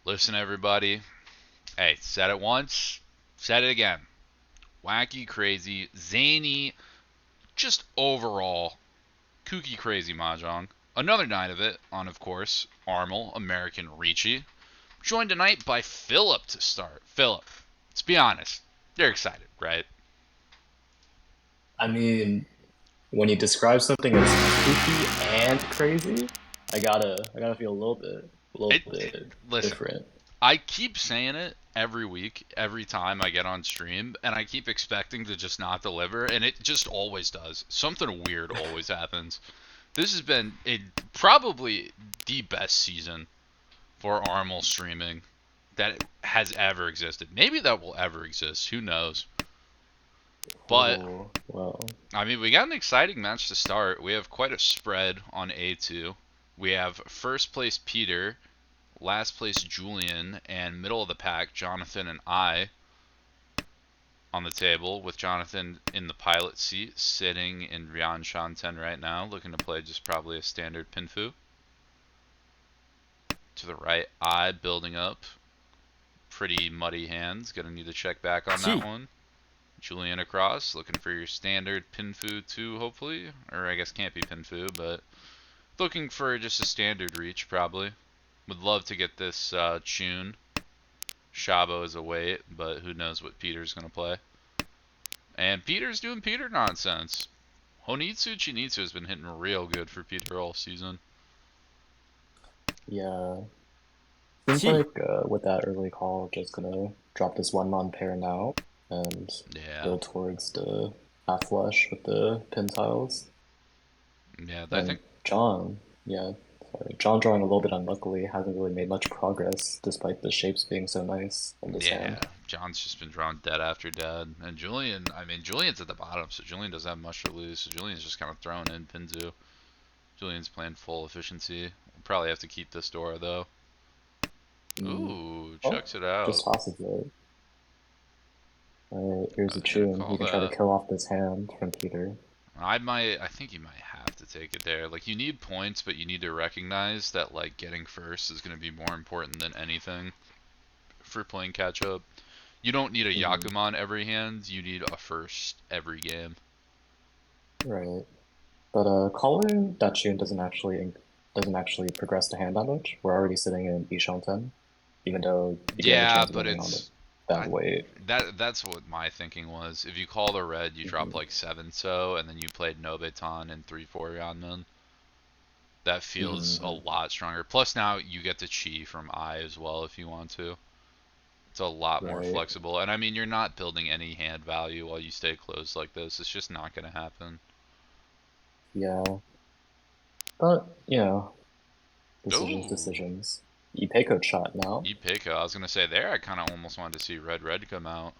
Listen, everybody. Hey, said it once, said it again. Wacky, crazy, zany, just overall kooky, crazy mahjong. Another night of it on, of course, Armel, American Ricci. Joined tonight by Philip to start. Philip, let's be honest. You're excited, right? I mean, when you describe something as kooky and crazy, I gotta feel a little It bit listen, different. I keep saying it every week, every time I get on stream, and I keep expecting to just not deliver, and it just always does. Something weird always happens. This has been probably the best season for Armel streaming that has ever existed. Maybe that will ever exist. Who knows? But Oh, well, I mean, we got an exciting match to start. We have quite a spread on A2. We have first place Peter, last place Julian, and middle of the pack Jonathan and I on the table, with Jonathan in the pilot seat, sitting in Ryan Shanten right now, looking to play just probably a standard Pinfu. To the right, I building up. Pretty muddy hands. Gonna need to check back on that gee, one. Julian across, looking for your standard Pinfu 2, hopefully. Or I guess can't be Pinfu, but looking for just a standard reach, probably. Would love to get this Chun. Shabo is a wait, but who knows what Peter's gonna play. And Peter's doing Peter nonsense. Honitsu Chinitsu has been hitting real good for Peter all season. yeah. Seems Gee, like with that early call, just gonna drop this one non pair now and Yeah. go towards the half flush with the pin tiles. Yeah, I And think. Yeah, sorry, John drawing a little bit unluckily hasn't really made much progress despite the shapes being so nice in this Yeah, hand. John's just been drawing dead after dead. And Julian, I mean, Julian's at the bottom, so Julian doesn't have much to lose. So Julian's just kind of throwing in Pinzu. Julian's playing full efficiency. We'll probably have to keep this Dora, though. Mm. Ooh, Oh, checks it out. just tosses it. Alright, here's a I'm gonna tune. call You can try to that. kill off this hand from Peter. I think you might have to take it there. Like, you need points, but you need to recognize that, like, getting first is going to be more important than anything for playing catch up. You don't need a Mm, Yakuman every hand, you need a first every game. right. But calling that tune doesn't actually progress the hand that much. We're already sitting in Ishanten, even though you do have a Yeah, chance of but winning on the it's. that I, weight. that's what my thinking was. If you call the red, you drop Hmm. like 7 so, and then you played Nobeton and 3-4 Yanmen. That feels a Hmm. lot stronger. Plus, now you get to Chi from I as well if you want to. It's a lot more Right. flexible. And I mean, you're not building any hand value while you stay closed like this. It's just not going to happen. Yeah. But, decisions, Oh, decisions. Ipeko shot now. Ipeko. I was going to say there, I kind of almost wanted to see Red come out.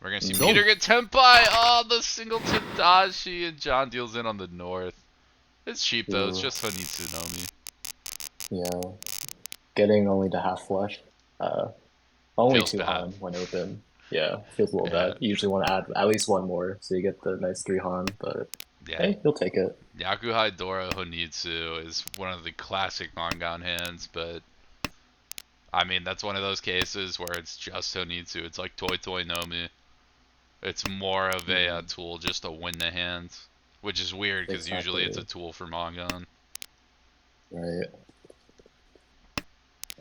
We're going to see Mm, Peter get Tenpai. Oh, the singleton Dashi, and John deals in on the north. It's cheap though. It's ooh, just Honitsu Nomi. yeah. Getting only the half flush. Uh, Only Feels two bad. Han when open. Yeah, feels a little Yeah, bad. You usually want to add at least one more so you get the nice three Han, but yeah. hey, you'll take it. Yakuhai Dora Honitsu is one of the classic Mangan hands, but I mean that's one of those cases where it's just Honitsu. It's like Toy Toy Nomi. It's more of a Mm, tool just to win the hand, which is weird because usually it's a exactly. tool for Mangan. Right.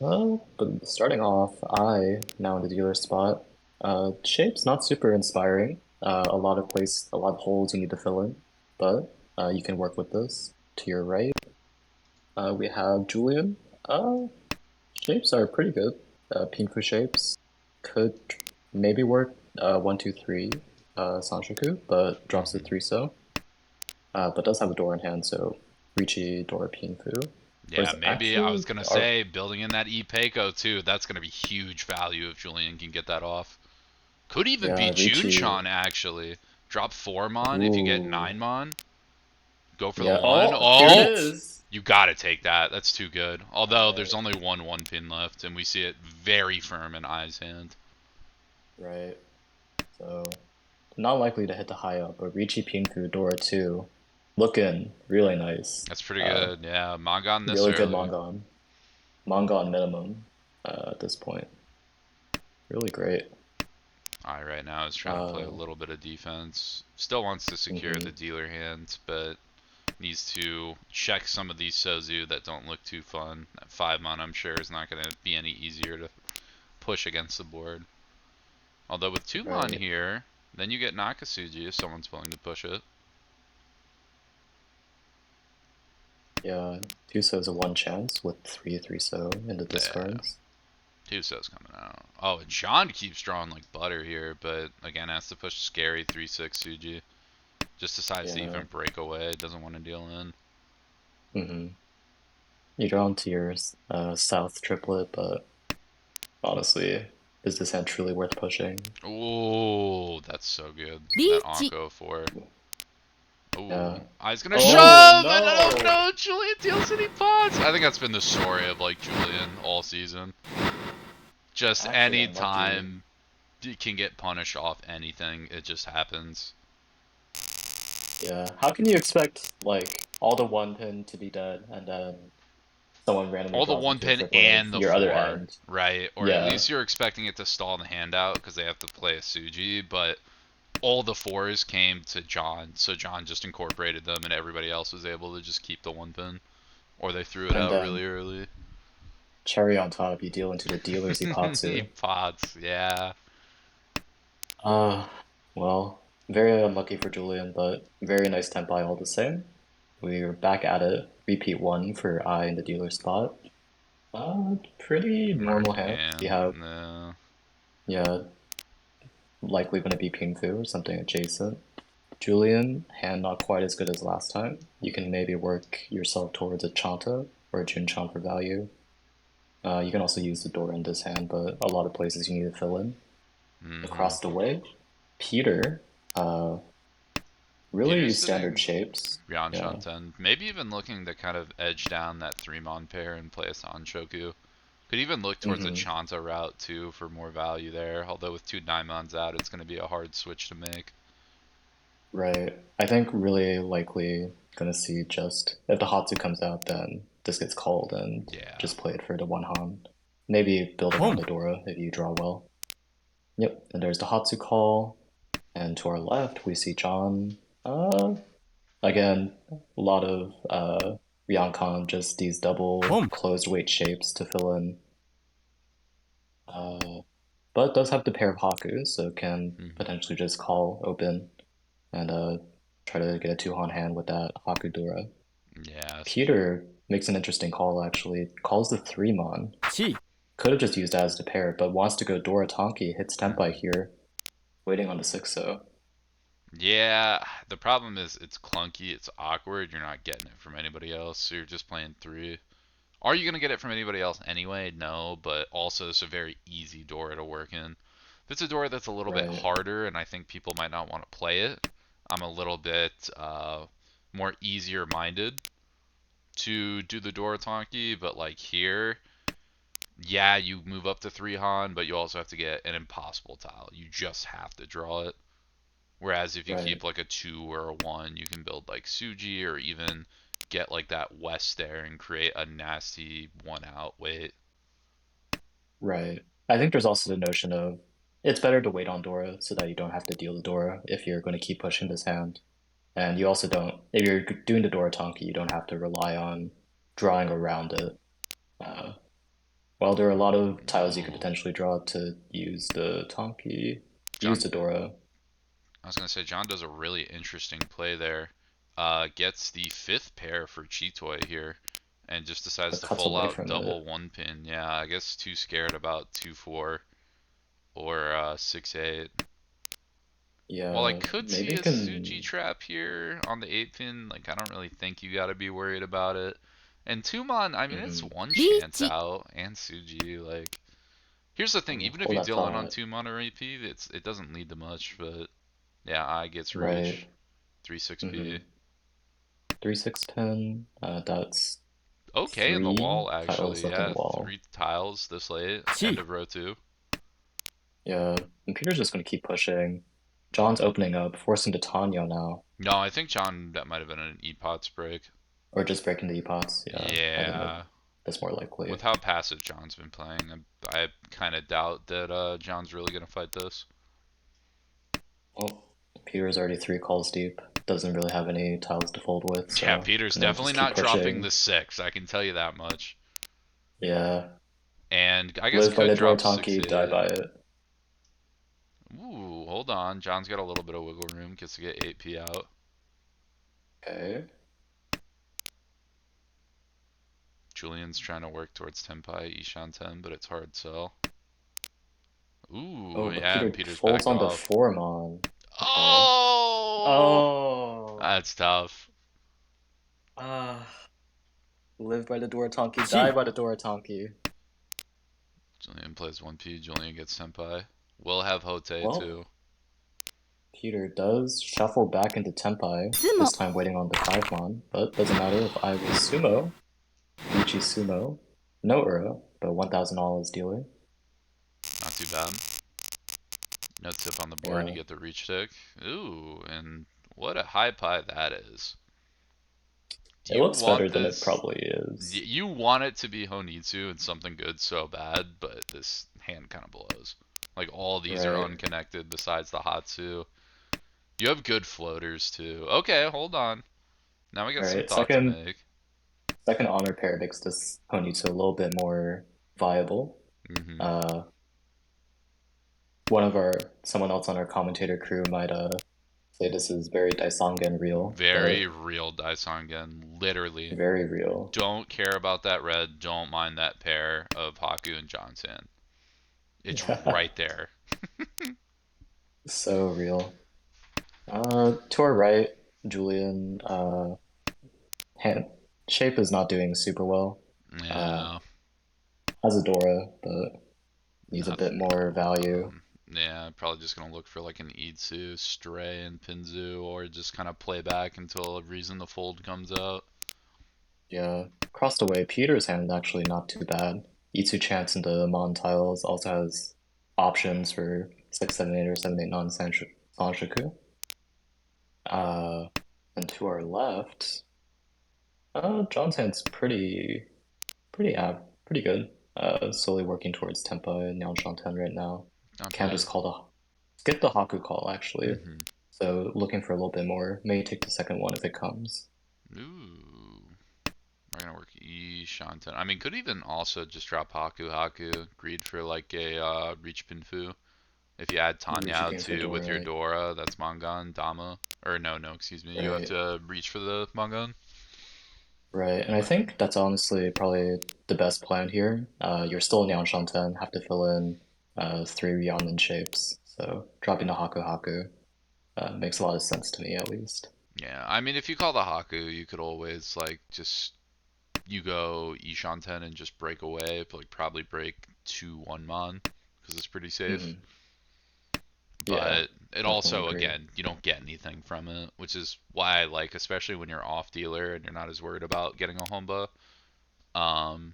But starting off, I now in the dealer spot. Shape's not super inspiring. A lot of holes you need to fill in, but you can work with this. To your right, we have Julian. Uh, Shapes are pretty good. Pinku shapes could maybe work 1, 2, 3 Sanshoku, but drops to Hmm. 3 so. But does have a door in hand, so Ricci, Dora, Pinku. Yeah, Whereas maybe I was actually, gonna our say building in that Ipeko too. That's gonna be huge value if Julian can get that off. Could even be yeah, Ricci. Junchan actually. Drop 4 Mon if you get Ooh, 9 Mon. Go for the yeah. 1. Oh, here it Oh! is. You gotta take that. That's too good. All Although there's right, only one pin left, and we see it very firm in Ai's hand. right. So not likely to hit the high up, but Ricci, Pinku, Dora 2, looking really nice. That's pretty Uh, good. Yeah, Magon this really good early. Mongon. Mongon minimum. at this point. Really great. I right now is trying to play a Uh, little bit of defense. Still wants to secure the mhm. dealer hand, but needs to check some of these Sozu that don't look too fun. That 5 mon I'm sure is not going to be any easier to push against the board. Although with 2 mon Right. here, then you get Nakasuji if someone's willing to push it. Yeah. Two so's a one chance with three so in the Yeah, discards. 2 So's coming out. Oh, and John keeps drawing like butter here, but again has to push scary 3-6 Suji. Just decides to Yeah. even break away, doesn't want to deal in. Mm-hmm. You draw into your south triplet, but honestly, is this hand truly worth pushing? Oh, that's so good. That リーチ Anko 4. Yeah. Ooh, I's gonna Oh shove, and oh no! no, Julian deals any pots. I think that's been the story of like Julian all season. Just Actually any unlucky. time you can get punished off anything, it just happens. Yeah. How can you expect like all the one pin to be dead and then someone randomly All the draws one into a pin triplet of and the your other four, end? right? Or at Yeah. least you're expecting it to stall the hand out because they have to play a Suji, but all the fours came to John, so John just incorporated them, and everybody else was able to just keep the one pin, or they threw it And out then really early. cherry on top, you deal into the dealer's Ipatsu. Pots, yeah. Uh, well, very unlucky for Julian, but very nice Tenpai all the same. We're back at it. Repeat one for I in the dealer spot. Pretty normal Murky hand. You hand. have, No. yeah, likely going to be Pingfu or something adjacent. Julian, hand not quite as good as last time. You can maybe work yourself towards a Chanta or a Junchan for value. You can also use the door in this hand, but a lot of places you need to fill in. Mm-hmm. Across the way, Peter, uh, really Peter's standard sitting shapes. beyond Yeah. Shanten. Maybe even looking to kind of edge down that 3 mon pair and play a Sanchoku. Could even look towards a Hmm. Chanta route too for more value there. Although with 2 9mons out, it's going to be a hard switch to make. Right. I think really likely gonna see just if the Hatsu comes out, then this gets called and Yeah. just play it for the one Han. Maybe build around ポン the Dora if you draw well. Yep. And there's the Hatsu call, and to our left we see John. Again, a lot of Ryokan, just these double ポン closed weight shapes to fill in. But it does have the pair of Haku, so can Mm-hmm. potentially just call open and try to get a two-on hand with that Hakudora. Yeah. Peter makes an interesting call actually. Calls the three-mon. チ Could have just used that as the pair, but wants to go Dora Tonki, hits Tenpai Mm-hmm. here, waiting on the 6-0. Yeah, the problem is it's clunky, it's awkward, you're not getting it from anybody else, so you're just playing 3. Are you going to get it from anybody else anyway? No, but also it's a very easy door to work in. If it's a door that's a little bit Right, harder and I think people might not want to play it, I'm a little bit more easier minded to do the door Tonki, but like here, yeah, you move up to 3 Han, but you also have to get an impossible tile. You just have to draw it. Whereas if you right, keep like a 2 or a 1, you can build like Suji or even get like that West there and create a nasty 1 out wait. right. I think there's also the notion of it's better to wait on Dora so that you don't have to deal the Dora if you're going to keep pushing this hand. And you also don't, if you're doing the Dora Tonki, you don't have to rely on drawing around it. Uh, Well, there are a lot of tiles you could Ooh. potentially draw to use the Tonki, use John, the Dora. I was gonna say John does a really interesting play there. Gets the 5th pair for Chitoy here, and just decides But to cuts full away out from double it. 1 pin. Yeah, I guess too scared about 2-4 or 6-8. While I Yeah, could maybe see you a Suji can. trap here on the 8 pin, like I don't really think you gotta be worried about it. And Tumon, I mean it's Mhm. one リー chance チ out, and Suji, like here's the thing, even if Hold you that deal in on thought. Tumon or AP, it doesn't lead to much, but yeah, I gets Right. reach. 3-6B. Mm-hmm. 3-6 pin. That's Okay in the three wall tiles actually, left on the yeah. wall. 3 tiles this late. チ End of row 2. Yeah, and Peter's just gonna keep pushing. John's Mm-hmm. opening up, forcing to Tanya now, No, I think John that might have been an E-Pots break. or just breaking the pots. Yeah, I think that Yeah. That's more likely. With how passive John's been playing, I kind of doubt that John's really gonna fight this. Well, Peter's already 3 calls deep. Doesn't really have any tiles to fold with, Yeah, so Peter's gonna definitely just keep not dropping pushing. the 6, I can tell you that much. Yeah. And I guess Live by could the door, drop 6 Tonki, die 8. by it. Ooh, hold on. John's got a little bit of wiggle room. Gets to get 8p out. Okay. Julian's trying to work towards Tenpai, Ishan 10, but it's hard sell. Ooh, Oh, but yeah, and Peter Peter's folds backed on the off. 4-mon. Okay. Oh! Oh. That's tough. Ah. Live by the door, Tonki, die by the door, Tonki. Julian plays 1p. Julian gets Tenpai. Will have Hote Well, too. Peter does shuffle back into Tenpai, this time waiting on the 5-mon, but doesn't matter if I was Sumo. Ichi Sumo. No Ura, but 1,000 all is dealing. Not too bad. No tip on the board. You Yeah. get the reach tick. Ooh, and what a high pie that is. Do It you looks better want than it this? probably is. You want it to be Honitsu and something good so bad, but this hand kind of blows. Like all these are Right. unconnected besides the Hatsu. You have good floaters too. Okay, hold on. Now we got some Alright. thought to Second make. second honor pair makes this Honitsu a little bit more viable. Hmm. Uh someone else on our commentator crew might say this is very Daisangen real, Very but real Daisangen. Literally. very real. Don't care about that red. Don't mind that pair of Haku and Johnson. It's Yeah. right there. So real. To our right, Julian, hand shape is not doing super well. Uh, Yeah. has a Dora, but needs a bit Nothing more going value. on. Yeah, probably just gonna look for like an Idzu, Stray, and Pinzu, or just kind of play back until a reason the fold comes out. Yeah, across the way, Peter's hand is actually not too bad. Itsu chance into Mon tiles also has options for 678 or 789 Sanshoku. Uh, and to our left, John's hand's pretty good. Slowly working towards Tenpa and Yanshan 10 right now. Not Can bad. just call the skip the Haku call actually. Mm-hmm. So looking for a little bit more. May take the second one if it comes. Ooh. We're gonna work E Shanten. I mean, could even also just drop Haku Haku. Greed for like a reach Pinfu. If you add You're Tanya out shooting for too with your Dora, Dora, that's Mangan, Dama. Or no, excuse me. You have right? to reach for the Mangan. Right. And I think that's honestly probably the best plan here. You're still in Yanshan 10, have to fill in 3 Rionen shapes. So dropping the Haku Haku makes a lot of sense to me at least. Yeah, I mean, if you call the Haku, you could always like just you go Ishanten and just break away, but like probably break 2 1 mon because it's pretty safe. Hmm. Yeah, But it definitely also, agree. again, you don't get anything from it, which is why I like, especially when you're off dealer and you're not as worried about getting a Homba, um,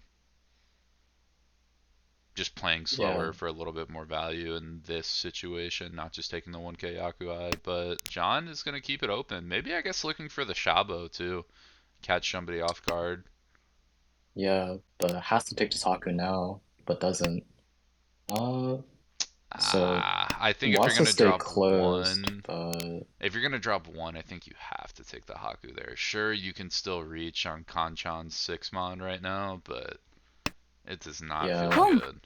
just playing Yeah, slower for a little bit more value in this situation, not just taking the 1k Yakuai. But John is going to keep it open. Maybe, I guess, looking for the Shabo too. Catch somebody off guard. yeah, but has to take the Haku now, but doesn't. Uh, so I think if you're wants to gonna stay drop closed, one, but if you're gonna drop one, I think you have to take the Haku there. Sure, you can still reach on Kanchan's 6 mon right now, but it does not feel yeah, good.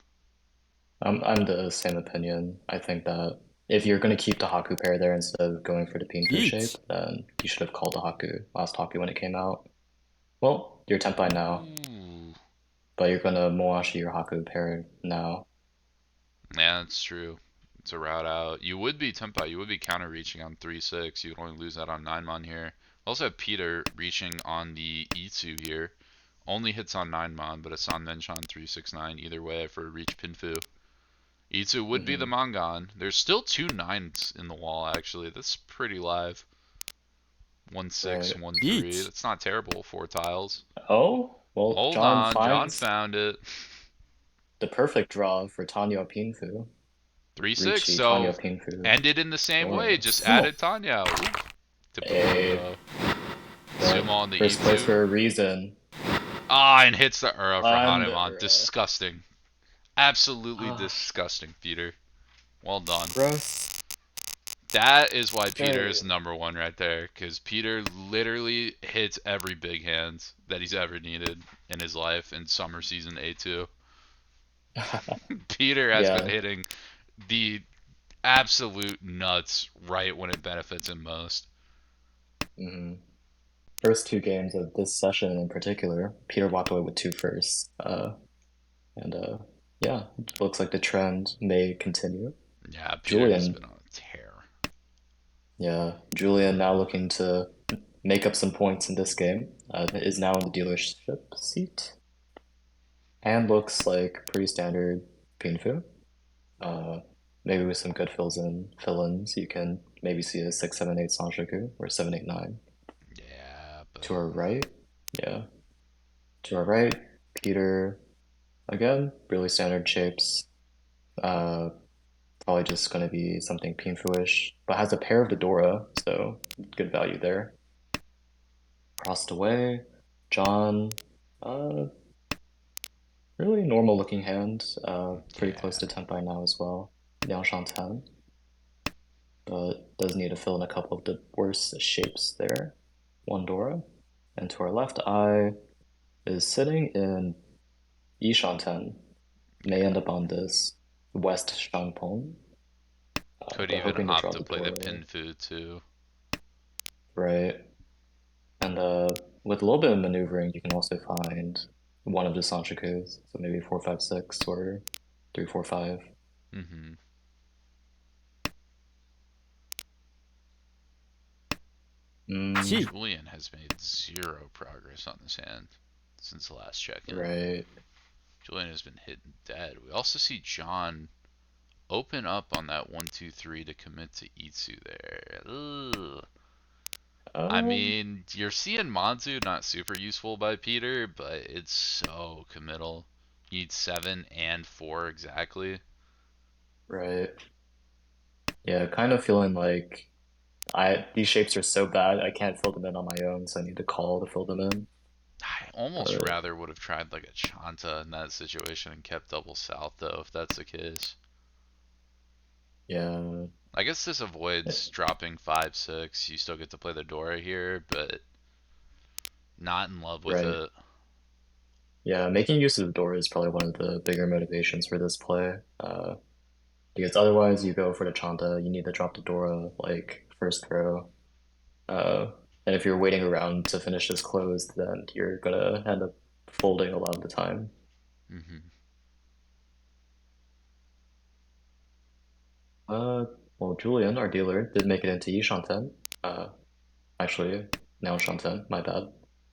I'm the same opinion. I think that if you're going to keep the Haku pair there instead of going for the Pinfu shape, then you should have called the Haku last Haku when it came out. Well, you're Tenpai now, Ooh, but you're going to Moashi your Haku pair now. yeah, that's true. It's a route out. You would be Tenpai. You would be counter reaching on 3-6. You would only lose that on 9 mon here. Also have Peter reaching on the Itsu here. Only hits on 9 mon, but a Sanmench on 369 either way for a reach Pinfu. Itsu would be the Hmm. Mangan. There's still 2 9s in the wall, actually. That's pretty live. 1-6, Right. 1-3. That's not terrible. 4 tiles. Oh, well, Hold John on. John finds found it. the perfect draw for Tanya Pinfu. 3-6. Richie Tanya So, Pinfu. ended in the same way. Dora. Just added Tanya. Ooh. Typical, Hey, though. but Sumo on the first place E2. for a reason. Ah, and hits the Ura for On the Hanuman. Disgusting. Absolutely Ah, disgusting, Peter. Well done. gross. That is why Peter Right. is number one right there, because Peter literally hits every big hand that he's ever needed in his life in summer season A2. Peter has been Yeah. hitting the absolute nuts right when it benefits him most. hmm First two games of this session in particular, Peter walked away with two firsts. And yeah, looks like the trend may continue. Yeah, Peter has Julian, been on a tear. yeah, Julian now looking to make up some points in this game, is now in the dealership seat and looks like pretty standard Pinfu. Uh, maybe with some good fill-ins, you can maybe see a 678 Sanshoku or 789. Yeah, but To our right, yeah, to our right, Peter again, really standard shapes. Uh, Probably just going to be something Pinfu-ish, but has a pair of Dora, so good value there. Crossed away, John, uh, really normal looking hand, pretty close yeah. to Tenpai now as well. Liang Shantan, but does need to fill in a couple of the worst shapes there. One Dora, and to our left eye is sitting in Yishanten, may end up on this West Shangpong, Could but even hoping to opt draw to the play the Dora, pin food too. right? And with a little bit of maneuvering, you can also find one of the Sanchokus, so maybe 456 or 345. Mm-hmm. Mm, Julian has made zero progress on this hand since the last check-in. right. Julian has been hitting dead. We also see John open up on that 1-2-3 to commit to Itsu there. Ugh. I Um, mean, you're seeing Manzu not super useful by Peter, but it's so committal. You need 7 and 4 exactly. right. Yeah, kind of feeling like I these shapes are so bad I can't fill them in on my own, so I need to call to fill them in. I almost But rather would have tried like a Chanta in that situation and kept double south though, if that's the case. yeah, I guess this avoids dropping 5-6. You still get to play the Dora here, but not in love with right. it. Yeah, making use of the door is probably one of the bigger motivations for this play. Because otherwise you go for the Chanta, you need to drop the Dora like first throw. Uh, and if you're waiting around to finish this closed, then you're gonna end up folding a lot of the time. Hmm. Uh, well, Julian, our dealer, did make it into Yishanten. Uh, actually, now Shanten, my bad.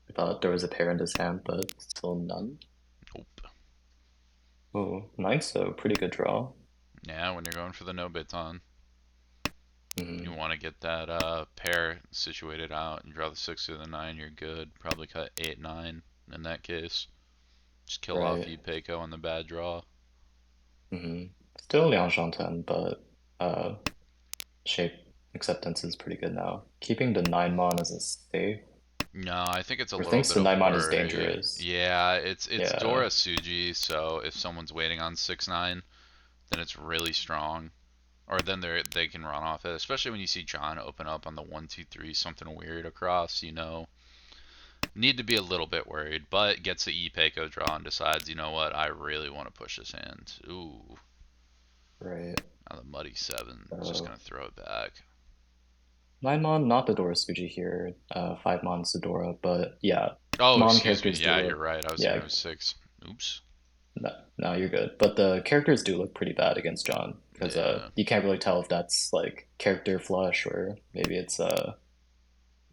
I thought there was a pair in his hand, but still none. Nope. Oh, nice, so pretty good draw. Yeah, when you're going for the no biton, you hmm want to get that pair situated out. You draw the 6 or the 9, you're good. Probably cut 8-9 in that case. Just kill off Right. Peiko on the bad draw. hmm Still Liang Shanten, but uh, shape acceptance is pretty good now. Keeping the 9 mon as a safe, No, I think it's a or little thinks bit the of 9 mon is worry. dangerous. Yeah, it's Yeah, Dora Suji, so if someone's waiting on 6-9, then it's really strong. Or then they can run off it, especially when you see John open up on the 1-2-3, something weird across, need to be a little bit worried, but gets the E-Peiko draw and decides, you know what, I really want to push this hand. Ooh, right. now the Muddy 7, just So going to throw it back. 9 mon, not the Dora Suji here. 5 mon Sedora, but yeah, Oh, mon excuse me. characters do Yeah, you're look, right. I was thinking yeah, it was 6. Oops. no, no, you're good. But the characters do look pretty bad against John because Yeah. you can't really tell if that's like character flush or maybe it's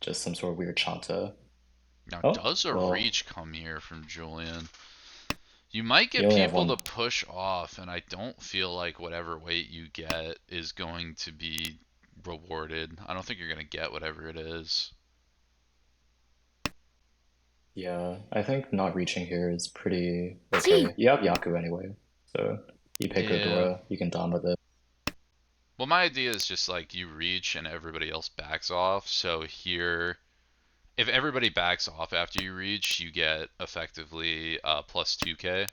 just some sort of weird chanta. Now, Oh, does a well, reach come here from Julian? You might you get only have people one. to push off, and I don't feel like whatever weight you get is going to be rewarded. I don't think you're going to get whatever it is. Yeah, I think not reaching here is pretty okay. You have Yaku anyway, so you pick Yeah. Odora, you can dom with it. Well, my idea is just like you reach and everybody else backs off. So here if everybody backs off after you reach, you get effectively plus 2k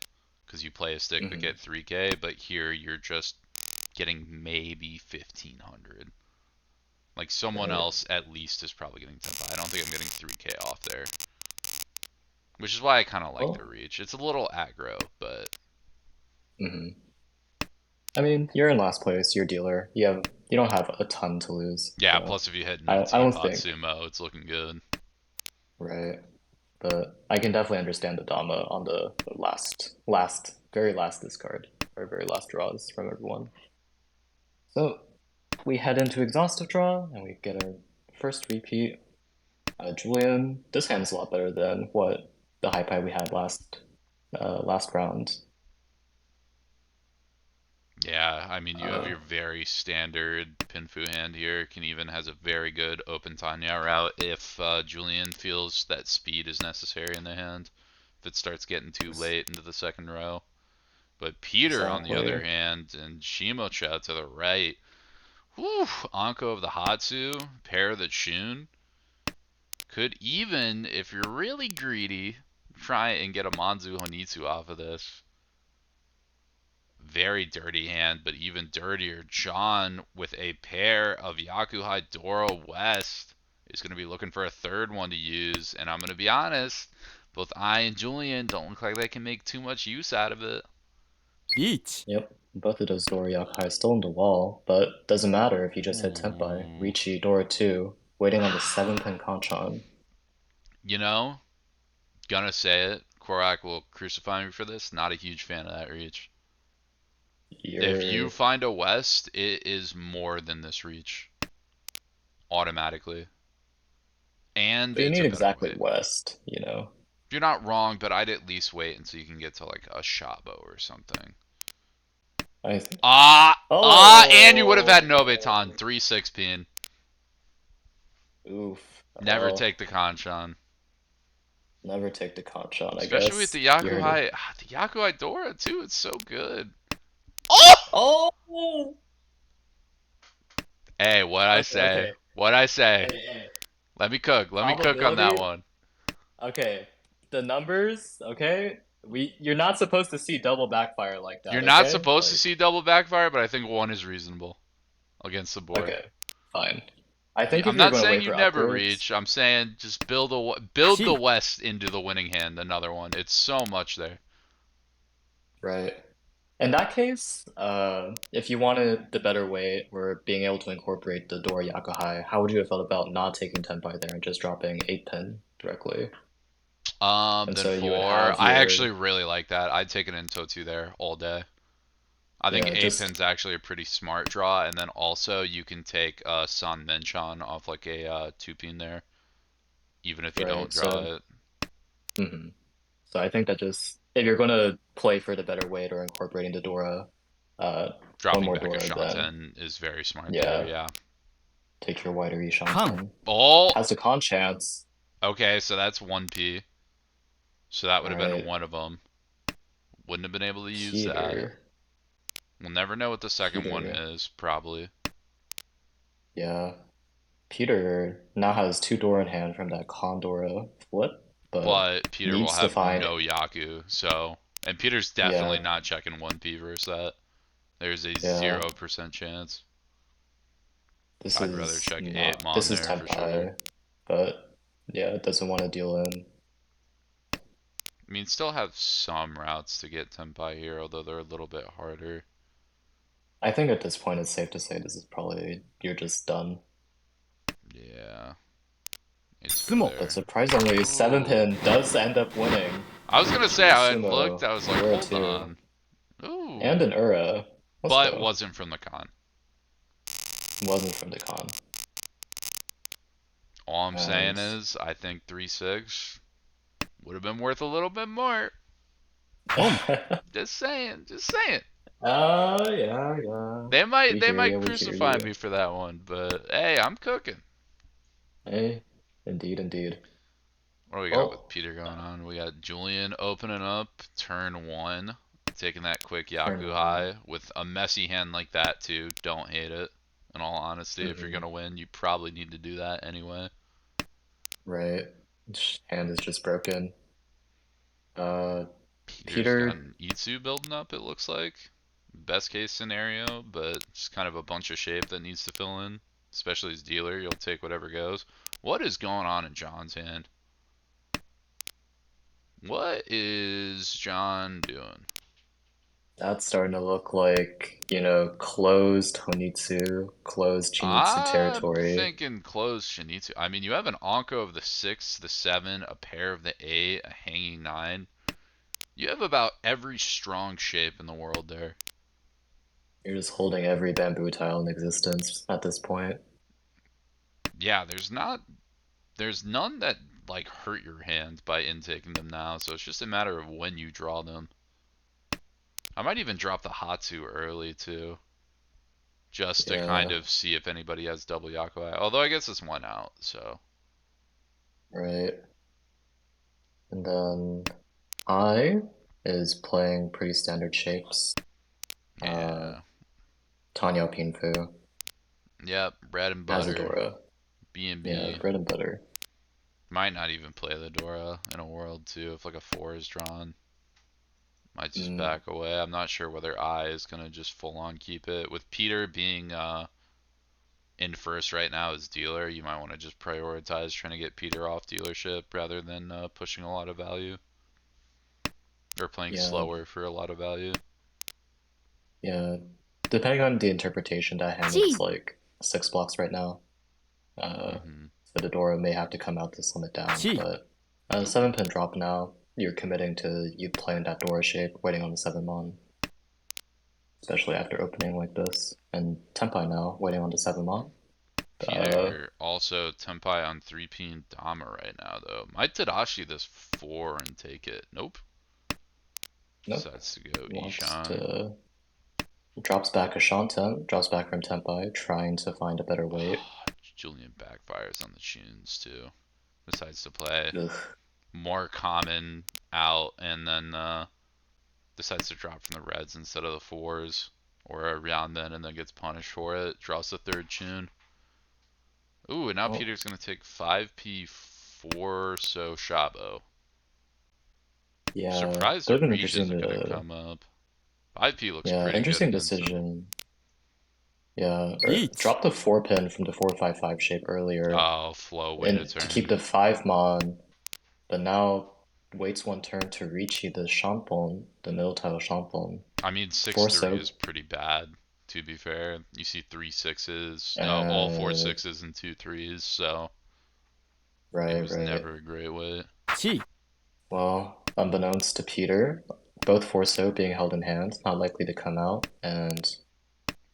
because you play a stick but Hmm. get 3k. But here you're just getting maybe 1500. Like someone Right. else at least is probably getting Tenpai. I don't think I'm getting 3k off there, which is why I kind of like the Well, reach. It's a little aggro, but hmm I mean, you're in last place. You're dealer. You don't have a ton to lose. yeah. So Plus, if you hit an I ET don't pot think, sumo, it's looking good. right? But I can definitely understand the Dama on the very last discard or very last draws from everyone. So we head into exhaustive draw and we get our first repeat. Julian, this hand's a lot better than what the high pie we had last round. Yeah, I mean, you have Uh, your very standard Pinfu hand here. Can even has a very good open Tanya route if Julian feels that speed is necessary in the hand. If it starts getting too late into the second row. But Peter, on the other exactly. hand, and Shimocha to the right. Whew, Anko of the Hatsu, pair the Shun. Could even, if you're really greedy, try and get a Manzu Honitsu off of this. Very dirty hand, but even dirtier. John with a pair of Yakuhai Dora West is going to be looking for a third one to use. And I'm going to be honest, both I and Julian don't look like they can make too much use out of it. Beach. Yep, both of those Doriakai still in the wall, but doesn't matter if you just hit Tenpai. Ooh. Richi, Dora 2, waiting on the 7-pin Kanchan. You know, gonna say it. Korak will crucify me for this. Not a huge fan of that reach. If you You're, find a West, it is more than this reach automatically. And but you it's need a better exactly weight. West, you know. You're not wrong, but I'd at least wait until you can get to like a Shabo or something. I, And you would have had oh, Nobeton 3-6 pin. oof. Never take the Kanchan. Never take the Kanchan, I Especially with guess. the You heard it. Yakuhai. The Yakuhai Dora, too. It's so good. Oh! Oh! Hey, what I Okay, say? okay. What I say? Hey, hey. Let me cook. Let me cook on that Probability? one. Okay. The numbers, okay? You're not supposed to see double backfire like You're that, not okay? supposed to Like, see double backfire, but I think one is reasonable against the board. okay, fine. I think if I'm you're not going to saying wait you for never upwards, reach. I'm saying just build the She. West into the winning hand. Another one. It's so much there. right? In that case, if you wanted the better way or being able to incorporate the Dora Yakuhai, how would you have felt about not taking Tenpai there and just dropping 8 pin directly? And Then so you would four. have I your, actually really like that. I'd take an Into there all day. I think yeah, A just, pin's actually a pretty smart draw, and then also you can take San Menchan off like a 2 pin there, even if you don't right, draw so, it. mhm. So I think that just, if you're going to play for the better weight or incorporating the Dora, uh, one Dropping more back a Dora, then Shanten is very smart there, yeah, yeah. take your wider Come. Ishanten. Oh! Has the con chance. Okay, so that's 1P. So that would All have been right, one of them. Wouldn't have been able to use that. Peter. We'll never know what the second one Peter. is, probably. Yeah. Peter now has two Dora in hand from that Condora flip, but But Peter will needs to have find, no Yaku, so. And Peter's definitely yeah, not checking 1P versus that. There's a yeah. 0% chance. This I'd rather is check 8 not. Mon This is there for sure. Tenpai, but yeah, it doesn't want to deal in. I mean, still have some routes to get Tenpai here, although they're a little bit harder. I think at this point it's safe to say this is probably you're just done. Yeah, it's Sumo. But there. surprisingly, seven Ooh. pin does end up winning. I was gonna say, The I looked, sumo, I was like, Dora hold 2, on. and Ooh. an Ura. Let's But go. wasn't from the con. Wasn't from the con. All I'm saying And is, I think 3-6 would have been worth a little bit more. Home. Just saying, just saying. yeah, yeah. They might We hear crucify you. me for that one, but hey, I'm cooking. Hey, indeed, indeed. What do we got with Well, Peter going on? We got Julian opening up turn one, taking that quick turn Yaku one. high with a messy hand like that too. Don't hate it. In all honesty, if you're Hmm. gonna win, you probably need to do that anyway. Right. Hand is just broken. Uh, Peter's got Peter, an Itsu building up, it looks like. Best case scenario, but just kind of a bunch of shape that needs to fill in. Especially as dealer, you'll take whatever goes. What is going on in John's hand? What is John doing? that's starting to look like, closed Honitsu, closed Chinitsu I'm territory. thinking close Shinitsu. I mean, you have an Anko of the 6, the 7, a pair of the 8, a hanging 9. You have about every strong shape in the world there. You're just holding every bamboo tile in existence at this point. Yeah, there's none that like hurt your hand by intaking them now, so it's just a matter of when you draw them. I might even drop the Hatsu early too, just to kind Yeah, of see if anybody has double Yakuai. Although I guess it's one out, so right. And then I is playing pretty standard shapes. Uh, yeah. Tanya Pinfu, Yep, bread and butter. Azadora. B and Yeah, B. bread and butter. Might not even play the Dora in a world too if like a 4 is drawn. Might just Mm, back away. I'm not sure whether I is gonna just full on keep it. With Peter being in first right now as dealer, you might want to just prioritize trying to get Peter off dealership rather than pushing a lot of value or playing yeah, slower for a lot of value. yeah. Depending on the interpretation, that hand is like 6 blocks right now. Mm-hmm. So the Dora may have to come out to slim it down, T. but Ooh, 7 pin drop now. You're committing to you playing that Dora shape, waiting on the 7 mon, especially after opening like this. And Tenpai now, waiting on the 7 mon. Uh, Peter also Tenpai on 3P and Dama right now though. Might Tadashi this 4 and take it. Nope. nope. Decides to go Wants Ishan. to drops back a Shanten, drops back from Tenpai, trying to find a better weight. Julian backfires on the tunes too. Decides to play Ugh, more common out and then decides to drop from the reds instead of the 4s or around then and then gets punished for it. Draws the third tune. Ooh, and now well, Peter's going to take 5P4 so Shabo. yeah, Surprised could the have been reach interesting isn't going to to, come up. 5P looks yeah, pretty good interesting against him. decision. Yeah, or Each. drop the 4 pin from the 455 shape earlier Oh, flow way to and to keep turn. the 5 mon, but now waits 1 turn to reach you the Shampon, the middle tile Shampon. I mean, 6-3 4 soak, is pretty bad, to be fair. You see 3 6s, all 4 uh, 6s and 2 3s, so it right, was right. never a great way. T. Well, unbeknownst to Peter, both 4 soak being held in hand, not likely to come out, and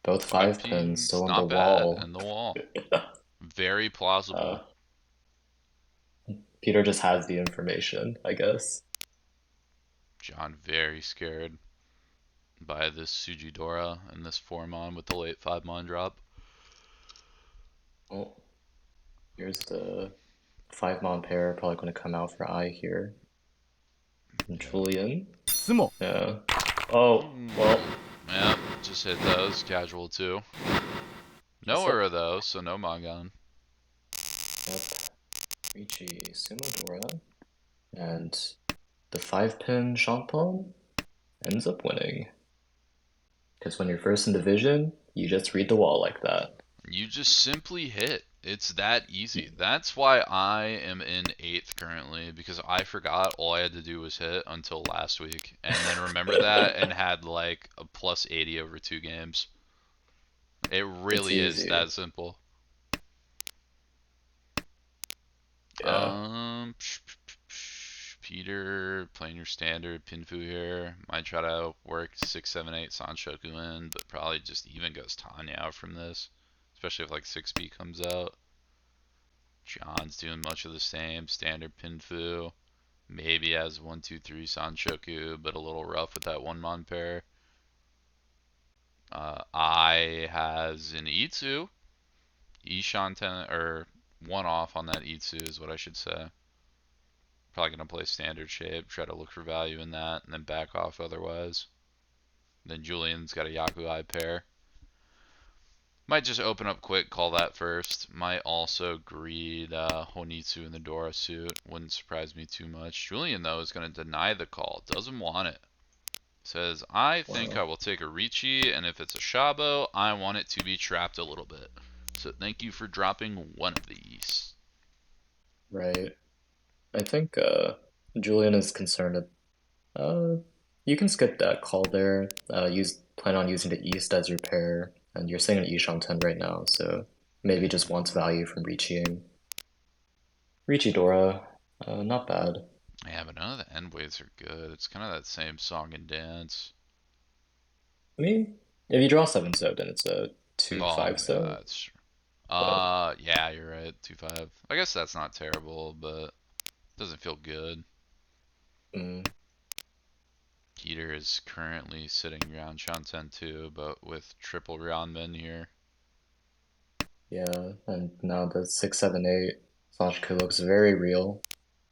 both 5 pins 5P's still on the not bad, wall. and the wall. Very plausible. Uh, Peter just has the information, I guess. John very scared by this Sujidora and this 4-mon with the late 5-mon drop. Well, here's the 5 mon pair probably going to come out for I here. Yep. Julian. スモ。Yeah. Oh, Mm. well, Yep, just hit those. Casual too. No guess what? Ura though, so no Magan. Yep. Richie Sumodora. And the 5 pin Champon ends up winning. Because when you're first in division, you just read the wall like that. You just simply hit. It's that easy. That's why I am in 8th currently, because I forgot all I had to do was hit until last week. And then remember that and had like a plus 80 over 2 games. It It's really is easy. that simple. Yeah. Peter playing your standard Pinfu here. Might try to work 6, 7, 8 Sanshoku in, but probably just even goes Tanya out from this, especially if like 6B comes out. John's doing much of the same standard Pinfu. Maybe has 1, 2, 3 Sanshoku, but a little rough with that 1-mon pair. I has an Itsu. Ishan ten or one off on that Itsu is what I should say. Probably gonna play standard shape, try to look for value in that, and then back off otherwise. Then Julian's got a Yaku Eye pair. Might just open up quick, call that first. Might also greed Honitsu in the Dora suit. Wouldn't surprise me too much. Julian, though, is going to deny the call. Doesn't want it. Says, I think I Wow. will take a Ricci, and if it's a Shabo, I want it to be trapped a little bit. So thank you for dropping one of these. Right. I think Julian is concerned. Uh, you can skip that call there. Use plan on using the East as your pair, and you're sitting an Ish on 10 right now, so maybe just Mm-hmm. wants value from Richiing. Richidora, not bad. Yeah, but none of the end waves are good. It's kind of that same song and dance. I mean, if you draw 7 so, then it's a 2 Oh, 5 yeah, so, that's true. but Yeah, you're right. 2-5. I guess that's not terrible, but doesn't feel good. mm, Peter is currently sitting around Shanten too, but with triple Ryanmen here. yeah, and now the 6 7 8 Sanjiku looks very real.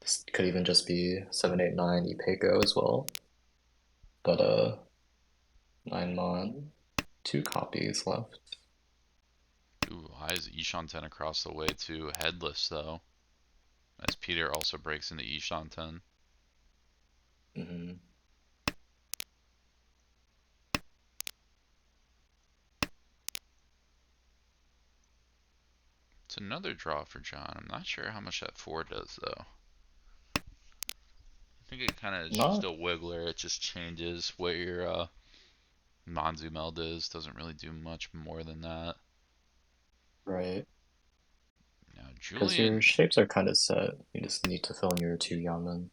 This could even just be 7 8 9 Ipeko as well, but 9 Mon, 2 copies left. Ooh, why is Ishanten across the way too? Headless though, as Peter also breaks into Ishanten. Hmm. It's another draw for John. I'm not sure how much that 4 does though. I think it kind of is just Not a wiggler. It just changes what your Manzu meld is. Doesn't really do much more than that. right, Now because your Julian shapes are kind of set. You just need to fill in your 2 Yamen.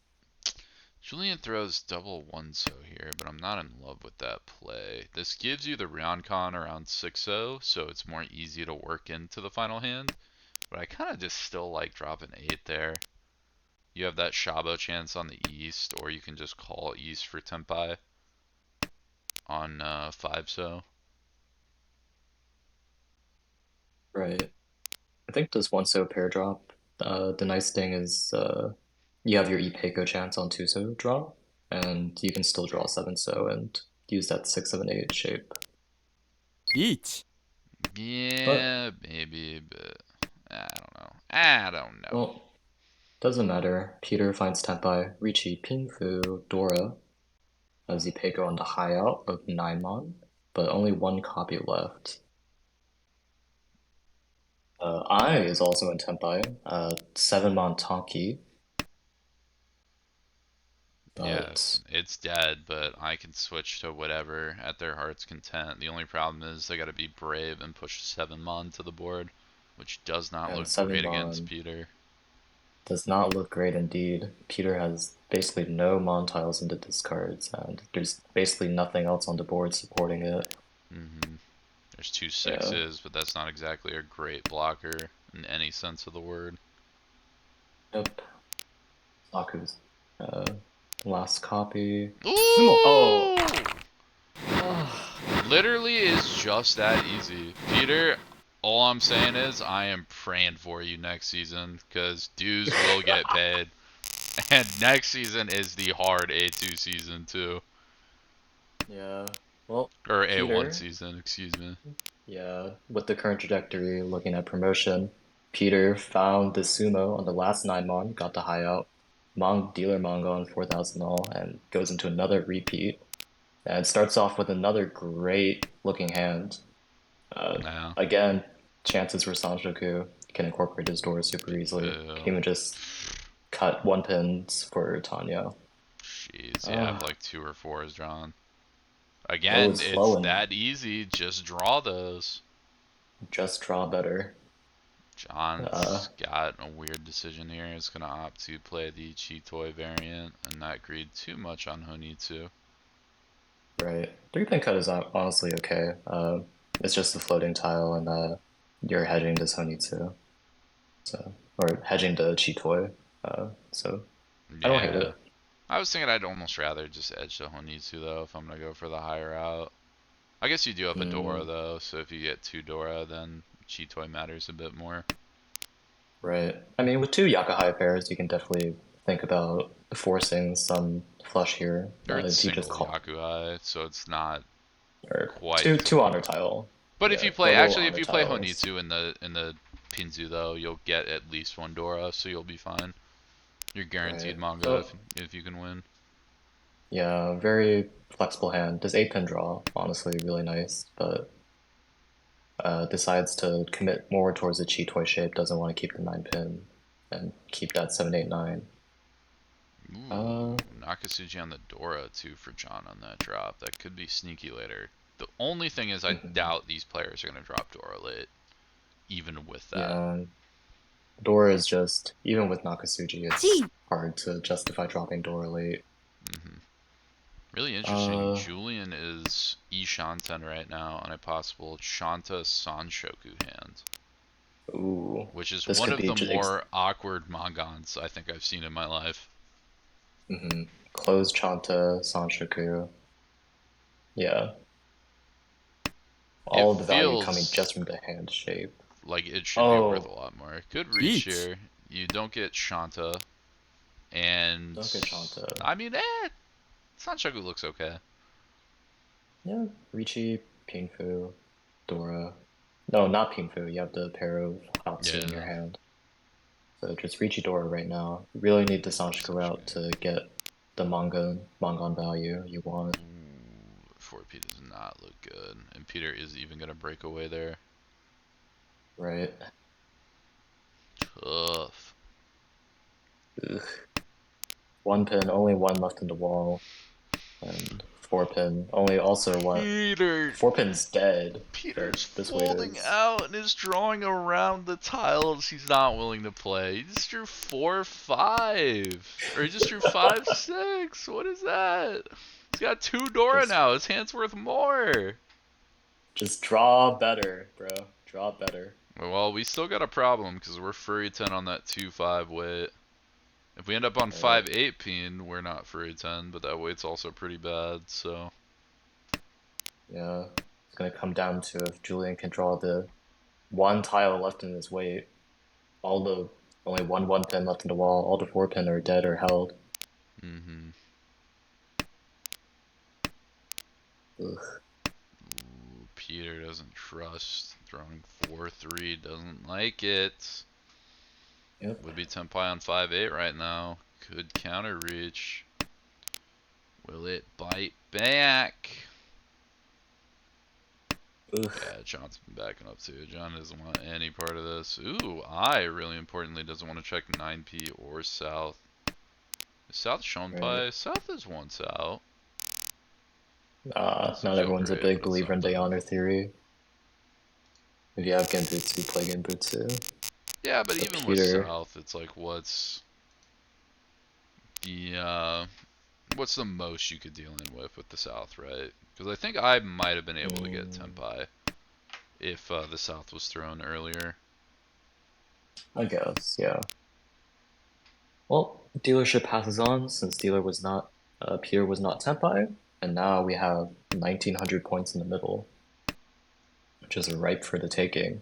Julian throws double one so here, but I'm not in love with that play. This gives you the round con around 6-0, so it's more easy to work into the final hand. But I kind of just still like dropping 8 there. You have that Shabo chance on the east, or you can just call east for Tenpai on 5-so. Right. I think this one so pair drop. The nice thing is you have your Ipeko chance on 2 so draw, and you can still draw 7 so and use that 6 7 8 shape. リーチ But Yeah, maybe, but I don't know. I don't know. well, doesn't matter. Peter finds Tenpai, Richi, Pinfu, Dora as Ipeko on the high out of 9 mon, but only one copy left. I is also in Tenpai, 7 mon Tonki, Yeah, but it's dead, but I can switch to whatever at their heart's content. The only problem is they gotta be brave and push 7 mon to the board, which does not and look 7 great against mon Peter. does not look great indeed. Peter has basically no mon tiles in the discards, and there's basically nothing else on the board supporting it. There's two Yeah, sixes, but that's not exactly a great blocker in any sense of the word. yep. Saku's uh, last copy. Sumo. Oh, Ooh! Literally is just that easy. Peter, all I'm saying is I am praying for you next season because dues will get paid. And next season is the hard A2 season too. yeah. Well, Or A1 Peter. season, excuse me. Yeah, with the current trajectory, looking at promotion, Peter found the sumo on the last 9 mon, got the high out, dealer manga on 4,000 all, and goes into another repeat. And starts off with another great looking hand. Uh, Now, Again, chances for Sanjoku can incorporate his doors super easily. Pinfu. Can even just cut one pins for Tanya. Jeez, yeah, I have Ah, like 2 or 4s drawn. oh, Again, it's it's flowing. that easy. Just draw those. Just draw better. Uh, John's got a weird decision here. He's going to opt to play the Chitoy variant and not greed too much on Honitsu. right. Three-pin cut is honestly okay. It's just the floating tile, and you're hedging this Honitsu, so or hedging the Chitoi. So I don't hate Yeah. it. I was thinking I'd almost rather just edge the Honitsu though if I'm going to go for the higher out. I guess you do have a Dora Mm, though, so if you get 2 Dora, then Chitoy matters a bit more. right. I mean, with two Yakahai pairs, you can definitely think about forcing some flush here. Or it's If you just single call Yakuhai, so it's not or quite two honor throwing. tile. But if Yeah, you play, Go actually, on if the you play tiles. Honitsu in the Pinzu though, you'll get at least one Dora, so you'll be fine. You're Right. guaranteed manga So if you can win. yeah, very flexible hand. Does 8 pin draw, honestly, really nice, but decides to commit more towards the chi toy shape, doesn't want to keep the 9 pin and keep that 789. Ooh, Nakasuji on the Dora too for John on that drop. That could be sneaky later. The only thing is, I Mhm. doubt these players are gonna drop Dora late, even with that. Yeah, Dora is just, even with Nakasuji, it's 1 hard to justify dropping Dora late. hmm Really interesting. Uh, Julian is E Shanten right now on a possible Shanta Sanshoku hand, ooh, which is this one could of be the more awkward mangans I think I've seen in my life. closed Chanta, Sanshoku. Yeah, It all of the value coming feels just from the hand shape. like it should be worth a Oh, lot more. Good reach 1 here. You don't get Shanta, and don't get Chanta. I mean, Sanshoku looks okay. Yeah, Richi, Pinfu, Dora. No, not Pinfu. You have the pair of Hatsu in your Yeah, hand. So just Richi Dora right now. You really need the Sanshiko Sanshoku. out to get the Mangon value you want. Ooh, 4P does not look good, and Peter is even gonna break away there. Right? Tough. Ugh. 1 pin, only one left in the wall. And 4 pin, only also one. Peter 4 pin's dead, Peter's but this weight folding is out and is drawing around the tiles he's not willing to play. He just drew 4-5. Or he just drew 5-6. What is that? He's got 2 Dora just now. His hand's worth more. just draw better, bro. Draw better. Well, we still got a problem because we're free 10 on that 2-5 weight. If we end up on Right. 5-8 peen, we're not free 10, but that weight's also pretty bad, so. Yeah. It's gonna come down to if Julian can draw the one tile left in his weight. All the only 1 pin left in the wall. All the 4 pin are dead or held. Mm-hmm. Ugh. Ooh, Peter doesn't trust. Throwing 4-3, doesn't like it. Yep. Would be Tenpai on 5-8 right now. Could counter reach. Will it bite back? Ugh. Yeah, John's been backing up too. John doesn't want any part of this. Ooh, I really importantly doesn't want to check 9P or South. Is South shown Right. by? South is once out. Doesn't Not feel everyone's a great, big but it's believer in the something. honor theory. If you have Genbutsu, play Genbutsu. Yeah, but So even with Peter, South, it's like the what's the most you could deal in with the South, right? Because I think I might have been able to get mm, Tenpai if the South was thrown earlier. I guess, yeah. Well, dealership passes on since Peter was not Tenpai, and now we have 1900 points in the middle, which is ripe for the taking.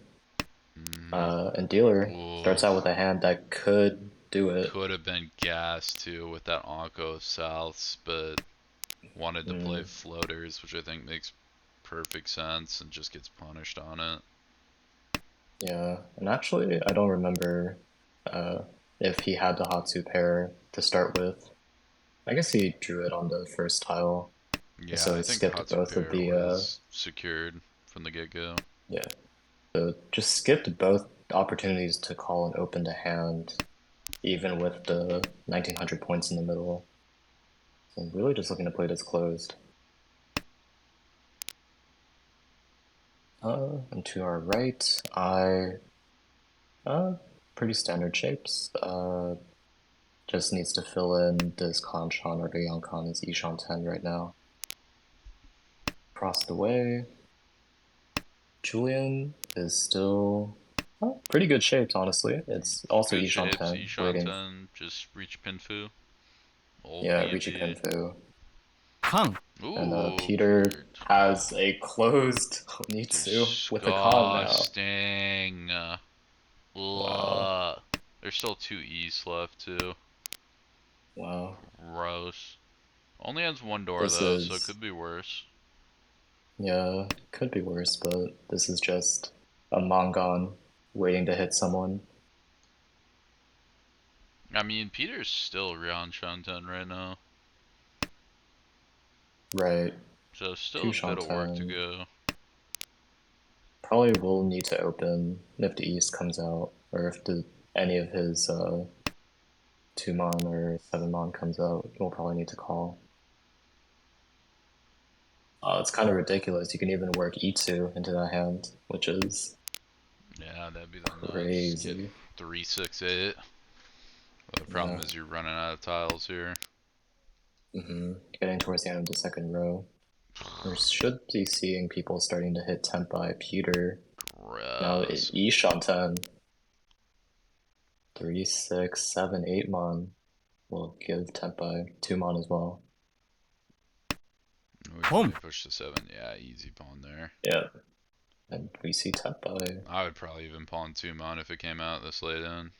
Mm-hmm. And dealer Ooh, starts out with a hand that could do it. could have been gas too with that Onko of Souths, but wanted to play Mm, floaters, which I think makes perfect sense, and just gets punished on it. yeah, and actually, I don't remember uh, if he had the Hatsu pair to start with. I guess he drew it on the first tile, Yeah, so I he think the skipped Hatsu both of pair the was secured from the get-go. yeah. So just skipped both opportunities to call and open the hand, even with the 1900 points in the middle. So I'm really just looking to play this closed. And to our right, uh, pretty standard shapes. Just needs to fill in this Kanchan or the Yangkan is Ishan 10 right now. Across the way, Julian is still pretty good shapes, honestly. It's also Good Ishan shapes, 10, Ishan waiting. 10, just reach Pinfu. Old Yeah, Richi BMP. Pinfu. 缶 And Ooh, Peter Peter. has a closed Onitsu with a con now. Disgusting. Wow. Ugh. There's still 2 E's left too. Wow. Gross. Only has 1 door This though, so it is could be worse. Yeah, could be worse, but this is just a Mongon waiting to hit someone. I mean, Peter's still around Shanten right now, Right. so still Two a bit of work to Shanten. go. Probably will need to open if the East comes out, or if any of his 2 Mon or 7 Mon comes out, we'll probably need to call. It's kind of ridiculous. You can even work E2 into that hand, which is Yeah, that'd be the nuts. Get crazy. 3-6-8. But the problem Yeah. is you're running out of tiles here. Getting towards the end of the second row. We should be seeing people starting to hit Tenpai Peter. Now Gross. Ishanten. 3, 6, 7, 8 Mon will give Tenpai 2 Mon as well. We Pom. probably push to 7. Yeah, easy pawn there. Yeah. And we see Tenpai. I would probably even pawn 2 mon if it came out this late in.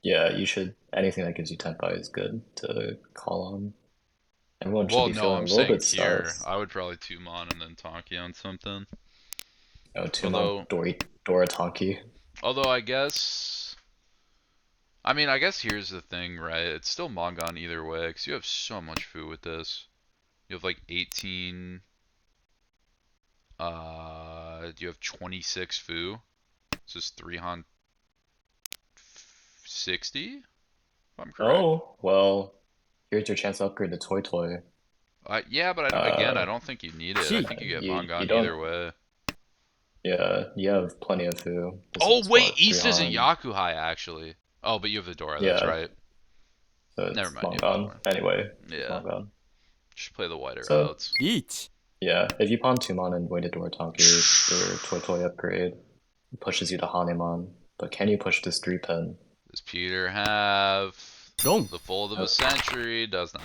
Yeah, you should. Anything that gives you Tenpai is good to call on. Everyone should Well, be no, feeling a I'm little saying bit here, sus. I would probably 2 mon and then Tonki on something. Oh, 2 Mon Although, Dora Tonki. although I guess, I mean, I guess here's the thing, right? It's still Mongon either way, because you have so much food with this. You have like 18, you have 26 foo. So it's 360, if I'm correct. Oh, well, here's your chance to upgrade to Toy Toy. Yeah, but again, I Uh, don't think you need it. I Chi. think you get you Mongon don't. either way. Yeah, you have plenty of foo. This Oh, is wait, what, East isn't 300? Yakuhai, actually. Oh, but you have the Dora, that's Yeah, right. so Never it's mind, you have Mongon. Dora. Anyway, it's Yeah, Mongon. just play the whiter So, outs. 1. yeah, if you pawn 2 Mon and wait a Dora Tonki, your Toy Toy upgrade pushes you to Hanemon. But can you push this 3 pin? Does Peter have 4. the fold of a Nope, century? Does not.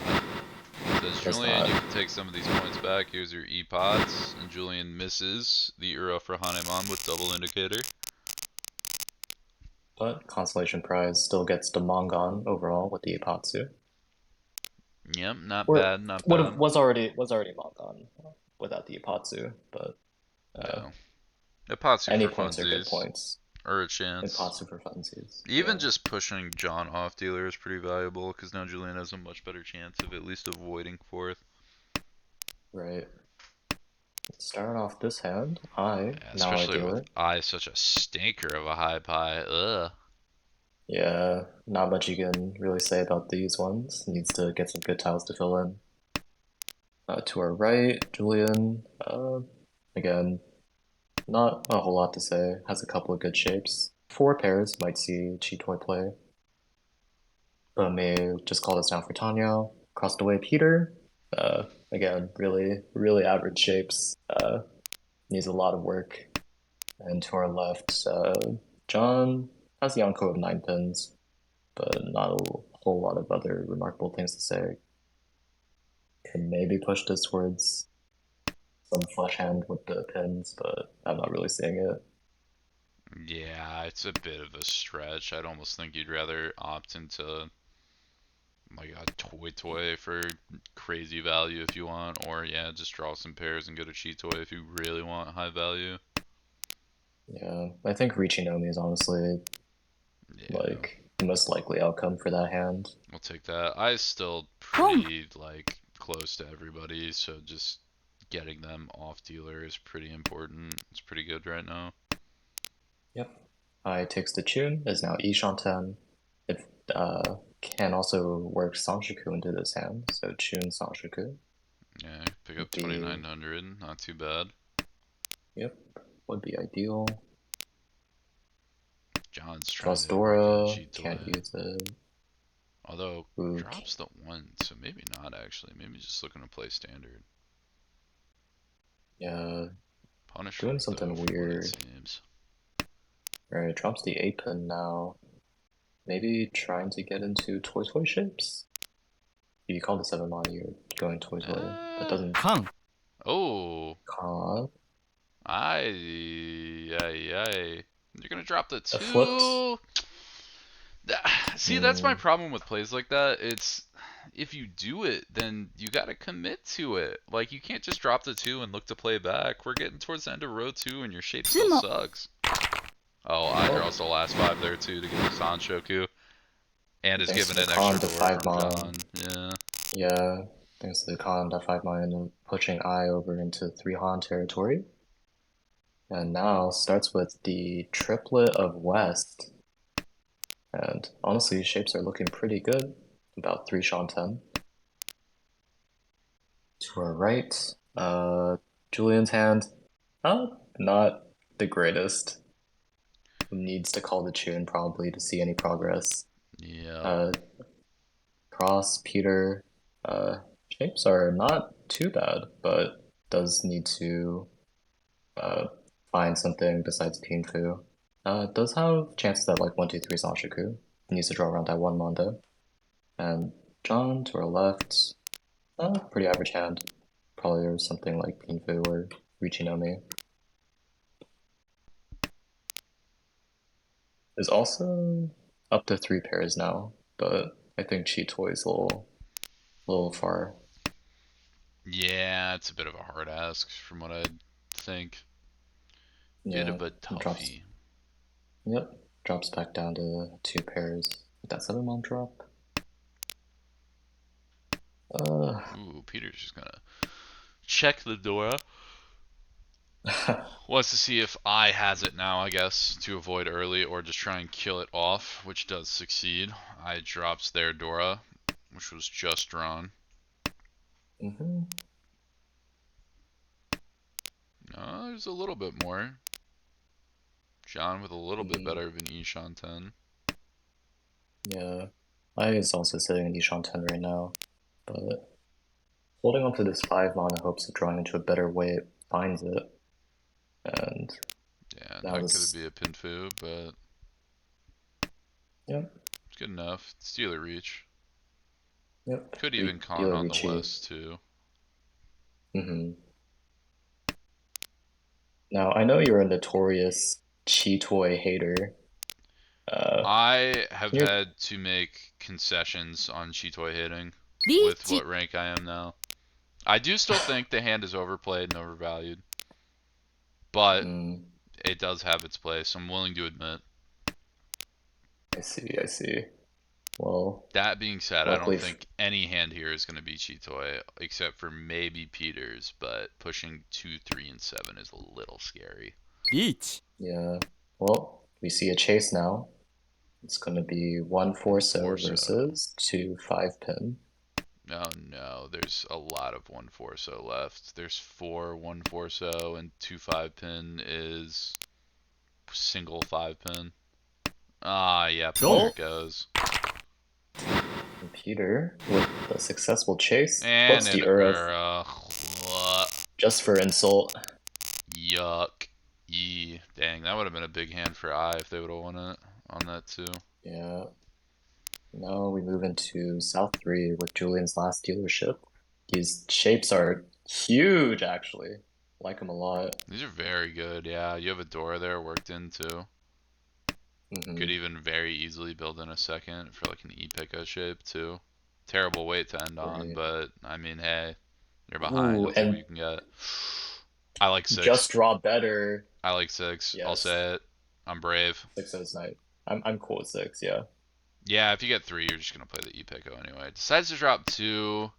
Says does Julian, you not. can take some of these points back. Here's your E-pots. And Julian misses the Ura for Hanemon with double indicator. But Constellation Prize still gets the Mongon overall with the Ipatsu. Yep, not Or bad, not bad. was already Mongon without the Ipatsu, but Yeah. Ipatsu any for points are good funsies. points. Or a chance. Ipatsu for funsies. Even Yeah, just pushing John off dealer is pretty valuable, because now Julian has a much better chance of at least avoiding fourth. right. Starting off this hand, I Yeah, now I especially deal with it. I such a stinker of a high pie. Ugh. Yeah, not much you can really say about these ones. Needs to get some good tiles to fill in. To our right, Julian. Again, not a whole lot to say. Has a couple of good shapes. 4 pairs might see Chi-Toy play. But may just call this down for Tanya. Crossed away Peter. Again, really, really average shapes. Needs a lot of work. And to our left, John has the Yonko of 9 pins, but not a whole lot of other remarkable things to say. Can maybe push this towards some flush hand with the pins, but I'm not really seeing it. Yeah, it's a bit of a stretch. I'd almost think you'd rather opt into like a toy for crazy value if you want, or yeah, just draw some pairs and go to cheat toy if you really want high value. Yeah, I think reaching Omi is honestly Yeah, like the most likely outcome for that hand. we'll take that. I still 4. pretty like close to everybody, so just getting them off dealer is pretty important. It's pretty good right now. Yep. I takes the tune is now Ishanten. It can also work Sanshiku into this hand, so tune Sanshiku Yeah, pick would up be 2900, not too bad. yep, would be ideal. John's trying Trust to work in Dora, cheat can't toy. use it. Although, Ook. drops the 1, so maybe not actually. Maybe just looking to play standard. Yeah, Punish doing rate, though, something from what it weird. seems. Right, drops the 8 pin now. Maybe trying to get into Toy Toy shapes? If you call the 7 Mon, you're going Toy Toy. That doesn't 缶 Oh, cause aye. You're gonna drop the a flipped. 2. See, that's my Hmm, problem with plays like that. It's if you do it, then you got to commit to it. Like, you can't just drop the 2 and look to play back. We're getting towards the end of row 2 and your shape still つも sucks. Oh, I Well, also last 5 there too to get the Sanshoku. And is thanks given to the an extra con to door 5 from mon. John. Yeah. Yeah, thanks to the con to 5 mon and pushing I over into 3 Han territory. And now starts with the triplet of West. And honestly, shapes are looking pretty good. About 3 Shanten. To our right, Julian's hand. Not the greatest. Needs to call the tune probably to see any progress. Yeah. Uh, Cross, Peter, uh, shapes are not too bad, but does need to uh, find something besides Pinfu. Does have chances at like 1, 2, 3 Sanshoku. Needs to draw around that 1 Mondo. And John to our left, pretty average hand. Probably something like Pinfu or Richinomi. Is also up to 3 pairs now, but I think Cheetoy's a little far. Yeah, it's a bit of a hard ask from what I think. Bit Yeah, of a drops. toughie. Yep, drops back down to 2 pairs with that 7 mon drop. Uh, Ooh, Peter's just gonna check the Dora. Wants to see if I has it now, I guess, to avoid early or just try and kill it off, which does succeed. I drops their Dora, which was just drawn. hmm There's a little bit more. John with a little bit mm, better of an Ishan 10. yeah, I is also sitting in Ishan 10 right now, but holding on to this 5 mon in hopes of drawing into a better way finds it. And Yeah, now not gonna this, be a Pinfu, but yep, it's good enough. Stealer reach. yep, Could even con Dealer on the Ricci. West too. Now, I know you're a notorious Cheetoy hater. I have Can you had to make concessions on Chitoy hitting リー with チ what rank I am now. I do still think the hand is overplayed and overvalued, but mm, it does have its place. I'm willing to admit. I see, I see. Well, That being said, I don't luckily, think any hand here is going to be Chitoy, except for maybe Peters, but pushing 2, 3, and 7 is a little scary. リーチ yeah. Well, we see a chase now. It's going to be 1 4 One so Forso. versus 2 5 pin. Oh no, there's a lot of 1 Forso left. There's 4 1 Forso, and 2 5 pin is single 5 pin. Ah, yep, there Oh, it goes. Peter with the successful chase And puts in the a Urith just for insult. yuck. Yee. Dang, that would have been a big hand for I if they would have won it on that too. Yeah. Now we move into South 3 with Julian's last dealership. These shapes are huge, actually. Like them a lot. These are very good, yeah. You have a door there worked in too. hmm Could even very easily build in a second for like an E-Picka shape too. Terrible weight to end on, Right. but I mean, hey, you're behind. Ooh, You'll take what and you can get. I like just 6. draw better. I like 6. I'll Yes, say it. I'm brave. 6 is nice. I'm cool with 6, yeah. Yeah, if you get 3, you're just gonna play the E-Picko anyway. Decides to drop 2.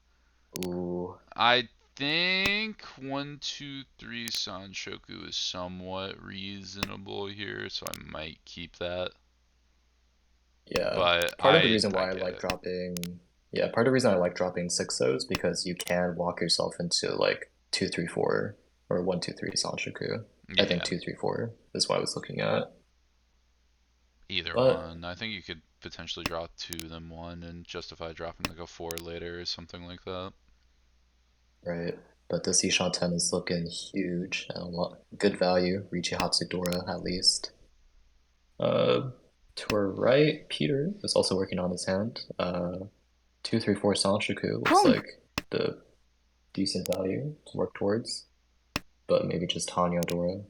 Ooh, I think 1, 2, 3 Sanshoku is somewhat reasonable here, so I might keep that. yeah. But Part of the I reason I why I get like it. dropping, yeah, part of the reason I like dropping 6 is because you can walk yourself into like 2 3 4 or 1 2 3 Sanshoku. I think Yeah, 2 3 4 is what I was looking at. either But one. I think you could potentially draw 2 then 1 and justify dropping like a 4 later or something like that. right. But this Ishan 10 is looking huge and a lot good value. Richi Hatsudora at least. Uh, to our right, Peter is also working on his hand. 2 3 4 Sanshoku looks トング like the decent value to work towards, but maybe just Tanya Dora.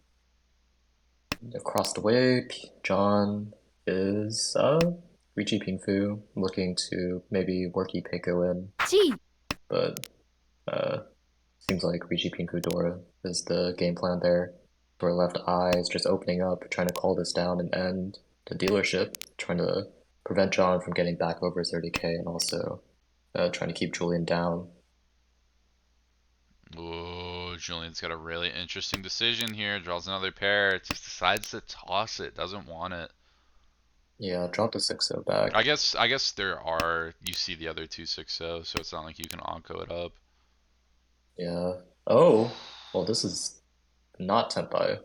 Across the way, John is Richi Pingfu looking to maybe work Peiko in, 1 but uh, seems like Richi Pingfu Dora is the game plan there. Dora left eyes just opening up, trying to call this down and end the dealership, trying to prevent John from getting back over 30k and also trying to keep Julian down. Ooh, Julian's got a really interesting decision here. Draws another pair. Just decides to toss it. Doesn't want it. Yeah, drop the 6-0 I back. guess I guess there are you see the other two 6-0, so it's not like you can onko it up. Yeah. Oh, well, this is not Tenpai,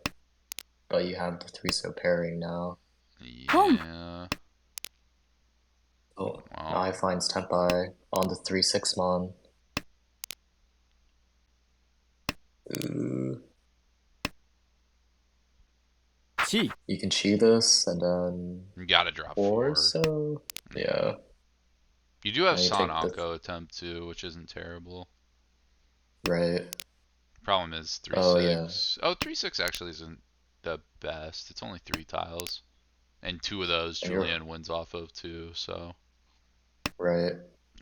but you have the 3-0 pairing now. Yeah. Oh, Well, I finds Tenpai on the 3-6 mon. Ooh. 1 You can cheat this and then you gotta drop 4, four. so Yeah. yeah. You do have Now you San take the onko attempt too, which isn't terrible. right. Problem is Oh yeah, 3-6. Oh, 3-6 actually isn't the best. It's only 3 tiles. And two of those and you're Julian wins off of too, so. right.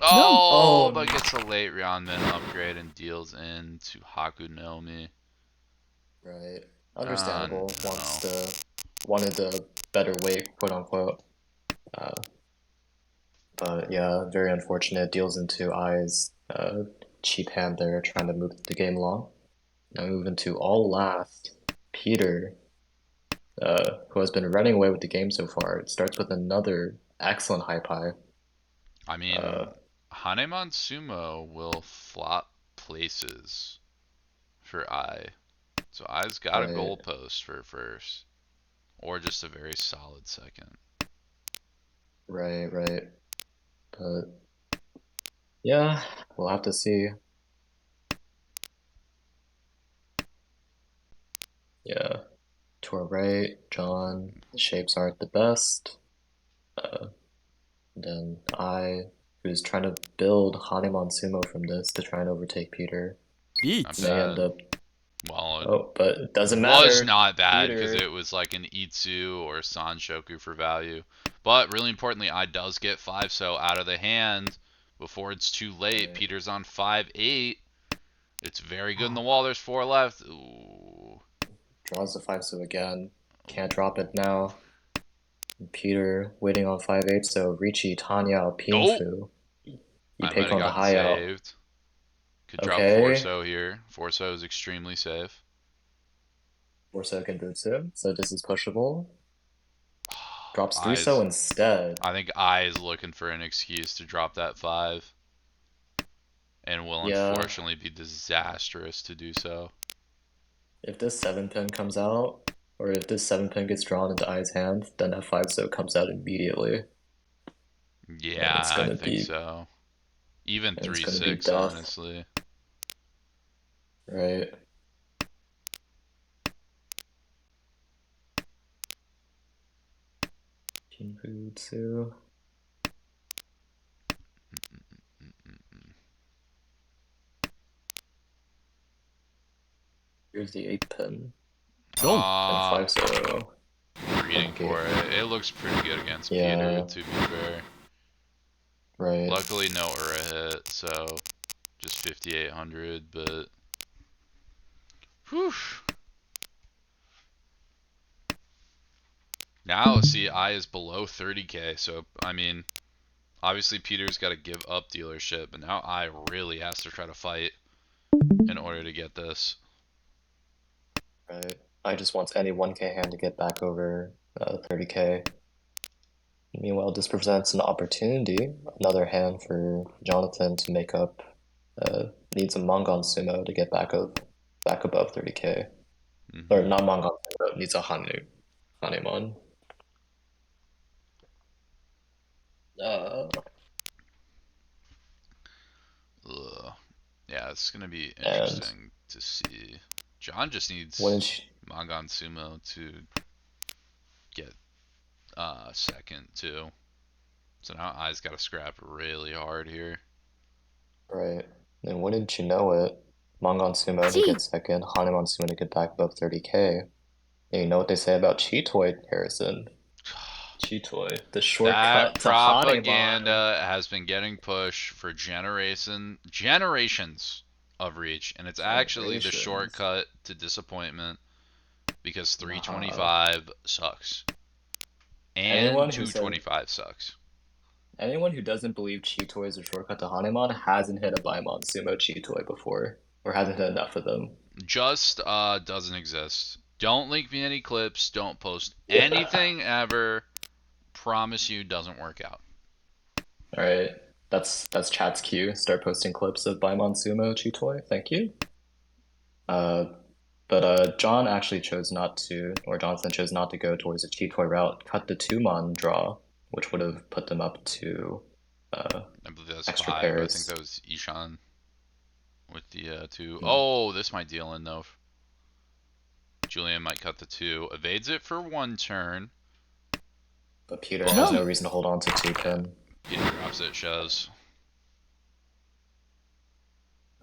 Oh, Oh, but gets a late Ryanman upgrade and deals into Haku Nomi. right. No. Understandable. Wanted the better weight, quote unquote. Uh, but yeah, very unfortunate. Deals into eyes. Cheap hand there, trying to move the game along. Now move into all last. Peter, who has been running away with the game so far. It starts with another excellent high pie. I Uh, mean, Hanemon Sumo will flop places for I. So I's got a right, goalpost for first. Or just a very solid second. right. But yeah, we'll have to see. Yeah, to our right, John. The shapes aren't the best. Uh, then I, who's trying to build Hanemon Sumo from this to try and overtake Peter, Not Beats. may end bad. up. Well, it Oh, but it doesn't was matter. not bad because Peter. it was like an Itsu or Sanshoku for value. But really importantly, I does get 5 so out of the hand before it's too late. Right. Peter's on 5-8. It's very good in the wall. There's 4 left. Ooh. Draws the 5-so again. Can't Ooh. drop it now. Peter waiting on 5-8, so Ricci, Tanya, Nope. Pingfu. You I might take have on the gotten high out. saved. Could drop Okay. Forso here. Forso is extremely safe. Forso can Butsu, so this is pushable. Drops 3-so Eyes. instead. I think I is looking for an excuse to drop that 5. And will Yeah, unfortunately be disastrous to do so. if this 7-pin comes out, or if this 7-pin gets drawn into I's hand, then that 5-so comes out immediately. And Yeah, I think so. Even it's three gonna be six, death, honestly. right? Kinbutsu. Here's the 8-pin. 4 And Ah, 5-so. reading Okay. for it. It looks pretty good against Peter, Yeah, to be fair. right. Luckily, no Ura hit, so just 5,800. But whew. Now, see, I is below 30k. So I mean, obviously Peter's got to give up dealership, but now I really has to try to fight in order to get this. Right. I just want any 1k hand to get back over 30k. Meanwhile, this presents an opportunity, another hand for Jonathan to make up. Needs a Mongon Sumo to get back above 30k. Or Hmm. not Mongon Sumo, needs a Hanemon. Uh, Ugh. Yeah, it's gonna be and interesting to see. John just needs wouldn't you, Magan Sumo to get second too. So now I's got to scrap really hard here. right? And wouldn't you know it, Mongon Sumo to 1 get second, Hanemon Sumo to get back above 30k. And you know what they say about Cheatoid, Harrison? Chitoy, the That shortcut to Hanemon. propaganda has been getting pushed for generations of Reach, and it's actually the Generations. shortcut to disappointment because Nah. 325 sucks and Anyone who says 225 sucks. anyone who doesn't believe Chitoy is a shortcut to Hanemon hasn't hit a Baimon Sumo Chitoy before, or hasn't hit enough of them. Just doesn't exist. Don't link me any clips. Don't post Yeah. anything ever. Promise you doesn't work out. All right. That's chat's cue. Start posting clips of Baimon Sumo Chitoy. Thank you. Uh, but John actually chose not to, or Jonathan chose not to go towards the Chitoy route, cut the two-mon draw, which would have put them up to uh, I believe that's extra 5. I think pairs. that was Ishan with the 2. Hmm. Oh, this might deal in though. Julian might cut the 2. Evades it for 1 turn. But Peter has Oh, no reason to hold on to two pin. Peter drops it, shows.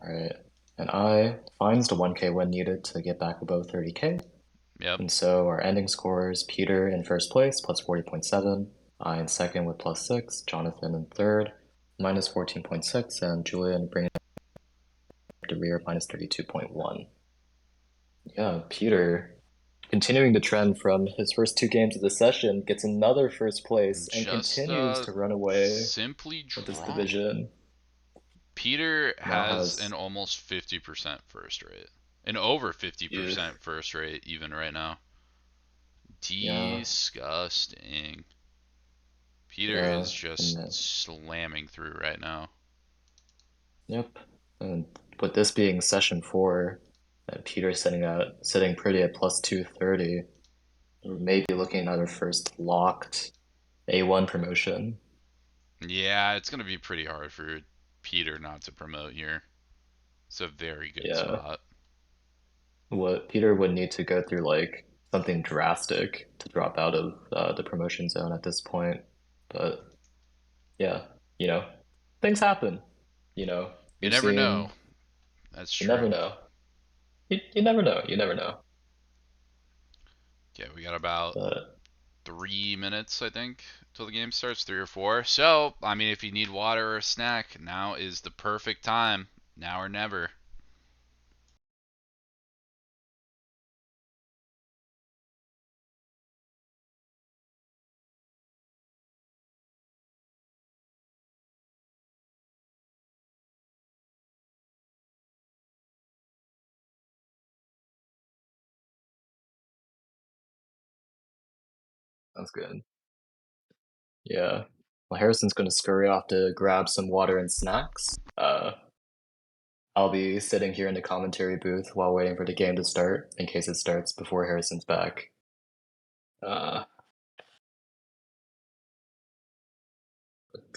All right. And I finds the 1K win needed to get back above 30K. Yep. And so our ending scores Peter in first place, plus 40.7, I in second with plus 6, Jonathan in third, minus 14.6, and Julian bringing up the rear, minus 32.1. Yeah, Peter, continuing the trend from his first two games of the session, gets another first place and Just continues to run away simply with this drunk. division. Peter Now has an has almost 50% first rate. An over youth. 50% first rate even right now. Yeah, Disgusting. Peter yeah, is just and slamming through right now. yep. And with this being session four, Peter sitting pretty at plus 230. We're maybe looking at our first locked A1 promotion. Yeah, it's going to be pretty hard for Peter not to promote here. It's a very good Yeah. spot. What Peter would need to go through like something drastic to drop out of the promotion zone at this point. But yeah, you know, things happen. You know, You we've never seen, know. That's you true. never know. You never know. You never know. Yeah, we got about But 3 minutes, I think, till the game starts, 3 or 4. So, I mean, if you need water or a snack, now is the perfect time. Now or never. sounds good. Yeah. Well, Harrison's going to scurry off to grab some water and snacks. I'll be sitting here in the commentary booth while waiting for the game to start, in case it starts before Harrison's back. Uh,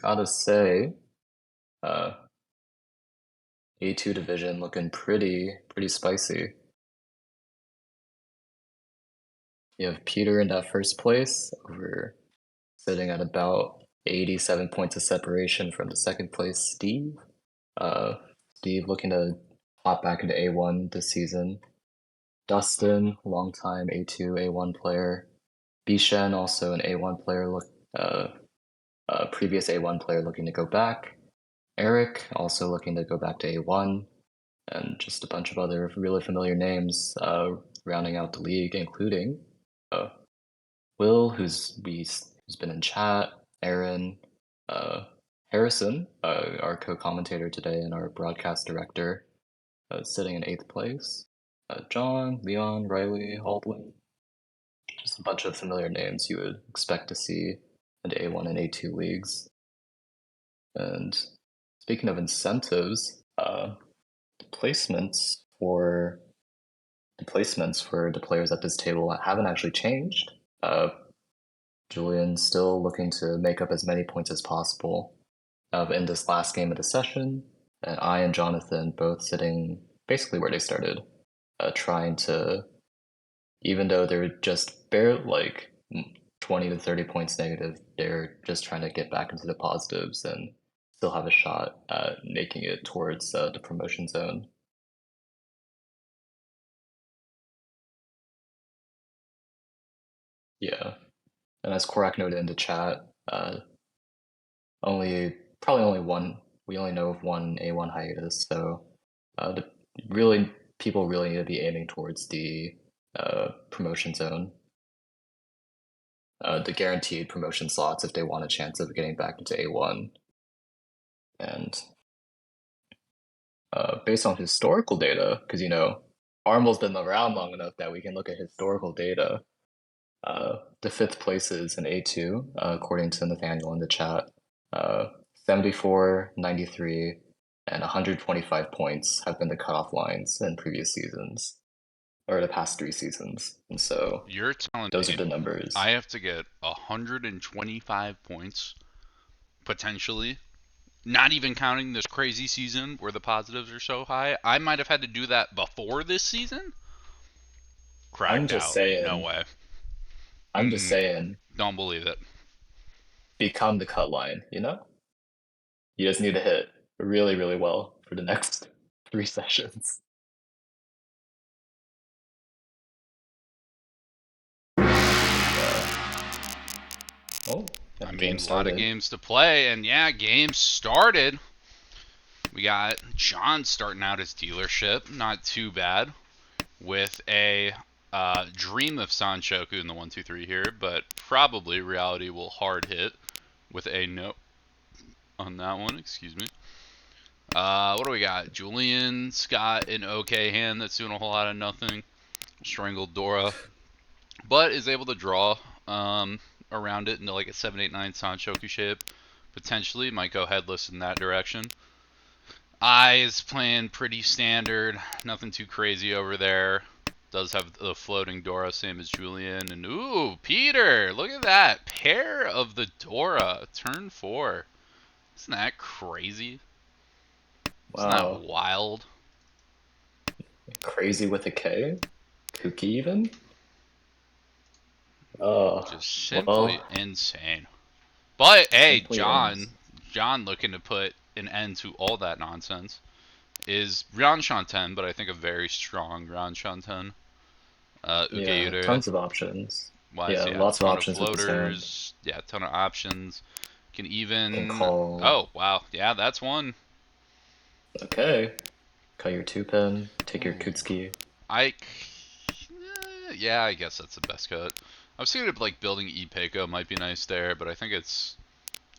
gotta say, uh, A2 division looking pretty spicy. You have Peter in that first place, over sitting at about 87 points of separation from the second place Steve. Uh, Steve looking to hop back into A1 this season. Dustin, longtime A2, A1 player. Bishen, also an A1 player, uh, previous A1 player looking to go back. Eric, also looking to go back to A1. And just a bunch of other really familiar names rounding out the league, including uh, Will, who's been in chat, Aaron, uh, Harrison, our co-commentator today and our broadcast director, sitting in eighth place. John, Leon, Riley, Aldwin, just a bunch of familiar names you would expect to see in A1 and A2 leagues. And speaking of incentives, placements for placements for the players at this table haven't actually changed. Julian's still looking to make up as many points as possible in this last game of the session, and I and Jonathan both sitting basically where they started, trying to, even though they're just barely like 20 to 30 points negative, they're just trying to get back into the positives and still have a shot at making it towards the promotion zone. Yeah. And as Korak noted in the chat, probably only one. We only know of one A1 hiatus, so people really need to be aiming towards the promotion zone, the guaranteed promotion slots if they want a chance of getting back into A1. And based on historical data, because Armbl's been around long enough that we can look at historical data. The 5th places in A2, according to Nathaniel in the chat, 74, 93, and 125 points have been the cutoff lines in previous seasons, or the past 3 seasons. And so you're telling those me are the numbers. I have to get 125 points, potentially, not even counting this crazy season where the positives are so high. I might have had to do that before this season? Cracked I'm just out. saying. No way. I'm just saying. Don't believe it. Become the cut line, You just need to hit really, really well for the next 3 sessions. Oh, I mean, a lot of games to play, and yeah, games started. We got John starting out his dealership, not too bad, with a Dream of Sanchoku in the 1-2-3 here, but probably reality will hard hit with a no on that one, excuse me. What do we got? Julian's got an okay hand that's doing a whole lot of nothing. Strangled Dora, but is able to draw around it into like a 7-8-9 Sanchoku shape. Potentially might go headless in that direction. Eyes playing pretty standard, nothing too crazy over there. Does have the floating Dora, same as Julian. And ooh, Peter, look at that. Pair of the Dora, turn 4. Isn't that crazy? Wow. Isn't that wild? Crazy with a K? Kooky even? Oh, just simply insane. But hey, John looking to put an end to all that nonsense is Ryan Shanten, but I think a very strong Ryan Shanten. Yeah, tons of options. Lots of options with floaters. Yeah, a ton of options. Can call. Oh wow, yeah, that's one. Okay, cut your 2-pin. Take your Kutsuki. Yeah, I guess that's the best cut. I was thinking of like building Ipeko might be nice there, but I think it's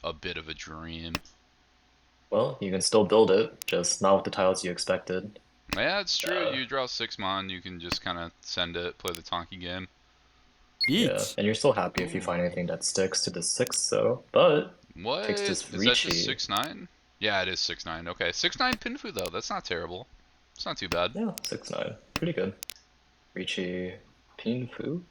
a bit of a dream. Well, you can still build it, just not with the tiles you expected. Yeah, it's true. You draw 6 mon, you can just kind of send it, play the Tonki game. Yeah, and you're still happy if you find anything that sticks to the 6, so, but what? takes this Is that just 6-9? Yeah, it is 6-9. Okay, 6-9 Pinfu though. That's not terrible. It's not too bad. Yeah, 6-9. Pretty good. Riichi, Pinfu.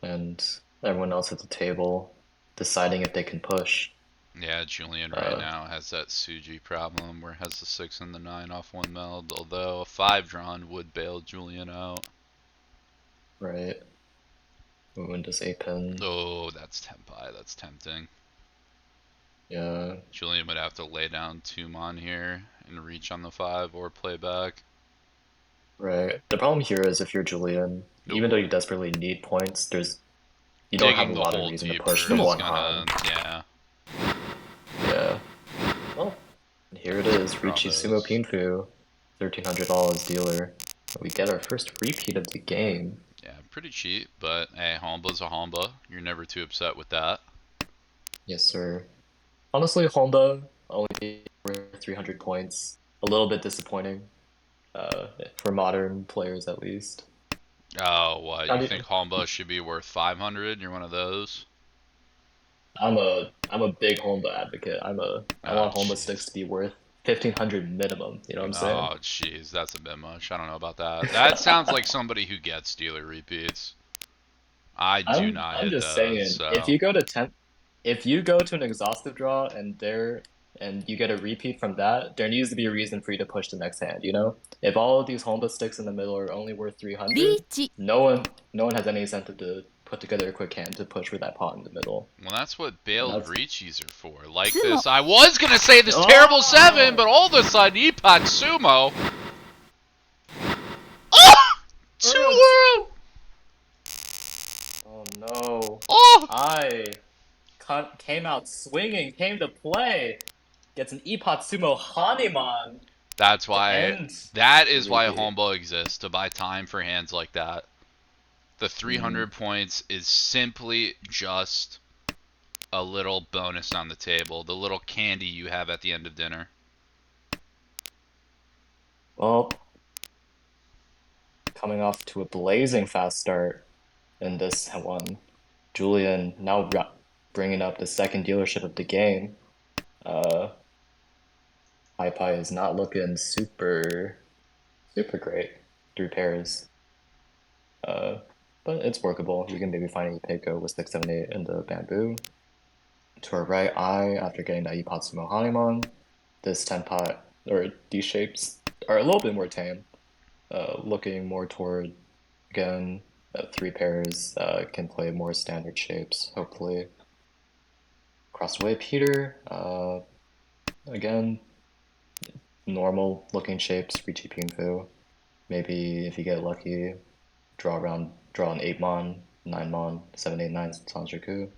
And everyone else at the table deciding if they can push. Yeah, Julian right now has that Suji problem where it has the 6 and the 9 off 1 meld, although a 5 drawn would bail Julian out. Right. Ooh, and does 8-pin. Oh, that's Tenpai. That's tempting. Yeah. Julian would have to lay down 2 mon here and reach on the 5 or play back. Right. The problem here is if you're Julian, even though you desperately need points, you don't have a lot of reason to push the 1 Han. Yeah. Yeah. Well, here it is, Riichi Sumo Pinfu, $1,300 dealer. We get our first repeat of the game. Yeah, pretty cheap, but hey, Honba's a Honba. You're never too upset with that. Yes, sir. Honestly, Honba only worth 300 points. A little bit disappointing. For modern players, at least. Oh, what? You think Honba should be worth 500? You're one of those? I'm a big Honba advocate. I want Honba sticks to be worth 1,500 minimum. You know what I'm saying? Oh, jeez, that's a bit much. I don't know about that. That sounds like somebody who gets dealer repeats. I do not hit those. I'm just saying, so. If you go to an exhaustive draw and you get a repeat from that, there needs to be a reason for you to push the next hand, If all of these Honba sticks in the middle are only worth 300, no one has any incentive to put together a quick hand to push for that pot in the middle. Well, that's what bailed Riichis are for. Like this, I was gonna say this terrible 7, but all of a sudden, Epot Sumo. Oh! 2 world! I came out swinging, came to play. Gets an Ipatsumo Hanuman That's to why. end That the is why repeat. Hombo exists, to buy time for hands like that. The Mm, 300 points is simply just a little bonus on the table, the little candy you have at the end of dinner. well, coming off to a blazing fast start in this one. Julian now bringing up the second dealership of the game. Uh, Hypai is not looking super great. 3 pairs. Uh, but it's workable. You can maybe find a Peiko with 678 in the bamboo. To our right eye, after getting that Ipatsumo Hanuman, this Tenpai, or these shapes, are a little bit more tame. Looking more toward, again, 3 pairs can play more standard shapes, hopefully. Across the way, Peter, again, normal looking shapes, Richi Pingfu. Maybe if you get lucky, draw an 8 mon, 9 mon, 789 Sanjaku.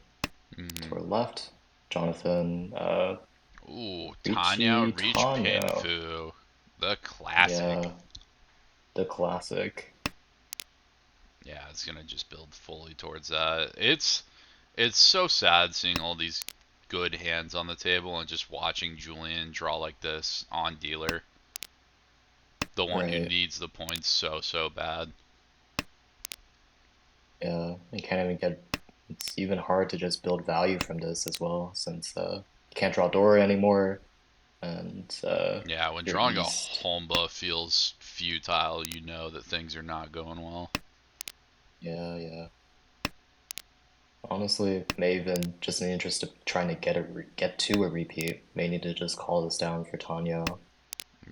To Mm-hmm. our left, Jonathan, Ooh, Tanya Richi Reach Tano. Pinfu. The classic. Yeah, the classic. Yeah, it's gonna just build fully towards that. It's so sad seeing all these good hands on the table and just watching Julian draw like this on dealer. The one who Right. needs the points so bad. Yeah, you can't even get. It's even hard to just build value from this as well, since you can't draw Dora anymore, and Yeah, when your drawing a East. Homba feels futile, you know that things are not going well. Yeah, yeah. Honestly, may even just in the interest of trying to get to a repeat, may need to just call this down for Tanya. But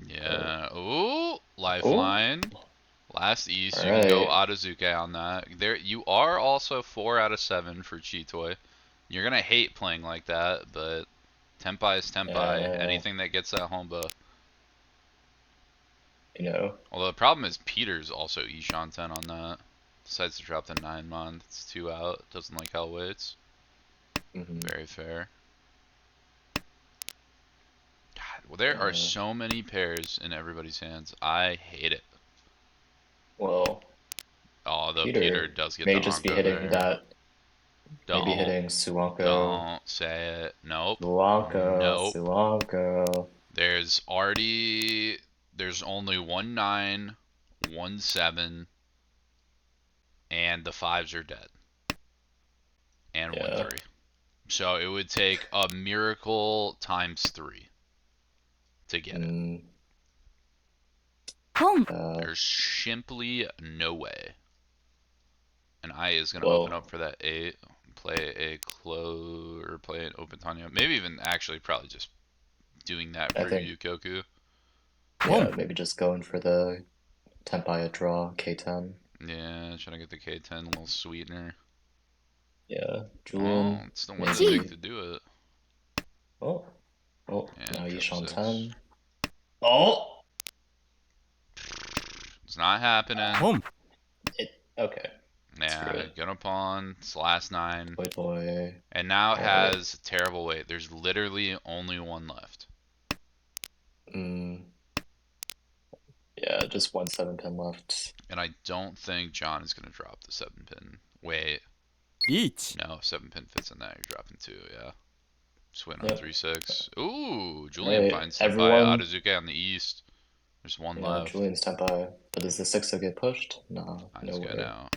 Yeah. Ooh, oh, lifeline. Last East, all you can go right. Atazuke on that. There, you are also 4 out of 7 for Chitoy. You're gonna hate playing like that, but Tenpai is Tenpai. Yeah, Anything that gets that Homba. you know. Although the problem is Peter's also Ishan 10 on that. Decides to drop the 9 mon. It's 2 out. Doesn't like hell weights. Hmm. Very fair. God, well, there are Uh, so many pairs in everybody's hands. I hate it. well, Although Peter Peter does get the may just be Anko hitting there. that. Maybe Don't. hitting Suwanko. Don't say it. Nope. Suwanko, Nope. Suwanko. There's only 1 9, 1 7, and the fives are dead. And one Yeah. 3. So it would take a miracle times 3 to get it. Mm, Home. There's simply no way. And I is gonna open up well, for that 8. Play a or play an open Tanya. Maybe even actually probably just doing that I for think, Yukoku. yeah, Home. maybe just going for the Tenpai draw, K10. Yeah, trying to get the K10 a little sweetener. Yeah, Oh, Julian, it's the one to pick maybe. to do it. Oh, oh, Yeah, now trip Yishan 6. 10. Oh! It's not happening. Home. Okay, screw Yeah, it. gonna pawn. It's last 9. Boy, boy. And now it Alright. has terrible weight. There's literally only one left. Mm, yeah, just 1 7 pin left. And I don't think John is gonna drop the 7 pin. Wait, Each. no, 7 pin fits in that. You're dropping 2, yeah. Swing on Yep. 3-6. Ooh, Julian Alright, finds Tenpai everyone. Atazuke on the east. There's one Yeah, left. Julian's Tenpai. But does the 6 still get pushed? Nah, I no just go way. now.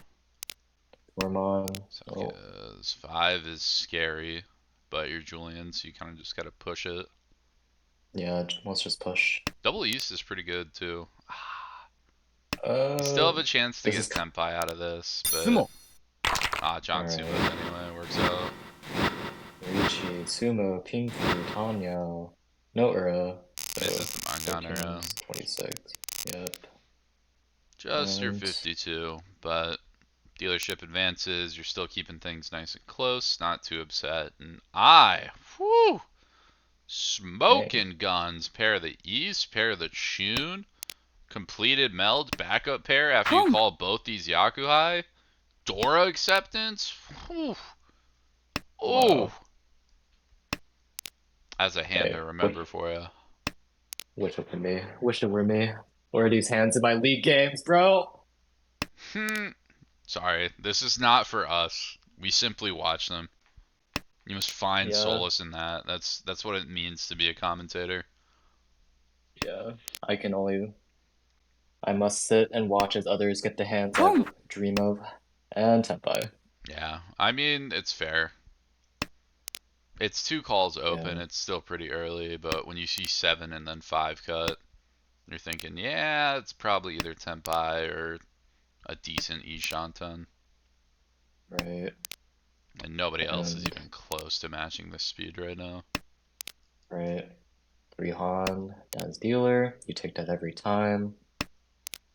Wormon. So Oh, 5 is scary, but you're Julian, so you kind of just gotta push it. yeah, let's just push. Double East is pretty good too. Still Uh, have a chance to this get is Tenpai out of this, but Sumo. John Sumo alright. anyway works out. Riichi, Sumo, Pinku, Tanya. No Ura. So Misses the Mangan 13 era. is 26. Yep. Just your And 52, but dealership advances. You're still keeping things nice and close, not too upset. And whew, dang. smoking guns. Pair of the East, pair of the Shun. Completed meld, backup pair after you Home. call both these Yakuhai. Dora acceptance. Whew. Oh, Wow. as a hand Hey, to remember for you. wish it were me. Wish it were me. Where are these hands in my league games, bro? Hmm. Sorry, this is not for us. We simply watch them. You must find Yeah, solace in that. That's what it means to be a commentator. yeah. I can only. I must sit and watch as others get the hands I 펑! dream of. And Tenpai. Yeah, I mean it's fair. It's two calls open. Yeah, It's still pretty early, but when you see seven and then five cut, you're thinking, yeah, it's probably either Tenpai or a decent Ishanten, right. and nobody else is And even close to matching this speed right now. right. Three Han as dealer. You take that every time.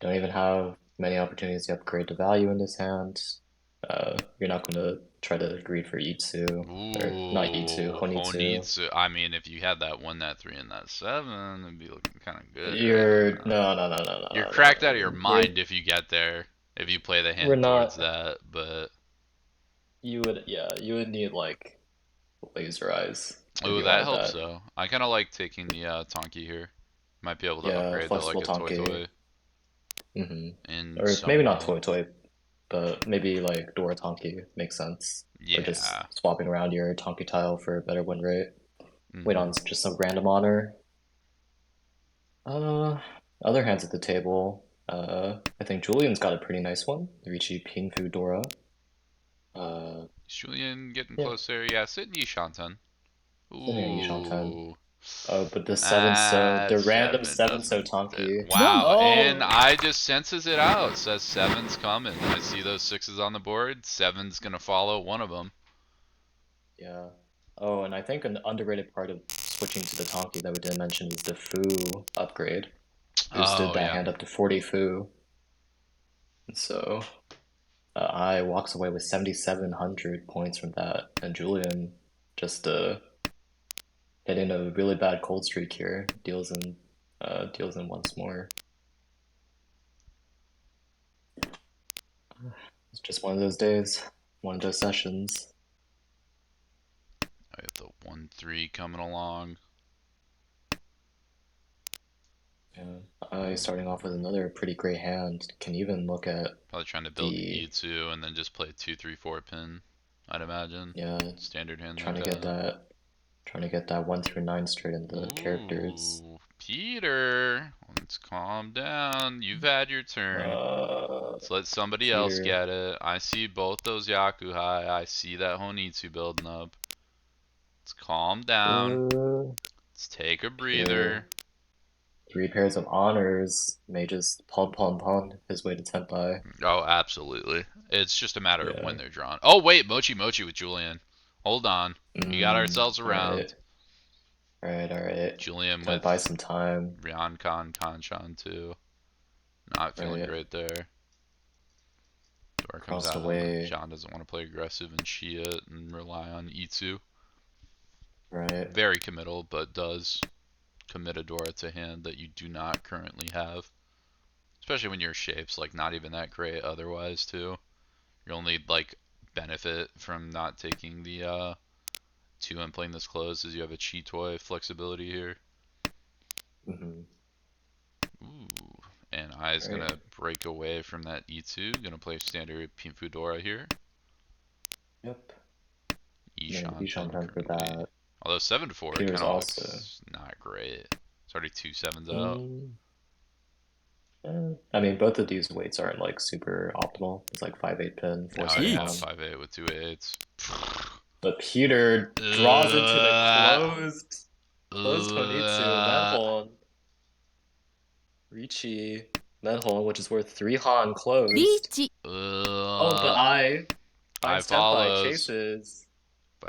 Don't even have many opportunities to upgrade the value in this hand. You're not going to try to greed for Itsu, or not Itsu, Ooh, Honitsu. Honitsu. I mean, if you had that one, that three, and that seven, it'd be looking kind of good right You're now. no no no no You're no cracked out of no. your mind if you get there, if you play the We're hand towards not. that. But You would need like laser eyes if oh, you that wanted helps that. though. I kind of like taking the Tonki here. Might be able to Yeah, upgrade to like flexible a Toy Tonki. Toy in Or maybe some not way. Toy Toy, but maybe like Dora Tonki makes sense. Or just Yeah. swapping around your Tonki tile for a better win rate. Wait Hmm. on just some random honor. Uh, Other hands at the table. I think Julian's got a pretty nice one. Ricci, Pingfu, Dora. Uh, Is Julian getting yeah, close there? Yeah, sit in Yishanten. sitting at Yishanten. Ooh. But the seven so Ah, the random seven seven so doesn't. Tonki. 영! Wow, and Oh, I just senses it out. Says seven's coming. I see those sixes on the board. Seven's gonna follow one of them. yeah. Oh, and I think an underrated part of switching to the Tonki that we didn't mention is the Fu upgrade. Boosted Oh that yeah. hand up to 40 Fu. And so I walks away with 7,700 points from that, and Julian just getting a really bad cold streak here. Deals in once more. It's just one of those days, one of those sessions. I have the 1-3 coming along. Yeah. I starting off with another pretty great hand. Can even look at Probably trying to build the E2 and then just play 2-3-4 pin. I'd imagine. yeah, Standard hand like trying to get that. that trying to get that 1 through 9 straight in the characters. Ooh, Peter, let's calm down. You've had your turn. Uh, Let's let somebody else Peter. get it. I see both those Yakuhai. I see that Honitsu building up. Let's calm down. Uh, Let's take a breather. Peter. 3 pairs of honors may just pon his way to Tenpai. Oh, absolutely. It's just a matter of when Yeah. they're drawn. Oh, wait, Mochi Mochi with Julian. Hold on. We got ourselves a Alright. round. Alright. Julian Gotta buy with some time. Ryankon Kanchan too. Not feeling Right. great there. Dora comes Across the out and way. John doesn't want to play aggressive and Shia and rely on Itsu. Right. Very committal, but does commit a Dora to hand that you do not currently have. Especially when your shape's like not even that great otherwise too. Your only like benefit from not taking the 2 and playing this close is you have a Chi Toy flexibility here. Mm-hmm. Ooh. And I is Right. gonna break away from that E2. Gonna play standard Pinfudora here. Yep. And then Ishanten Ishan for currently. that. Although 7-4 it Peter's kind of also. looks not great. It's already 2 sevens out. Mm, I mean, both of these weights aren't like super optimal. It's like 5/8 pin, four Oh seven yeah, Eat! on. 5-8 with 2 eights. But Peter draws into the Uh, closed Honitsu uh, Manhole. Ricci Manhole, which is worth 3 Han closed. リーチ Oh, but I I finds Tenpai, follows. chases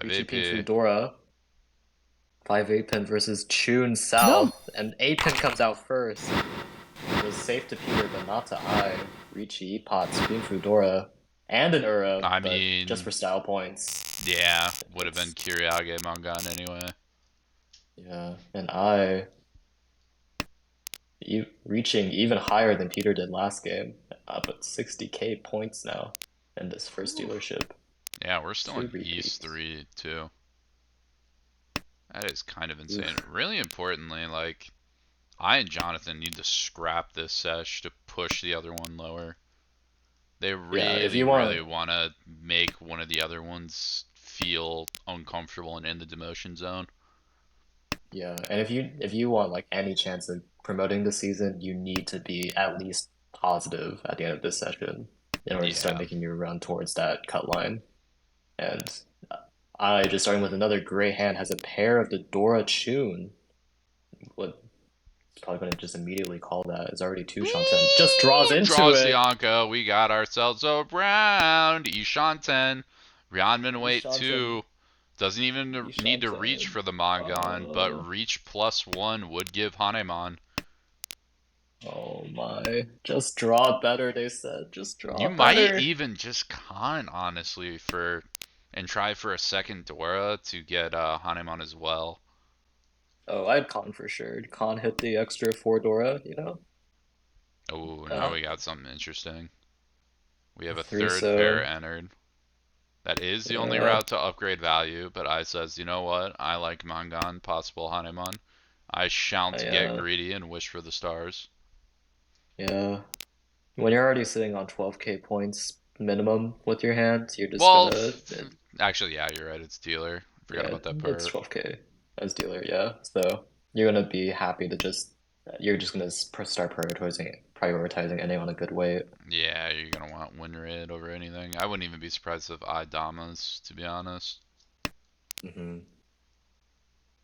Ricci 5-8 Pin P. Fudora. 5/8 pin versus Chun 4 South, and 8 pin comes out first. It was safe to Peter, but not to I. Ricci, Pot, Screen Fudora, and an Ura, I but just mean, for style points. yeah, would have been It's Kiriage Mangan anyway. yeah, and I reaching even higher than Peter did last game, but 60k points now in this first Whew. dealership. Yeah, we're still Two in East repeats. 3 too. That is kind of insane. Oof. Really importantly, like, I and Jonathan need to scrap this sesh to push the other one lower. They Yeah, if really, you really want, want to make one of the other ones feel uncomfortable and in the demotion zone. yeah, and if you want like any chance of promoting the season, you need to be at least positive at the end of this session in order to start Yeah. making your run towards that cut line. And I just starting with another great hand has a pair of the Dora Chun. What probably going to just immediately call that. It's already two Shanten. Just draws Ooh, into draws the it. Anka. We got ourselves a round. Ishanten. Ryanman wait Shanten. 2. Doesn't even need to reach Shanten. for the Mongon, but Oh, reach +1 would give Hanemon. oh my. Just draw better, they said. Just You draw might better. even just con, honestly, for and try for a second Dora to get Hanemon as well. Oh, I'd con for sure. Con hit the extra four Dora, you know? Oh, now Uh, we got something interesting. We have a three third pair so. entered. That is the only Yeah, route to upgrade value, but I says, you know what? I like Mangan, possible Hanemon. I shan't get yeah, greedy and wish for the stars. yeah. When you're already sitting on 12k points minimum with your hand, you're just Well, gonna, actually, yeah, you're right. It's dealer. I forgot yeah, about that it's part. 12k as dealer, yeah. So you're gonna be happy to just, you're just gonna start prioritizing ending on a good weight. Yeah, you're gonna want Winrid over anything. I wouldn't even be surprised if I Damas, to be honest. Hmm.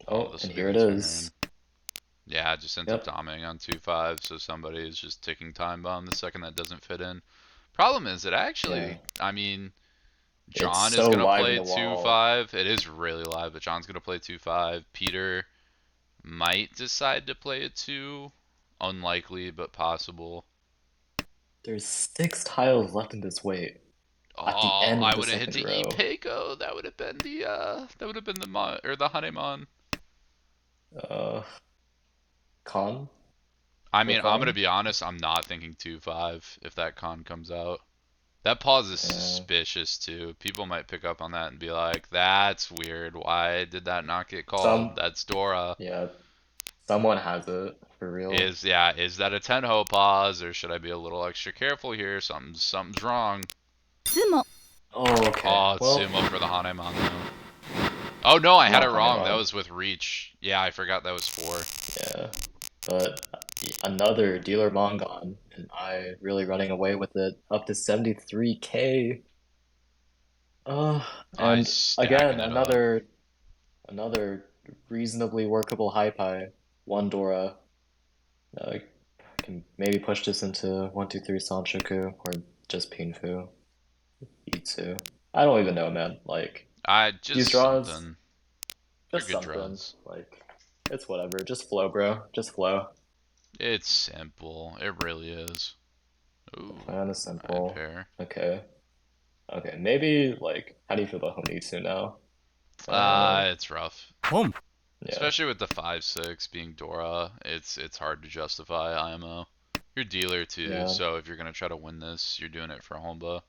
Oh, Oh, this and will be here the it is. turn. Yeah, it just ends up Yep. doming on 2-5, so somebody is just ticking time bomb the second that doesn't fit in. Problem is, it Yeah. actually, I mean, It's John is so gonna live in play the wall. 2-5. It is really live, but John's gonna play 2-5. Peter might decide to play a 2. Unlikely, but possible. There's 6 tiles left in this weight at the Oh, end I of the would have hit second the row. Ipeko. That would have been the Mon or the Hanemon. Uh, con? I No mean, I'm gonna con? be honest. I'm not thinking 2-5 if that con comes out. That pause is Yeah. suspicious too. People might pick up on that and be like, "That's weird. Why did that not get called? Some, That's Dora." yeah, someone has it for real. Is that a Tenho pause, or should I be a little extra careful here? Something's wrong. つも Oh, okay. Oh, it's Well, Sumo for the Hanemon though. Oh no, I had it not wrong. That Hanemon. was with Reach. Yeah, I forgot that was 4. Yeah. But another dealer Mongon, and I really running away with it. Up to 73k. Uh, I and stacking again, it up. another reasonably workable high. One Dora. I can maybe push this into 1, 2, 3 Sanchoku or just Pinfu, Itsu. I don't even know, man. Like I these just draws, something. They're just good something. draws. Like it's whatever. Just flow, bro. Just flow. It's simple. It really is. The Ooh, plan is red simple. pair. Okay. Okay. Maybe like, how do you feel about Honitsu now? It's rough. ポン Yeah. Especially with the 5-6 being Dora, it's hard to justify IMO. You're dealer too, Yeah. so if you're gonna try to win this, you're doing it for Honba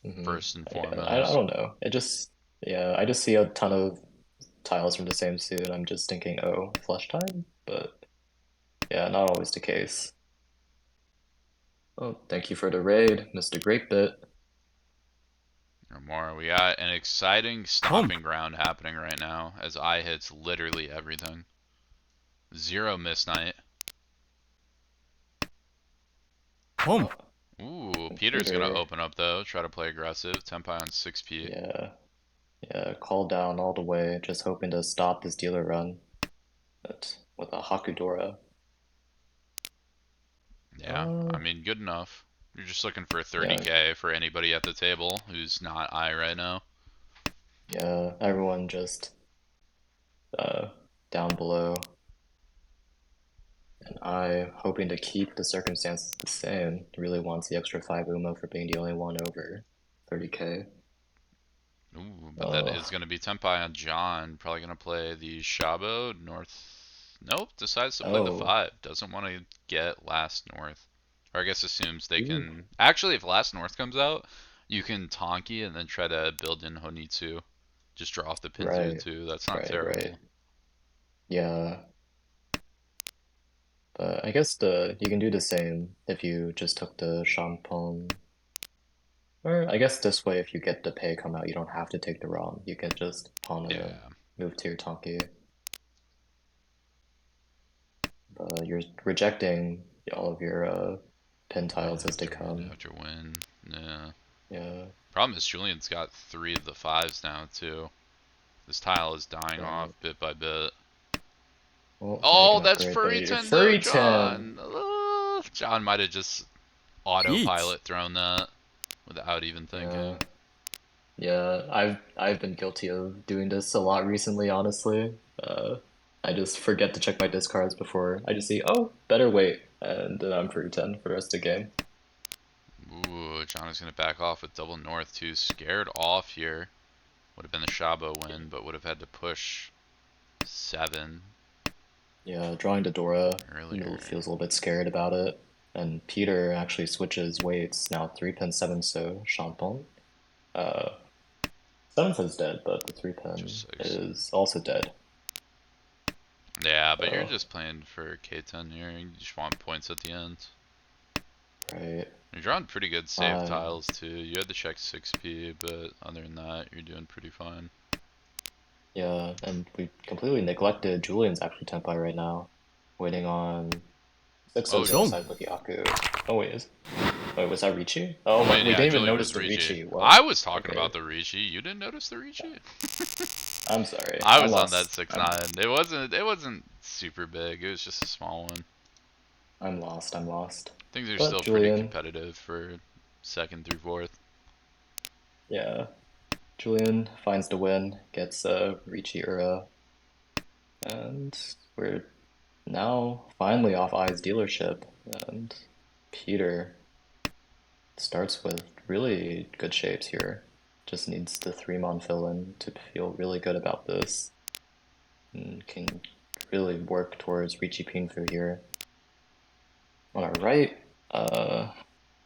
Hmm. first and Yeah. I foremost. don't know. It just yeah. I just see a ton of tiles from the same suit. I'm just thinking, oh, flush time, but yeah, not always the case. Oh, thank you for the raid, Mr. Greatbit. Or more. We got an exciting ポン stomping ground happening right now as I hits literally everything. Zero miss night. ポン Oh, Ooh, Peter's gonna Peter. open up though, try to play aggressive. Tenpai on 6p. Yeah, yeah, call down all the way, just hoping to stop this dealer run. But with a Hakudora. Yeah, I mean, good enough. You're just looking for Yeah, 30k for anybody at the table who's not I right now. yeah, everyone just uh down below. And I, hoping to keep the circumstances the same, really wants the extra 5 Uma for being the only one over 30k. Ooh, but that is Oh, going to be Tenpai on John. Probably going to play the Shabo North. Nope, decides to play the oh, 5. Doesn't want to get last North. Or I guess assumes they ooh, can. Actually, if last North comes out, you can Tonki and then try to build in Honitsu. Just draw off the Pinzu Right, too. That's not right. terrible. Yeah, but I guess you can do the same if you just took the Shampong. Or I guess this way, if you get the pay come out, you don't have to take the ROM. You can just pawn a Yeah. move to your Tonki. You're rejecting all of your pin tiles as they come. After win. Yeah. Yeah, Problem is Julian's got 3 of the 5s now too. This tile is dying off right. bit by bit. Well, now you Oh, can that's upgrade, but your Furryton though, Furry 10! John. John might have just Peach. autopilot thrown that without even Yeah, thinking. yeah. I've been guilty of doing this a lot recently, honestly. I just forget to check my discards before I just see, oh, better wait, and then I'm Furry 10 for the rest of the game. Ooh, John is going to back off with double north too. Scared off here. Would have been the Shabo win, but would have had to push 7 Yeah, drawing to Dora earlier. feels a little bit scared about it. And Peter actually switches weights now 3 pin 7 so Champon. Uh, 7 is dead, but the 3 pin Just 6. is also dead. Yeah, but you're So, just playing for K10 here. You just want points at the end. right. You're drawing pretty good save Uh, tiles too. You had to check 6p, but other than that, you're doing pretty fine. yeah, and we completely neglected Julian's actually Tenpai right now. Waiting on 6 Oh, O's Don't. outside with Yaku. Oh, wait, was that Ricci? Oh, my, wait, we yeah, didn't even Julian notice was the Ricci. Ricci. What? I was talking Okay, about the Ricci. You didn't notice the Ricci? I'm sorry. I I'm was on that lost. 6-9. It wasn't super big. It was just a small one. I'm lost. I'm lost. Things are But still pretty Julian, competitive for 2nd through 4th. yeah. Julian finds the win, gets Ricci Ura, and we're now finally off Ai's dealership. And Peter starts with really good shapes here. Just needs the 3-mon fill-in to feel really good about this. And can really work towards Ricci Pinfu here. On our right,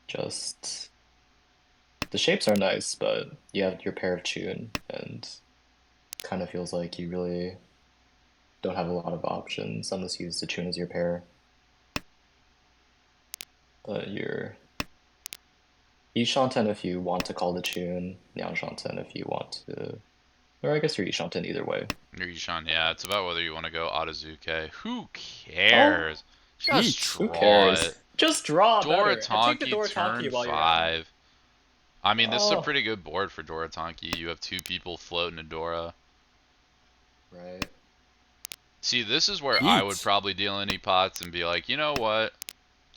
just the shapes are nice, but you have your pair of Chun, and kind of feels like you really don't have a lot of options unless you use the Chun as your pair. But you're Ishanten if you want to call the Chun, Liangshanten if you want to. Or I guess you're Ishanten either way. Rishan, yeah, it's about whether you want to go Atazuke. Who Oh, cares? Just Peach. who draw cares? it. Just draw better. Take the Doratanki Doratanki turn while you're at it. 5. I mean, this is a Oh, pretty good board for Doratanki. You have 2 people floating a Dora. right. See, this is where I would Peach. probably deal any pots and be like, you know what?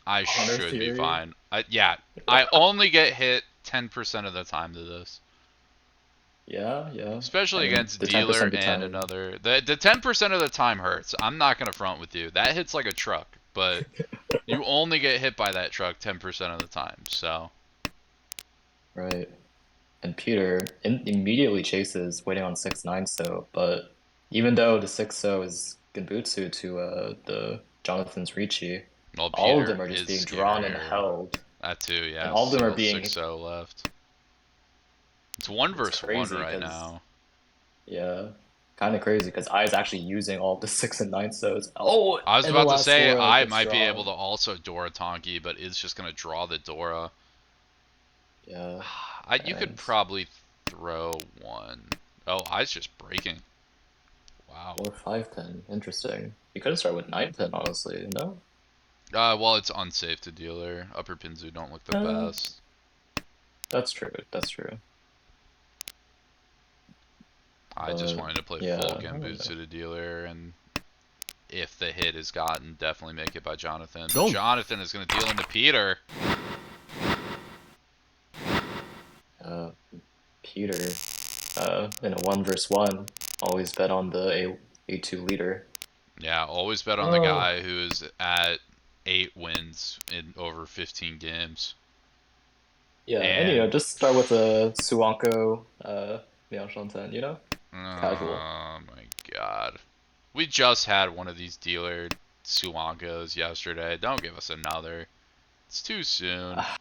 I Honor should be Fury. fine. Yeah, I only get hit 10% of the time to this. Yeah, yeah. I Especially mean, against the 10% dealer of the and time. another. The 10% of the time hurts. I'm not going to front with you. That hits like a truck, but you only get hit by that truck 10% of the time. So, Right. And Peter immediately chases, waiting on 6-9 so, but even though the 6 so is Genbutsu to the Jonathan's Ricci, well, all of them Peter are just is being drawn and scarier. held. That too, And yeah. all of them are Still being 6-0 left. It's 1 it's versus 1 crazy right because now. yeah, kind of crazy because I is actually using all the 6 and 9 so's. Oh, I was and the about to last say Dora I gets might be able drawn. to also Dora Tonki, but it's just going to draw the Dora. Yeah, You could and probably throw one. Oh, I's just breaking. Wow. or 5 pin. Interesting. You could have started with 9 pin, honestly. No. Well, it's unsafe to dealer. Upper Pinzu don't look the Uh, best. that's true. That's true. I just But wanted to play full yeah, I don't Genbutsu know. to dealer, and if the hit is gotten, definitely make it by Jonathan. But Don't. Jonathan is going to deal into Peter. Uh, Peter, in a 1 versus 1, always bet on the A2 leader. Yeah, always bet on the Oh, guy who is at 8 wins in over 15 games. yeah, and And just start with a Suwanko, Miao Shanten, Casual. oh my god. We just had one of these dealer Suwankos yesterday. Don't give us another. It's too soon. Ah,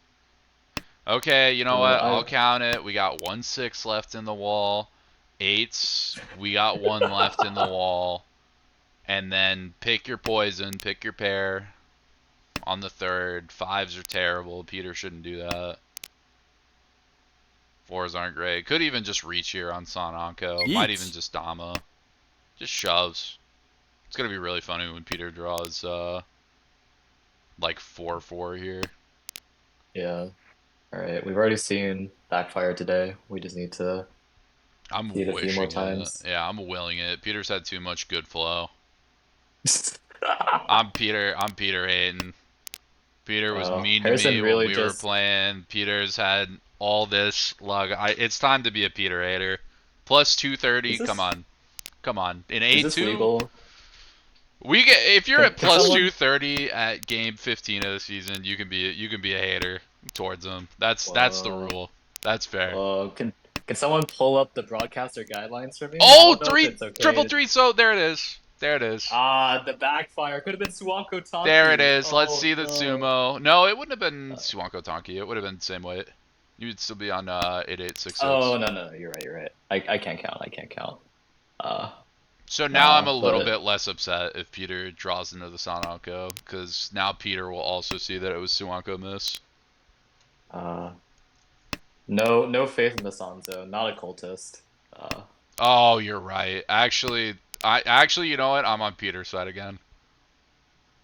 Okay, you know what? I'll I count it. We got 1 6 left in the wall. Eights, we got one left in the wall. And then pick your poison, pick your pair on the third. Fives are terrible. Peter shouldn't do that. Fours aren't great. Could even just reach here on Sananko. Might even 1 just Dama. Just shoves. It's gonna be really funny when Peter draws like 4-4 here. yeah. All right, we've already seen backfire today. We just need to I'm see it a few more wishing it. times. Yeah, I'm willing it. Peter's had too much good flow. I'm Peter. I'm Peter hating. Peter was mean to Harrison me when really we were just playing. Peter's had all this luck. It's time to be a Peter hater. Plus is 230. Come this on, come on. In is this A2, legal? we get if you're at Can plus someone? 230 at game 15 of the season, you can be a hater towards them. That's the Whoa, rule. That's fair. whoa, can someone pull up the broadcaster guidelines for me? I Oh, don't know if three it's okay triple to. three. So there it is. There it is. The backfire could have been Suanko There it Tanki. is. Let's Oh see the no. sumo. No, it wouldn't have been Uh, Suanko Tonki. It would have been the same weight. You would still be on 8866. oh no, you're right, you're right. I can't count. I can't count. Uh, So now I'm a nah, little but bit less upset if Peter draws into the Sanako, because now Peter will also see that it was Suanko miss. uh, no faith in the Sanzo. Not a cultist. Uh, Oh, you're right. Actually, you know what? I'm on Peter's side again.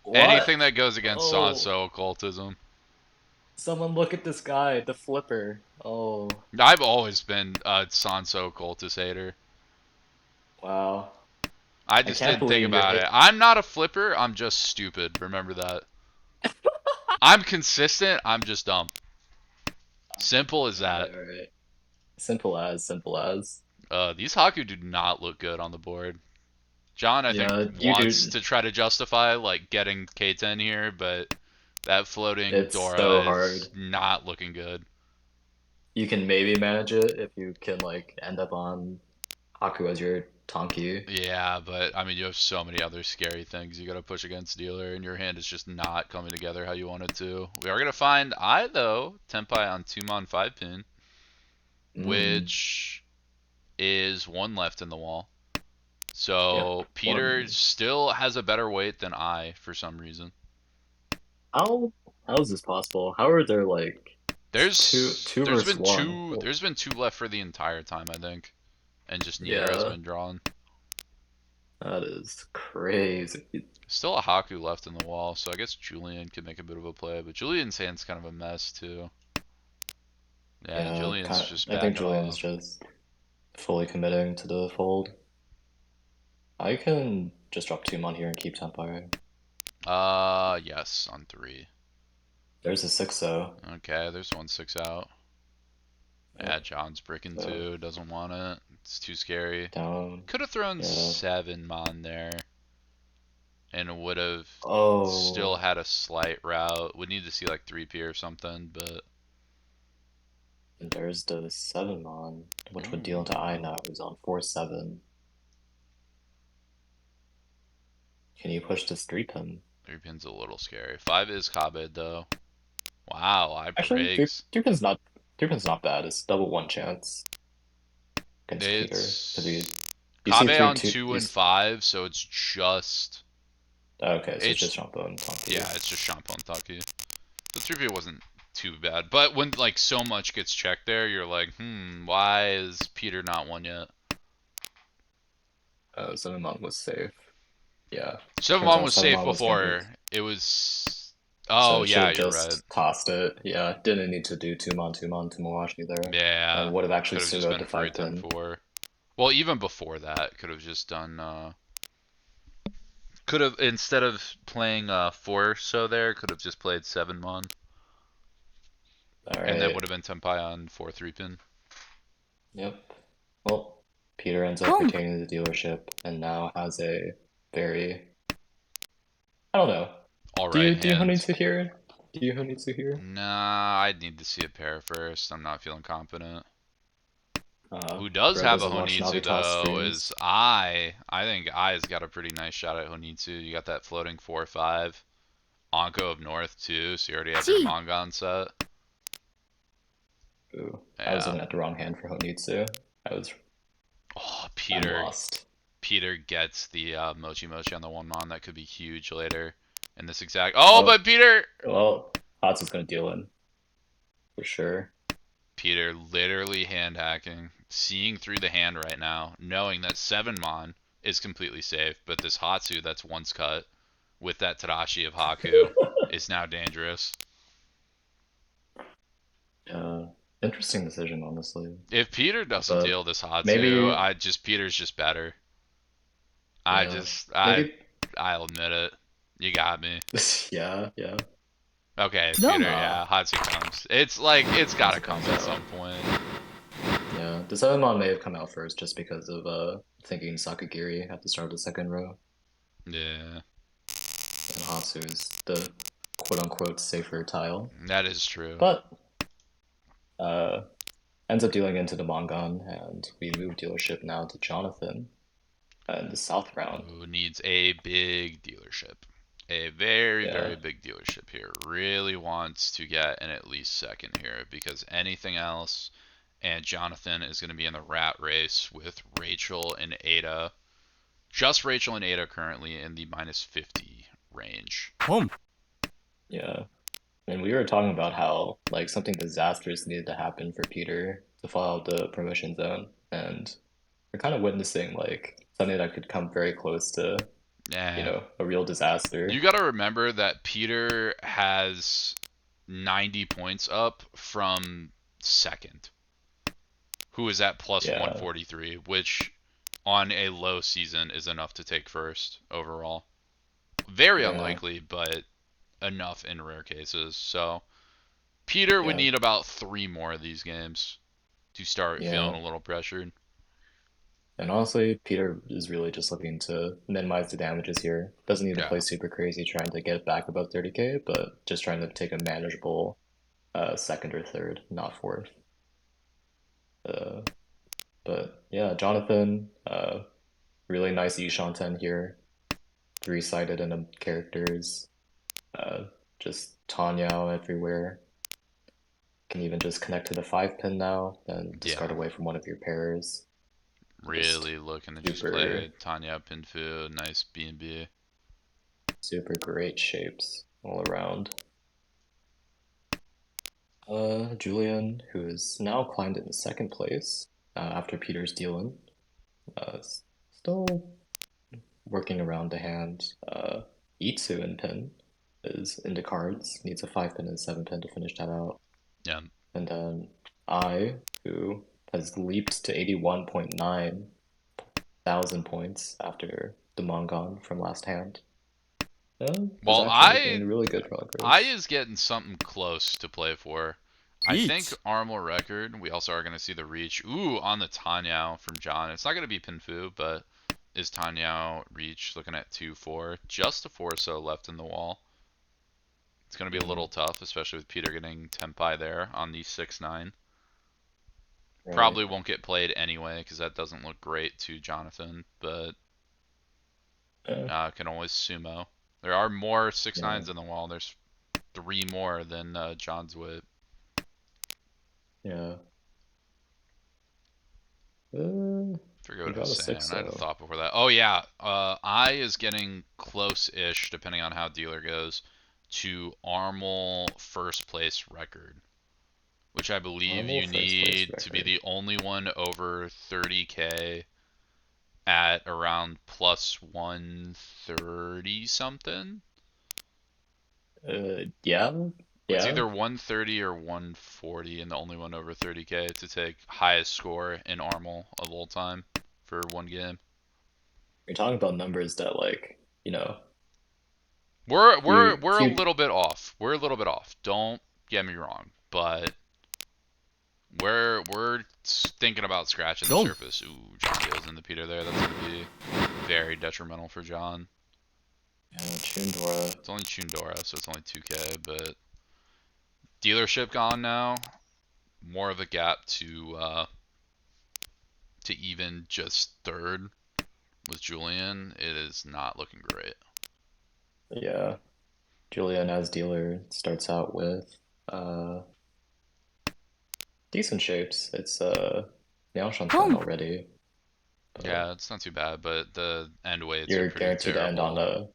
what? Anything that goes against Oh, Sanso occultism. someone look at this guy, the flipper. Oh, I've always been a Sanso occultist hater. wow. I I just can't didn't think believe you're about it. hate. I'm not a flipper. I'm just stupid. Remember that. I'm consistent. I'm just dumb. Simple as All right, that. all right. Simple as, simple as. These Haku do not look good on the board. John, I think, Yeah, you wants do. to try to justify like getting K10 here, but that floating It's so Dora is hard. not looking good. You can maybe manage it if you can like end up on Haku as your Tonki. Yeah, but I mean, you have so many other scary things you got to push against dealer, and your hand is just not coming together how you want it to. We are gonna find I though Tenpai on 2mon 5 pin, Mm, which is one left in the wall. yep. So Peter One. still has a better weight than I for some reason. How how is this possible? How are there like two There's versus been one? two Well, there's been two left for the entire time, I think, and just neither has yeah, been drawn. that is crazy. Still a Haku left in the wall, so I guess Julian could make a bit of a play, but Julian's hand's kind of a mess too. Yeah, Yeah, Julian's kind just I think backing Julian's off. just fully committing to the fold. I can just drop two mon here and keep Tenpai. Yes, on three. There's a six though. Okay, there's 1 6 out. Yeah, Yep. John's bricking So too, doesn't want it. It's too scary. down. Could have thrown Yeah. 7 mon there, and it would have still Oh, had a slight route. Would need to see like 3P or something, but and there's the seven mon, which would deal into I ooh, now, who's on 4/7. Can you push this three pin? 3 pin's a little scary. 5 is Kabed though. Wow, I Actually, breaks. three pin's not bad. It's double one chance against Peter. Because It's you see Kabe three on two 2 you and 5, so it's just okay, so it's it's just Shampoo and Tonki. yeah, it's just Shampoo Taki. The 3P wasn't too bad, but when like so much gets checked there, you're like, why is Peter not one yet? Seven mon was safe. Yeah. Seven Turns one out was seven safe mon was gonna be before. It was. so Oh it should yeah, have you're right. just tossed it. Yeah, didn't need to do two mon to Moash either. Yeah, And would have actually could have just suited been the for a five ten pin. four. Well, even before that, could have just done. Could have instead of playing 4 so there, could have just played 7 mon, and then Alright. would have been Tenpai on 4 3 pin. Yep. Well, Peter ends up 本部 retaining the dealership and now has a very I don't know. All right Do you hand. Honeydew here? Do you Honeydew here? Nah, I'd need to see a pair first. I'm not feeling confident. Uh, Who does Bro have a doesn't watch Honitsu Navitas though streams. is I. I think I has got a pretty nice shot at Honitsu. You got that floating 4/5. Onko of North too, so you already have your 1 Mongon set. Ooh, I was Yeah. looking at the wrong hand for Honitsu. I was Oh, I'm Peter. lost. Peter gets the Mochi Mochi on the one mon. That could be huge later in this exact. Oh, Oh, but Peter. well, Hatsu's gonna deal in for sure. Peter literally hand hacking, seeing through the hand right now, knowing that 7 mon is completely safe, but this Hatsu that's once cut with that Tadashi of Haku is now dangerous. Yeah, interesting decision, honestly. If Peter doesn't But deal this Hatsu, maybe, Peter's just better. I yeah, just maybe, I'll admit it. You got me. yeah, yeah. Okay, Peter, どうも yeah, Hatsu comes. It's like it's gotta Hatsu come comes at out. some point. Yeah, the Sevenmon may have come out first just because of thinking Sakagiri at the start of the second row, Yeah, and Hatsu is the quote unquote safer tile. that is true. But uh, ends up dealing into the Mongon, and we move dealership now to Jonathan in the south round. Who needs a big dealership? A very, Yeah, very big dealership here. Really wants to get an at least second here because anything else, and Jonathan is going to be in the rat race with Rachel and Ada. Just Rachel and Ada currently in the -50 range. ポン yeah. And we were talking about how like something disastrous needed to happen for Peter to fall out the promotion zone, and we're kind of witnessing like something that could come very close to, Yeah. a real You disaster. got to remember that Peter has 90 points up from second, who is at plus Yeah, 143, which on a low season is enough to take first overall. Very yeah, unlikely, but enough in rare cases. So Peter would yeah, need about 3 more of these games to start feeling yeah. a little pressured. And honestly, Peter is really just looking to minimize the damages here. Doesn't need to play Yeah. super crazy trying to get back above 30k, but just trying to take a manageable second or third, not fourth. Uh, but yeah, Jonathan, really nice Yishanten here. Three-sided in the characters. Uh, just Tanyao everywhere. Can even just connect to the 5 pin now, and discard Yeah. away from one of your pairs. Just Really looking to just super, play Tanya Pinfu, nice B&B. super great shapes all around. Julian, who is now climbed into second place after Peter's dealing, still working around the hand. Itsu in pin is into cards, needs a 5 pin and 7 pin to finish that out. Yeah. And then I, who has leaped to 81.9 thousand points after the Mongon from last hand, is Well, actually making really good I progress. is getting something close to play for. I think 1 Armor Record. We also are going to see the reach. Ooh, on the Tanyao from John. It's not going to be Pinfu, but is Tanyao reach looking at 2-4? Just a 4 left in the wall. It's going to be a Mm, little tough, especially with Peter getting Tenpai there on the 6-9. right. Probably won't get played anyway because that doesn't look great to Jonathan, but Uh, can always sumo. There are more 6-9s yeah. in the wall. There's 3 more than John's whip. Yeah. Uh, Forget he what I was got a saying. six I had a though. thought before that. Oh yeah, I is getting close-ish, depending on how dealer goes, to Armel first place record, which I believe Normal you first place need to be record. the only one over 30k at around plus 130 something. Yeah, It's yeah. either 130 or 140, and the only one over 30k to take highest score in Armel of all time for one game. You're talking about numbers that like, We're a you little bit off. We're a little bit off. Don't get me wrong, but we're thinking about scratching the 4 surface. Ooh, John deals in the Peter there. That's gonna be very detrimental for John. Chundora. It's only Chundora, so it's only 2k, but dealership gone now. More of a gap to even just third with Julian. It is not looking great. Yeah. Julian as dealer starts out with uh decent shapes. It's Miao already, but Yeah, it's not too bad, but the end weights are you're pretty guaranteed to end on terrible. a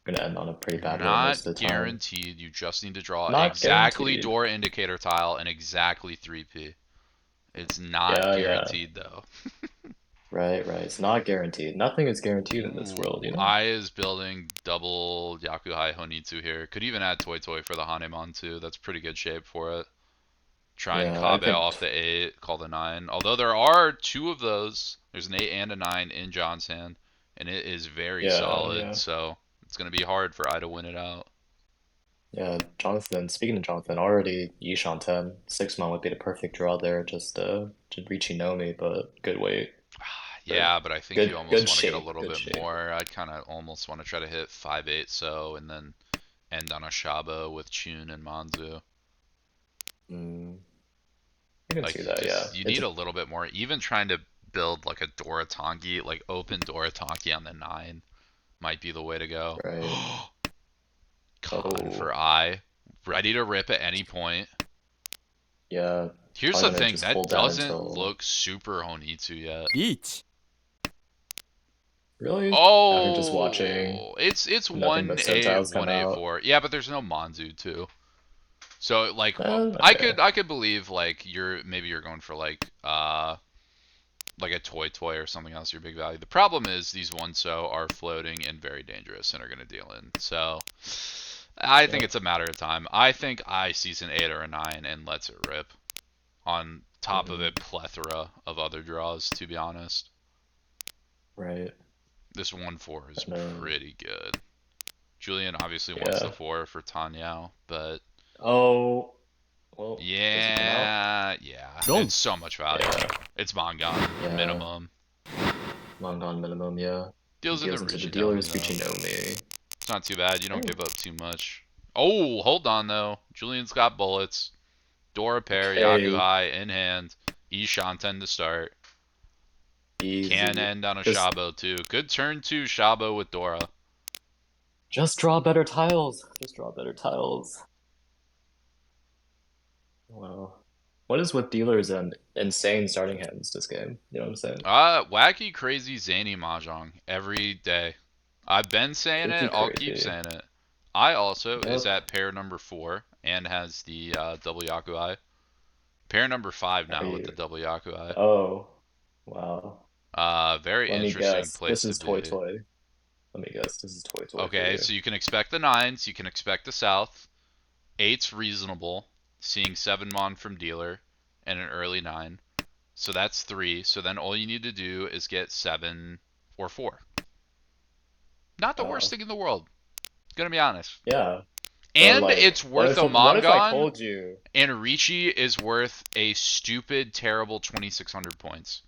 gonna end on a pretty You're bad weight most not of the time. guaranteed. You just need to draw Not exactly guaranteed. door indicator tile and exactly 3P. It's not Yeah, yeah. guaranteed though. Right, right. It's not guaranteed. Nothing is guaranteed in this world, Ooh, you know? I is building double Yakuhai Honitsu here. Could even add Toy Toy for the Hanemon too. That's pretty good shape for it. Try and Yeah, I Kabe think off the 8, call the 9. Although there are two of those. There's an 8 and a 9 in John's hand, and it is very yeah, solid, yeah. so it's going to be hard for I to win it out. Yeah, Jonathan, speaking of Jonathan, already Yishan 10. 6-man would be the perfect draw there, just Richinomi, but good weight. Or Yeah, but I think you good almost good want to get a shape, little good bit shape. more. I kind of almost want to try to hit 5-8 so, and then end on a Shabo with Chun and Manzu. Mm, I can Like see you that, yeah. just you It's need a little bit more. Even trying to build like a Doratanki, like open Doratanki on the 9 might be the way to go. right. Con for Oh, I. Ready to rip at any point. yeah. Here's Probably the gonna thing, just that hold that doesn't until look super Honitsu yet. リーチ really after just watching Oh, it's nothing but 1-8, centiles come 1-8, out. 4. Yeah, but there's no Manzu too. So like Okay. I could believe like maybe you're going for like a toy or something else your big value. The problem is these one so are floating and very dangerous and are going to deal in. So I think Yep. it's a matter of time. I think I sees an 8 or a 9 and lets it rip. On top of a Hmm. plethora of other draws, to be honest. Right. This 1-4 is And pretty good. Julian obviously wants the yeah. 4 for Tanyao, but Oh, well, does it come out? yeah, ドン it's so much value. Yeah. It's Mongon Yeah. minimum. Long gone minimum, yeah. Deals into Deals into the dealers, Richinomi though. Richinomi. It's not too bad. You don't Oh, give up too much. Oh, hold on though. Julian's got bullets. Dora pair, okay. Yakuhai in hand. Ishanten to start. Can Easy. end on a Just Shabo too. Good turn 2 Shabo with Dora. just draw better tiles. Just draw better tiles. Wow. What is with dealers and insane starting hands this game? You know what I'm saying? Wacky, crazy, zany mahjong every day. I've been saying Freaky it. I'll keep crazy. saying it. I also is Yep. at pair number 4 and has the double Yakuai. Pair number 5 Are now with the you? double Yakuai. Oh, wow. Very Let me interesting guess. This place to is Toy be. Toy. Let me guess. This is Toy Toy for Okay, you. so you can expect the 9s. You can expect the South. 8's reasonable. Seeing 7 Mon from dealer and an early 9. So that's 3. So then all you need to do is get 7 or 4. Not the worst Uh, thing in the world. Gonna be honest. yeah. But And like, it's worth a what if I Mongon, told you? and Ricci is worth a stupid, terrible 2,600 points.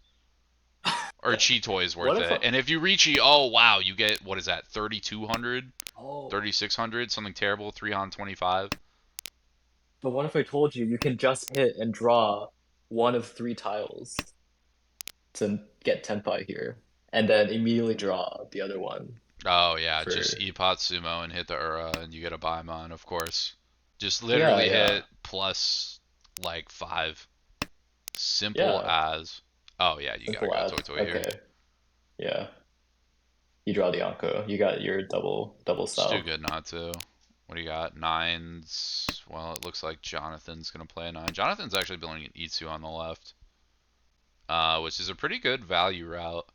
Or Cheetoy is What worth if it. And if you Ricci, oh wow, you get, what is that, 3,200? oh, 3,600? Something terrible, 3 on 25? but what if I told you you can just hit and draw one of three tiles to get Tenpai here, and then immediately draw the other one Oh yeah, just for Epot Sumo and hit the Ura, and you get a Baimon, of course. Just yeah, literally yeah, hit plus like 5. Simple yeah. as. Oh yeah, you gotta Simple go as Toy Toy here. okay, yeah. You draw the Anko. You got your double It's too style. good not to. What do you got? 9s. Well, it looks like Jonathan's gonna play a 9. Jonathan's actually building an Itsu on the left, which is a pretty good value route.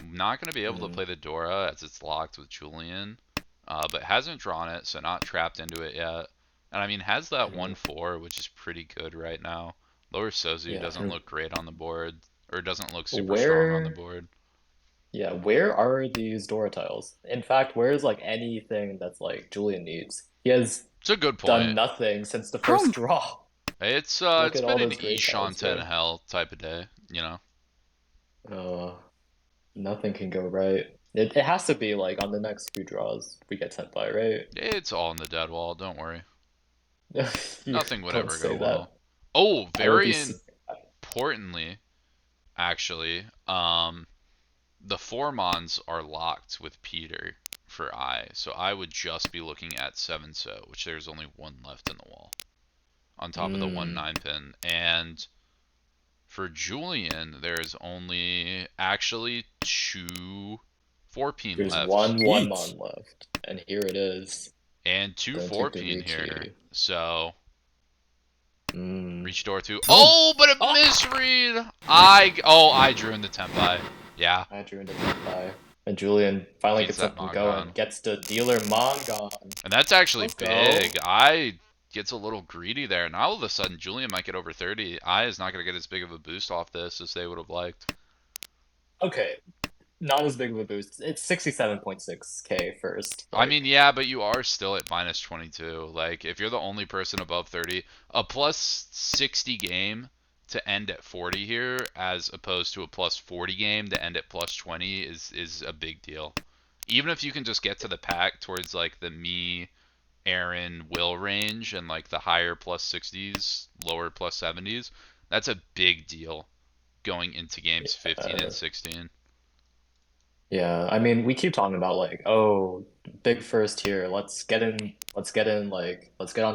Not gonna be able to Mm, play the Dora as it's locked with Julian, but hasn't drawn it, so not trapped into it yet. And I mean, has that mhm. 1-4, which is pretty good right now. Lower Sozu Yeah, doesn't and look great on the board, or doesn't look super strong on the where board. yeah, where are these Dora tiles? In fact, where is like anything that's like Julian needs? He has It's a good done point. nothing since the first ポン draw. Look It's at been all an those great tiles Ishanten there. hell type of day, you know. Uh, nothing can go right. It has to be like on the next few draws we get sent by, right? It's all in the dead wall, don't worry. You Nothing would don't ever go say that. well. Oh, I would be. very importantly, actually, the Formons are locked with Peter for I, so I would just be looking at 7 so, which there's only one left in the wall, on top of the 1 Mm, 9 pin. And For Julian, there's only actually two 4-peen There's left. one Eat. mon left, and here it is. And two Don't take the 4-peen here. Ricci. So, Mm. reach door 2. Boom. Oh, but a Oh! misread! I drew in the Tenpai. Yeah, I drew into Tenpai. And Julian finally beats gets that something going. Mongon. Gets to dealer Mongon. And that's actually Let's go. big. I gets a little greedy there. Now all of a sudden, Julian might get over 30. I is not going to get as big of a boost off this as they would have liked. Okay, not as big of a boost. It's 67.6k first. I mean, Like, yeah, but you are still at minus 22. Like, if you're the only person above 30, a plus 60 game to end at 40 here, as opposed to a plus 40 game to end at plus 20, is a big deal. Even if you can just get to the pack towards like the me, Aaron, Will range and like the higher plus 60s, lower plus 70s, that's a big deal going into games 15 and 16. yeah, I mean, we keep talking about like, oh, big first here. Let's get on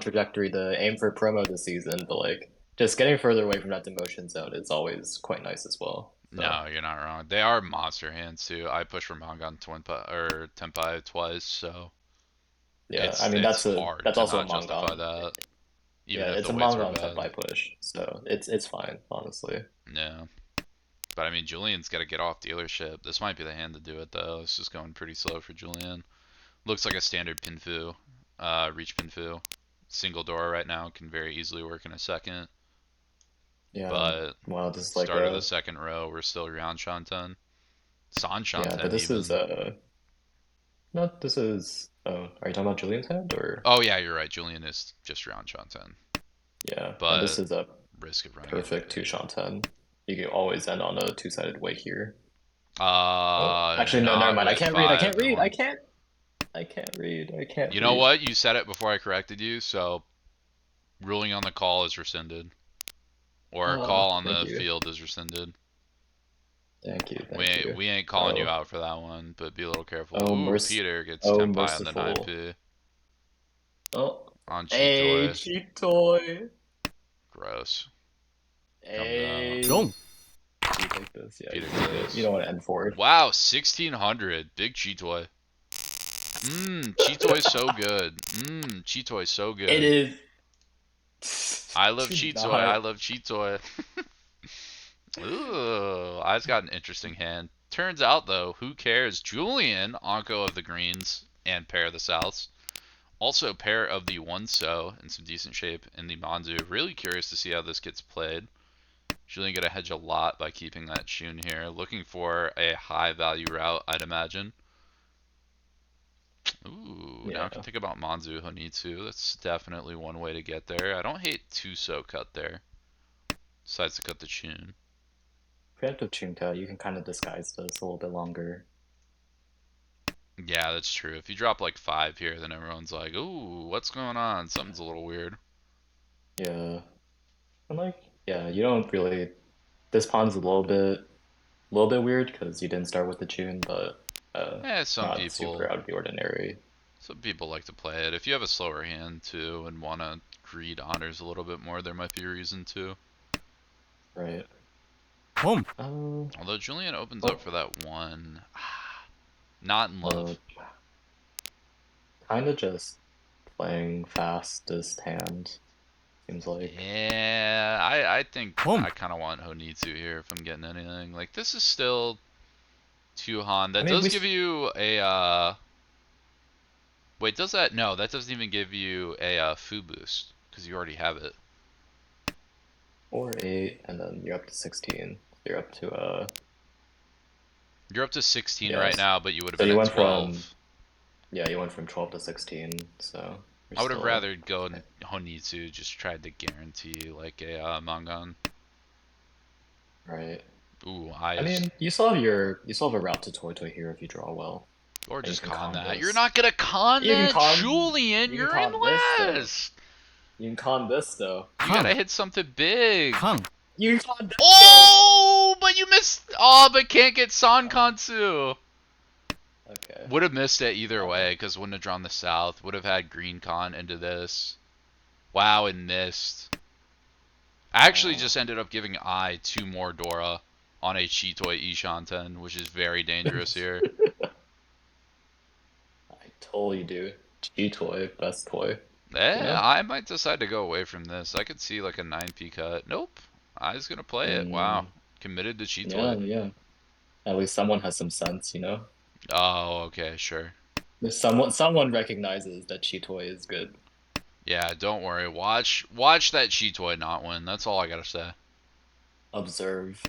trajectory to aim for promo this season. But like, just getting further away from that demotion zone is always quite nice as well. So No, you're not wrong. They are monster hands too. I pushed for Mongon or Tenpai twice, so yeah, I it's mean it's hard that's to also a not justify Mongon. that, even Yeah, if it's the a weights were Mongon bad. Tenpai push, so it's fine, honestly. Yeah, but I mean, Julian's got to get off dealership. This might be the hand to do it though. It's just going pretty slow for Julian. Looks like a standard pinfu, reach pinfu. Single door right now can very easily work in a second, Yeah, but well, this is like start of the a second row, we're still Ryan Shanten. San yeah, but Shanten this is even. no, this is are you talking about Julian's hand or Oh yeah, you're right. Julian is just Ryan Shanten. yeah, and this But is a risk of running perfect it. two Shanten. You can always end on a two-sided way here. Oh, Uh, actually, no, never not mind. I with can't read. I 5 can't read. going. I can't read. I can't You know read. what? You said it before I corrected you, so ruling on the call is rescinded. Or a Oh, call on thank the you. field is rescinded. Thank you. We Thank ain't, you. we ain't calling you Oh, out for that one, but be a little careful. oh, Ooh, Peter gets oh, Tenpai on the merciful. 9p Oh, on Cheat hey, Toy. cheap toy. Gross. Comes Hey. out. Boom. You take this. Yeah, you Peter take it. does. You don't want to end forward. Wow, 1600. Big Cheat Toy. Cheat Toy's so good. Cheat Toy's so good. It is. I love Do Cheat Toy. I not. love Cheat Toy. Ooh, I's got an interesting hand. Turns out, though, who cares? Julian, Anko of the Greens, and pair of the Souths. Also, pair of the One-So in some decent shape in the Manzu. Really curious to see how this gets played. Julian going to hedge a lot by keeping that Shun here. Looking for a high-value route, I'd imagine. Ooh, now I can Yeah. think about Manzu Honitsu. That's definitely one way to get there. I don't hate Tuso cut there. Decides to cut the Shun. Preemptive Chunka, you can kind of disguise this a little bit longer. Yeah, that's true. If you drop like 5 here, then everyone's like, ooh, what's going on? Something's a little weird. Yeah. And like, yeah, you don't really. This pawn's a little bit weird because you didn't start with the tune, but not super out of the ordinary. Some people like to play it. If you have a slower hand too and want to greed honors a little bit more, there might be a reason to. Right. Boom. Although Julian opens up for that one. Not in love. Kind of just playing fastest hand. Seems like. Yeah, I think Boom. I kind of want Honitsu here if I'm getting anything. Like, this is still Tuhan. That I mean, does give you a, wait, does that? No, that doesn't even give you a Fu boost, because you already have it. or 8, and then you're up to 16. You're up to You're up to 16 right yes. now, but you would have So been you at went 12. from yeah, you went from 12 to 16. So I would have still rather gone Honitsu, just tried to guarantee like a Mangon. right. Ooh, I mean, you still have a route to Toy Toy here if you draw well. or And you just can con that. this. You're not gonna con You can that, Julian. you can You're in con this though. last. You can con this though. You gotta hit something big. Kang. You can con this Oh, but you missed. Oh, but can't get Sankansu. though. Okay. Would have missed it either way, because wouldn't have drawn the south. Would have had green con into this. Wow, and missed. I actually Uh, just ended up giving I 2 more Dora on a Chitoi Ishanten, which is very dangerous here. I totally do. G-Toy, best toy, you Eh, know? I might decide to go away from this. I could see like a 9p cut. Nope. I's gonna play it. Wow. Mm, Committed to yeah, Chitoi. yeah. At least someone has some sense, you know? Oh, okay, sure. There's someone recognizes that G-Toy is good. Yeah, don't worry. Watch that Chitoi not win. That's all I gotta say. Observe.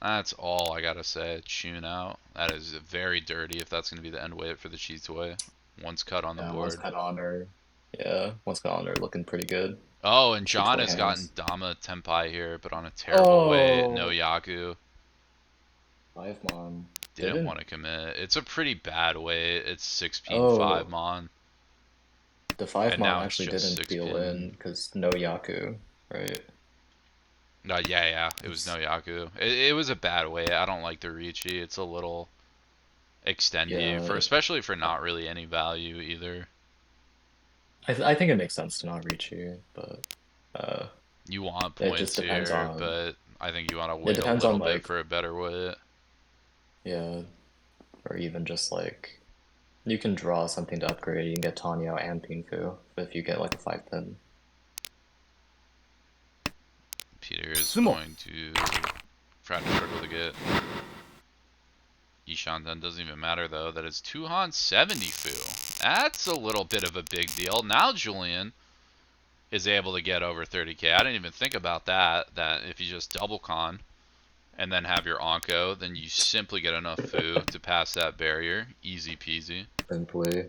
That's all I gotta say. Tune out. That is very dirty if that's gonna be the end weight for the Chitoi. Once cut on the Yeah, one's board. cut on her. Yeah, one's cut on her looking pretty good. Oh, and John G-Toy has gotten hands. Dama Tenpai here, but on a terrible weight. No Oh, Yaku. 5 Mon. Didn't Didn't. want to commit. It's a pretty bad weight. It's 6 pin 5 Oh, mon, the 5 and Mon now it's actually just didn't 6 deal in pin. because no Yaku, right? Yeah, it was It's, no Yaku. It was a bad weight. I don't like the Ricci. It's a little extendy yeah, for, especially for not really any value either. I think it makes sense to not reach you, but uh, You want it just points depends here, on. but I think you want to It wait a depends on little bit like, for a better weight. yeah, or even just like you can draw something to upgrade. You can get Tanyo and Pinku if you get like a 5 pin. Peter is つも going to try to struggle to get Ishanten. Doesn't even matter though. That is Tuhan 70 Fu. That's a little bit of a big deal. Now Julian is able to get over 30k. I didn't even think about that. That if you just double con and then have your Onko, then you simply get enough Fu to pass that barrier. Easy peasy. Simply,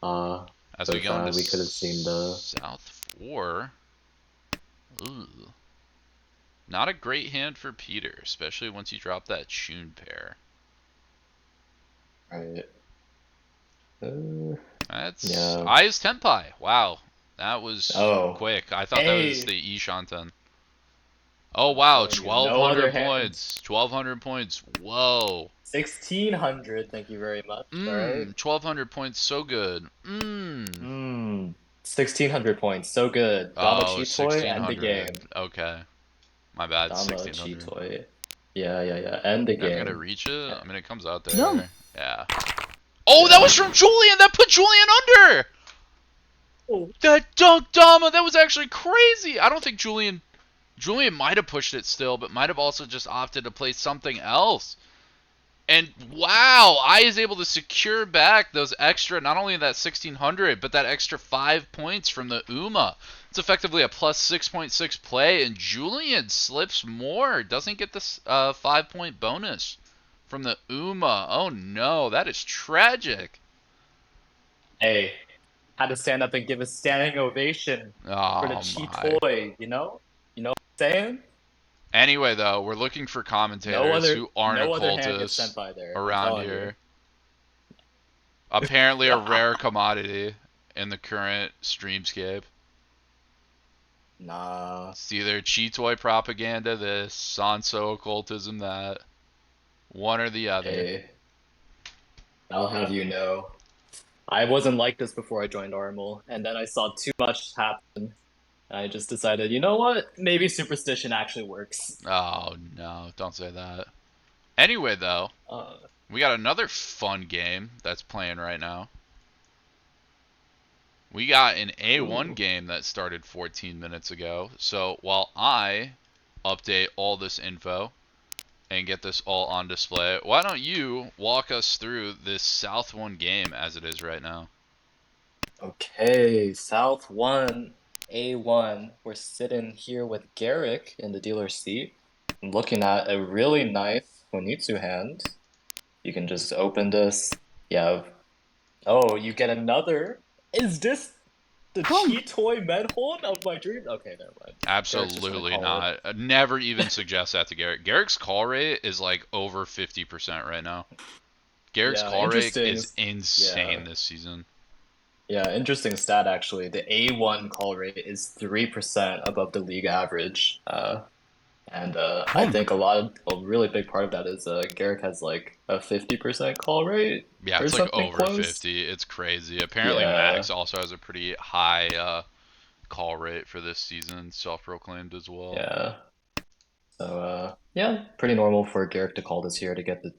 As we with go into that we could have seen the South 4. Ooh. Not a great hand for Peter, especially once you drop that Shun pair. right. That's Yeah. Eyes Tenpai. Wow. That was Oh, quick. I thought that was hey, the Ishanten. Oh I'm wow, telling you, no other 1200 hand. points. 1200 points. Whoa. 1600, thank you very much. All right. 1200 points, so good. 1600 points, so good. Dama Oh, Chitoy, end the 1600. game. Okay. My bad, Dama 1600. Chitoy. Yeah, yeah, yeah. End the You're never gonna game. reach it? I mean, it comes out どうも there. Yeah. Oh, that Yeah. was from Julian! That put Julian under! Oh. That dunk Dama, that was actually crazy! I don't think Julian might have pushed it still, but might have also just opted to play something else. And wow, I is able to secure back those extra, not only that 1600, but that extra 5 points from the UMA. It's effectively a plus 6.6 play, and Julian slips more. Doesn't get this 5-point bonus from the UMA. Oh no, that is tragic. Hey, had to stand up and give a standing ovation for the Oh my. Chitoy, you know? You know what I'm saying? Anyway, though, we're looking for commentators who aren't No other hand gets occultists sent by there. I'm around telling you. here. Apparently a rare commodity in the current streamscape. Nah. It's either Cheatoy propaganda this, Sanso occultism that. One or the other. Hey, I'll have you know. I wasn't like this before I joined Armel, and then I saw too much happen. I just decided, you know what? Maybe superstition actually works. Oh no, don't say that. Anyway, though, Uh, we got another fun game that's playing right now. We got an A1 ooh. game that started 14 minutes ago. So while I update all this info and get this all on display, why don't you walk us through this South 1 game as it is right now? Okay, South 1, A1. We're sitting here with Garrick in the dealer's seat, looking at a really nice Honitsu hand. You can just open this. You have. Oh, you get another. Is this the Boom. Chitoy Medhold of my dreams? Okay, never mind. Garrick's just gonna Absolutely call it. not. I'd never even suggest that to Garrick. Garrick's call rate is like over 50% right now. Garrick's Yeah, call rate interesting. is insane Yeah, this season. yeah, interesting stat actually. The A1 call rate is 3% above the league average. And I Boom. think a really big part of that is Garrick has like a 50% call rate Yeah, or it's like something over close. 50. It's crazy. Apparently, Yeah, Max also has a pretty high call rate for this season, self proclaimed as well. yeah. So yeah, pretty normal for Garrick to call this here to get the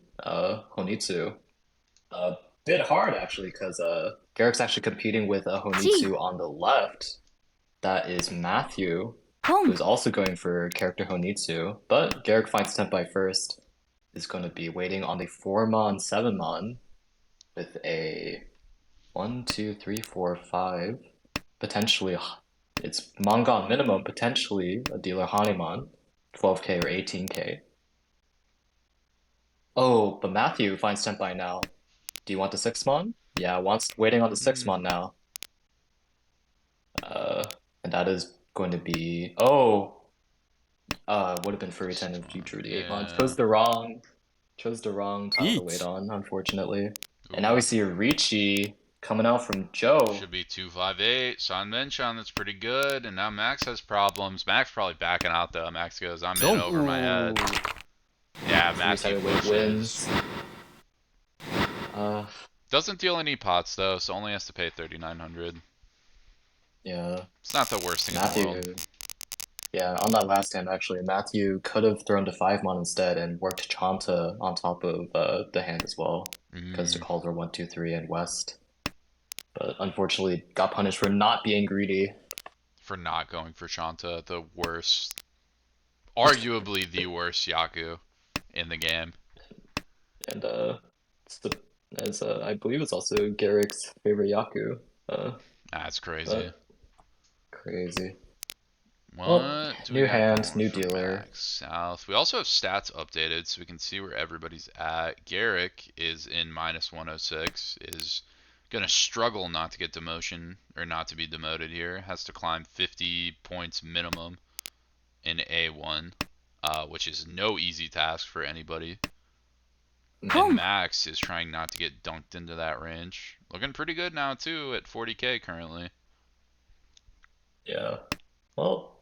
Honitsu. A bit hard actually, because Garrick's actually competing with a 1 Honitsu on the left. That is Matthew, ポ who ン is also going for character Honitsu. But Garrick finds Tenpai first. Is going to be waiting on the 4-mon, 7-mon with a 1, 2, 3, 4, 5. Potentially, it's Mangon minimum, potentially a dealer Hanuman, 12k or 18k. Oh, but Matthew finds Senpai now. Do you want the 6-mon? Yeah, wants waiting on the 6-mon Hmm. now. And that is going to be would have been Furry 10 if you drew the 8-mon. Yeah. Chose the wrong tile to wait 1 on, unfortunately. And now we Ooh. see Ricci coming out from Joe. Should be 258. San Menchan, that's pretty good. And now Max has problems. Max probably backing out though. Max goes, I'm in 4 over my Ooh, head. Yeah, Matthew three-sided weight pushes. wins. Uh, Doesn't deal any pots though, so only has to pay 3,900. yeah, It's not the worst thing in the world. Matthew. Yeah, on that last hand, actually, Matthew could have thrown to 5-mon instead and worked Chanta on top of the hand as well, because the Mm, calls were 1, 2, 3, and West. But unfortunately, got punished for not being greedy. for not going for Shanta, the worst, arguably the worst Yaku in the game. And it's the, as I believe it's also Garrick's favorite Yaku. Uh, That's crazy. but crazy. Well, What do we new got hand, going new for dealer. Max South? We also have stats updated so we can see where everybody's at. Garrick is in minus 106, is going to struggle not to get demotion or not to be demoted here. Has to climb 50 points minimum in A1, which is no easy task for anybody. And ン Max is trying not to get dunked into that range. Looking pretty good now too at 40k currently. Yeah. Well,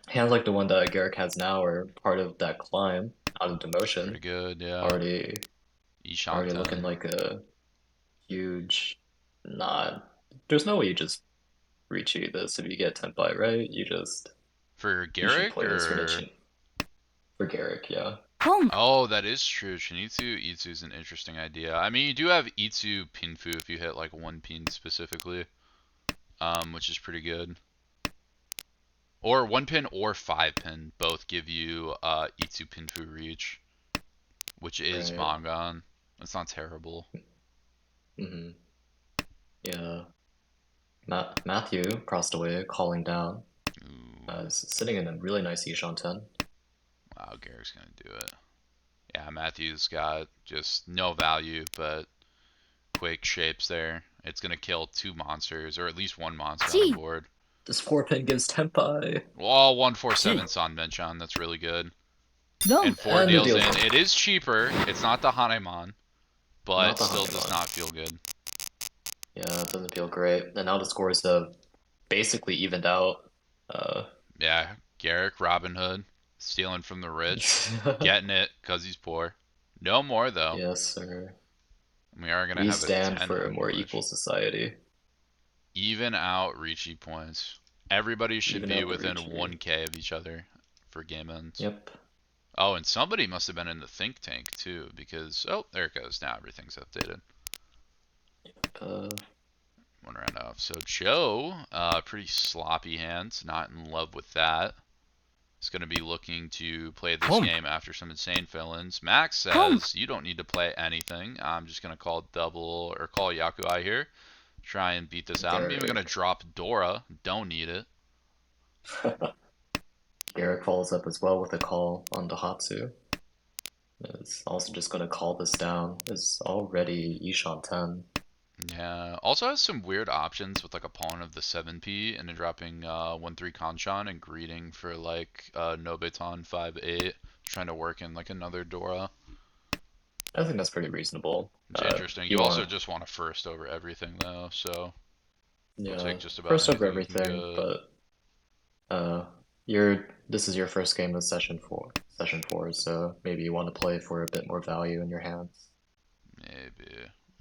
hands like the one that Garrick has now are part of that climb out of Pretty demotion. good, yeah. Already, already looking Ishanten. like a huge not. There's no way you just recheat this if you get Tenpai, right? You just For you should Garrick play this for or Nichi. For Garrick, yeah. ポン oh, that is true. Shinitsu Itsu is an interesting idea. I mean, you do have Itsu Pinfu if you hit like one pin specifically, which is pretty good. Or one pin or 5 pin both give you Itsu Pinfu reach, which is Right. Mangan. That's not terrible. Mm-hmm. Yeah. Matthew crossed away, calling down. Ooh, Sitting in a really nice Yishan 10. wow, Garrick's gonna do it. Yeah, Matthew's got just no value, but quick shapes there. It's gonna kill two monsters, or at least one monster on the 1 board. This 4-pin gives Tenpai. Oh, 2 147 San Menchan, that's really good. 4 And 4 And the deals deal. in. It is cheaper. It's not the Hanemon, Not but the still does Hanuman. not feel good. Yeah, it doesn't feel great. And now the scores have basically evened out. Yeah, Garrick, Robin Hood, stealing from the rich, getting it because he's poor. No more, though. Yes, sir. We are going to We have a stand 10 for a more English. equal society. Even out Ricci points. Everybody should Even be out the within reach. 1k of each other for game ends. Yep. Oh, and somebody must have been in the think tank, too, because... oh, there it goes. Now everything's updated. Uh, One round off. So Joe, pretty sloppy hands. Not in love with that. Is going to be looking to play this ポン game after some insane fill-ins. Max ポン says you don't need to play anything. I'm just going to call double or call Yakuai here. Try and beat this out. I'm even going to Garrick. drop Dora. Don't need it. Garrick follows up as well with a call on Dahatsu. It's also just going to call this down. It's already Ishan 10. Yeah. Also has some weird options with like a pawn of the 7p and then dropping 1-3 Kanchan and greeting for like Nobeton 5-8. Trying to work in like another Dora. I think that's pretty reasonable. It's interesting. You You also want, just want a first over everything though, so we'll yeah, take just about first over anything you can everything, get. but this is your first game of session 4, so maybe you want to play for a bit more value in your hands. Maybe.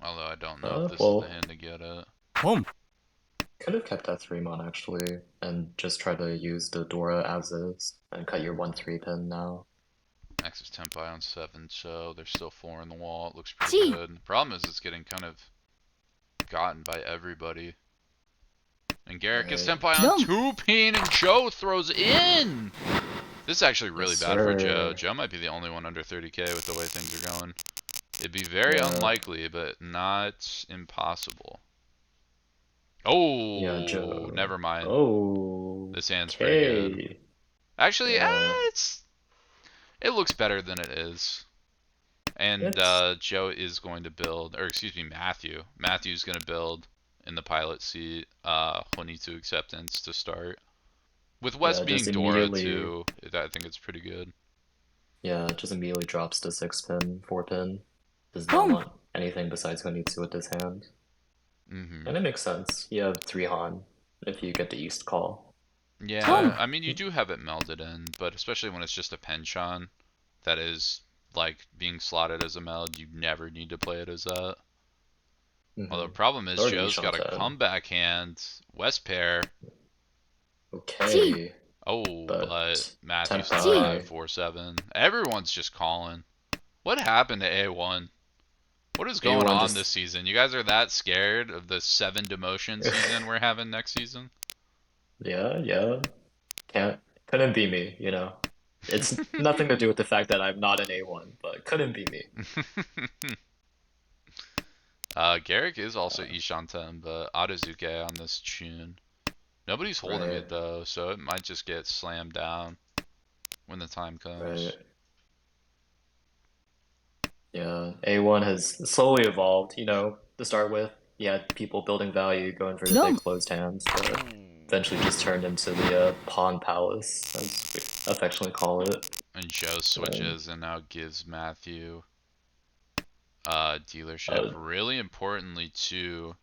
Although I don't know if this is the Well, hand to get it. ポン Could have kept that 3 mon actually, and just try to use the Dora as is, and cut your 1-3 pin now. Max is Tenpai on 7, so there's still 4 in the wall. It looks pretty Gee. good. The problem is it's getting kind of gotten by everybody. And Garrick is Right. Tenpai on 2 pin, and Joe throws in! This is actually Yes, really bad for Joe. sir. Joe might be the only one under 30k with the way things are going. It'd be very Yeah. unlikely, but not impossible. Yeah, Oh, Joe. never mind. Oh. This hand's pretty good. Okay. Actually, Yeah. it looks better than it is. And It's Joe is going to build, or excuse me, Matthew. Matthew's going to build in the pilot seat. Juanito acceptance to start. With Wes yeah, being just Dora immediately too, I think it's pretty good. yeah, just immediately drops to 6 pin, 4 pin. Does not Boom. want anything besides Honitsu with his hand. Hmm. And it makes sense. You have 3 Han if you get the East call. Yeah, Boom. I mean you do have it melded in, but especially when it's just a penchant that is like being slotted as a meld, you never need to play it as that. Although the problem is Or the Joe's got a Ishanten. comeback hand, West pair. Gee. Okay. Oh, but But Matthew's still Gee. alive, Tenpai. 4-7. Everyone's just calling. What happened to A1? What is going A1 on this just season? You guys are that scared of the 7 demotion season we're having next season? yeah, yeah. Couldn't be me, you know. It's nothing to do with the fact that I'm not an A1, but couldn't be me. Garrick is also Uh, Ishanten, but Adazuke on this tune. Nobody's holding right, it though, so it might just get slammed down when the time right. comes. Yeah, A1 has slowly evolved, to start with. You had people building value, going for the big Boom. closed hands, but Ooh. eventually just turned into the Pawn Palace, as we affectionately call it. And Joe And, switches and now gives Matthew dealership. uh, Really importantly too,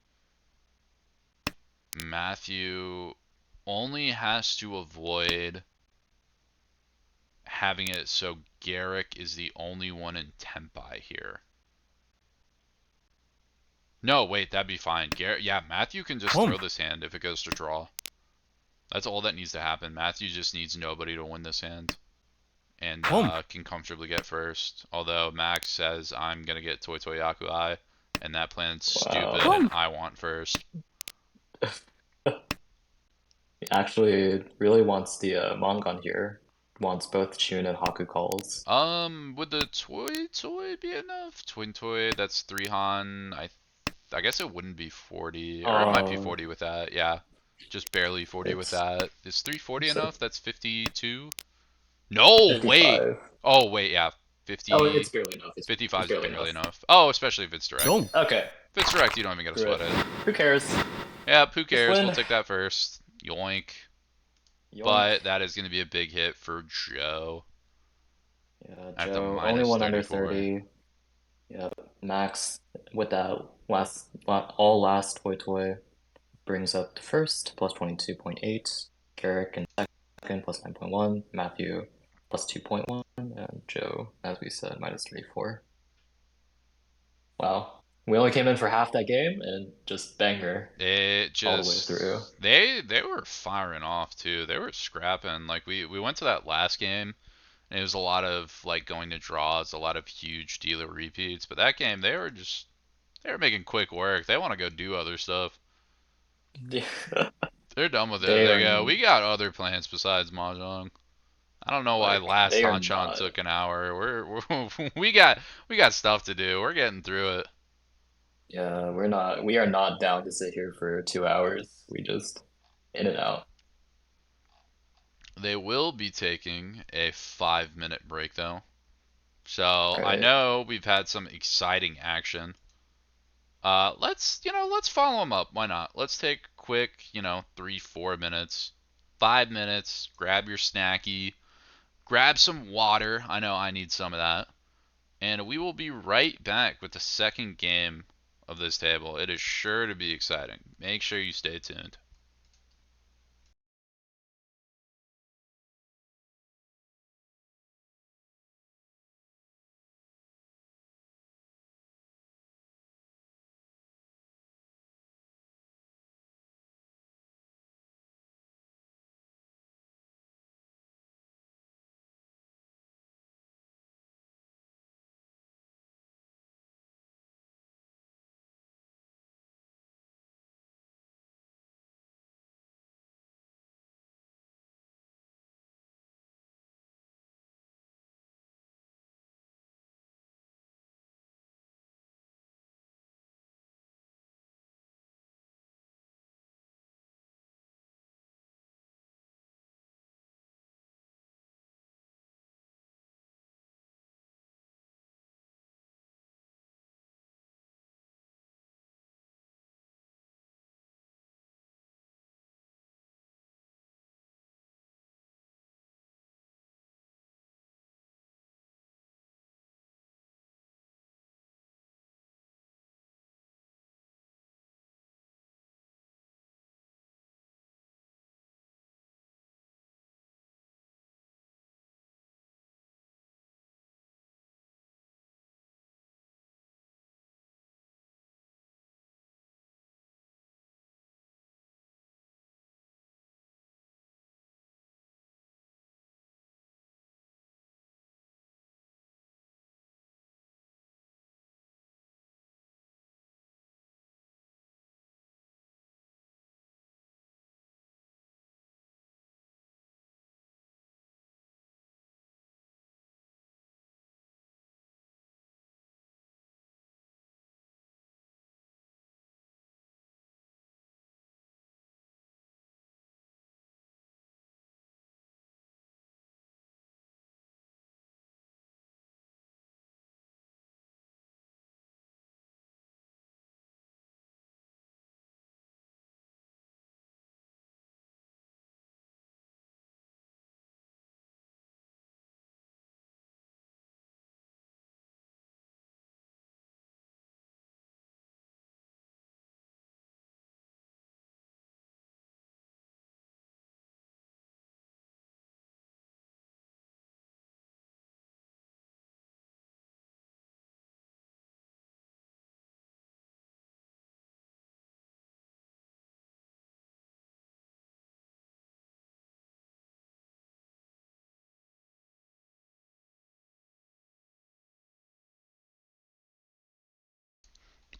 Matthew only has to avoid having it so Garrick is the only one in Tenpai here. No, wait, that'd be fine. Garrick, yeah, Matthew can just throw Boom. this hand if it goes to draw. That's all that needs to happen. Matthew just needs nobody to win this hand and Boom. can comfortably get first. Although Max says I'm gonna get Toi Toi Yakuai, and that plan's stupid, wow. and Boom. I want first. Actually, it really wants the Mongon here. Wants both Chun and Haku calls. Would the Toi Toi be enough? Twin Toi, that's 3 Han. I guess it wouldn't be 40, or it might be Uh, 40 with that. Yeah, just barely 40 with it's that. Is 340 so enough? That's 52. No, wait. 55. Oh, wait, yeah. Oh, it's 50, barely enough. It's 55 is barely barely enough. enough. Oh, especially if it's direct. Boom. Okay, If it's direct, you don't even gotta screw sweat it. it. Who cares? Yeah, who Just cares? We'll win. take that first. Yoink. Yoink. But that is going to be a big hit for Joe Yeah, at the Joe, only minus one under 34. 30. Yeah, Max with that all last Toy Toy brings up to first, plus 22.8. Garrick in second, plus 9.1. Matthew, plus 2.1. And Joe, as we said, minus 34. Wow. We only came in for half that game and just banger It all the way through. just they were firing off too. They were scrapping. Like we went to that last game and it was a lot of like going to draws, a lot of huge dealer repeats. But that game they were making quick work. They want to go do other stuff. They're done with it. They They are go, we got other plans besides mahjong. I don't know why like last they are Hanchan not. took an hour. We got stuff to do. We're getting through it. Yeah, we are not down to sit here for 2 hours. We just in and out. They will be taking a 5 minute break though. So I Right. know we've had some exciting action. Let's follow them up. Why not? Let's take quick, 3, 4 minutes, 5 minutes. Grab your snacky, grab some water. I know I need some of that, and we will be right back with the second game of this table. It is sure to be exciting. Make sure you stay tuned.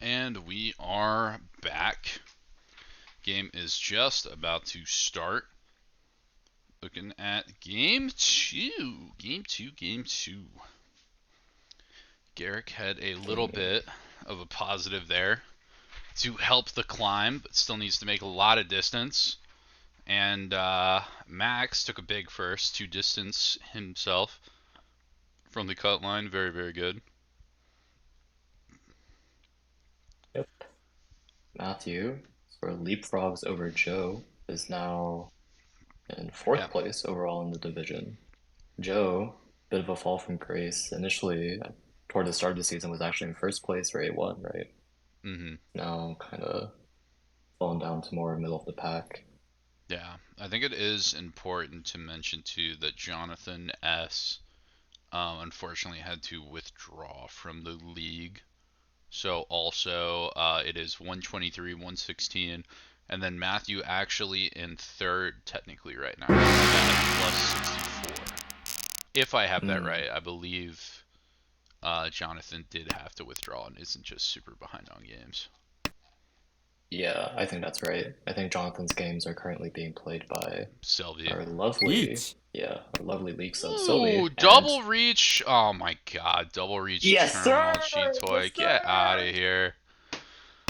And we are back. Game is just about to start. Looking at game two. Game two. Garrick had a little bit of a positive there to help the climb, but still needs to make a lot of distance. And Max took a big first to distance himself from the cut line. Very, very good. Yep. Matthew, for leapfrogs over Joe, is now in fourth place overall in the division. Joe, bit of a fall from grace. Initially, toward the start of the season, was actually in first place for A1, right? Mm-hmm. Now kind of fallen down to more middle of the pack. Yeah, I think it is important to mention too that Jonathan S. Unfortunately had to withdraw from the league. So also it is 123, 116, and then Matthew actually in third technically right now at plus 64. If I have that right, I believe Jonathan did have to withdraw and isn't just super behind on games. Yeah, I think that's right. I think Jonathan's games are currently being played by Sylvie. our lovely, our lovely leak sub Sylvie. Ooh, double reach! Oh my god, double reach yes, terminal sir! cheat toy. Yes, Get sir! out of here.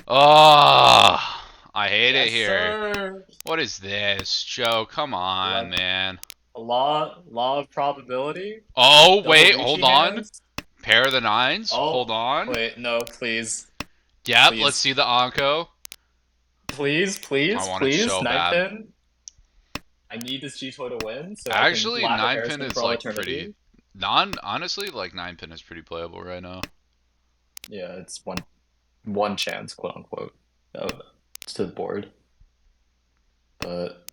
Oh, I hate yes, it here. Sir! What is this? Joe, come on, man. Law of probability? Oh, Double wait, reachy hold on. hands? Pair of the nines. Oh, Hold on. wait, no, please. Yep, Please. let's see the Onko. Please, I want it so nine bad. pin. I need this G-toy to win, so Actually, I can laugh 9 pin is for all like eternity. pretty... Honestly, like 9 pin is pretty playable right now. Yeah, it's one chance, quote unquote, to the board. But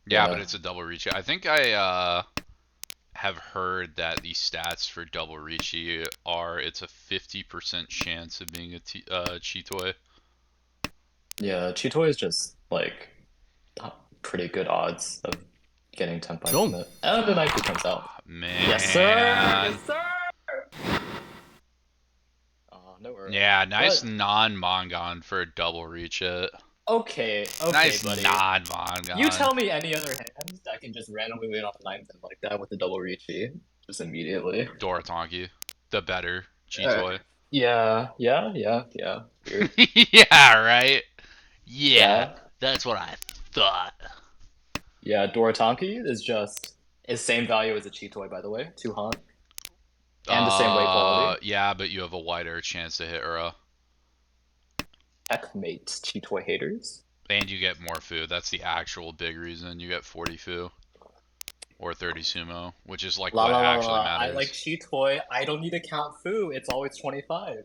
yeah, but it's a double reach. I think I have heard that the stats for double reachy are it's a 50% chance of being a Cheetoy. Yeah, Cheetoy is just like pretty good odds of getting Tenpai from it. And the knife comes out. Man. Yes, sir! Yes, sir! No worries. Yeah, nice non-Mongon for a double reach it. Okay, nice buddy. non-Mongon. You tell me any other hand that can just randomly win off 9 pin like that with the double reachy. Just immediately. Dorotonki. The better Cheetoy. Yeah. Weird. Yeah, right? Yeah, that's what I thought. Yeah, Dorotonki is same value as a Cheetoy, by the way. 2 haunt. And the same weight quality. Yeah, but you have a wider chance to hit Ura. Checkmate, Cheetoy haters. And you get more food. That's the actual big reason. You get 40 foo. Or 30 sumo, which is like what actually matters. I like Cheetoy. I don't need to count foo. It's always 25.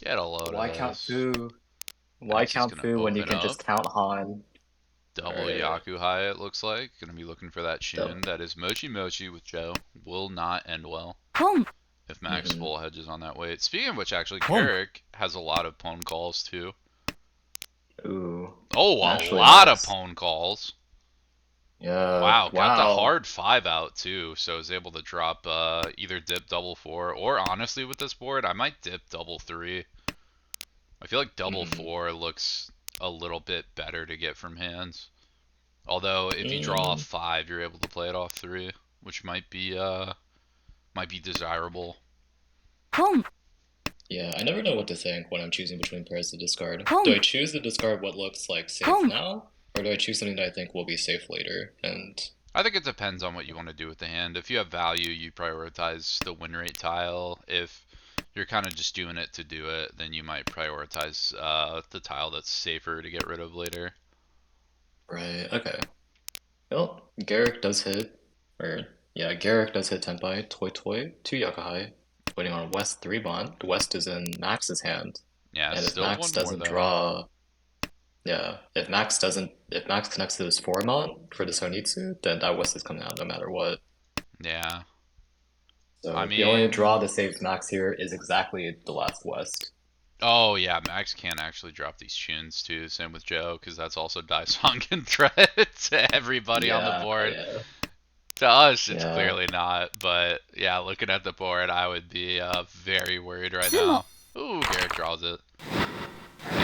Get a load Why of count this. foo? Why count foo when you can just count Han? Double Yaku High, it looks like. Gonna be looking for that Shun. That is Mochi Mochi with Joe. Will not end well. If Max full hedges on that weight. Speaking of which, actually, Carrick has a lot of pwn calls too. Ooh. Oh, a lot of pwn calls. Yeah. Wow, got the hard 5 out too, so is able to drop either dip double 4, or honestly with this board, I might dip double 3. I feel like double 4 looks a little bit better to get from hands. Although if you draw a 5, you're able to play it off 3, which might be desirable. Yeah, I never know what to think when I'm choosing between pairs to discard. Do I choose to discard what looks like safe now? Or do I choose something that I think will be safe later? And I think it depends on what you want to do with the hand. If you have value, you prioritize the win rate tile. If you're kind of just doing it to do it, then you might prioritize the tile that's safer to get rid of later. Right, okay. Well, Garrick does hit, Garrick does hit Tenpai, Toy, 2 Yakuhai, waiting on West 3 bond. West is in Max's hand. Yeah, and if still Max doesn't draw... Yeah, if Max connects to this 4 mon for the Sonitsu, then that West is coming out no matter what. Yeah. So the only draw that saves Max here is exactly the last West. Oh yeah, Max can actually drop these tunes too, same with Joe, because that's also Daisong and threat to everybody on the board. Yeah. To us, it's clearly not, but yeah, looking at the board, I would be very worried right now. Ooh, Garrick draws it.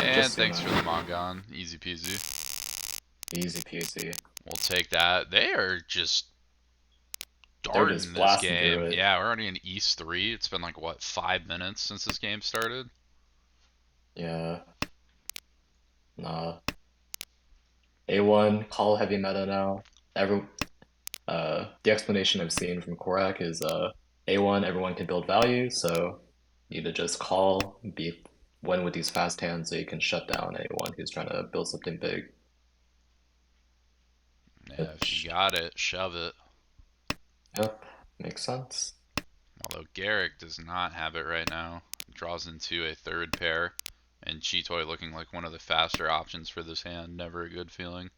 And Just thanks for the Sumo. Mongon. Easy peasy. Easy peasy. We'll take that. They are just They're darting just this blasting through game. it. Yeah, we're already in East 3. It's been like, what, 5 minutes since this game started? Yeah. Nah. A1, call heavy meta now. The explanation I've seen from Korak is A1, everyone can build value, so you need to just call, win with these fast hands so you can shut down anyone who's trying to build something big. Yeah, if you Which, got it, shove it. yep, makes sense. Although Garrick does not have it right now. Draws into a third pair. And Chitoy looking like one of the faster options for this hand. Never a good feeling.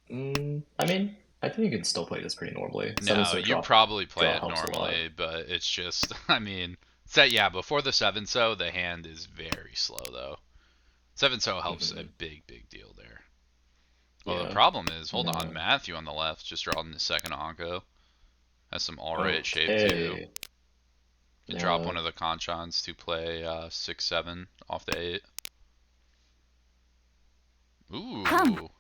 I mean, I think you can still play this pretty normally. Seven No, so you drop probably play draw it helps a lot. normally, but it's just, I mean, set yeah, before the 7 so, the hand is very slow though. 7 so helps a big, big deal there. Well, the Yeah. problem is, hold on, No. Matthew on the left just drawing the second Onko. Has some alright shape too. Okay. Can drop Yeah. one of the Conchons to play 6 7 off the 8. Ooh.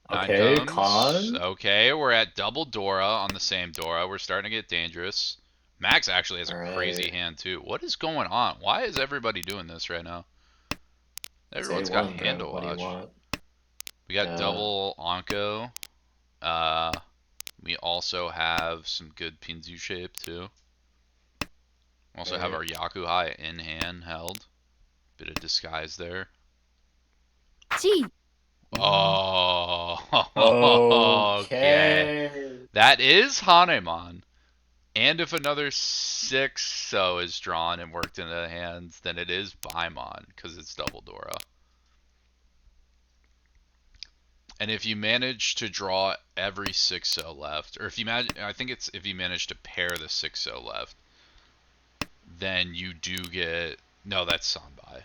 Nine Okay, comes. con. Okay, we're at double Dora on the same Dora. We're starting to get dangerous. Max actually has a All crazy right. hand too. What is going on? Why is everybody doing this right now? It's Everyone's got A1, hand bro. to What do you watch. want? We got Yeah. double Anko. Uh, we also have some good Pinzu shape too. Also have Right. our Yakuhai in hand held. Bit of disguise there. G. Mm. Oh, okay. Okay. That is Hanemon. And if another 6 so is drawn and worked into the hands, then it is Paimon, because it's double Dora. And if you manage to draw every 6 so left, or if you I think it's if you manage to pair the 6 so left, then you do get. No, that's Sanbai.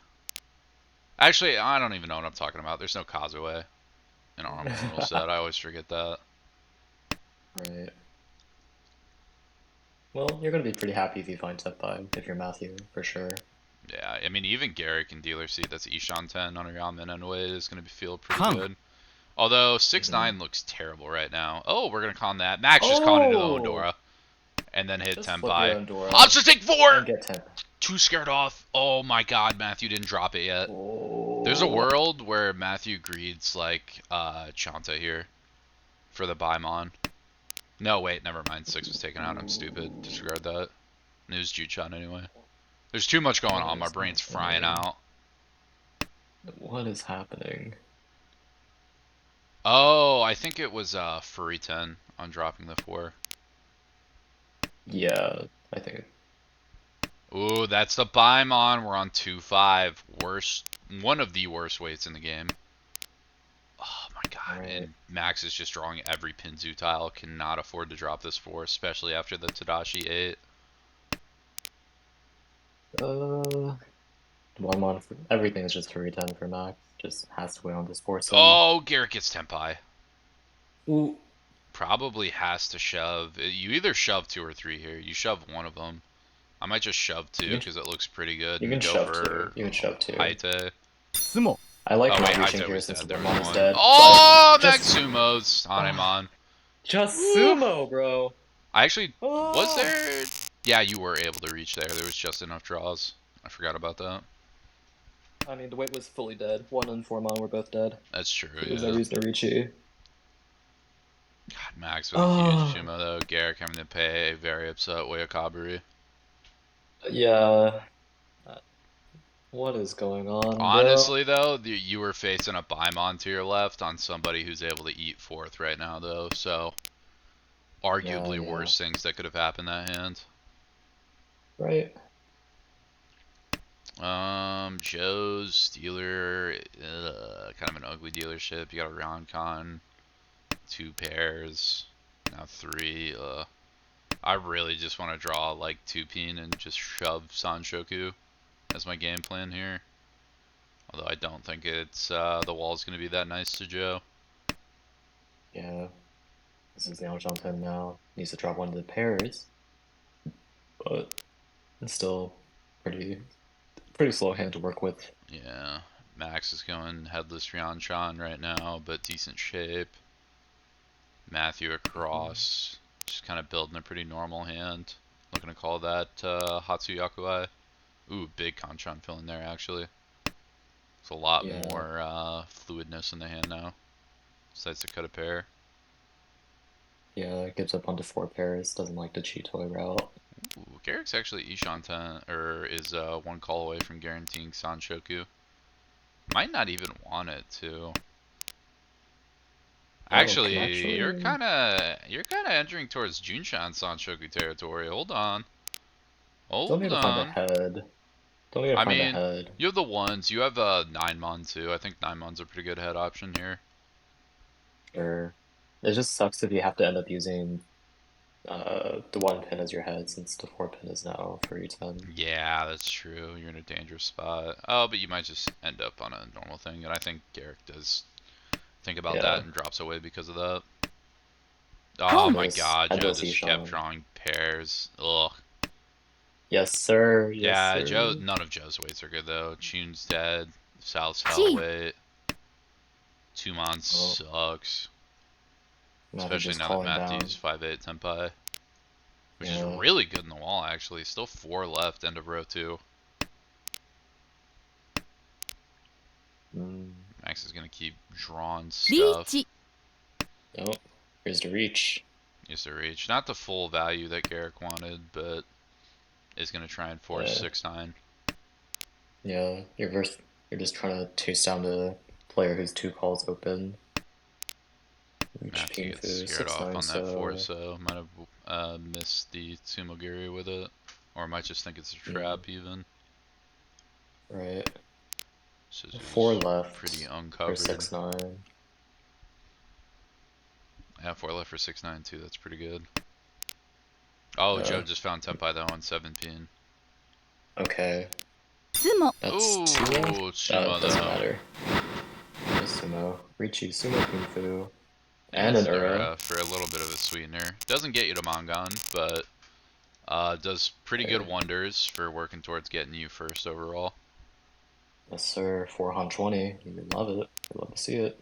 Actually, I don't even know what I'm talking about. There's no Kazue in our Armor rule set. I always forget that. Right. Well, you're gonna be pretty happy if you find Tenpai, if you're Matthew, for sure. Yeah, I mean, even Garrick in Dealer Seat, that's Ishan 10 on a Yamen anyway, is going to feel pretty Come. good. Although 6 hmm 9 looks terrible right now. Oh, we're going to con that. Max just conned into the Oh! Ondora. And then hit Just flip your Tenpai. own I'll Dora just take 4! and get Tenpai. Too scared off. Oh my god, Matthew didn't drop it yet. There's a Oh. world where Matthew greeds like Chanta here for the Baimon. No, wait, never mind. 6 was taken out. I'm stupid. Disregard that. News Juchan anyway. There's too much going What on. My is brain's frying happening? out. What is happening? Oh, I think it was Furry 10 on dropping the 4. Yeah, I think. Ooh, that's the Baimon. We're on 2-5. Worst, one of the worst weights in the game. Oh my god, Alright. and Max is just drawing every Pinzu tile. Cannot afford to drop this 4, especially after the Tadashi 8. One month. Everything is just free 10 for Max. Just has to win on this 4 so. Oh, Garrett gets Tenpai. Ooh. Probably has to shove. You either shove 2 or 3 here. You shove one of them. I might just shove 2 You can, because it looks pretty good you and can go shove 2. for You can shove 2. Haite. Sumo. I like Oh wait, not reaching Haite here was since dead. There was Wormmon is one. dead, Oh, but Max just. Sumo's Hanemon. Just Woo. sumo, bro. I actually was Oh. there. Yeah, you were able to reach there. There was just enough draws. I forgot about that. I mean, the weight was fully dead. 1 and 4 were both dead. That's true. There was no Yeah. reason to reach you. God, Max with a huge Oh, Sumo though. Garrick having to pay a very upset Oyakabari. yeah. Uh, What is going on, bro? Honestly though, you were facing a Baimon to your left on somebody who's able to eat 4th right now though. So Yeah, arguably yeah. worse things that could have happened that hand. Right. Joe's dealer, kind of an ugly dealership. You got a Roundcon, 2 pairs, now 3. I really just want to draw like 2-peen and just shove Sanshoku as my game plan here. Although I don't think it's the wall's going to be that nice to Joe. Yeah. This is the jump in now. Needs to drop one of the pairs, but it's still pretty pretty slow hand to work with. Yeah, Max is going headless Rianchan right now, but decent shape. Matthew across, just kind of building a pretty normal hand. Looking to call that Hatsuyakuai. Ooh, big Kanchan fill in there actually. It's a lot Yeah. more fluidness in the hand now. Decides to cut a pair. Yeah, gives up onto 4 pairs, doesn't like the Chitoi route. Ooh, Garrick's actually Ishanten, or is one call away from guaranteeing Sanshoku. Might not even want it too. Oh, can Actually, you're actually... kind of entering towards Junshan Sanshoku territory. Hold on. Still need Hold to find a on. head. Still need to I find a mean, head. you have the ones. You have 9 mon too. I think 9mon's a pretty good head option here. Sure. It just sucks if you have to end up using the 1 pin as your head, since the 4 pin is now for E10. Yeah, that's true. You're in a dangerous spot. Oh, but you might just end up on a normal thing, and I think Garrick does think about that Yeah. and drops away because of that. Oh Home. my Headless, god, Joe headless just kept Ishan. drawing pairs. Ugh. Yes, sir. Yes, Yeah, sir. Joe. None of Joe's weights are good though. Tune's dead. Sal's hell Chi. weight. 2mon Oh, sucks. Matthew Especially just now that calling down. Matthew's 5'8" Tenpai. Which is Yeah. really good in the wall, actually. Still 4 left, end of row 2. Mm. Max is going to keep drawing stuff. リーチ Oh, here's the reach. Used to reach. Not the full value that Garrick wanted, but is going to try and force Yeah. 6-9. Yeah, you're just trying to chase down the player who's 2 calls open. Reach Matthew gets Pinfu, scared off 6-9, on that so... so might have missed the Tsumogiri with it. Or might just think it's a trap, even. Right. Scissors 4 left pretty for uncovered. 6-9. Yeah, 4 left for 6-9 too. That's pretty good. Oh, Yeah. Joe just found Tenpai though on 7 Okay. ツモ That's Ooh, 2 left? Sumo Doesn't though. matter. Just Sumo. Richi, Sumo Pinfu. And And a an Ura. Thera for a little bit of a sweetener. Doesn't get you to Mongon, but does pretty good Hey. wonders for working towards getting you first overall. Yes, sir. 420. You love it. You love to see it.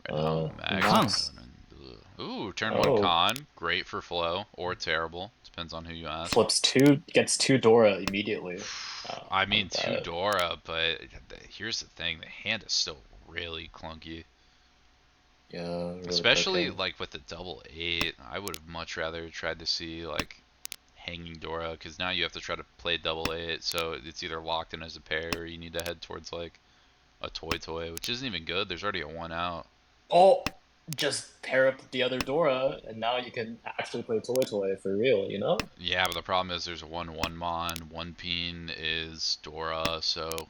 Right now, Max Max. is going in. Ooh, turn 1 Oh, con. Great for flow, or terrible. Depends on who you ask. gets 2 Dora immediately. I mean, Not 2 bad. Dora, but here's the thing. The hand is still really clunky. Yeah, really Especially broken. like with the double 8. I would have much rather tried to see like hanging Dora, because now you have to try to play double 8, so it's either locked in as a pair or you need to head towards like a toy, which isn't even good. There's already a 1 out. Oh, just pair up the other Dora, and now you can actually play Toy for real, you know? Yeah, but the problem is there's a 1 mon, 1 peen is Dora, so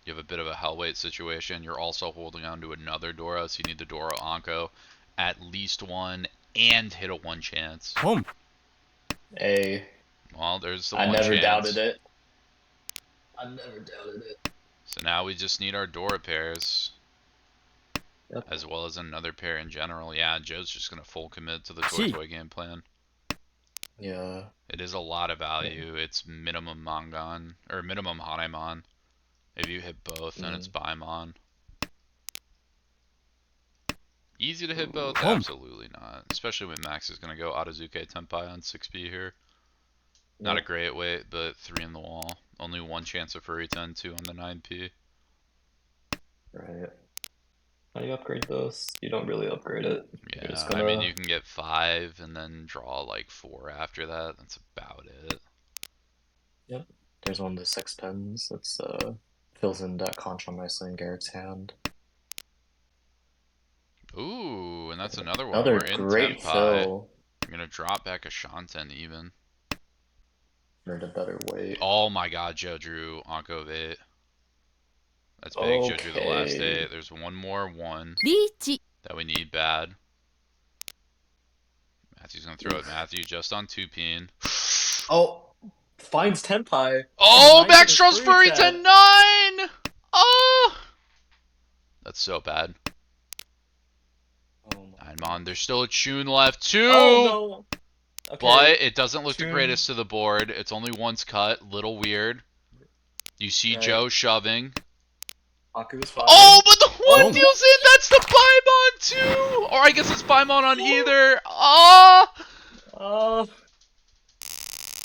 you have a bit of a hell weight situation. You're also holding on to another Dora, so you need the Dora Anko at least 1 and hit a 1 chance. 本 A. Well, there's the I 1 never chance. doubted it. I never doubted it. So now we just need our Dora pairs. Yep. As well as another pair in general. Yeah, Joe's just going to full commit to the Chi. toy game plan. Yeah. It is a lot of value. It's minimum Mongon, or minimum Hanemon. If you hit both, then it's Baimon. Easy to hit both? Home. Absolutely not. Especially when Max is going to go Atazuke Tenpai on 6B here. Not a Yep. great weight, but 3 in the wall. Only 1 chance of Furry 10, 2 on the 9P. Right. How do you upgrade this? You don't really upgrade it. You're Yeah, just I mean, gonna... you can get 5 and then draw like 4 after that. That's about it. Yep. There's one of the 6 pins. That's fills in that contra nicely in Garrett's hand. Ooh, and that's another one. Another We're in great Tenpai. fill. I'm gonna drop back a Shanten even. For the better weight. Oh my god, Joe drew Anko of 8. That's big. Joe drew the last Okay. 8. There's one more 1 リーチ that we need bad. Matthew's gonna throw it. Matthew just on 2 peen. Oh! Finds Tenpai. Oh, And the 19 Max is draws Furry 10. 10 9! Oh! That's so bad. Oh my 9 mon. There's still a tune left too. Oh no! Okay. But it doesn't look the Tune. greatest to the board. It's only once cut. Little weird. You see Right. Joe shoving. Aku's fine. Oh, but the one Boom. deals in. That's the Paimon too. Or I guess it's Paimon on either. Ah! Oh.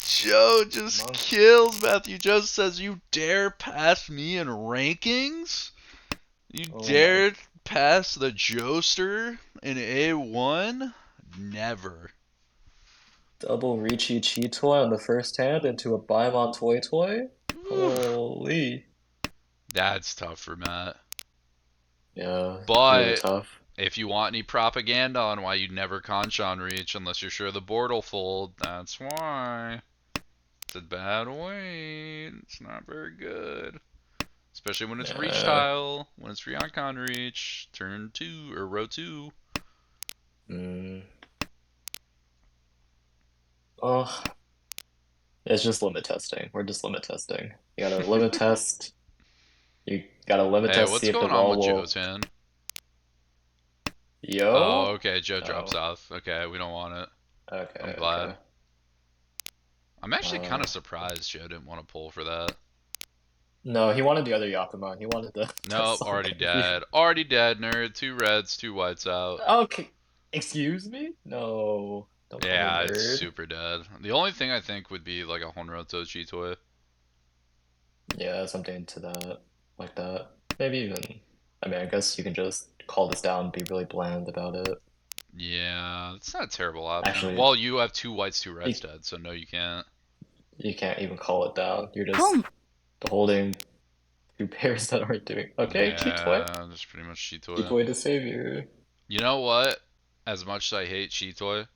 Joe just Monk. kills Matthew. Joe says, "You dare pass me in rankings? You Oh dare pass the Joester in A1? Never." Double Ricci Chi Toy on the first hand into a Baimon Toy Toy? Holy. That's tough for Matt. Yeah, really But tough. if you want any propaganda on why you'd never Conchon reach unless you're sure the board will fold, that's why. It's a bad way. It's not very good. Especially when it's reach Yeah. tile. When it's Ryoncon reach. Turn 2 or row 2. Mm. Oh, it's just limit testing. We're just limit testing. You gotta limit test. You gotta limit Hey, test, what's see if the going on wall with will. Joe's hand? Oh, Yo? okay. Joe drops Oh, off. Okay, we don't want it. I'm okay, glad. okay. I'm actually kind Uh, of surprised Joe didn't want to pull for that. no, he wanted the other Yakuman. He wanted the Nope, Sun already Baby. dead. Already dead, nerd. 2 reds, 2 whites out. Okay, excuse me? No, don't call me Yeah, it's nerd. super dead. The only thing I think would be like a Honroto Chitoy. Yeah, something to that, like that. Maybe even, I mean, I guess you can just call this down and be really bland about it. Yeah, it's not a terrible option. Actually, Well, you have 2 whites, 2 you, reds dead, so no, you can't. you can't even call it down. You're just Boom. holding two pairs that aren't doing. Okay, Chitoy. Yeah, just pretty much Chitoy. Chitoy to save you. You know what? As much as I hate Chitoy,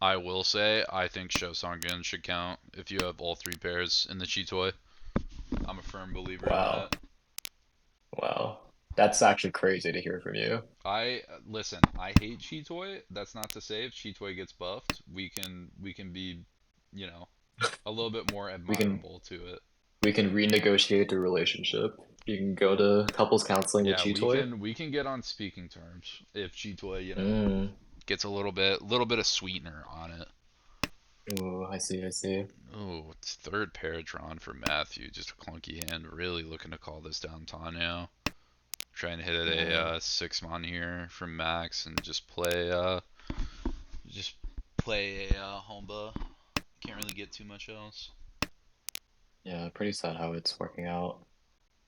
I will say I think Shosangin should count if you have all 3 pairs in the Chitoy. I'm a firm believer in Wow. that. Wow. That's actually crazy to hear from you. Listen. I hate Chitoy. That's not to say if Chitoy gets buffed, we can be, you know, a little bit more We can admirable to it. we can renegotiate the relationship. You can go to couples counseling with Yeah, we Chitoy. can we can get on speaking terms if Chitoy, Mm. gets a little bit of sweetener on it. Ooh, I see, I see. Oh, it's 3rd pair drawn for Matthew. Just a clunky hand. Really looking to call this down Tanya. Trying to hit it Yeah. a 6-mon here from Max and just play a Homba. Can't really get too much else. Yeah, pretty sad how it's working out.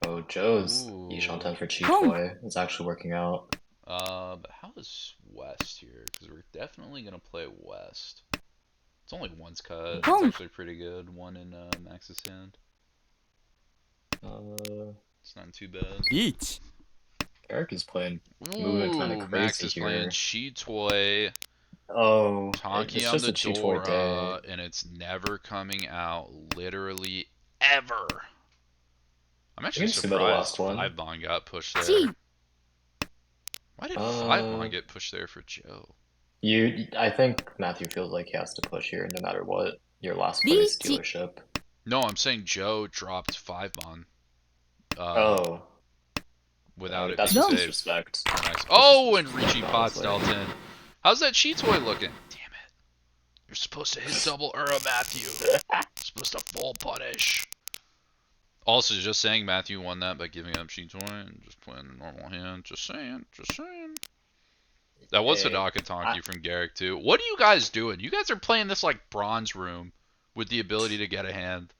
Oh, Joe's Yishan Ooh. 10 for Boom. Chitoy. It's actually working out. But how is West here? Because we're definitely gonna play West. It's only once cut. That's Boom. actually pretty good. One in Max's hand. Uh, It's not too bad. Reach. Eric is playing, moving kind of Ooh, Max crazy is playing here. Chitoy. Oh, Tonki it's on just the a Chitoy day. Dora, and it's never coming out. Literally ever. I'm You actually can sumo the surprised last one. 5-mon got pushed there. Chi. Why did Uh, 5-mon get pushed there for Joe? I think Matthew feels like he has to push here no matter what. Your last place Reach. dealership. No, I'm saying Joe dropped 5-mon Oh, without it that's being just No. saved. disrespect. Nice. That's just Oh, and disrespect, Richie Potts honestly. dealt in. How's that Chitoy looking? Damn it. You're supposed to hit double Ura Matthew. You're supposed to full punish. Also, just saying Matthew won that by giving up Chitoy and just playing a normal hand. Just saying. Just saying. That was Hey, Hadaka Tonki from Garrick, too. What are you guys doing? You guys are playing this like bronze room with the ability to get a hand.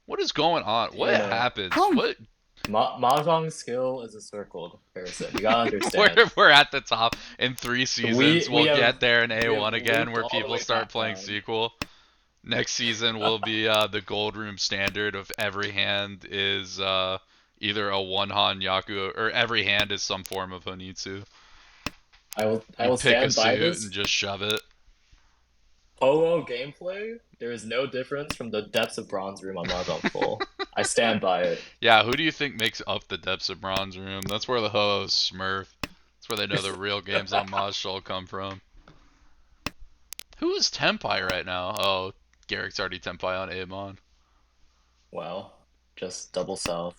What is going on? What you know, happens? Boom. What? Mahjong skill is a circled comparison. You gotta we're, understand. we're at the top. In 3 seasons, We we'll have get there in we have A1 again looped where all the people way start back playing down. sequel. Next season will be the gold room standard of every hand is either a one-han Yaku or every hand is some form of Honitsu. I You will pick a stand by suit and this. just shove it. Polo gameplay, there is no difference from the depths of bronze room on Mahjong Full. I stand by it. Yeah, who do you think makes up the depths of bronze room? That's where the hoes smurf. That's where they know the real games on Majshul come from. Who is Tenpai right now? Oh, Garrick's already Tenpai on Amon. Well, just double south,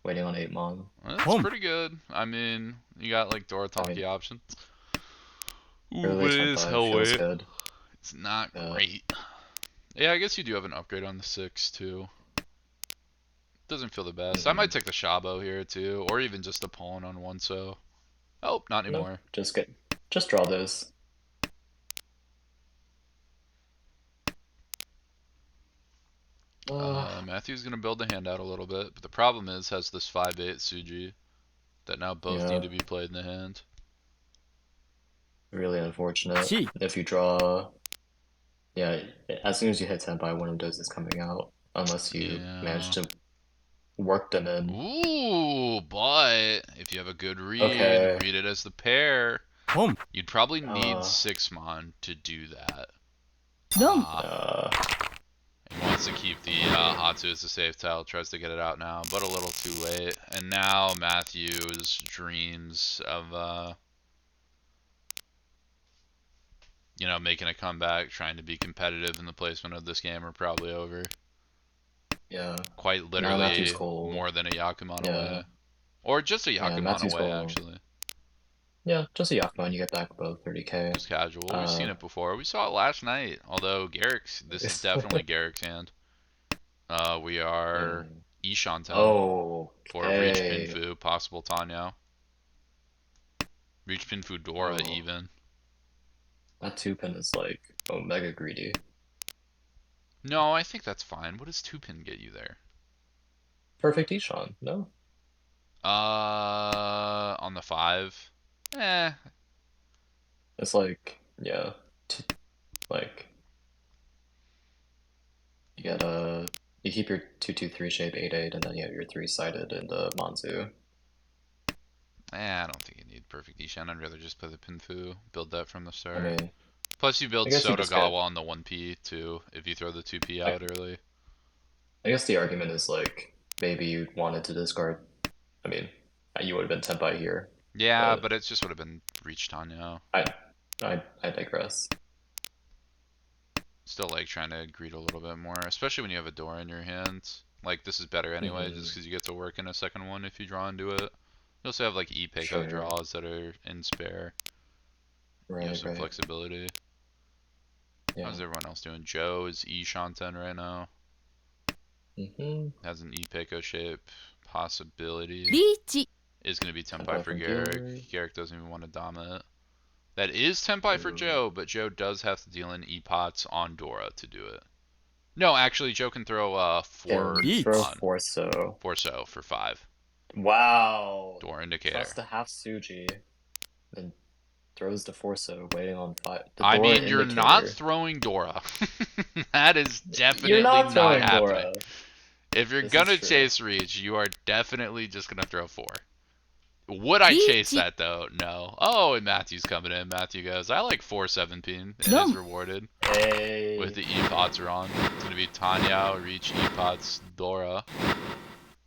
waiting on 8-mon. Well, that's Boom. pretty good. I mean, you got like I mean, Dorotonki options. Ooh, early but it is Tenpai hell feels wait. good. It's not Yeah. great. Yeah, I guess you do have an upgrade on the 6 too. Doesn't feel the best. I might take the Shabo here too, or even just a pawn on one so. Oh, not No, anymore. just draw those. Matthew's gonna build the hand out a little bit, but the problem is has this 5-8 Suji that now both Yeah, need to be played in the hand. really unfortunate. C. If you draw, yeah, as soon as you hit Tenpai, one of those is coming out, unless you manage Yeah. to work them in. Ooh, but if you have a good Okay. read it as the pair, Home. you'd probably need Uh, 6 mon to do that. Done. uh, He wants to keep the Hatsu as a safe tile, tries to get it out now, but a little too late. And now Matthew's dreams of, making a comeback, trying to be competitive in the placement of this game are probably over. yeah. Quite Now Matthew's literally cool. more than a Yakuman Yeah, away. Or just a yeah, Yakuman Matthew's away, cool. actually. Yeah, just a Yakuman, you get back about 30k. Just casual. We've seen Uh, it before. We saw it last night. Although this is definitely Garrick's hand. We are mm. Ishanten for Reach Okay. Pinfu, possible Tanyo. Reach Pinfu Dora Oh, even. that two pin is like omega greedy. No, I think that's fine. What does 2-pin get you there? Perfect Ishan, no? On the 5? Eh. It's like, yeah, like you get you keep your 2-2-3 shape 8-8, and then you have your three-sided in the Manzu. I don't think you need Perfect Ishan. I'd rather just play the Pinfu. Build that from the I start. mean, Plus you I build guess you just get. Sotogawa on the 1P too, if you throw the 2P I, out early. I guess the argument is like maybe you wanted to discard. I mean, you would have been Tenpai here, Yeah, but but it just would have been Reach Tanyo. I, I digress. Still like trying to greet a little bit more, especially when you have a door in your hand. Like, this is better anyway, just because you get to work in a second one if you draw into it. You also have like E-Peiko Sure. draws that are in spare. You have Right, some right. flexibility. Yeah. How's everyone else doing? Joe is E-Shanten right now. Mm-hmm. Has an E-Peiko shape. Possibility. リーチ Is going to be Tenpai Tenpai for from Garrick. dealer. Garrick doesn't even want to dom it. That is Tenpai for Ooh. Joe, but Joe does have to deal in E-Pots on Dora to do it. No, actually, Joe can throw 4 Can Eats. throw on. Forso. 4 for 5. Wow. Door indicator. Trusts the half Suji. Then throws the Forso, waiting on 5. The I Dora mean, you're not indicator. throwing Dora. That is You're definitely not not throwing happening. Dora. If you're This is gonna true. chase Reach, you are definitely just gonna throw 4. Would I chase Reach. that though? No. Oh, and Matthew's coming in. Matthew goes, I like 4-17 and Done. is rewarded Hey. with the E-Pots are on. It's gonna be Tanya, Reach, E-Pots, Dora.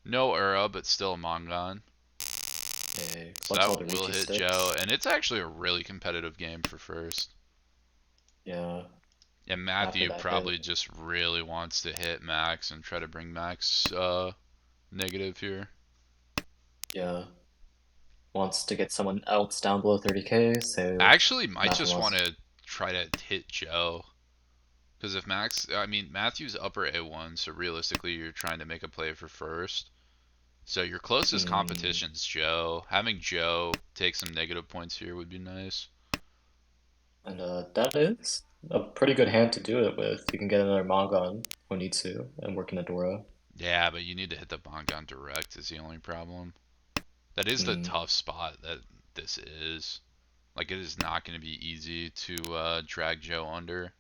No Ura, but still a Mongon. Hey. So Flex all that the will Richie hit sticks. Joe, and it's actually a really competitive game for first. Yeah. And After Matthew that probably hit. just really wants to hit Max and try to bring Max negative here. Yeah. Wants to get someone else down below 30k, so Actually, might Matthew just want wants. to try to hit Joe. Because if Matthew's upper A1, so realistically you're trying to make a play for first. So your closest Mm, competition's Joe. Having Joe take some negative points here would be nice. and that is a pretty good hand to do it with. You can get another Mongon when you need to, and work in Adora. Yeah, but you need to hit the Bongon direct is the only problem. That is the Mm. tough spot that this is. Like, it is not going to be easy to drag Joe under.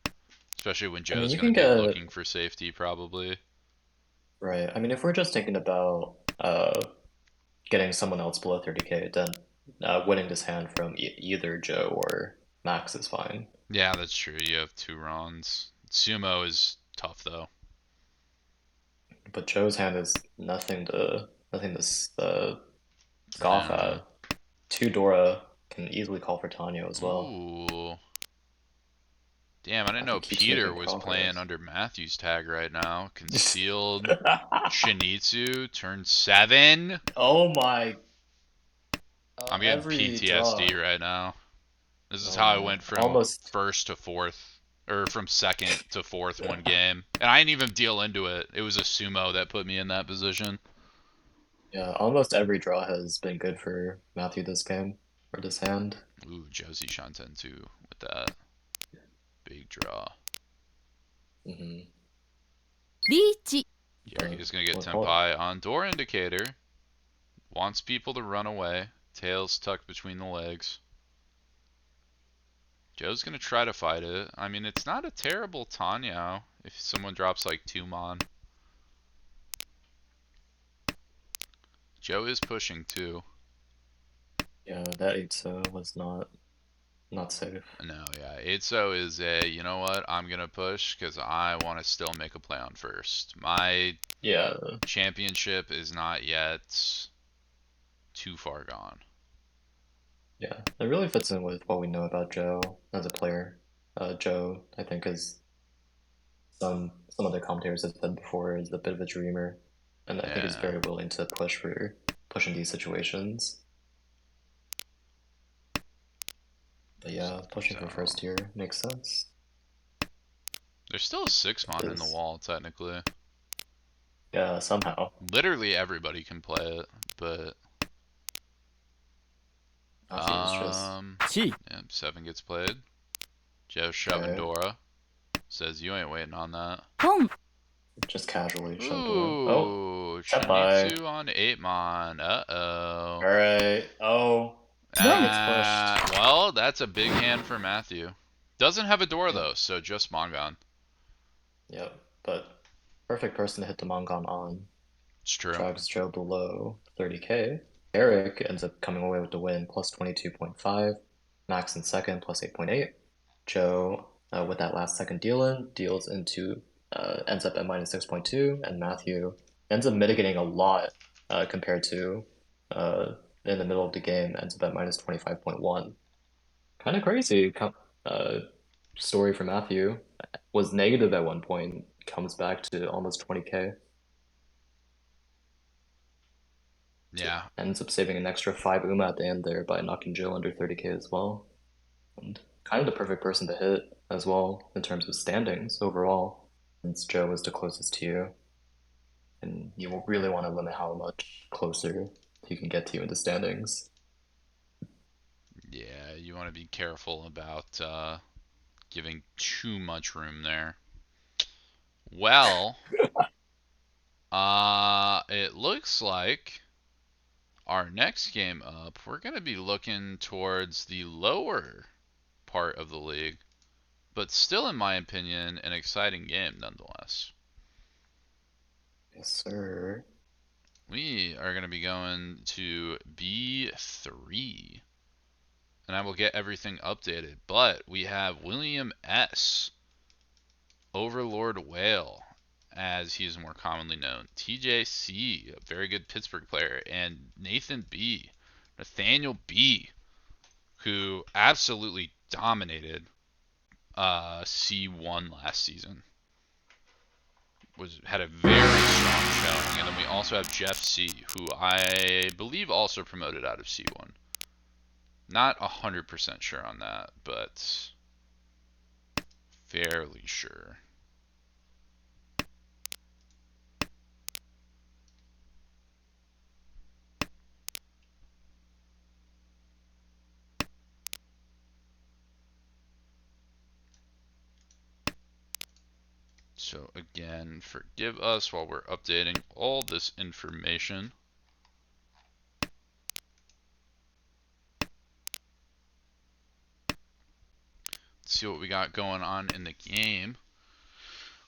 Especially when I mean, Joe's you going can to be get looking for safety, probably. right. I mean, if we're just thinking about getting someone else below 30k, then winning this hand from either Joe or Max is fine. Yeah, that's true. You have 2 Rons. Sumo is tough, though. But Joe's hand is nothing to scoff No. at. Two Dora can easily call for Tanyo as well. Ooh. Damn, I didn't know Matthew keeps Peter making was playing progress. under Matthew's tag right now. Concealed Shinizu, turn 7. Oh my! I'm getting Every draw. PTSD right now. This is Oh how I man, went from almost. first to fourth, or from second to fourth one game, and I didn't even deal into it. It was a sumo that put me in that position. Yeah, almost every draw has been good for Matthew this game, or this hand. Ooh, Josie Shanten too with that big draw. Hmm リーチ Here he's gonna get What call it? Tenpai on door indicator. Wants people to run away. Tails tucked between the legs. Joe's gonna try to fight it. I mean, it's not a terrible Tanyao if someone drops like 2 mon. Joe is pushing too. Yeah, that 8 was not safe. No, yeah. Itzo is a, you know what, I'm gonna push because I want to still make a play on first. My Yeah, championship is not yet too far gone. yeah. It really fits in with what we know about Joe as a player. Joe, I think, is some other commentators have said before, is a bit of a dreamer, and I think is Yeah. very willing to push in these situations. But yeah, pushing for So first tier makes sense. there's still a 6 mon in the Is wall, technically. yeah, somehow. Literally everybody can play it, but Matthew is just チ yeah, 7 gets played. Joe shoving okay, Dora. Says you ain't waiting on that. ポン just casually shoved away. Oh, Ooh, Tenpai. Shunitsu on 8mon. Uh-oh. Alright. Oh, Tenpai gets pushed. Well, that's a big hand for Matthew. Doesn't have a door Yep, though, so just Mongon. yep. But perfect person to hit the Mongon on. It's true. Drags Joe below 30k. Eric ends up coming away with the win, plus 22.5. Max in second, plus 8.8. Joe, with that last second deal in, deals into, ends up at minus 6.2. And Matthew ends up mitigating a lot compared to in the middle of the game, ends up at minus 25.1. Kind of crazy uh, story for Matthew. Was negative at one point, comes back to almost 20k. Yeah. Ends up saving an extra 5 UMA at the end there by knocking Joe under 30k as well. And kind of the perfect person to hit as well in terms of standings overall, since Joe was the closest to you. And you will really want to limit how much closer he can get to you in the standings. Yeah, you want to be careful about giving too much room there. Well, it looks like our next game up, we're going to be looking towards the lower part of the league, but still, in my opinion, an exciting game nonetheless. Yes, sir. We are going to be going to B3, and I will get everything updated, but we have William S., Overlord Whale, as he is more commonly known, TJC, a very good Pittsburgh player, and Nathan B., Nathaniel B., who absolutely dominated C1 last season. Had a very strong showing, and then we also have Jeff C., who I believe also promoted out of C1. Not 100% sure on that, but fairly sure. So again, forgive us while we're updating all this information. Let's see what we got going on in the game.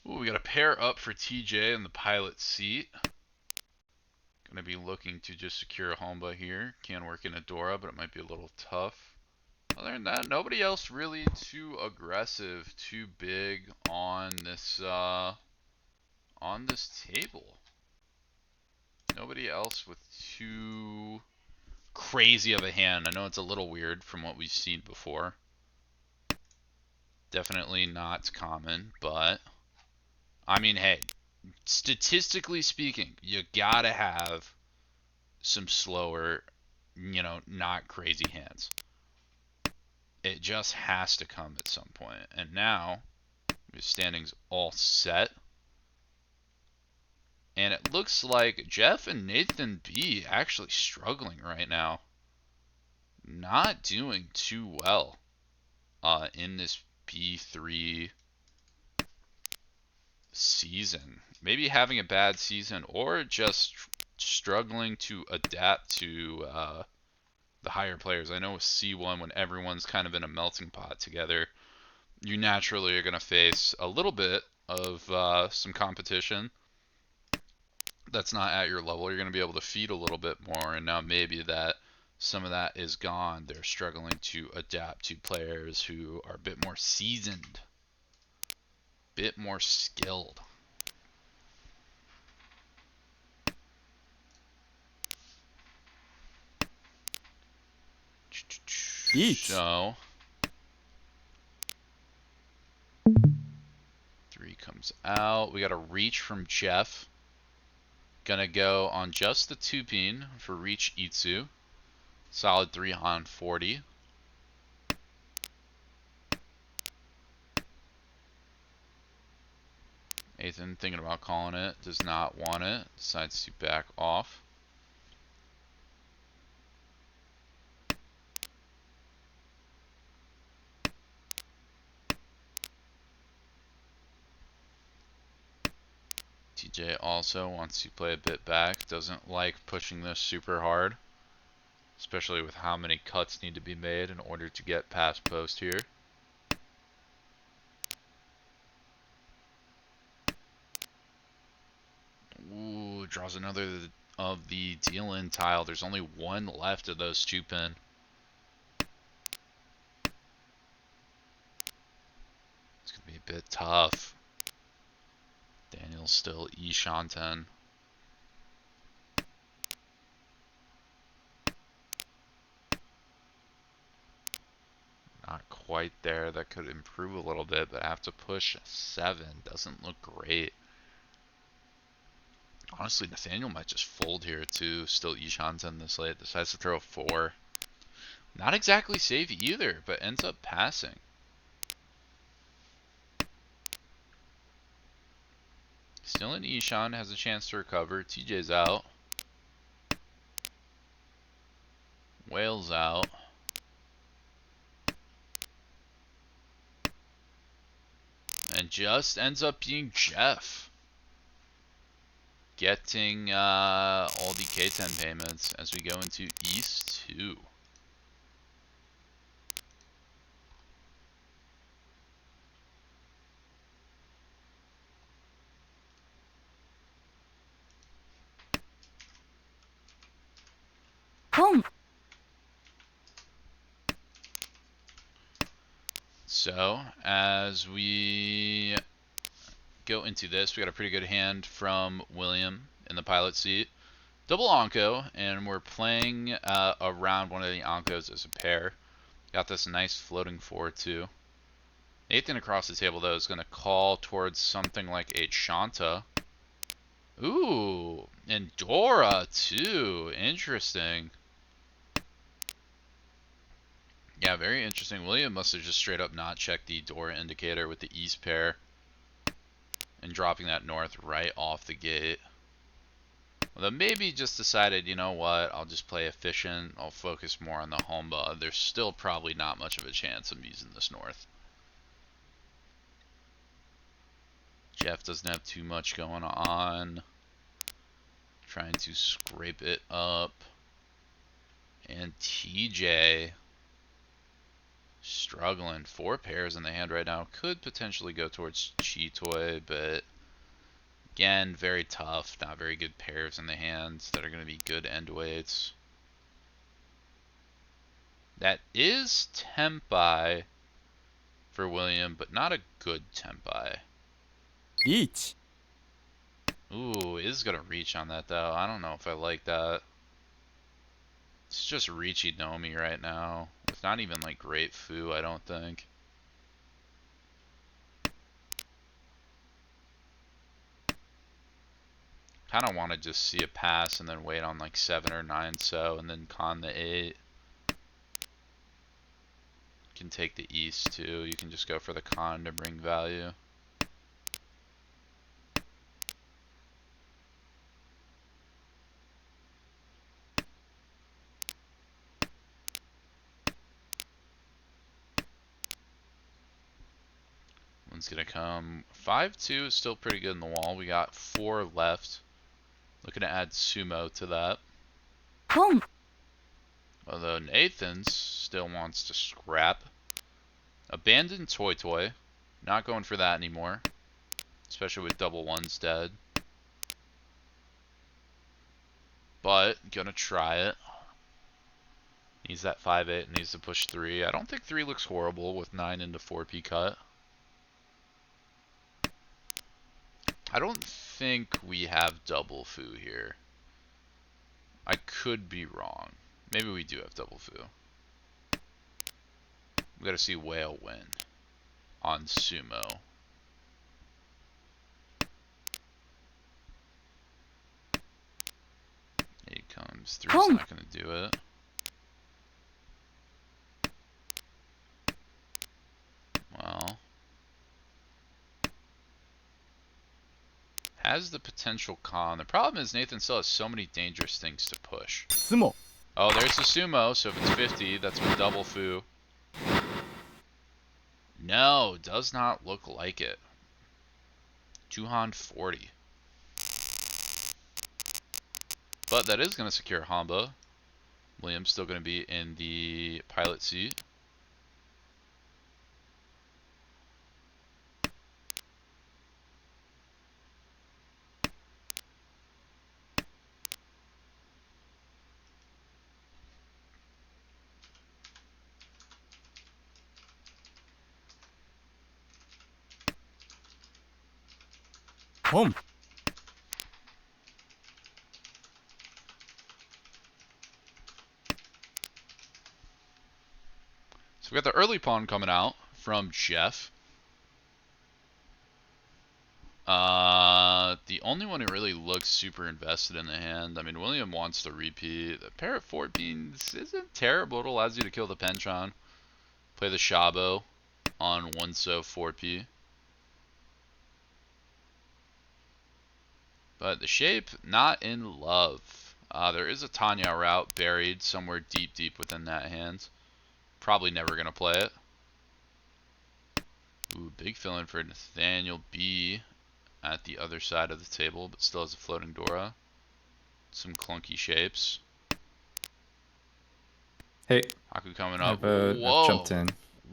Ooh, we got a pair up for TJ in the pilot seat. Gonna be looking to just secure a Homba here. Can work in Adora, but it might be a little tough. Other than that, nobody else really too aggressive, too big on this table. Nobody else with too crazy of a hand. I know it's a little weird from what we've seen before. Definitely not common, but I mean, hey, statistically speaking, you gotta have some slower, not crazy hands. It just has to come at some point. And now His standings all set. And it looks like Jeff and Nathan B actually struggling right now. Not doing too well in this B3 season. Maybe having a bad season or just struggling to adapt to the higher players. I know with C1, when everyone's kind of in a melting pot together, you naturally are going to face a little bit of some competition that's not at your level. You're going to be able to feed a little bit more, and now maybe that some of that is gone. They're struggling to adapt to players who are a bit more seasoned, bit more skilled. So 3 comes out. We got a reach from Jeff. Gonna go on just the 2-pin for reach Itsu. Solid 3 on 40. Nathan thinking about calling it, does not want it, decides to back off. TJ also wants to play a bit back, doesn't like pushing this super hard, especially with how many cuts need to be made in order to get past post here. Ooh, draws another of the deal-in tile. There's only one left of those 2-pin. It's going to be a bit tough. Daniel's still E-Shanten. Not quite there. That could improve a little bit, but have to push 7. Doesn't look great. Honestly, Nathaniel might just fold here too. Still E-Shanten this late. Decides to throw a 4. Not exactly safe either, but ends up passing. Still in Ishan, has a chance to recover. TJ's out. Whale's out. And just ends up being Jeff. Getting all the K10 payments as we go into East 2. Home. So, as we go into this, we got a pretty good hand from William in the pilot seat. Double Onko, and we're playing around one of the Onkos as a pair. Got this nice floating 4-2. Nathan across the table, though, is going to call towards something like a Shanta. Ooh, and Dora, too. Interesting. Yeah, very interesting. William must have just straight up not checked the Dora indicator with the East pair and dropping that North right off the gate. Although maybe just decided, you know what, I'll just play efficient. I'll focus more on the Homba. There's still probably not much of a chance of using this North. Jeff doesn't have too much going on. Trying to scrape it up. And TJ struggling. 4 pairs in the hand right now. Could potentially go towards Chitoy, but again, very tough. Not very good pairs in the hands that are going to be good end weights. That is Tenpai for William, but not a good Tenpai. Reach. Ooh, is going to reach on that, though. I don't know if I like that. It's just Reachy Nomi right now. With not even, like, great foo, I don't think. Kind of want to just see a pass and then wait on, like, 7 or 9 so, and then con the 8. Can take the East, too. You can just go for the con to bring value. one's gonna come. 5-2 is still pretty good in the wall. We got 4 left. Looking to add sumo to that. ポン Although Nathan still wants to scrap. Abandoned Toy Toy. Not going for that anymore. Especially with double ones dead. But, gonna try it. Needs that 5-8, needs to push 3. I don't think 3 looks horrible with 9 into 4p cut. I don't think we have double foo here. I could be wrong. Maybe we do have double foo. We gotta see whale win on sumo. Here comes 3's not gonna do it. Well, has the potential con. The problem is Nathan still has so many dangerous things to push. 相撲 Oh, there's the sumo, so if it's 50, that's with double foo. No, does not look like it. Juhan 40. But that is going to secure Hamba. William's still going to be in the pilot seat. Home. So we got the early pawn coming out from Jeff. The only one who really looks super invested in the hand. I mean, William wants to repeat. The pair of 14s isn't terrible. It allows you to kill the Penchon. Play the Shabo on 1 so 4p. But the shape, not in love. There is a Tanya route buried somewhere deep, deep within that hand. Probably never going to play it. Ooh, big fill-in for Nathaniel B at the other side of the table, but still has a floating Dora. Some clunky shapes. Hey, Haku coming up. I've Whoa. jumped in.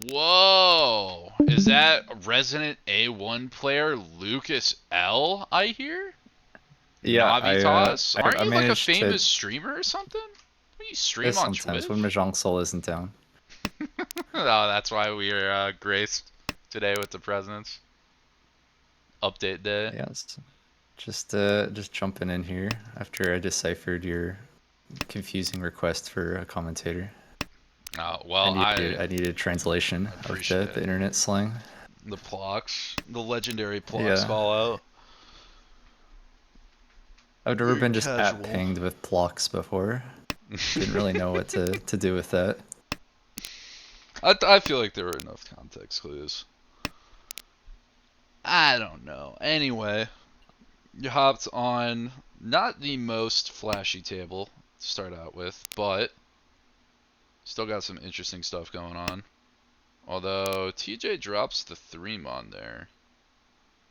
Whoa. Is that resident A1 player Lucas L, I hear? Yeah, Navitas? I Aren't you like a managed to- famous streamer or something? Don't you stream on sometimes Twitch? when Mahjong Soul isn't down. Oh, that's why we are graced today with the presence. Update day. Yes. Just jumping in here after I deciphered your confusing request for a commentator. Well, I needed translation of appreciate the internet slang. the Plox, the legendary Plox Yeah. call out. I've never Very been just casual. pinged with Plox before. Didn't really know what to do with that. I feel like there were enough context clues. I don't know. Anyway, you hopped on not the most flashy table to start out with, but still got some interesting stuff going on. Although TJ drops the 3-mon there,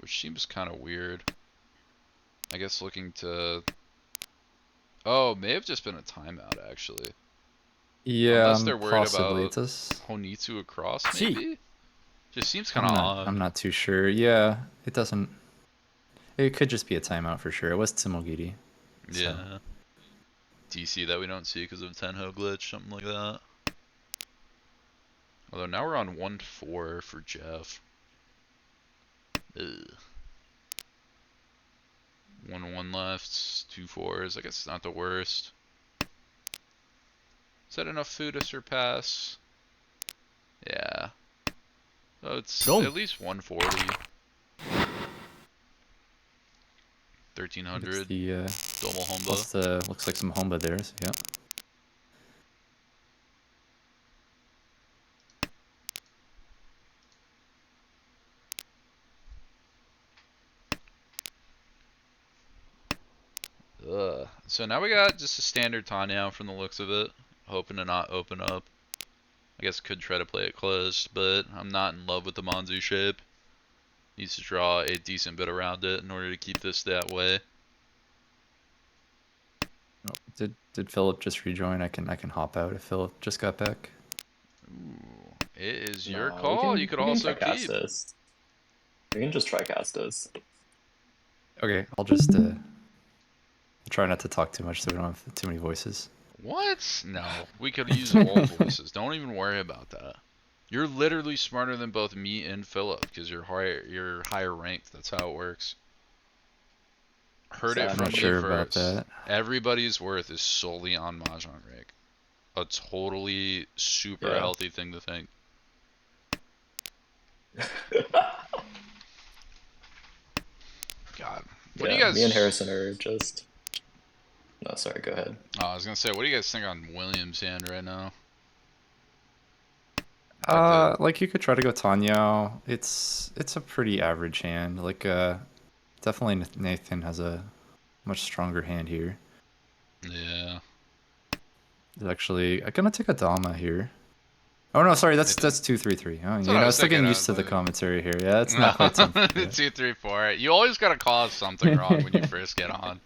which seems kind of weird. I guess looking to... Oh, may have just been a timeout, actually. Yeah, Unless they're worried possibly. about Honitsu across, Gee. maybe? Just seems kind of odd. I'm not too sure. Yeah, it doesn't. It could just be a timeout for sure. It was Tsumogiri. So. Yeah. DC that we don't see because of Tenho glitch, something like that. Although now we're on 1-4 for Jeff. Ugh. 1-1 left, 2 4s. I guess it's not the worst. Is that enough food to surpass? Yeah. So it's Go. at least 140. 1300. It's the Double Homba. plus the looks like some Homba there. So yeah. Ugh. So now we got just a standard Tanya from the looks of it. Hoping to not open up. I guess could try to play it closed, but I'm not in love with the Manzu shape. Needs to draw a decent bit around it in order to keep this that way. Oh, did Philip just rejoin? I can hop out if Philip just got back. Ooh, it is your No, call. You could we can also try cast keep. this. We can just try cast this. Okay, I'll just try not to talk too much so we don't have too many voices. What? No, we could use all voices. Don't even worry about that. You're literally smarter than both me and Philip because you're higher ranked. That's how it works. Heard it Sad. I'm from not me sure about first. that. Everybody's worth is solely on Mahjong rank. A totally super Yeah. healthy thing to think. God. What do you Yeah, me and guys... Harrison are just. No, sorry, go ahead. Oh, I was going to say, what do you guys think on William's hand right now? Like you could try to go Tanyo. It's a pretty average hand. Like definitely Nathan has a much stronger hand here. Yeah. It's actually I'm gonna take a Dama here. Oh no, sorry, that's Nathan? 2-3-3. Oh, That's you what I know, was still getting thinking. I used was to the like... commentary here. Yeah, it's not quite 10. Yeah. 2, 3, 4. You always got to cause something wrong when you first get on.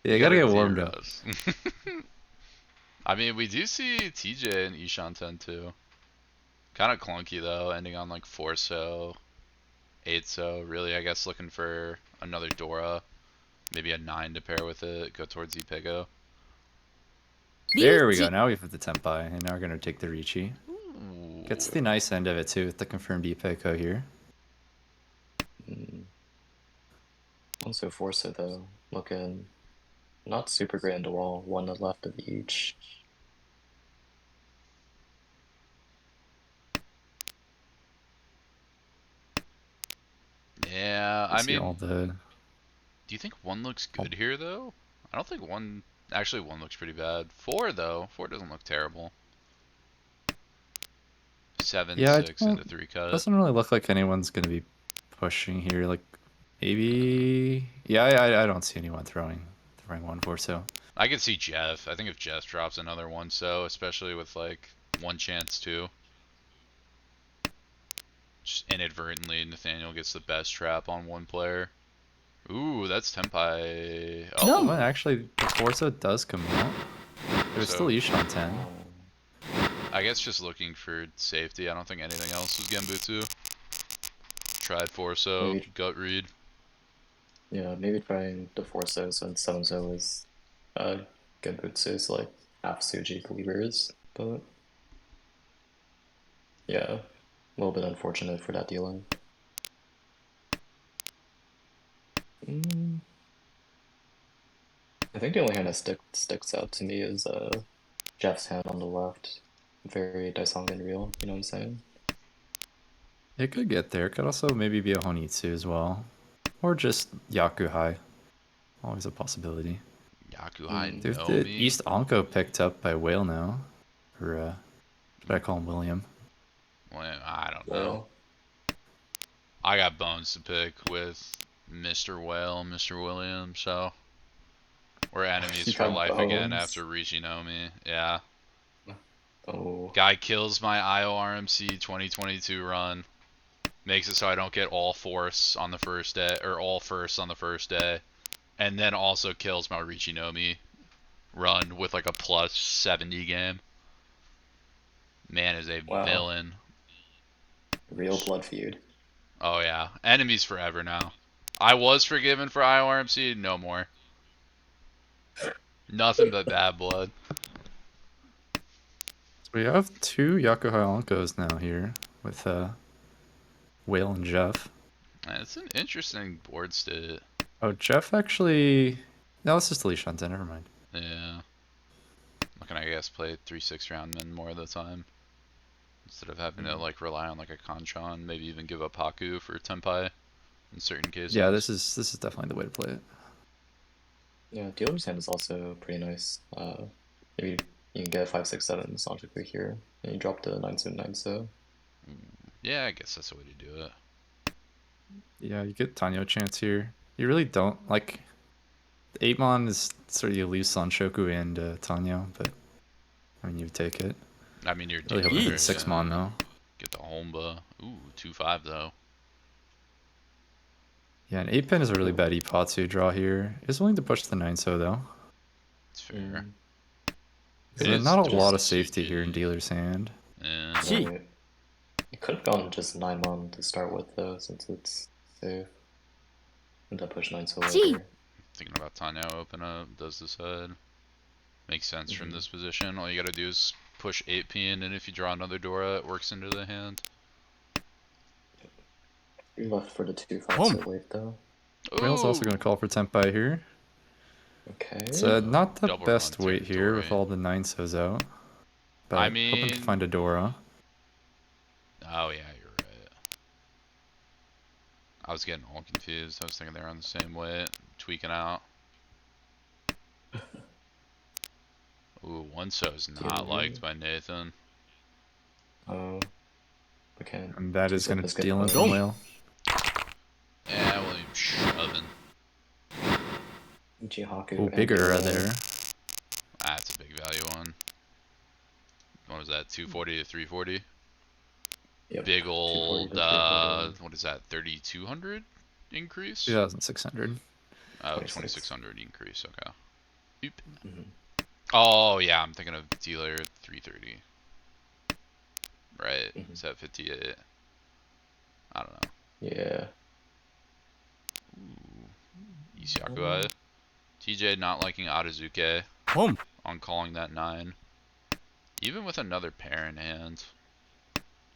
Yeah, You you gotta gotta get deer warmed up. us. I mean, we do see TJ and Ishan 10 too. Kind of clunky though, ending on like 4-so, 8-so. Really, I guess looking for another Dora. Maybe a 9 to pair with it. Go towards Ipego. There we リー go. チ Now we have the Tenpai, and now we're gonna take the Ricci. Ooh. Gets the nice end of it too with the confirmed Ipeko here. Also Forza though, looking not super great into wall. One left of each. Yeah, You I see mean, all the do you think 1 looks good here though? I don't think 1... Actually, 1 looks pretty bad. 4 though. 4 doesn't look terrible. 7, yeah, 6 into 3 cut. doesn't really look like anyone's gonna be pushing here. Like maybe, yeah, I don't see anyone throwing 1-4-so. I could see Jeff. I think if Jeff drops another 1-so, especially with like 1 chance too. Just inadvertently, Nathaniel gets the best trap on 1 player. Ooh, that's Tenpai. No, Oh, and actually, the Forza does come out. There's so still Ishan 10. I guess just looking for safety. I don't think anything else was Genbutsu. Tried 4-so, Maybe, gut read. yeah, maybe trying the Forza since 7-so is Genbutsu is like half Suji believers, but yeah, a little bit unfortunate for that dealing. I think the only hand that sticks out to me is Jeff's hand on the left. Very Daisongan real, you know what I'm saying? It could get there. It could also maybe be a Honitsu as well. Or just Yakuhai. Always a possibility. Yakuhai Dude, know the me? East Anko picked up by Whale now. Or, should I call him William? Well, I don't know. Well, I got bones to pick with Mr. Whale, Mr. Williams, so we're enemies you for got life again bones. after Richinomi. Yeah. Oh, Guy kills my IORMC 2022 run. Makes it so I don't get all force on the first day, or all first on the first day. And then also kills my Richinomi run with like a plus 70 game. Man is a wow. villain. Real blood feud. Oh yeah. Enemies forever now. I was forgiven for IORMC, no more. Nothing but bad blood. So we have 2 Yakuhai Ankos now here with Whale and Jeff. It's an interesting board state. Oh, Jeff actually... No, let's just delete Shanten, never mind. Yeah. Looking, I guess, play 3-6 round men more of the time. Instead of having to like rely on like a Kanchan, maybe even give up Haku for Tenpai in certain cases. Yeah, this is definitely the way to play it. Yeah, dealer's hand is also pretty nice. Maybe you can get 5-6-7 logically here, and you drop the 9-9, Yeah, I guess that's the way to do it. Yeah, you get Tanyo chance here. You really don't, like... 8-mon is sort of you lose Sanshoku and Tanyo, but... I mean, you take it. I mean, you're Really hoping for the yeah. 6-mon, though. Get the Homba. Ooh, 2-5 though. Yeah, an 8 pin is a really bad Ipatsu draw here. Is willing to push the 9 so though. It's fair. So It there's is not a Dora lot of safety here in Tsuki. dealer's hand. Yeah. Right. You could have gone just 9-mon to start with though, since it's safe. And then push 9 so later. Thinking about Tanya open up, does this head. Makes sense from Mhm. this position. All you gotta do is push 8p in, and if you draw another Dora, it works into the hand. You're left for the 2-5 so late though. Whale's also going to call for Tenpai here. Okay. It's not the Double best run weight here with territory. all the 9-sos out. But I hoping to mean, find a Dora. oh yeah, you're right. I was getting all confused. I was thinking they were on the same weight, tweaking out. Ooh, one so is not liked by Nathan. Oh. Okay. And that is Two-zip going to getting deal in pushed. from Whale. Yeah, William shoving. Jihaku Oh, and big Ura Ura. there. That's a big value one. What was that, 240 to 340? Yep. Big 240 old, to 340. what is that, 3200 increase? 2,600. Oh, 26. 2600 increase, okay. Boop. Mhm. Oh, yeah, I'm thinking of dealer 330. Right, Mhm. is that 58? I don't know. Yeah. Ooh. Isyakuai. TJ not liking Adazuke on calling that 9. Even with another pair in hand.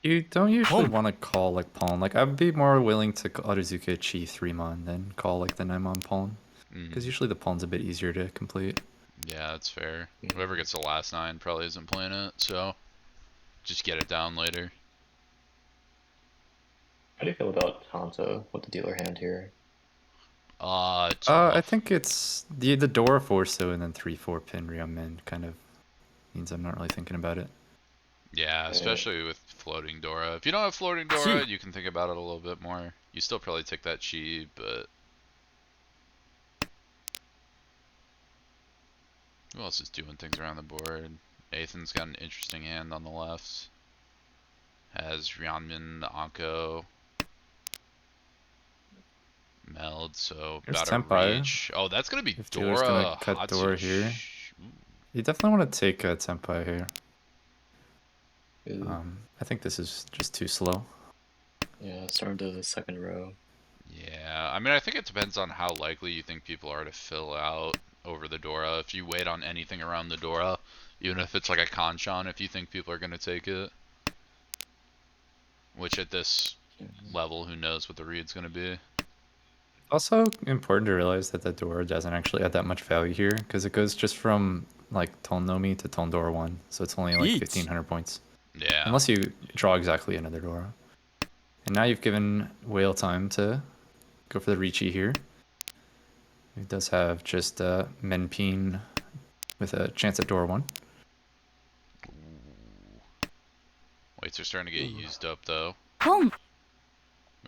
You don't usually want to call like pawn. Like I'd be more willing to Aruzuke Chi 3-mon than call like the 9-mon pawn. Because usually the pawn's a bit easier to complete. Yeah, that's fair. Whoever gets the last 9 probably isn't playing it, so just get it down later. How do you feel about Hanto with the dealer hand here? It's I rough. think it's the Dora 4-so and then 3-4 pin Ryomen kind of means I'm not really thinking about it. Yeah, especially with floating Dora. If you don't have floating Dora, you can think about it a little bit more. You still probably take that Chi, but who else is doing things around the board? Nathan's got an interesting hand on the left. Has Ryanmin, Anko, Meld, so Here's about a Tenpai. reach. Oh, that's gonna be If dealer's gonna Dora cut Dora here. Ooh. You definitely want to take a Tenpai here. Ooh. I think this is just too slow. Yeah, starting to the second row. Yeah, I mean, I think it depends on how likely you think people are to fill out over the Dora. If you wait on anything around the Dora, even if it's like a Kanchan, if you think people are going to take it. Which at this level, who knows what the read's going to be. Also important to realize that the Dora doesn't actually add that much value here, because it goes just from like Ton Nomi to Ton Dora 1, so it's only like 1,500 points. Yeah. Unless you draw exactly another Dora. And now you've given Whale time to go for the Ricci here. He does have just Menpeen with a chance at Dora 1. Weights are starting to get used up, though. We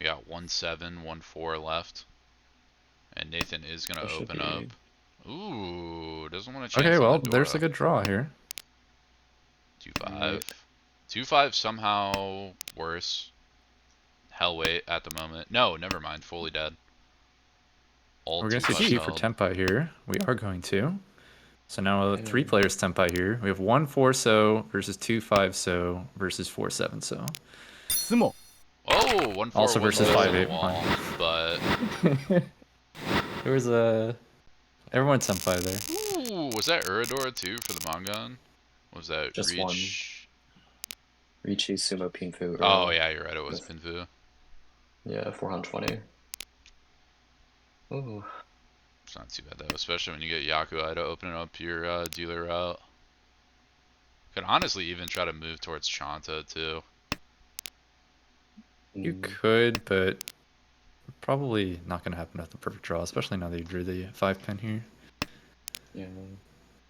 got 1-7, 1-4 left. And Nathan is going to open up. Ooh, doesn't want to chance Okay, well, on the there's a Dora. good draw here. 2-5. 2-5 somehow worse. Hellweight at the moment. No, never mind. Fully dead. All We're going to 2-5 see Chi for held. Tenpai here. We are going to. So now 3 players Tenpai here. We have 1 4-so versus 2 5-so versus 4 7-so. Oh, 1-4 Also was versus on 5 the 8. wall, but There was everyone Tenpai there. ooh, was that Uradora too for the Mongon? Was that Just Reach? Ricci, Sumo, Pinfu. Oh yeah, you're right. It was Pinfu. Yeah, 420. Ooh. It's not too bad though, especially when you get Yakuai to open up your dealer route. Could honestly even try to move towards Chanta too. You could, but probably not going to happen at the perfect draw, especially now that you drew the 5 pin here. Yeah,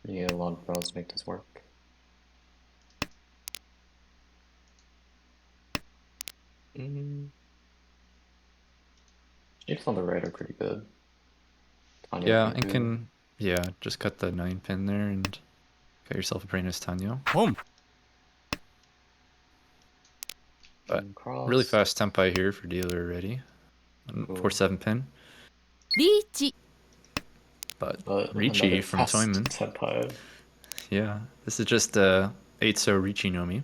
you need a lot of draws to make this work. Shapes on the right are pretty good. Tanya Yeah, Pinfu. and can just cut the 9 pin there and got yourself a pretty nice Tanyo. But cross. really fast Tenpai here for dealer already. 4-7 pin. リーチ But Ricci another from fast Toyman. Tenpai. Yeah, this is just 8-so Ricci Nomi.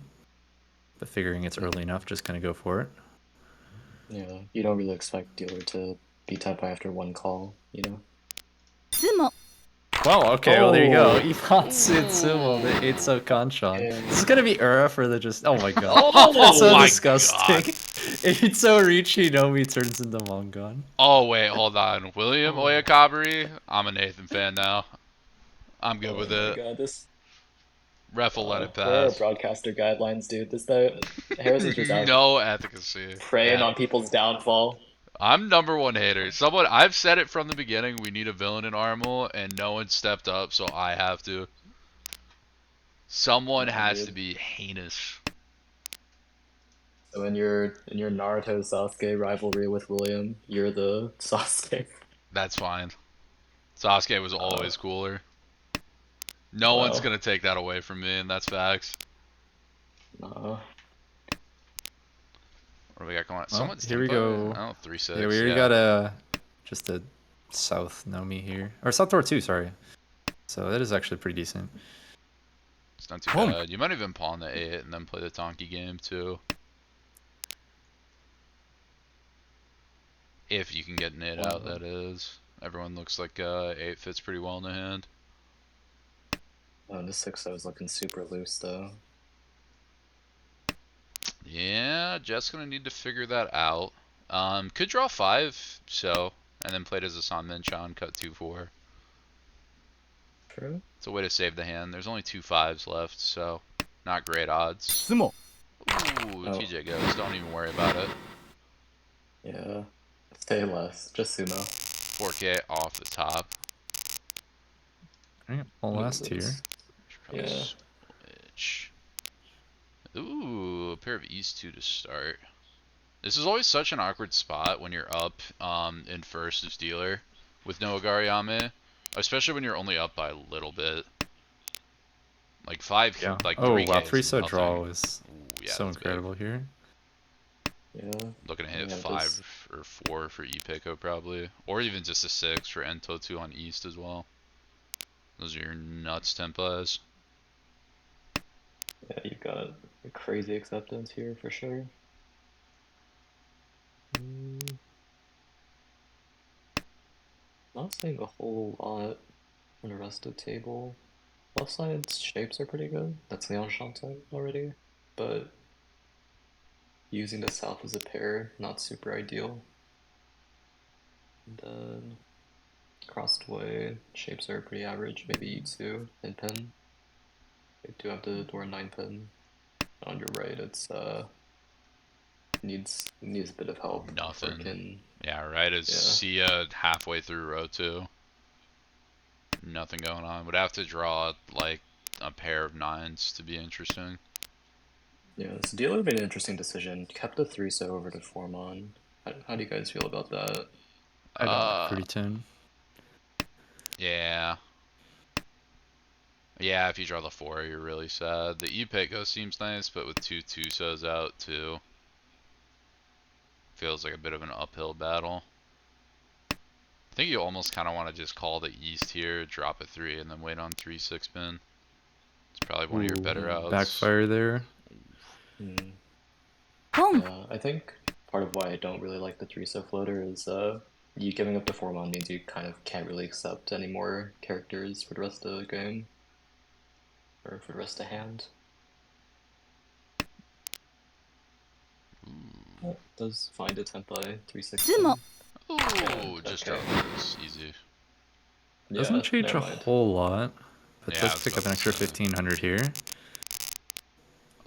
But figuring it's early enough, just gonna go for it. Yeah, you don't really expect dealer to be Tenpai after one call, you know? ツモ Well, okay, well there you go. Oh, Ifatsu Tsumo, the Ooh. 8-so Kanchan. yeah. This is gonna be Ura for the just. Oh my god. That's Oh so my disgusting. god. 8-so Ricci Nomi turns into Mongon. Oh wait, hold on. William Oh. Oyakabari? I'm a Nathan fan now. I'm good Oh with my it. god, this. Ref will let it Where are our pass. broadcaster guidelines, dude? Harrison's just out No efficacy. preying Yeah. on people's downfall. I'm number one hater. Someone I've said it from the beginning, we need a villain in Armor, and no one stepped up, so I have to. Someone Nah, has to dude. be heinous. So in your Naruto Sasuke rivalry with William, you're the Sasuke. That's fine. Sasuke was Uh, always cooler. No one's wow. gonna take that away from me, and that's facts. Nah. What do we got going on? Well, Someone's here we Tenpai? go. Oh, 3-6. Yeah, we already got just a South Nomi here. Or South Tor 2, sorry. So that is actually pretty decent. It's not too Boom. bad. You might even pawn the 8 and then play the Tonki game too. If you can get an 8 out, Wow. that is. Everyone looks like 8 fits pretty well in the hand. Oh, and the 6 I was looking super loose though. Yeah, Jet's gonna need to figure that out. Could draw 5, so, and then play it as a Sanmenchan, cut 2-4. True. It's a way to save the hand. There's only 2 5s left, so not great odds. ツモ Ooh, Oh. TJ goes. Don't even worry about it. Yeah. Stay less. Just sumo. 4K off the top. Alright, all last here. Oops. Should probably Yeah. switch. Ooh, a pair of E's 2 to start. This is always such an awkward spot when you're up in first as dealer with no Agariame, especially when you're only up by a little bit. Like 5, Yeah. like Oh 3K wow, is 3-so nothing. draw was Ooh, yeah, so that's incredible here. Yeah. Looking to hit Yeah, 5 just- or 4 for Epiko probably, or even just a 6 for Ento2 on East as well. Those are your nuts Tenpais. Yeah, you got a crazy acceptance here for sure. Not saying a whole lot on the rest of the table. Left side's shapes are pretty good. That's Leon Shantae already. But using the south as a pair, not super ideal. And then crossed way, shapes are pretty average, maybe E2 and pin. They do have the door 9 pin. On your right, it's needs a bit of help. Nothing. Or can Yeah, right as Yeah. Sia halfway through row 2. Nothing going on. Would have to draw like a pair of 9s to be interesting. Yeah, so dealer made an interesting decision. Kept the 3-so over to Formon. How do you guys feel about that? I don't like Fruity Tune. Yeah. Yeah, if you draw the 4, you're really sad. The Epiko seems nice, but with 2 2-sos out too. Feels like a bit of an uphill battle. I think you almost kind of want to just call the East here, drop a 3, and then wait on 3-6 pin. It's probably one of your better outs. Backfire there. Hmm. ポン Yeah, I think part of why I don't really like the 3-so floater is you giving up the Formon means you kind of can't really accept any more characters for the rest of the game. Or for the rest of the hand. Oh, does find a Tenpai 3-6 Sumo. Ooh, just Okay. drop this. Easy. Yeah, Doesn't change never a mind. whole lot, but Yeah, I does was pick up about an to extra say. 1500 here.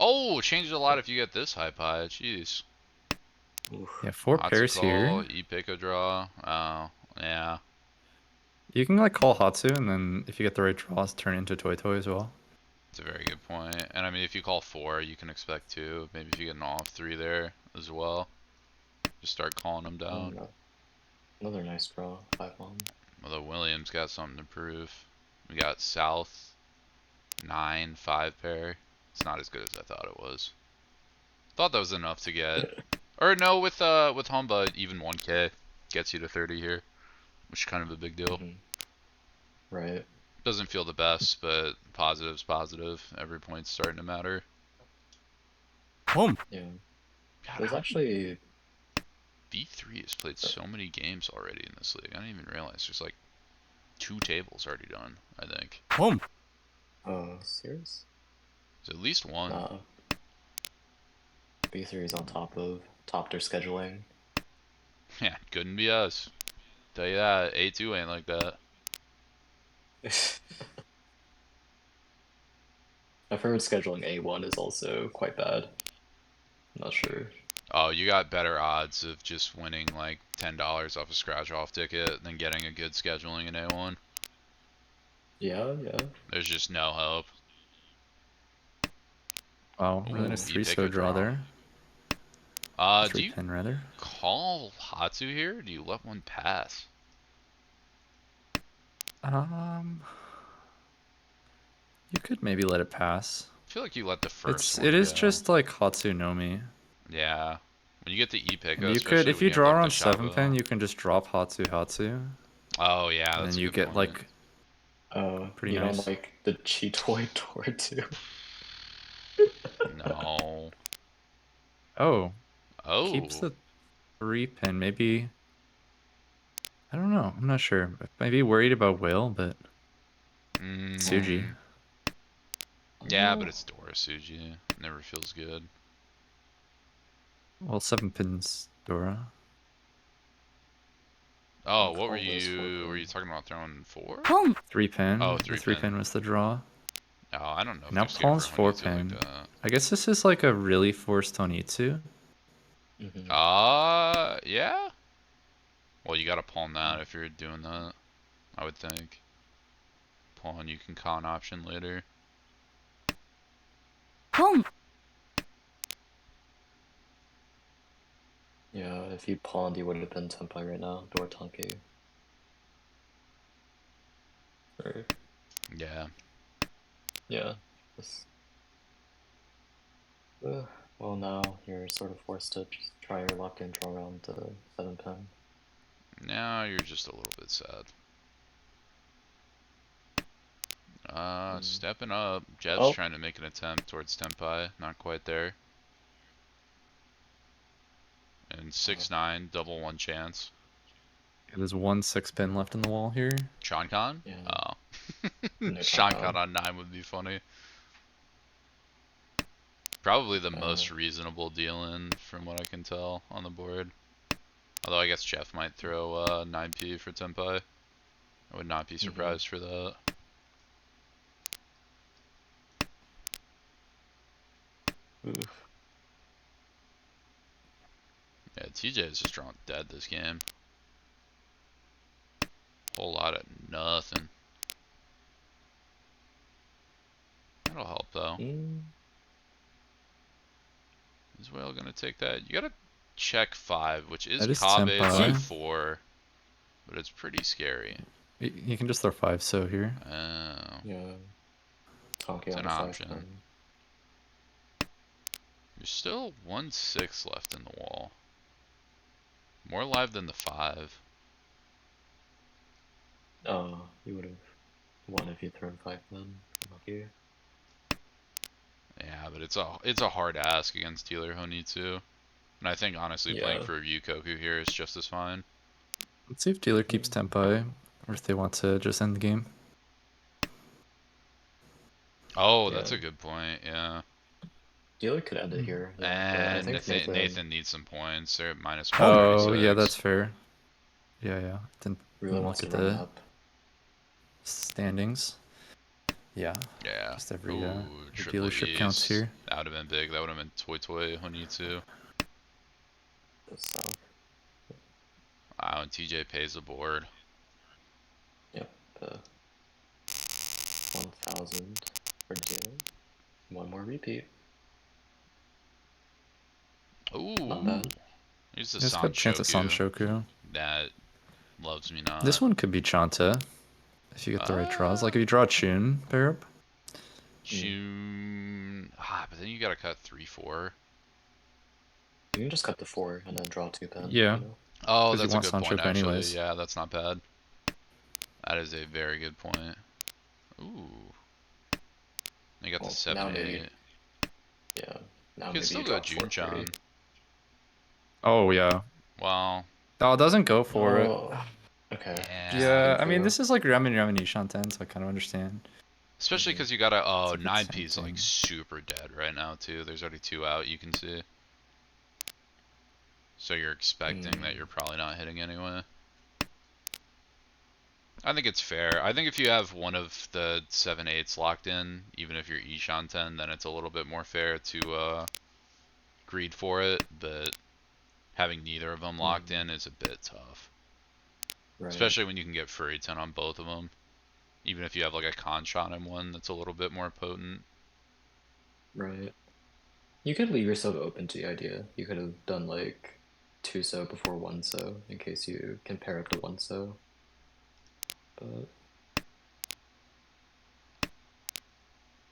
Oh, changes a lot if you get this high pie. Jeez. Oof. Yeah, 4 pairs Hatsu here. call, Epiko draw. Oh, yeah. You can like call Hatsu, and then if you get the right draws, turn it into Toy Toy as well. It's a very good point. And I mean, if you call 4, you can expect 2. Maybe if you get an off 3 there as well. Just start calling them down. Oh, no. Another nice draw, 5-1. Although Williams got something to prove. We got South 9 5 pair. It's not as good as I thought it was. Thought that was enough to get. Or no, with Humba even 1K gets you to 30 here. which is kind of a big deal. Right. Doesn't feel the best, but positive's positive. Every point's starting to matter. Yeah. God, There's how actually B3 has played so many games already in this league. I didn't even realize there's like 2 tables already done, I think. serious? There's at least one. Nah. B3 is on top their scheduling. Yeah, couldn't be us. Tell you that. A2 ain't like that. I've heard scheduling A1 is also quite bad. I'm not sure. Oh, you got better odds of just winning like $10 off a scratch off ticket than getting a good scheduling in A1. Yeah. There's just no hope. Wow, really Ooh, nice you pick 3-so a draw draw. there. Do Three you pin rather. call Hatsu here? Or do you let one pass? You could maybe let it pass. I feel like you let the first It one is go. just like Hatsunomi. Yeah. When you get the E-pick, And you could, especially if when you you have draw like the on 7 Shaco. pin, you can just drop Hatsu, Oh yeah, and that's then a you good get point. like pretty You don't nice. like the cheat toy door too? No. Oh, Oh. keeps the 3 pin. Maybe I don't know. I'm not sure. Maybe worried about Will, but Suji. Yeah, but it's Dora Suji. Never feels good. Well, 7 pins Dora. Oh, what were Call this 4 you? Were pin. you talking about throwing 4? ポン 3 pin. Oh, The 3 3 pin. pin was the draw. Oh, I don't know if Now they're scared for pawn's 4 Honitsu like pin. that. I guess this is like a really forced Honitsu. Yeah. Well, you gotta pawn that if you're doing that. I would think. Pawn, you can con option later. ポン Yeah, if you pawned, you would have been Tenpai right now. Door Tanki. Or, Yeah. yeah. This... well, now you're sort of forced to just try your luck and draw around the 7 pin. Now you're just a little bit sad. Stepping up. Jev's Oh. trying to make an attempt towards Tenpai. Not quite there. And 6-9, double one chance. There's 1 6 pin left in the wall here. Shankon? Yeah. Oh. No Shankon Shankon. on 9 would be funny. Probably the Uh. most reasonable deal in, from what I can tell, on the board. Although I guess Jeff might throw 9p for Tenpai. I would not be surprised for that. Oof. Yeah, TJ is just drawn dead this game. Whole lot of nothing. That'll help though. Is Whale gonna take that? You gotta check 5, which is That is Kabe by Tenpai. 4, but it's pretty scary. You can just throw 5 so here. Oh. Yeah. Tanki It's on an the 5 option. pin. There's still 1-6 left in the wall. More live than the 5. Oh, you would have won if you'd thrown 5 pin. Lucky. Yeah, but it's a hard ask against Dealer Honitsu. And I think honestly playing for Ryukoku here is just as fine. Let's see if dealer keeps Tenpai, or if they want to just end the game. Oh, that's a good point, yeah. Dealer could end it here. Yeah, And but I think Nathan needs some points. They're at minus Oh, 136. yeah, that's fair. Yeah. Didn't really wants look to at run the up. standings. Yeah. Yeah. Just every triple dealership counts E's. here. That would have been big. That would have been Toy Honitsu. This stuff. Wow, and TJ pays the board. Yep. 1,000 for dealer. One more repeat. Ooh. Not bad. Here's the It's got chance at Sanshoku. Sanshoku. That loves me not. This one could be Chanta, if you get the right draws. Like if you draw Chun, pair up. June. But then you gotta cut 3-4. You can just cut the 4 and then draw 2 pin. Yeah. You know? Oh, 'Cause you that's a want good point Sanshoku actually. anyways. Yeah, that's not bad. That is a very good point. Ooh. They got the Now maybe, 7-8. yeah. Now You could maybe still you go drop 4-3. Junchan. Oh yeah. Well, Oh, it doesn't go for it. Oh, okay. yeah. Yeah, Just I mean, through. this is like Ramen Ishanten, so I kind of understand. Especially because you gotta. Oh, It's a bit 9P's like tempting. super dead right now, too. There's already 2 out, you can see. So you're expecting that you're probably not hitting anyway. I think it's fair. I think if you have one of the 7-8s locked in, even if you're Ishanten, then it's a little bit more fair to greed for it. But having neither of them locked in is a bit tough. Right. Especially when you can get Furry 10 on both of them. Even if you have like a Conchon in one that's a little bit more potent. Right. You could leave yourself open to the idea. You could have done like 2 so before 1 so in case you can pair up to 1 so. But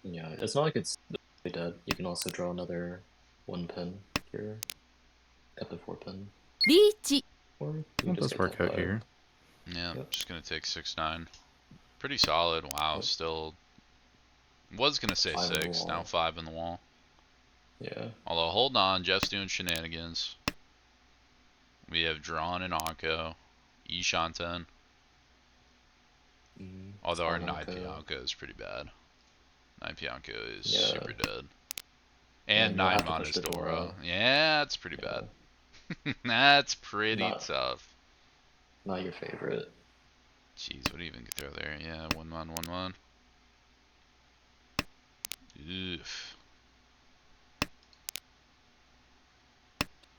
yeah, it's not like it's really dead. You can also draw another 1 pin here at the 4 pin. リーチ Or you That just does get work out Tenpai. here. Yeah, Yep. just gonna take 6-9. Pretty solid. Wow, Yep. still. Was gonna say 5 on the 6, now wall. 5 in the wall. Yeah. Although, hold on, Jeff's doing shenanigans. We have drawn an Anko, Ishanten. Although our Spawn Anko. 9 is pretty bad. 9 is Yeah. super dead. And And you'll 9 have to push Mana's the door Dora. out. Yeah, that's pretty Yeah. bad. That's pretty Not tough. not your favorite. Jeez, what do you even throw there? Yeah, 1-1, 1-1. Oof.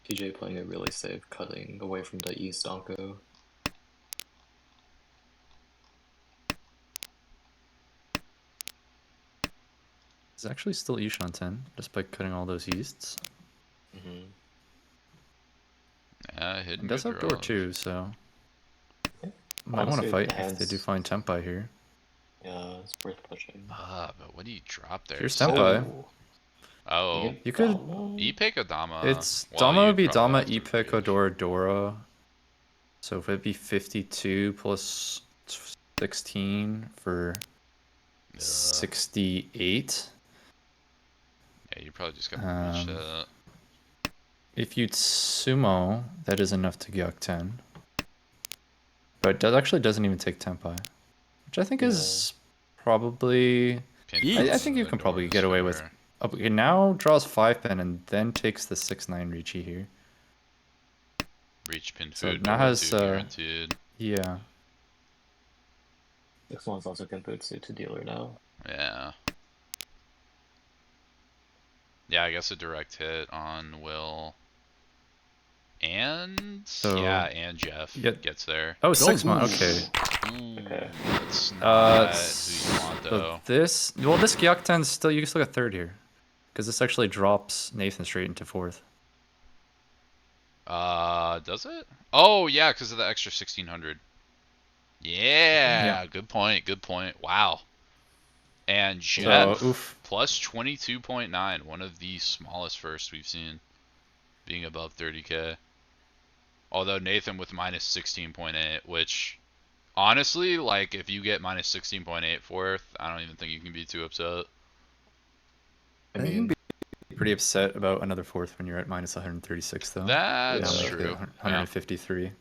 PJ playing it really safe, cutting away from the East Anko. It's actually still Ishanten, just by cutting all those easts. Yeah, hidden It does good have door draws. too, so might want Honestly, to fight the if they do hands. find Tenpai here. Yeah, it's worth pushing. But what do you drop there? Here's Tenpai. Oh. You could. Ipek or Dama? It's Well, Dama would you'd be probably Dama, have to Ipek, reach. Odora, Dora. So if it'd be 52 plus 16 for 68. Yeah, you probably just gotta reach that. If you sumo, that is enough to Gyok 10. But that actually doesn't even take Tenpai. Which I think is probably... I think you can probably get away with... Oh, it now draws 5 pin and then takes the 6-9 Ricci here. Reach pin So food, now Dora has... 2 guaranteed. Yeah. This one's also Genbutsu to dealer now. Yeah. Yeah, I guess a direct hit on Will. And... So, yeah, and Jeff gets there. Oh, 6 mon. Okay. Ooh, Okay. that's not who you want, So though. this... Well, this Gyok 10 still... You can still get 3rd here. Because this actually drops Nathan straight into 4th. Does it? Oh, yeah, because of the extra 1600. Yeah, good point, good point. Wow. And Jeff, plus 22.9, one of the smallest firsts we've seen, being above 30k. Although Nathan with minus 16.8, which, honestly, like, if you get minus 16.8 fourth, I don't even think you can be too upset. I mean, Pretty upset about another 4th when you're at minus 136, though. That's true. 153.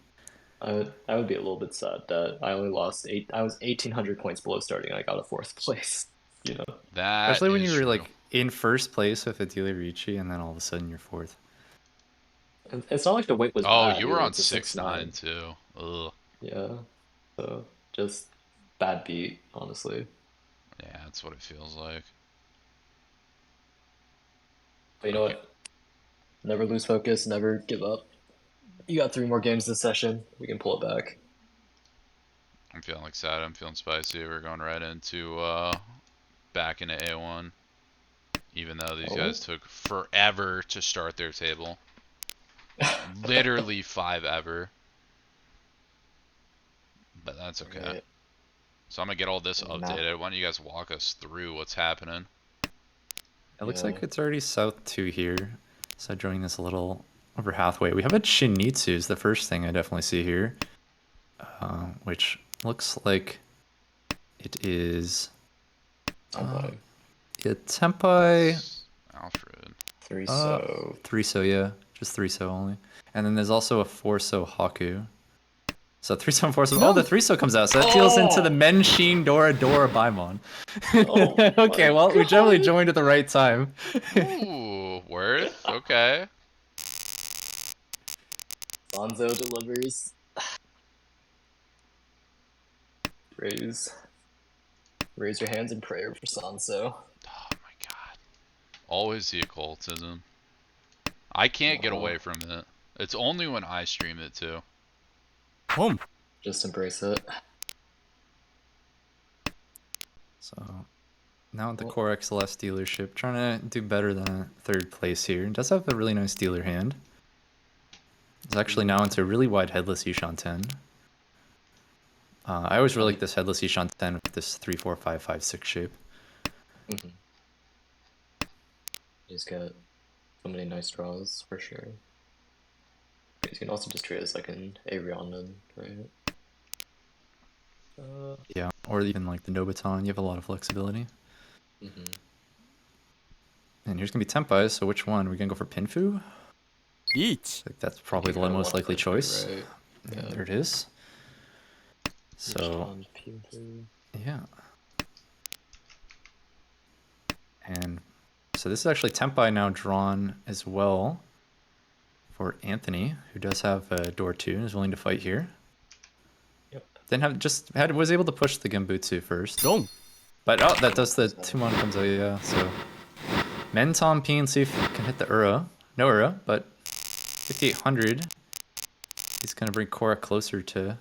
I would be a little bit sad that I only lost 8. I was 1,800 points below starting, and I got a 4th place. You know. Especially when you were like in 1st place with Adili Ricci, and then all of a sudden you're 4th. It's not like the weight was bad. Oh, you were on it's a 6-9 too. Ugh. Yeah. So just bad beat, honestly. Yeah, that's what it feels like. But you know what? Never lose focus, never give up. You got 3 more games this session. We can pull it back. I'm feeling excited. I'm feeling spicy. We're going right into back into A1. Even though these guys took forever to start their table. Literally 5 ever. But that's okay. Right. So I'm going to get all this updated. Why don't you guys walk us through what's happening? It looks like it's already South 2 here. So joining this a little over halfway. We have a Shinitsu is the first thing I definitely see here. Which looks like It is Tenpai. yeah, Tenpai. Alfred. 3 Uh, so. 3 so yeah, just 3 so only. And then there's also a 4 so Haku. So 3 so and 4 so. Oh, the 3 so comes out, so that deals into the Menshin Dora Dora Baimon. Oh Okay, my well, we generally God. joined at the right time. Ooh, worth. Okay. Sanzo delivers. Raise. Raise your hands in prayer for Sanzo. Oh my god. Always the occultism. I can't get away from it. It's only when I stream it too. Just embrace it. So now at the Oh. Core XLS dealership, trying to do better than a 3rd place here. It does have a really nice dealer hand. It's actually now into a really wide headless Yishan 10. I always really like this headless Yishan 10 with this 3, 4, 5, 5, 6 shape. You just get so many nice draws for sure. You can also just treat it as like an Arianen, right? Yeah, or even like the Nobaton, you have a lot of flexibility. And here's gonna be Tenpai, so which one? Are we gonna go for Pinfu? Each. Like that's probably the kinda most want likely Pinfu, choice. right? Yeah, Yeah. there it is. So Yishan, Pinfu. yeah. And so this is actually Tenpai now drawn as well for Anthony, who does have a door 2 and is willing to fight here. Yep. Was able to push the Gembutsu first. Dong. But oh, that does the 2-mon comes out, yeah. So Menton P and see if he can hit the Ura. No Ura, but 5800. He's gonna bring Korra closer to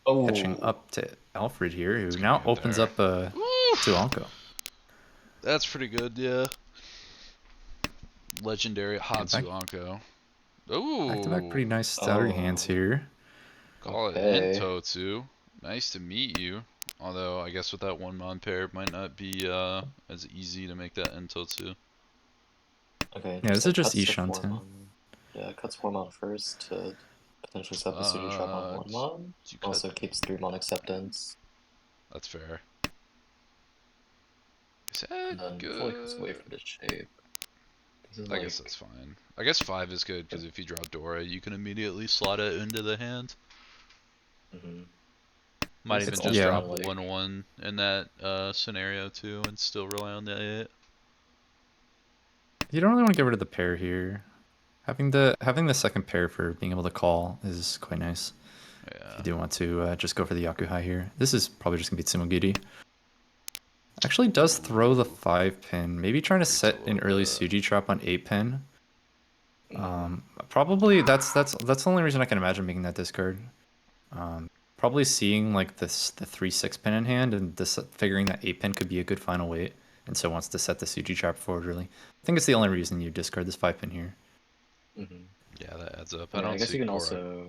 catching up to Alfred here, who now good opens there. up to Anko. That's pretty good, yeah. Legendary Hatsu Anko. Ooh. Back to back pretty nice starter hands here. Call it Okay. Intotsu. Nice to meet you. Although, I guess with that 1-mon pair, it might not be as easy to make that Intotsu. Okay. Yeah, this is just cuts to Ishan 4 10. mon. Yeah, cuts 4 mon first to potentially set the Suji trap on 1 mon. Also keeps 3 mon acceptance. That's fair. Is And that then fully cuts away good? for the shape. This is I guess that's fine. I guess 5 is good because if you draw Dora, you can immediately slot it into the hand. Might It's even also just drop like- 1-1 in that scenario too and still rely on the 8. You don't really want to get rid of the pair here. Having the second pair for being able to call is quite nice. Yeah. If you do want to just go for the Yakuhai here. This is probably just going to be Tsumogiri. Actually does throw the 5-pin. Maybe trying to set an early Suji trap on 8-pin. Probably that's the only reason I can imagine making that discard. Probably seeing like the 3-6 pin in hand and figuring that 8-pin could be a good final weight, and so wants to set the Suji trap forward early. I think it's the only reason you discard this 5-pin here. Yeah, that adds up. I guess you can also,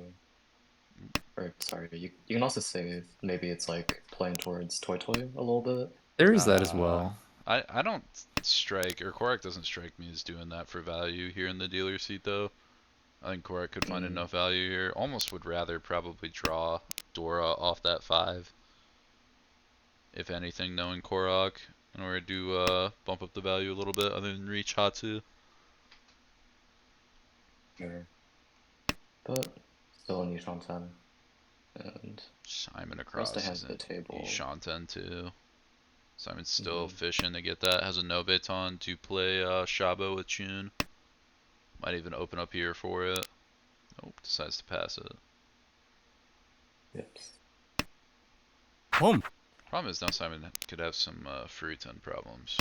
or sorry, you can also say maybe it's like playing towards Toy Toy a little bit. There is that as well. I don't strike, or Korak doesn't strike me as doing that for value here in the dealer seat though. I think Korak could find enough value here. Almost would rather probably draw Dora off that 5. If anything, knowing Korak, in order to bump up the value a little bit other than reach Hatsu. Sure. But still in Yishan 10. And Simon rest across of hands is at the table. Yishanten too. Simon's still fishing to get that. Has a Nobeton to play Shabo with Chun. Might even open up here for it. Nope, decides to pass it. Yep. Problem is now Simon could have some Fruiton problems.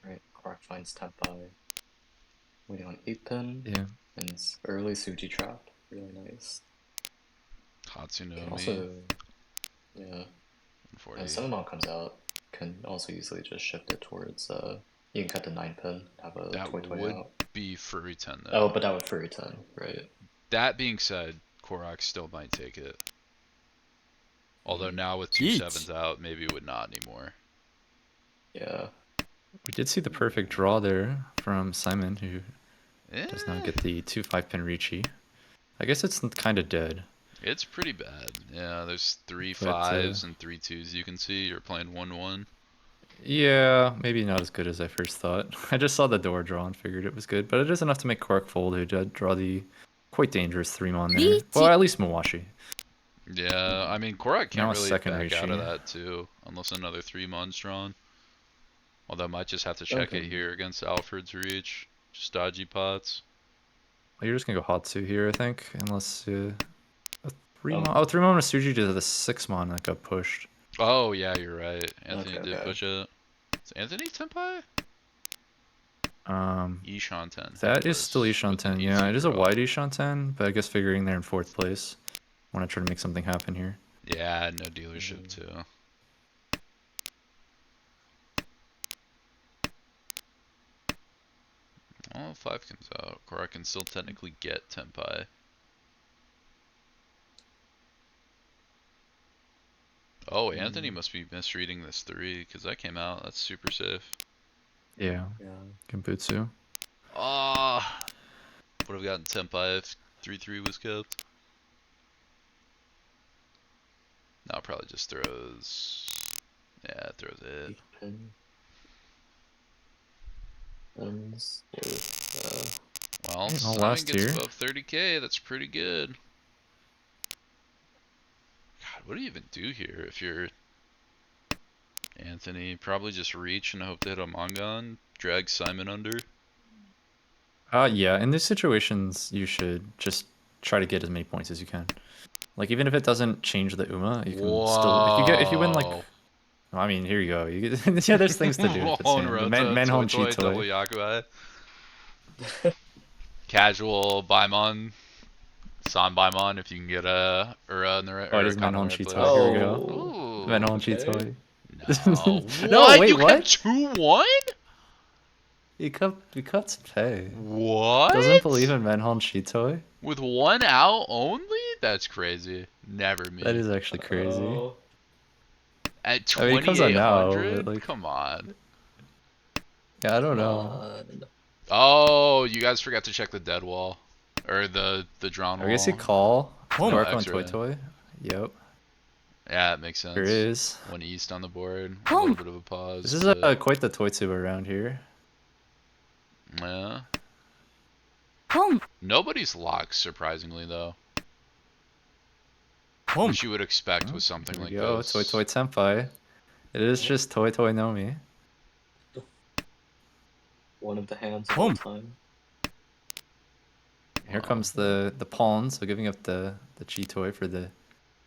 Right, Quark finds Tenpai. Waiting on 8-pin. Yeah. And it's early Suji trap. Really nice. Hatsunomi. Also, yeah. 140. And Cinnamon comes out, can also easily just shift it towards, you can cut the 9-pin, have a That Toy Toy would out. be Fruiton though. Oh, but that would Furry 10, right? That being said, Korok still might take it. Although now with 2 Yeet. 7s out, maybe would not anymore. Yeah. We did see the perfect draw there from Simon, who does not get the 2 5-pin Ricci. I guess it's kind of dead. It's pretty bad. Yeah, there's three But, fives and three twos you can see. You're playing 1-1. Yeah, maybe not as good as I first thought. I just saw the door draw and figured it was good, but it is enough to make Cork fold, who did draw the quite dangerous 3-mon there. Well, at least Mawashi. Yeah, I mean, Korak can't Now a really second back out of Rishi. that too, unless another 3-mon's drawn. Although I might just have to check Okay. it here against Alfred's reach. Just dodgy pots. Well, you're just gonna go Hatsu here, I think, unless a 3-mon. Oh. Oh, 3-mon was Suji to the 6-mon that got pushed. Oh, yeah, you're right. Anthony Okay, did okay. push it. Is Anthony Tenpai? Ishan 10. That is still Nicholas Ishan with an 10. Yeah, easy it is a draw. wide Ishan 10, but I guess figuring they're in 4th place. Want to try to make something happen here. Yeah, no dealership too. Well, 5 comes out. Korak can still technically get Tenpai. Oh, Anthony must be misreading this 3, because that came out. That's super safe. Yeah, Yeah. Genbutsu. Ah, would have gotten Tenpai if 3-3 was kept. Now probably just throws. Yeah, throws it. Pin. Ends with, Well, Hey, I'll Simon last gets here. above 30k. That's pretty good. God, what do you even do here if you're Anthony? Probably just reach and hope to hit a Mongon. Drag Simon under. Yeah, in these situations, you should just try to get as many points as you can. Like, even if it doesn't change the Uma, you can still, if you win, like, Whoa. well, I mean, here you go. You get, yeah, there's things to do with this Lone hand. The Rota, Toy Menhon Toy, double Chitoi. Yakuai. Casual Baimon. San Baimon if you can get a Ura in the right, Oh, it or a is Kana in Menhon the right Chitoi. place. Here we go. Oh. Menhon Okay. Chitoi. No. No, What? wait, You what? kept 2-1? He cuts pay. What? Doesn't believe in Menhon Chitoi? With 1 out only? That's crazy. Never me. That is actually crazy. Oh. At I mean, he comes out now, but 2800? like, Come on. yeah, I don't Come know. on. Oh, you guys forgot to check the dead wall. Or the drawn I wall. guess you call No Cork on X-ray. Toy Toy. Yep, Yeah, it makes sense. there is. 1 east on the board. A little bit of a pause. This is but- quite the Toitsu around here. Yeah. Pong. Nobody's locked, surprisingly, though. Which you would expect with something Here we like go, this. Toy Toy Tenpai. It is just Toy Toy Nomi. One of the hands of all time. Here comes the pawn, so giving up the Chi Toy for the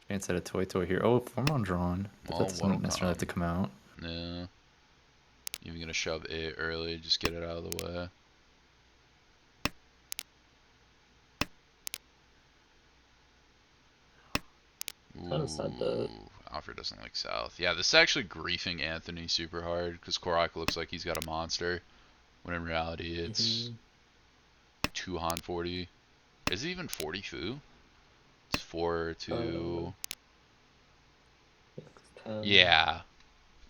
chance at a Toy Toy here. Oh, form on drawn, but Well, that doesn't necessarily have to welcome. come out. Yeah. Even gonna shove it early, just get it out of the way. Kinda sad that- Ooh, Alfred doesn't like South. Yeah, this is actually griefing Anthony super hard because Korak looks like he's got a monster, when in reality it's 2 Han 40. Is it even 40 Fu? It's 4 to. 10. Yeah,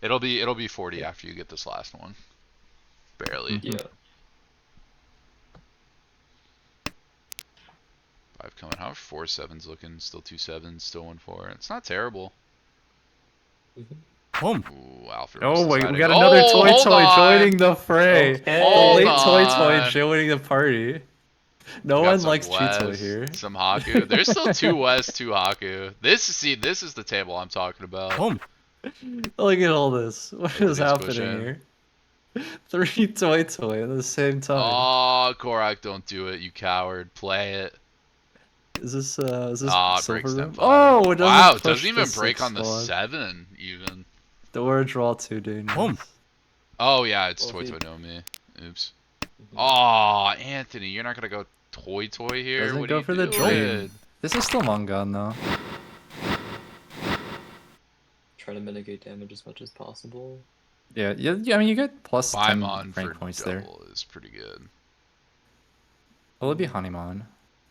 it'll be 40 after you get this last one. Barely. Yeah. 5 coming. How are 4 sevens looking? Still 2 sevens, still 1 4. It's not terrible. Boom. Ooh, Alfred. was Oh wait, we deciding- got another Oh, Toy hold Toy on. joining the fray. Okay. The Hold late Toy Toy on. joining the party. No Got one some likes Chi Toy West, here. Some Haku. There's still 2 West, 2 Haku. This is the table I'm talking about. Boom. Look at all this. What is Anthony's happening pushing. here? 3 Toy Toy at the same time. Oh, Korak, don't do it, you coward. Play it. Is this Ah, it silver breaks room? Tenpai. Oh, it doesn't Wow, it push doesn't even the break 6 on the spot. 7 even. Door draw 2 dangerous. Oh yeah, it's Well, Toy if Toy you- no me. Oops. Oh, Anthony, you're not gonna go Toy Toy here. Doesn't what go are you for the doing? dream. This is still Mongon though. Try to mitigate damage as much as possible. Yeah, I mean you get plus 10 Baimon for rank points there. double is pretty good. Well, it'd be Hanimon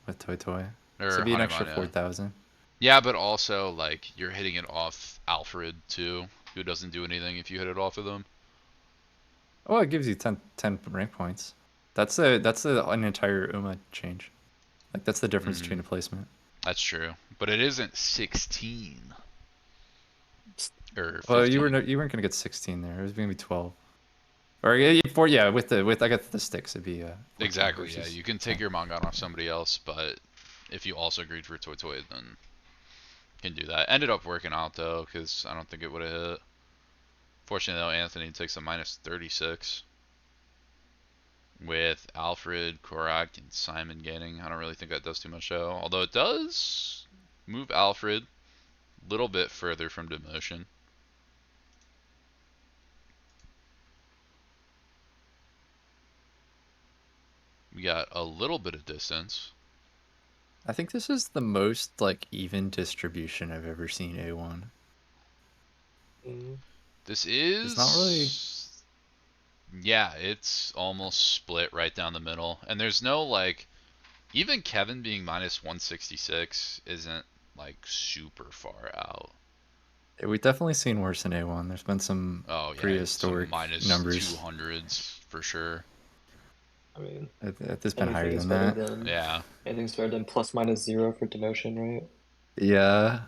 with Toy Toy. Or So it'd be an Hanuman, extra yeah. 4,000. Yeah, but also like you're hitting it off Alfred too, who doesn't do anything if you hit it off of them. Oh, it gives you 10 rank points. That's an entire Uma change. Like that's the difference between the placement. That's true, but it isn't 16 or Well, 15. you weren't gonna get 16 there. It was gonna be 12. Or yeah, with I guess the sticks it'd be 14 Exactly. Yeah, versus you can take 10. your Mongon off somebody else, but if you also agreed for Toy Toy, then you can do that. Ended up working out though, because I don't think it would have hit. Fortunately though, Anthony takes a minus 36 with Alfred, Korak, and Simon gaining. I don't really think that does too much though, although it does move Alfred a little bit further from demotion. We got a little bit of distance. I think this is the most like even distribution I've ever seen A1. This It's not really. is, yeah, it's almost split right down the middle. And there's no like, even Kevin being minus 166 isn't like super far out. We've definitely seen worse in A1. There's been some Oh yeah, some prehistoric minus numbers. 200s for sure. I mean, It's been anything higher is than better that. than Yeah. plus minus 0 for demotion, right? Yeah.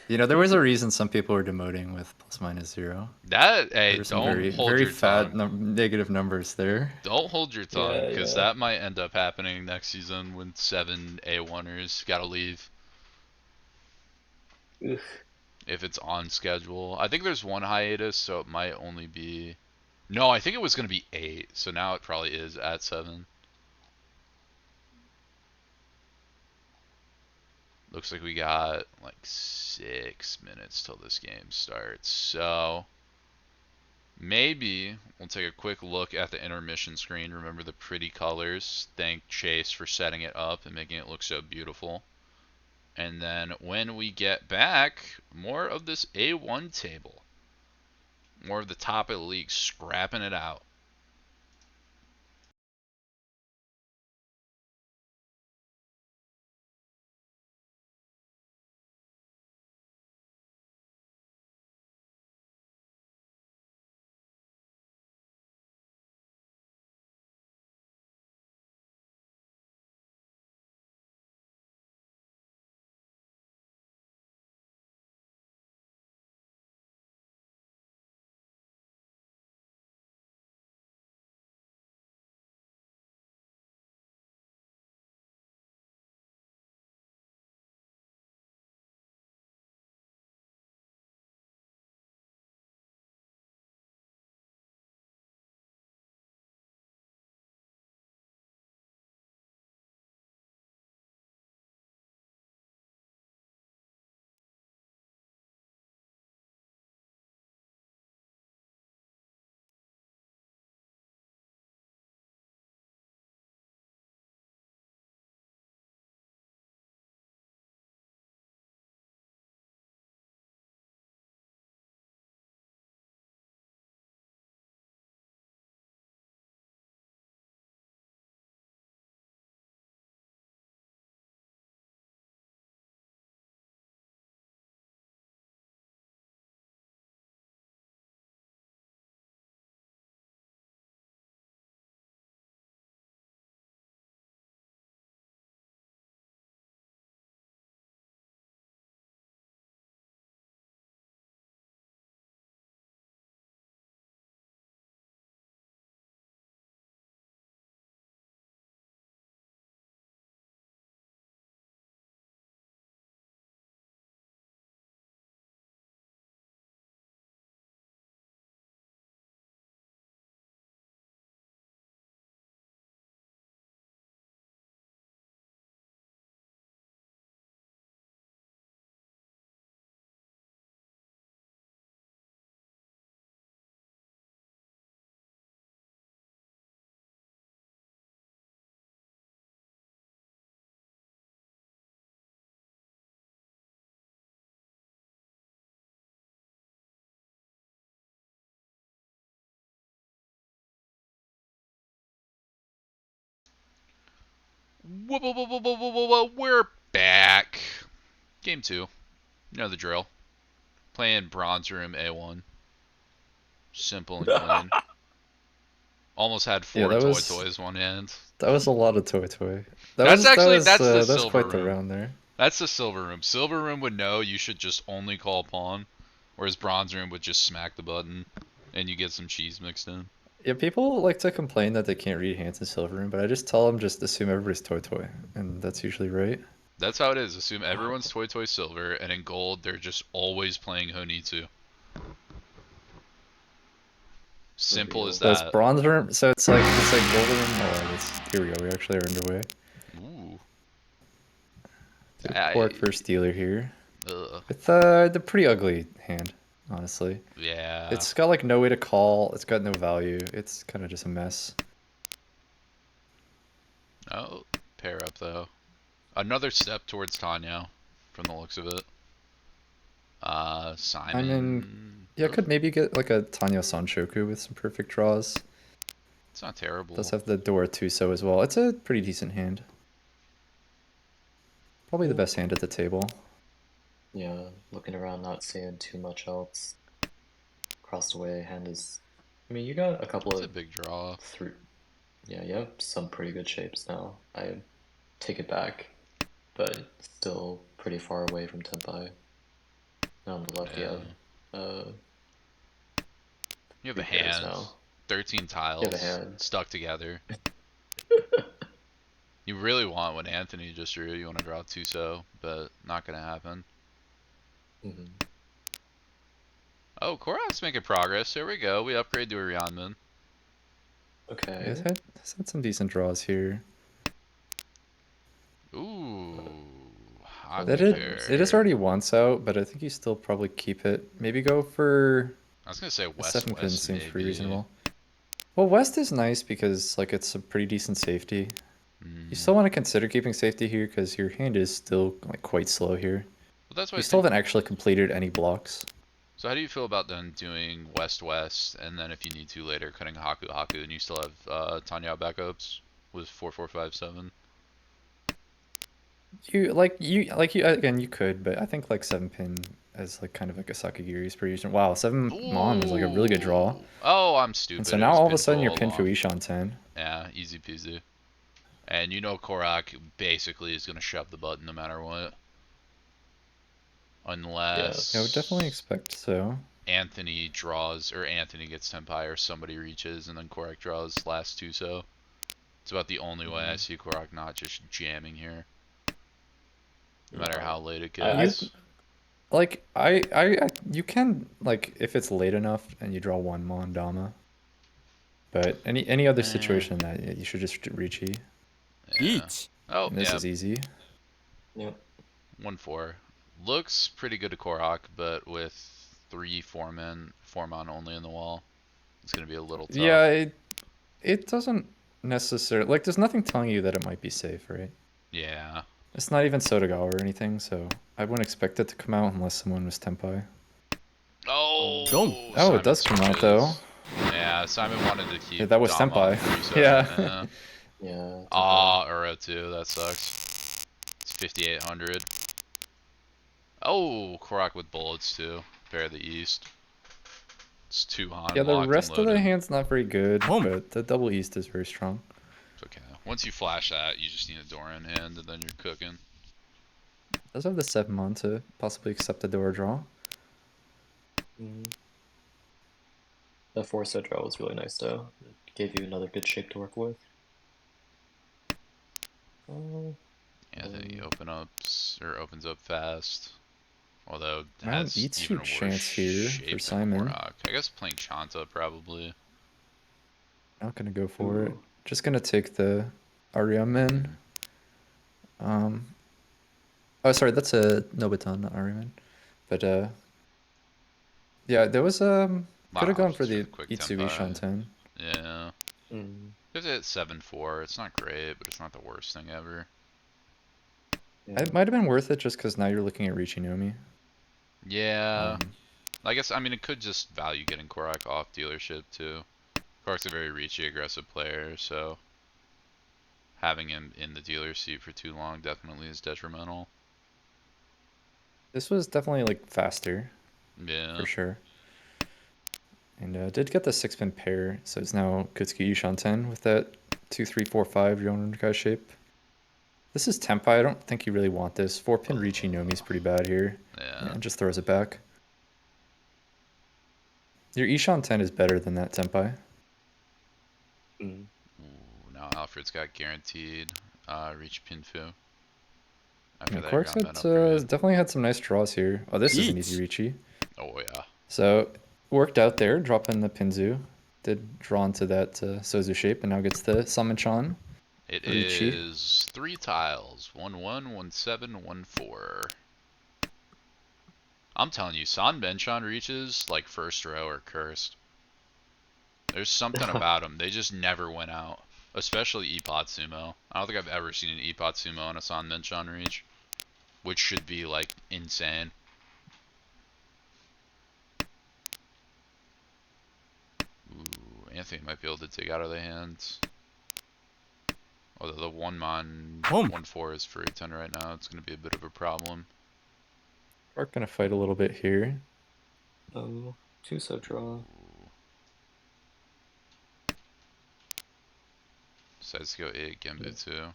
There was a reason some people were demoting with plus minus 0. That, There hey, were some don't very hold very your fat tongue. negative numbers there. Don't hold your tongue, Yeah, because yeah. that might end up happening next season when 7 A1ers gotta leave. Oof. If it's on schedule. I think there's one hiatus, so it might only be. No, I think it was going to be 8, so now it probably is at 7. Looks like we got like 6 minutes till this game starts. So maybe we'll take a quick look at the intermission screen. Remember the pretty colors. Thank Chase for setting it up and making it look so beautiful. And then when we get back, more of this A1 table. More of the top of the league scrapping it out. Whoa, whoa, whoa, whoa, whoa, whoa, whoa, whoa. We're back. Game 2. You know the drill. Playing Bronze Room A1. Simple and clean. Almost had Yeah, 4 toy toys one hand. that was a lot of toy. That's That actually, was that's the that's Silver quite the Room. round there. That's the silver room. Silver room would know you should just only call pawn, whereas bronze room would just smack the button, and you get some cheese mixed in. Yeah, people like to complain that they can't read hands in silver room, but I just tell them just assume everybody's toy toy, and that's usually right. That's how it is. Assume everyone's toy toy silver, and in gold they're just always playing Honitsu. Simple as So it's that. bronze room. So it's like golden room. Oh, here we go. We actually are underway. Ooh. So Quark versus dealer here. Ugh. With the pretty ugly hand, honestly. Yeah. It's got like no way to call. It's got no value. It's kind of just a mess. Oh, pair up though. Another step towards Tanya, from the looks of it. Simon. Yeah, Ugh, could maybe get like a Tanya Sanshoku with some perfect draws. it's not terrible. Does have the Dora Tuso as well. It's a pretty decent hand. Probably the best hand at the table. Yeah, looking around, not seeing too much else. Crossed away, hand is. I mean, you got a couple It's a of big draw. Yeah, you have some pretty good shapes now. I take it back, but still pretty far away from Tenpai. And on the left, you have You have a three pairs hand. now. 13 You tiles have a hand. stuck together. You really want what Anthony just drew. You want to draw Tuso, but not gonna happen. Mm-hmm. Oh, Korok's making progress. There we go. We upgrade to a Ryanman. Okay. It's had some decent draws here. Ooh, That Haku It is pair. already once out, but I think you still probably keep it. Maybe go for I was gonna say a West 7-pin West seems pretty maybe. reasonable. Well, West is nice because like it's a pretty decent safety. You still Mm. want to consider keeping safety here because your hand is still like quite slow here. Well, that's what You I still think. haven't actually completed any blocks. So how do you feel about then doing West West, and then if you need to later cutting Haku Haku, and you still have Tanya backups with 4 4 5 7? You again you could, but I think like 7-pin as like kind of like a Sakagiri is pretty decent. Wow, 7 Mon is like a really good draw. Ooh. Oh, I'm And stupid. so It now was all of a Pinfu sudden you're all along. Pinfu Ish on 10. Yeah, easy peasy. And you know Korok basically is gonna shove the button no matter what. Unless Yeah, I would definitely expect so. Anthony draws, or Anthony gets Tenpai, or somebody reaches, and then Korok draws last two. So it's about the only way I see Korok not just jamming here, no matter how late it I gets. Like you can like if it's late enough and you draw one Mon Dama. But any other situation that you should just reach E. Yeah. Oh, And this yeah. is easy. Yep. 1 4. Looks pretty good to Korok, but with 3 4-mon only in the wall, it's gonna be a little tough. Yeah, it doesn't necessarily like there's nothing telling you that it might be safe, right? Yeah. It's not even Sotogawa or anything, so I wouldn't expect it to come out unless someone was Tenpai. Oh, Oh, it does come out though. Yeah, Simon wanted to Yeah, keep that was Dama Tenpai. on 3-7. Yeah. Yeah. Ah, Uro too. That sucks. It's 5,800. Oh, Korok with bullets too. Pair the East. It's 2 Han Yeah, the locked and rest of the loaded. hand's not very good, but the double East is very strong. It's okay. Once you flash that, you just need a Dora in hand, and then you're cooking. Does have the 7 Mon to possibly accept the Dora draw. The 4-set draw was really nice though. It gave you another good shape to work with. Anthony opens up fast. Although it Mount has eats even you a worse chance here shape for than Simon. Korok. I guess playing Chanta probably. Not gonna go for it. Just gonna take the Ariamen. Oh, sorry, that's a Nobutan, not Ariamen. But yeah, there was could have Wow, gone for just the quick Itsui Tenpai. Shanten. Yeah. Gives it 7-4. It's not great, but it's not the worst thing ever. It might have been worth it just because now you're looking at Richinomi. Yeah. I guess, I mean, it could just value getting Korok off dealership, too. Korok's a very reachy, aggressive player, so having him in the dealer seat for too long definitely is detrimental. This was definitely like faster. Yeah. For sure. And did get the 6-pin pair, so it's now Kutsuki Shanten with that 2 3 4 5 your own guy shape. This is Tenpai. I don't think you really want this. 4-pin Riichi Nomi's pretty bad here. Yeah. And just throws it back. Your Ishan 10 is better than that Tenpai. Mm. Ooh, now Alfred's got guaranteed reach Pinfu. After And that Quark's ground had man upgrade. definitely had some nice draws here. Oh, this is an easy Riichi. Oh yeah. So worked out there, dropping the Pinzu. Did draw into that Sozu shape, and now gets the Samanchan. It Riichi. is 3 tiles. 1-1, 1-7, 1-4. I'm telling you, Sanbenchan reaches like first row are cursed. There's something about them. They just never went out. Especially Ipatsumo. I don't think I've ever seen an Ipatsumo on a Sanbenchan reach. Which should be like insane. Ooh, Anthony might be able to dig out of the hands. Although the 1-mon 1-4 is for 10 right now, it's going to be a bit of a problem. Quark gonna fight a little bit here. Oh, Tuso draw. Decides to go 8 Genbutsu.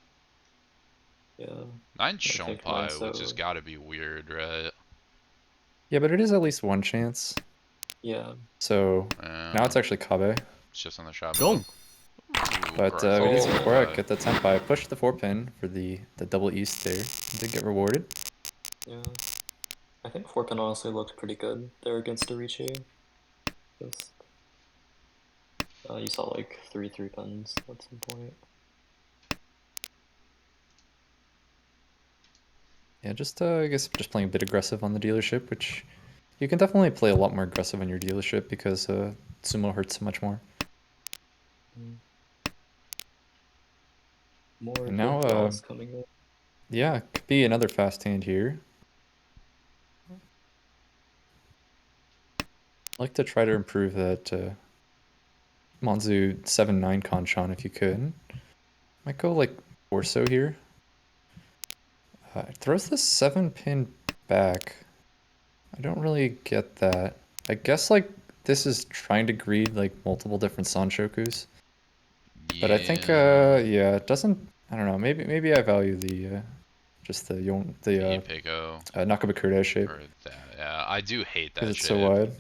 Yeah. 9 I think Shonpai, which has so. got to be weird, right? Yeah, but it is at least one chance. Yeah. So now it's actually Kabe. It's just on the shot block. But we did see Quark get the Tenpai. Pushed the 4-pin for the double east there. Did get rewarded. Yeah. I think 4-pin honestly looked pretty good there against Arichi. Just, you saw like 3-3-pins at some point. Yeah, just I guess just playing a bit aggressive on the dealership, which you can definitely play a lot more aggressive on your dealership because sumo hurts so much more. More And good now, draws coming in. yeah, could be another fast hand here. I'd like to try to improve that Monzu 7-9 Kanchan if you could. Might go like Orso here. It throws the 7-pin back. I don't really get that. I guess like this is trying to greed like multiple different Sanshokus. But I think yeah, it doesn't. I don't know. Maybe I value the just the Ipeko. Nakabakura shape Or that, yeah, I do hate because that it's shape. so wide.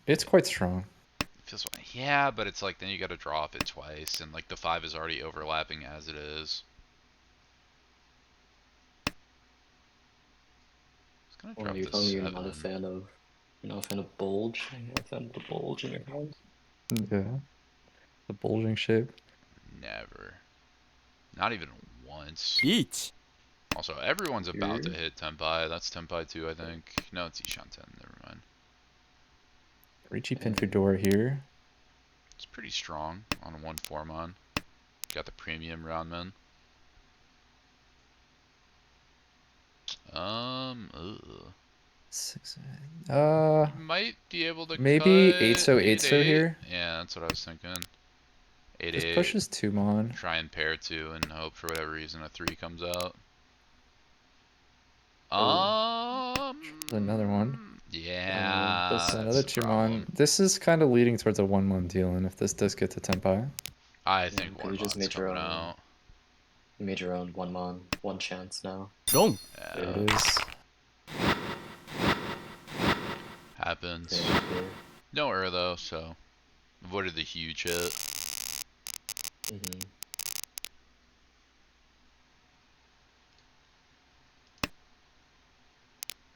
It's quite strong. It feels, yeah, but it's like then you got to drop it twice, and like the 5 is already overlapping as it is. It's gonna drop You're the telling me 7. you're not a fan of bulge? You're not a fan of the bulge in your hand? Yeah, the bulging shape. Never. Not even once. Each. Also, everyone's about to Here. hit Tenpai. That's Tenpai 2, I think. No, it's Ishan 10. Never mind. Riichi pin Fedora here. It's pretty strong on a 1-4-mon. Got the premium roundman. Ugh. 6. You might be able to Maybe cut 8-so 8-8. 8-so here. Yeah, that's what I was thinking. 8-8. Just pushes 2-mon. Try and pair 2 and hope for whatever reason a 3 comes out. Another one. Yeah, This that's Another the 2-mon. problem. This is kind of leading towards a 1-mon deal, and if this does get to Tenpai. I think because you just 1-mon's coming out. you made your own 1-mon, one chance now. Wrong. There Yeah, it is. happens. Yeah, No error though, so avoided the huge hit.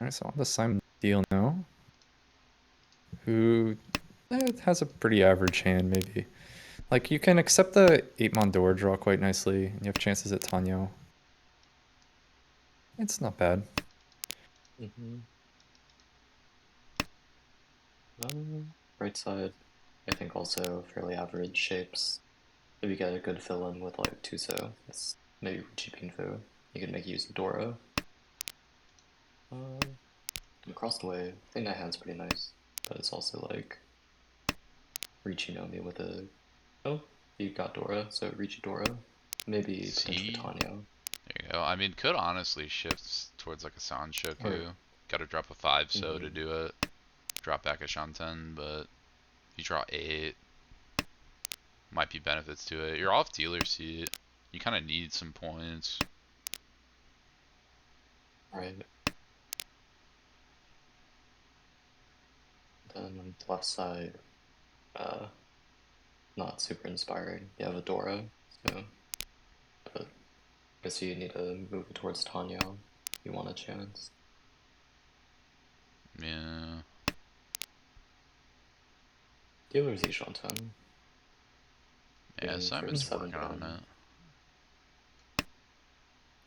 Alright, so on the Simon deal now. Who has a pretty average hand, maybe. Like, you can accept the 8-mon door draw quite nicely, and you have chances at Tanyo. It's not bad. Right side, I think also fairly average shapes. If you get a good fill-in with like Tuso, it's maybe Chipinfu. You can make use of Dora. Across the way, I think that hand's pretty nice, but it's also like Richinomi with a. Oh, you got Dora, so Richi Dora. Maybe potentially See? Tanya. There you go. I mean, could honestly shift towards like a Sanshoku. Gotta drop a 5 so to do it. Drop back a Shanten, but if you draw 8, might be benefits to it. You're off dealer seat. You kind of need some points. Right. Then on the left side, uh, not super inspiring. You have Adora, so but I guess you need to move it towards Tanya if you want a chance. Yeah. Dealer's Ishanten. Yeah, Aiming for Simon's 7 working on pin. it.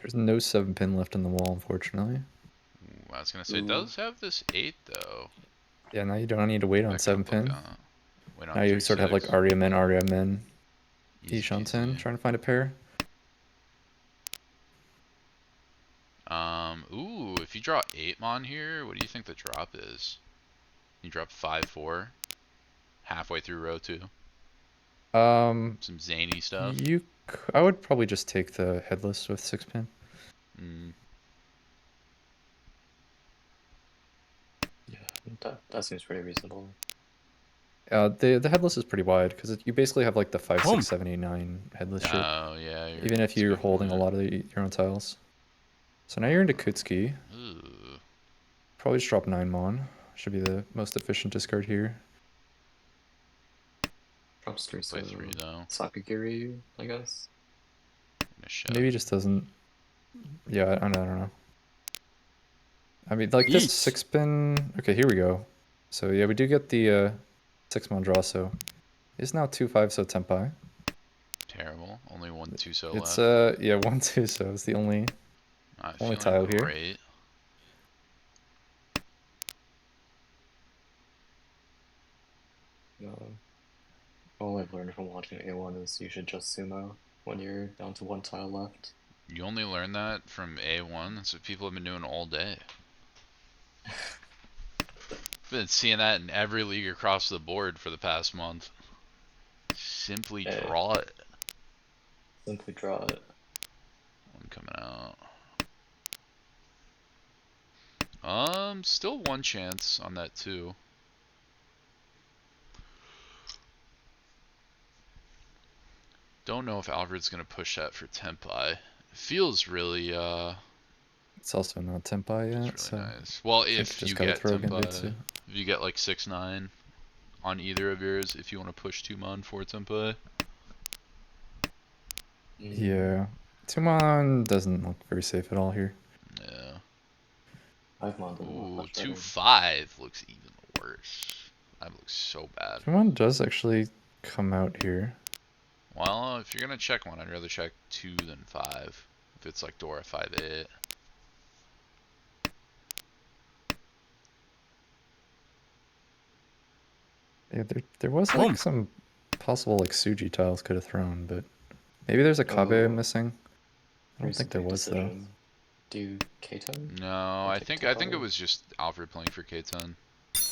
There's no 7-pin left on the wall, unfortunately. Ooh, I was gonna say, it Ooh. does have this 8 though. Yeah, now you don't need to wait on That could look 7-pin. wait Now on you sort of have like 3-6. Arya Men, Easy Ishanten, peasy. trying to find a pair. Ooh, if you draw 8 Mon here, what do you think the drop is? You drop 5-4 halfway through row 2. Um, Some zany stuff. I would probably just take the headless with 6-pin. Mm, Yeah, that seems pretty reasonable. The headless is pretty wide because you basically have like the 5, 6, 7, 8, 9 headless shape, oh yeah, even if that's a you're good holding a point. lot of your own tiles. So now you're into Kutsuki. Ooh, Probably just drop 9 Mon. Should be the most efficient discard here. Drops 3, so play 3 though. Sakagiri, I guess. Gonna shove. Maybe he just doesn't. Yeah, I don't know. I mean, like this 6-pin. Okay, here we go. So yeah, we do get the 6-mon draw. So it's now 2-5. So Tenpai. Terrible. Only 1-2 so It's left. yeah 1-2. So it's the only Not only feeling tile here. great. All I've learned from watching A1 is you should just sumo when you're down to 1 tile left. You only learn that from A1. That's what people have been doing all day. Been seeing that in every league across the board for the past month. Simply Hey, draw it. simply draw it. One coming out. Still one chance on that too. Don't know if Alfred's gonna push that for Tenpai. It feels really It's also not Tenpai feels yet, really so nice. Well, I think if just you gotta get throw Tenpai, Genjutsu. if you get like 6-9 on either of yours, if you want to push 2-mon for Tenpai. Yeah, 2-mon doesn't look very safe at all here. Yeah. 5 mon doesn't look Ooh, much better. 2-5 looks even worse. That looks so bad. 2-mon does actually come out here. Well, if you're gonna check one, I'd rather check 2 than 5. If it's like Dora 5-8. Yeah, there was like some possible like Suji tiles could have thrown, but maybe there's a Kabe Oh, missing. I don't here's a think there big was though. decision. Do you K10 No, or I take think it Tenpai? was just Alfred playing for K10.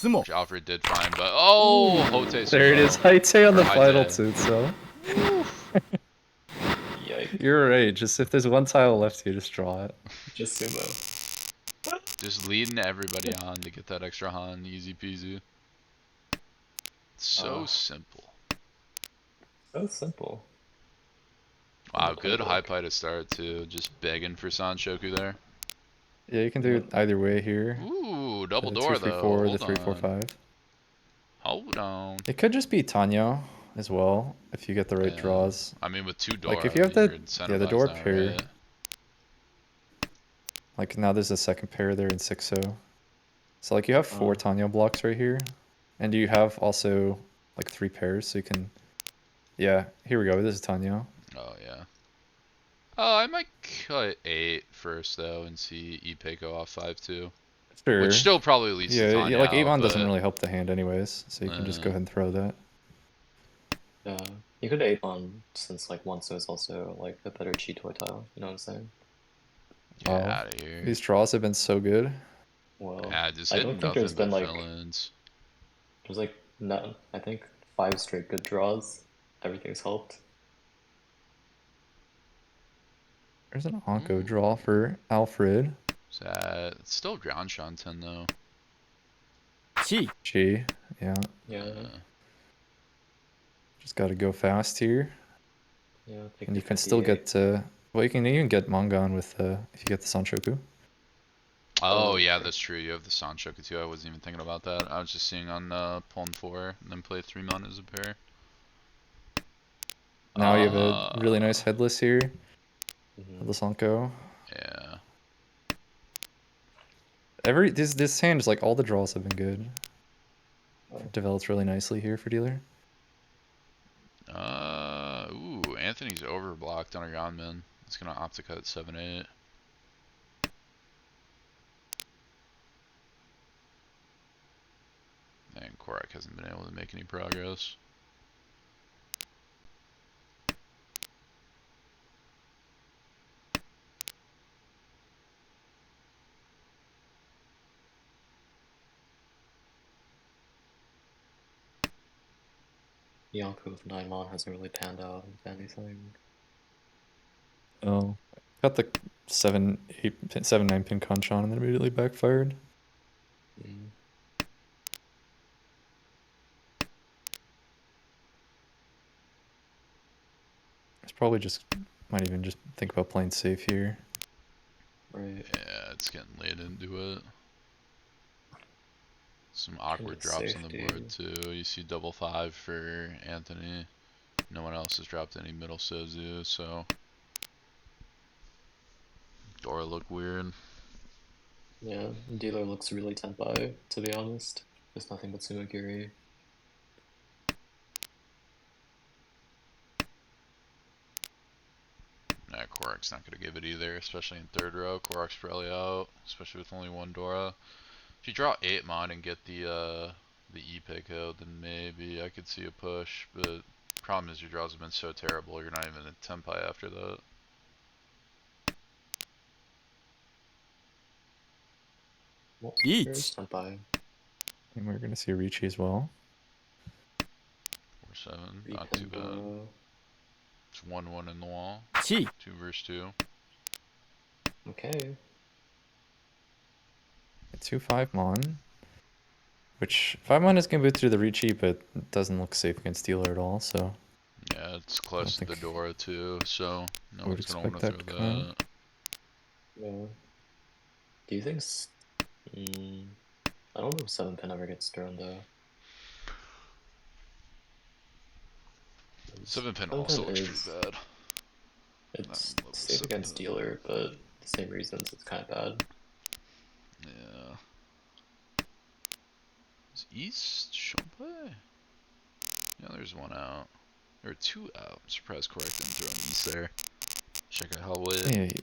Which Alfred did fine, but oh, Hote There it is, Sumo. Haite on Or the final Haite. two, so Yikes. you're right. Just if there's one tile left, you just draw it. Just sumo. Just leading everybody on to get that extra Han, easy peasy. So simple. So simple. Wow, In the good high playbook. pie to start too. Just begging for Sanshoku there. Yeah, you can do Yep. it either way here. Ooh, double The door 2, 3, though. 4, the Hold 3, 4, on. 5. Hold on. It could just be Tanya as well if you get the right draws. I mean, with 2 Like if Dora, you have you're the incentivized door now, pair. right? Like now there's a second pair there in 6-0. So like you have 4 Tanya blocks right here. And you have also like 3 pairs, so you can... Yeah, here we go. This is Tanya. Oh, yeah. Oh, I might cut 8 first, though, and see Ipe go off 5-2. Sure. Which still probably leads to Tanya like out, Avon doesn't but... really help the hand anyways, so you can just go ahead and throw that. Yeah. You could 8 mon since like Onso is also like a better Cheetoy tile, you know what I'm saying? Get out of here. These draws have been so good. Well, Yeah, just I hitting don't think there's nothing been but like fill-ins. there's like no I think 5 straight good draws. Everything's helped. There's an Onko draw for Alfred. Sad. It's still ground Shanten, though. G, yeah. Yeah. Just gotta go fast here. Yeah. Take And the you can still 58. get, well, you can even get Mangan with, if you get the Sanchoku. Oh, yeah, okay. that's true. You have the Sanchoku too. I wasn't even thinking about that. I was just seeing on Puln 4 and then play 3 mana as a pair. Now you have a really nice Uh, headless here. Hmm. Headless Onko. yeah. This hand is like all the draws have been good. Oh, Develops really nicely here for dealer. Ooh, Anthony's overblocked on a Yonman. He's gonna opt to cut 7-8. And Korak hasn't been able to make any progress. Yonko with 9 mon hasn't really panned out into anything. Oh, got the 7-9 pin Conchon and then immediately backfired. Mm. It's probably just might even just think about playing safe here. Right. Yeah, it's getting late into it. Some Trying to awkward get drops on the board safety. too. You see double 5 for Anthony. No one else has dropped any middle Sozu, so Dora look weird. Yeah, dealer looks really Tenpai, to be honest. There's nothing but Sumagiri. Nah, Korak's not gonna give it either, especially in third row. Korak's probably out, especially with only one Dora. If you draw 8 mon and get the E-pick out, then maybe I could see a push, but problem is your draws have been so terrible, you're not even in Tenpai after that. Well, there's Yeet. Tenpai. And we're gonna see a Ricci as well. 4-7, not too Repin bad. Dora. It's 1-1 in the wall. Chi. 2 versus 2. Okay. A 2-5 Mon. Which 5 Mon is gonna boot through the Ricci, but it doesn't look safe against dealer at all, so Yeah, it's I close don't to the think Dora too, so no I would one's gonna expect want to that throw to come out. that. Yeah. Do you think... Mm, I don't know if 7 pin ever gets thrown though. 7 pin 7 pin also looks pretty is... bad. I It's love the safe 7 against pin. dealer, but the same reasons it's kind of bad. Yeah. Is East Champlain? Yeah, there's one out. There are 2 out. I'm surprised Correct didn't throw an East there. Check out Hellway. Yeah, he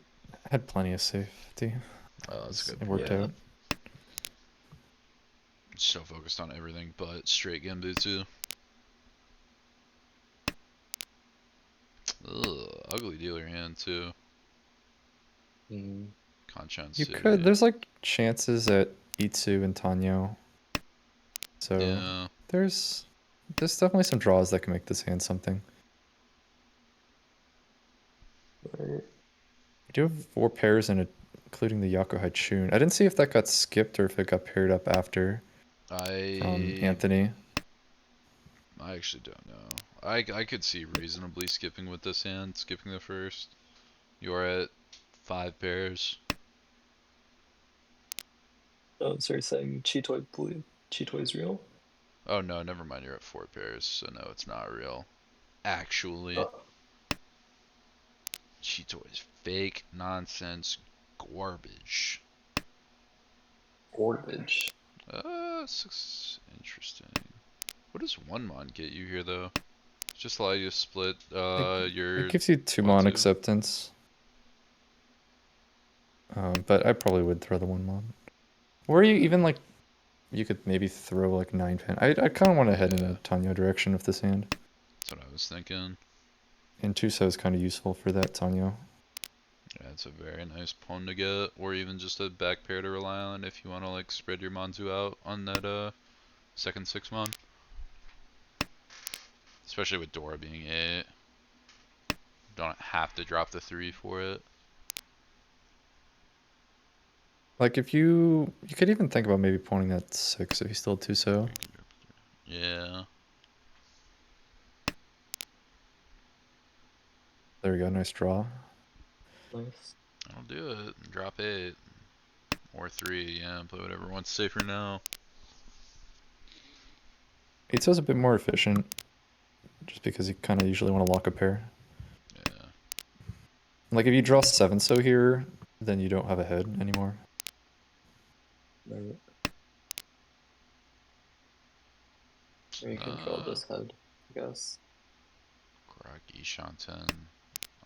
had plenty of safety. Oh, that's a good It worked point. Yeah. out. So focused on everything but straight Genbutsu. Ugh, ugly dealer hand too. Mm, Kanchan You City. could. There's like chances at Itsu and Tanyo. So Yeah. there's definitely some draws that can make this hand something. right. You do have 4 pairs in it, including the Yakuhai Chun. I didn't see if that got skipped or if it got paired up after from I Anthony. actually don't know. I could see reasonably skipping with this hand, skipping the first. You're at 5 pairs. Oh, sorry, saying Cheetoy Blue. Cheetoy's real? Oh no, never mind. You're at 4 pairs, so no, it's not real. Actually, Oh, Cheeto is fake nonsense garbage. Garbage. Interesting. What does 1 mon get you here though? Just allow you to split It, it your gives you 2 1 mon 2. acceptance. But I probably would throw the 1 mon. Or you even like you could maybe throw like 9 pin. I kind of want to head in Yeah, a Tanyo direction with this hand. that's what I was thinking. And Tuso is kind of useful for that Tanyo. Yeah, it's a very nice pawn to get, or even just a back pair to rely on if you want to like spread your Monzu out on that second 6 mon. Especially with Dora being 8. Don't have to drop the 3 for it. Like if you could even think about maybe pointing that 6 if you still had Tuso. Yeah. There we go, nice draw. Nice. I'll do it. Drop 8. Or 3, yeah, play whatever one's safer now. Eitzo's a bit more efficient, just because you kind of usually want to lock a pair. Yeah. Like if you draw 7-so here, then you don't have a head anymore. Right. Or you can draw this head, I guess. Grog Ishanten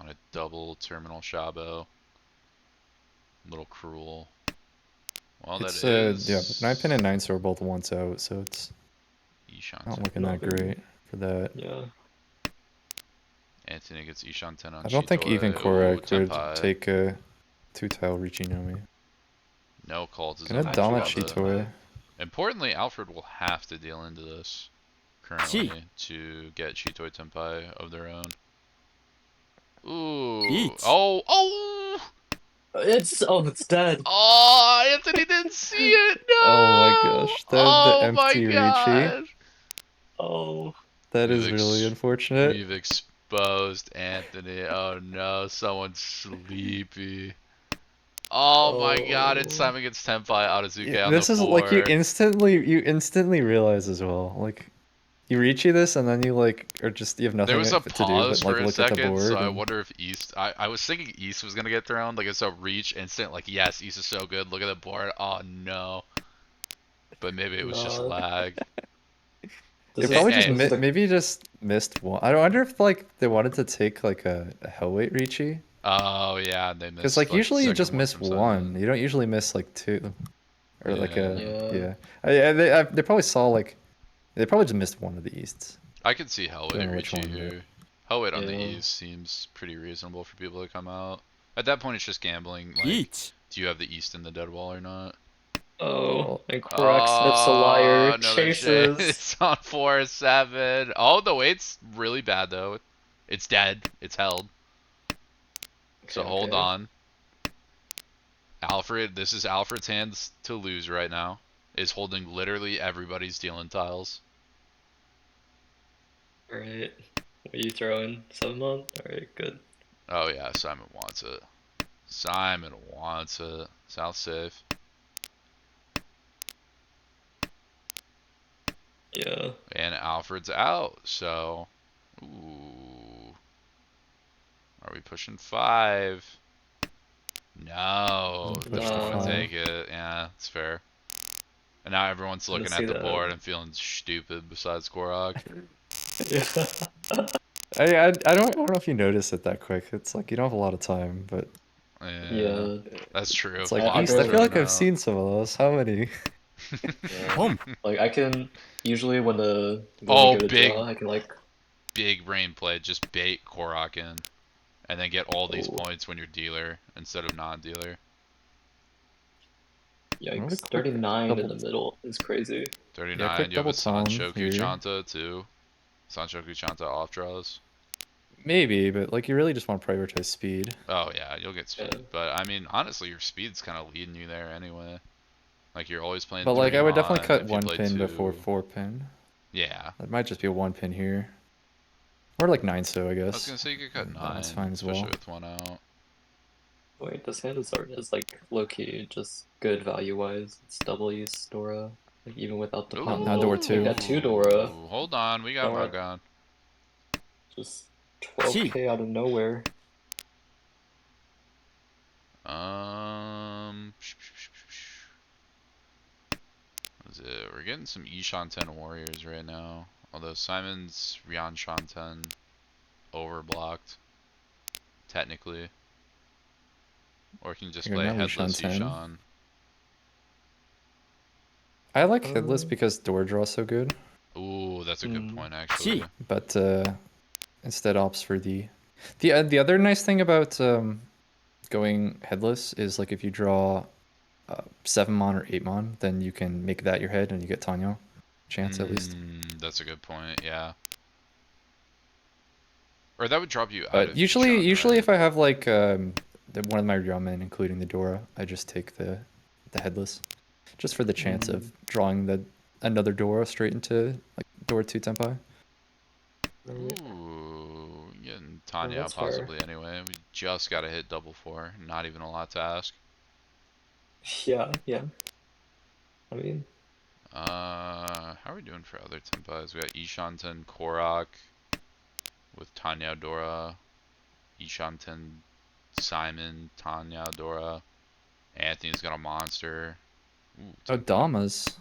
on a double terminal Shabo. A little cruel. Well, It's that is. yeah, 9-pin and 9-so are both once out, so it's Ishanten. not looking Not that very- great for that. Yeah. Anthony gets Ishanten on I don't think Chitoi. even Ooh, Korak would Tenpai. take a 2-tile Ricci Nomi. No call to Gonna zone Dama Shaba. Chitoi. Importantly, Alfred will have to deal into this currently to get Chitoi Tenpai of their own. Ooh. Eat. Oh! It's dead. Oh! Anthony didn't see it! No! Oh my gosh, the Oh my empty Ricci. god! Oh. That We've is really unfortunate. We've exposed Anthony. Oh no, someone's sleepy. Oh my god, it's Oh. time against Tenpai Aozuke on the This is like you 4. instantly realize as well. Like you Ricci this and then you like or just you have There nothing was a to do pause but like for a look at the second, so board I and wonder if East. I was thinking East was gonna get thrown. Like it's a reach instant. Like yes, East is so good. Look at the board. Oh no. But maybe it was just No. lag. they This is probably just Hey. this is the maybe just missed one. I wonder if like they wanted to take like a Hellweight Ricci. Oh yeah, they Because missed like like the usually you second just one miss from one. Simon. You don't usually miss like two. Or like a Yeah. yeah. They probably saw like they probably just missed one of the Easts. I could see Don't Hellweight know which Ricci one, but here. Hellweight on the Yeah. East seems pretty reasonable for people to come out. At that point, it's just gambling. Like, Eat. do you have the East in the dead wall or not? Oh, well, and Korak sniffs a liar, Oh, another shade. chases. It's on 4-7. Oh, the weight's really bad though. It's dead. It's held. So hold Okay. on. Alfred, this is Alfred's hands to lose right now. Is holding literally everybody's dealing tiles. Alright. What are you throwing? 7-mon? Alright, good. Oh yeah, Simon wants it. Simon wants it. South safe. Yeah. And Alfred's out, so. Ooh. Are we pushing 5? No. Push Just to want to 5. take it. Yeah, it's fair. And now everyone's Didn't looking see at the that. board and feeling stupid besides Korok. Yeah. I don't know if you noticed it that quick. It's like you don't have a lot of time, but Yeah, Yeah. that's true. it's If like I East. I Lock's barely feel like thrown I've out. seen some of those. How many? Yeah. Boom. Like I can usually when we Oh, go to big, draw, I can like big brain play. Just bait Korok in. And then get all these oh points when you're dealer instead of non-dealer. What a yikes. quick 39 in double. the middle is crazy. 39, Quick you have a double tone Sanchoku here. Chanta too. Sanchoku Chanta off draws. Maybe, but like you really just want to prioritize speed. Oh yeah, you'll get speed. Yeah. But I mean, honestly, your speed's kind of leading you there anyway. Like you're always playing But like 3 I would definitely mon. cut If you one play pin before 2, 4-pin. yeah. That might just be a 1-pin here, or like 9-so, I I was guess. gonna say you could cut That's 9, fine as especially well. with 1 out. Wait, this hand is like low key just good value wise. It's double use Dora. Like even without the Ooh, Now Dora 2. got 2 Dora. hold on, we got Now we're at Morgan. just 12k out of nowhere. What is it? We're getting some Ishan 10 warriors right now. Although Simon's Rian Shanten overblocked, technically. Or can just Here, play now headless Ishan 10. Ishan. I like headless Um, because door draw's so good, Ooh, that's a good Mm. point actually. but instead opts for the other nice thing about going headless is like if you draw 7-mon or 8-mon, then you can make that your head and you get Tanyo chance at least. That's a good point, yeah. Or that would drop you out But of usually Ishan, right? if I have like one of my ramen, including the Dora, I just take the headless, just for the chance of drawing another Dora straight into like Dora 2 Tenpai. Right. Ooh, getting Oh, Tanya that's fair. possibly anyway. We just gotta hit double 4. Not even a lot to ask. Yeah, yeah. I mean, How are we doing for other Tenpais? We got Ishanten, Korok with Tanya Dora, Ishanten, Simon, Tanya Dora. Anthony's got a monster. Ooh, Oh, Tenpai Damas.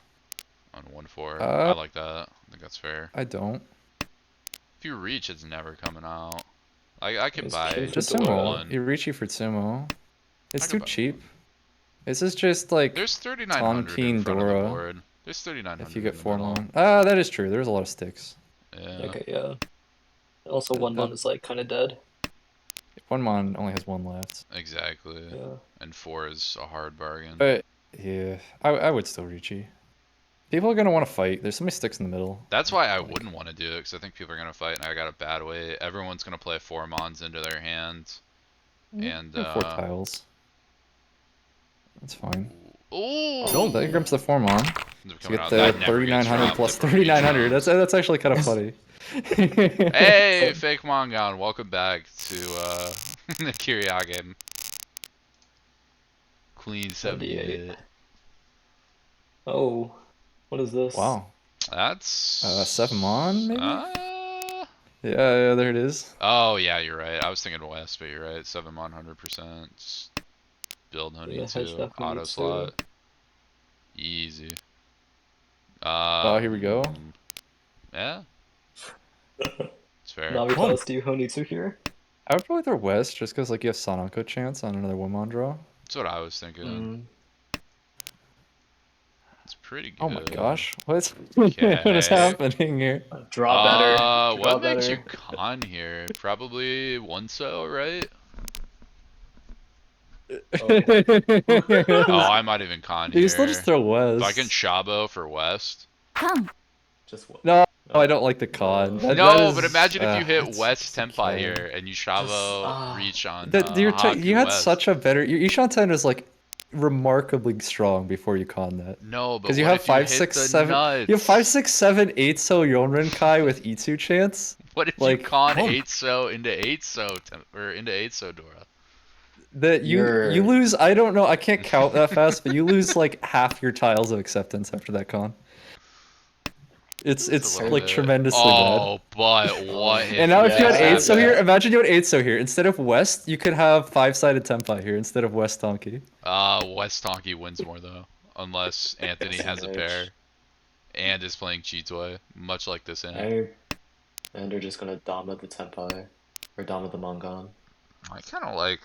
on 1-4. I Uh, like that. I think that's fair. I don't. If you reach, it's never coming out. I could it's buy Just Fedora. sumo. 1-1. Irichi for sumo. I It's could too buy cheap. 1-1. This is just like There's 3,900 in Tonpeen front of the Dora. board. There's If you 3,900 get in the 4 middle. mon. Ah, that is true. There's a lot of sticks. Yeah. Okay, yeah. Also, That, one that mon is like kind of dead. 1 mon only has 1 left. Exactly. Yeah. And 4 is a hard bargain. But yeah, I would still Richi. People are gonna want to fight. There's so many sticks in the middle. That's why I Like, wouldn't want to do it, because I think people are going to fight, and I got a bad way. Everyone's going to play 4 mons into their hand. And, 4 tiles. That's fine. Ooh! Oh, that grabs the 4 mon. Ends up So coming get out. the That never gets 3,900 dropped plus if a reach 3,900. comes. That's actually kind of funny. Hey, Fake Mongon, welcome back to the Kiria game. Clean 78. 78. Oh, what is this? Wow. That's 7 mon maybe? Yeah, there it is. Oh yeah, you're right. I was thinking West, but you're right. 7 mon 100%. Build Honey Yeah, 2. hashtag Auto Honey slot. Easy. Oh, here we go. Yeah, it's fair. Navitas, do you Honitsu here? I would probably throw West just because like you have Sanako chance on another 1 mon draw. That's what I was thinking. It's pretty good. Oh my gosh. What is Okay. happening here? Draw better. Draw What makes better. you con here? Probably one so, right? Oh, I might even con You here. still just throw West. If I can Shabo for West. Come. Just what? No, I don't like the con. That No, is, but imagine if you hit it's West Tenpai okay. here and you Shabo reach on You Haku had West. such a better. Your Ishanten was like remarkably strong before you con that. No, but Because you what have if you 5, hit 6, the 7. nuts? You have 5, 6, 7, 8 so Yonren Kai with Itsu chance. What if like, you con 8 so into 8 so or into 8 so Dora? That you lose. I don't know. I can't count that fast, but you lose like half your tiles of acceptance after that con. It's like tremendously bad. Oh, but what if And now if you had yeah, 8 so yeah. here, imagine you had 8 so here. Instead of West, you could have 5-sided Tenpai here instead of West Donkey. West Tonki wins more though, unless Anthony has a pair and is playing Chitoy, much like this hand. And they're just gonna Dama the Tenpai or Dama the Mongon. I kind of like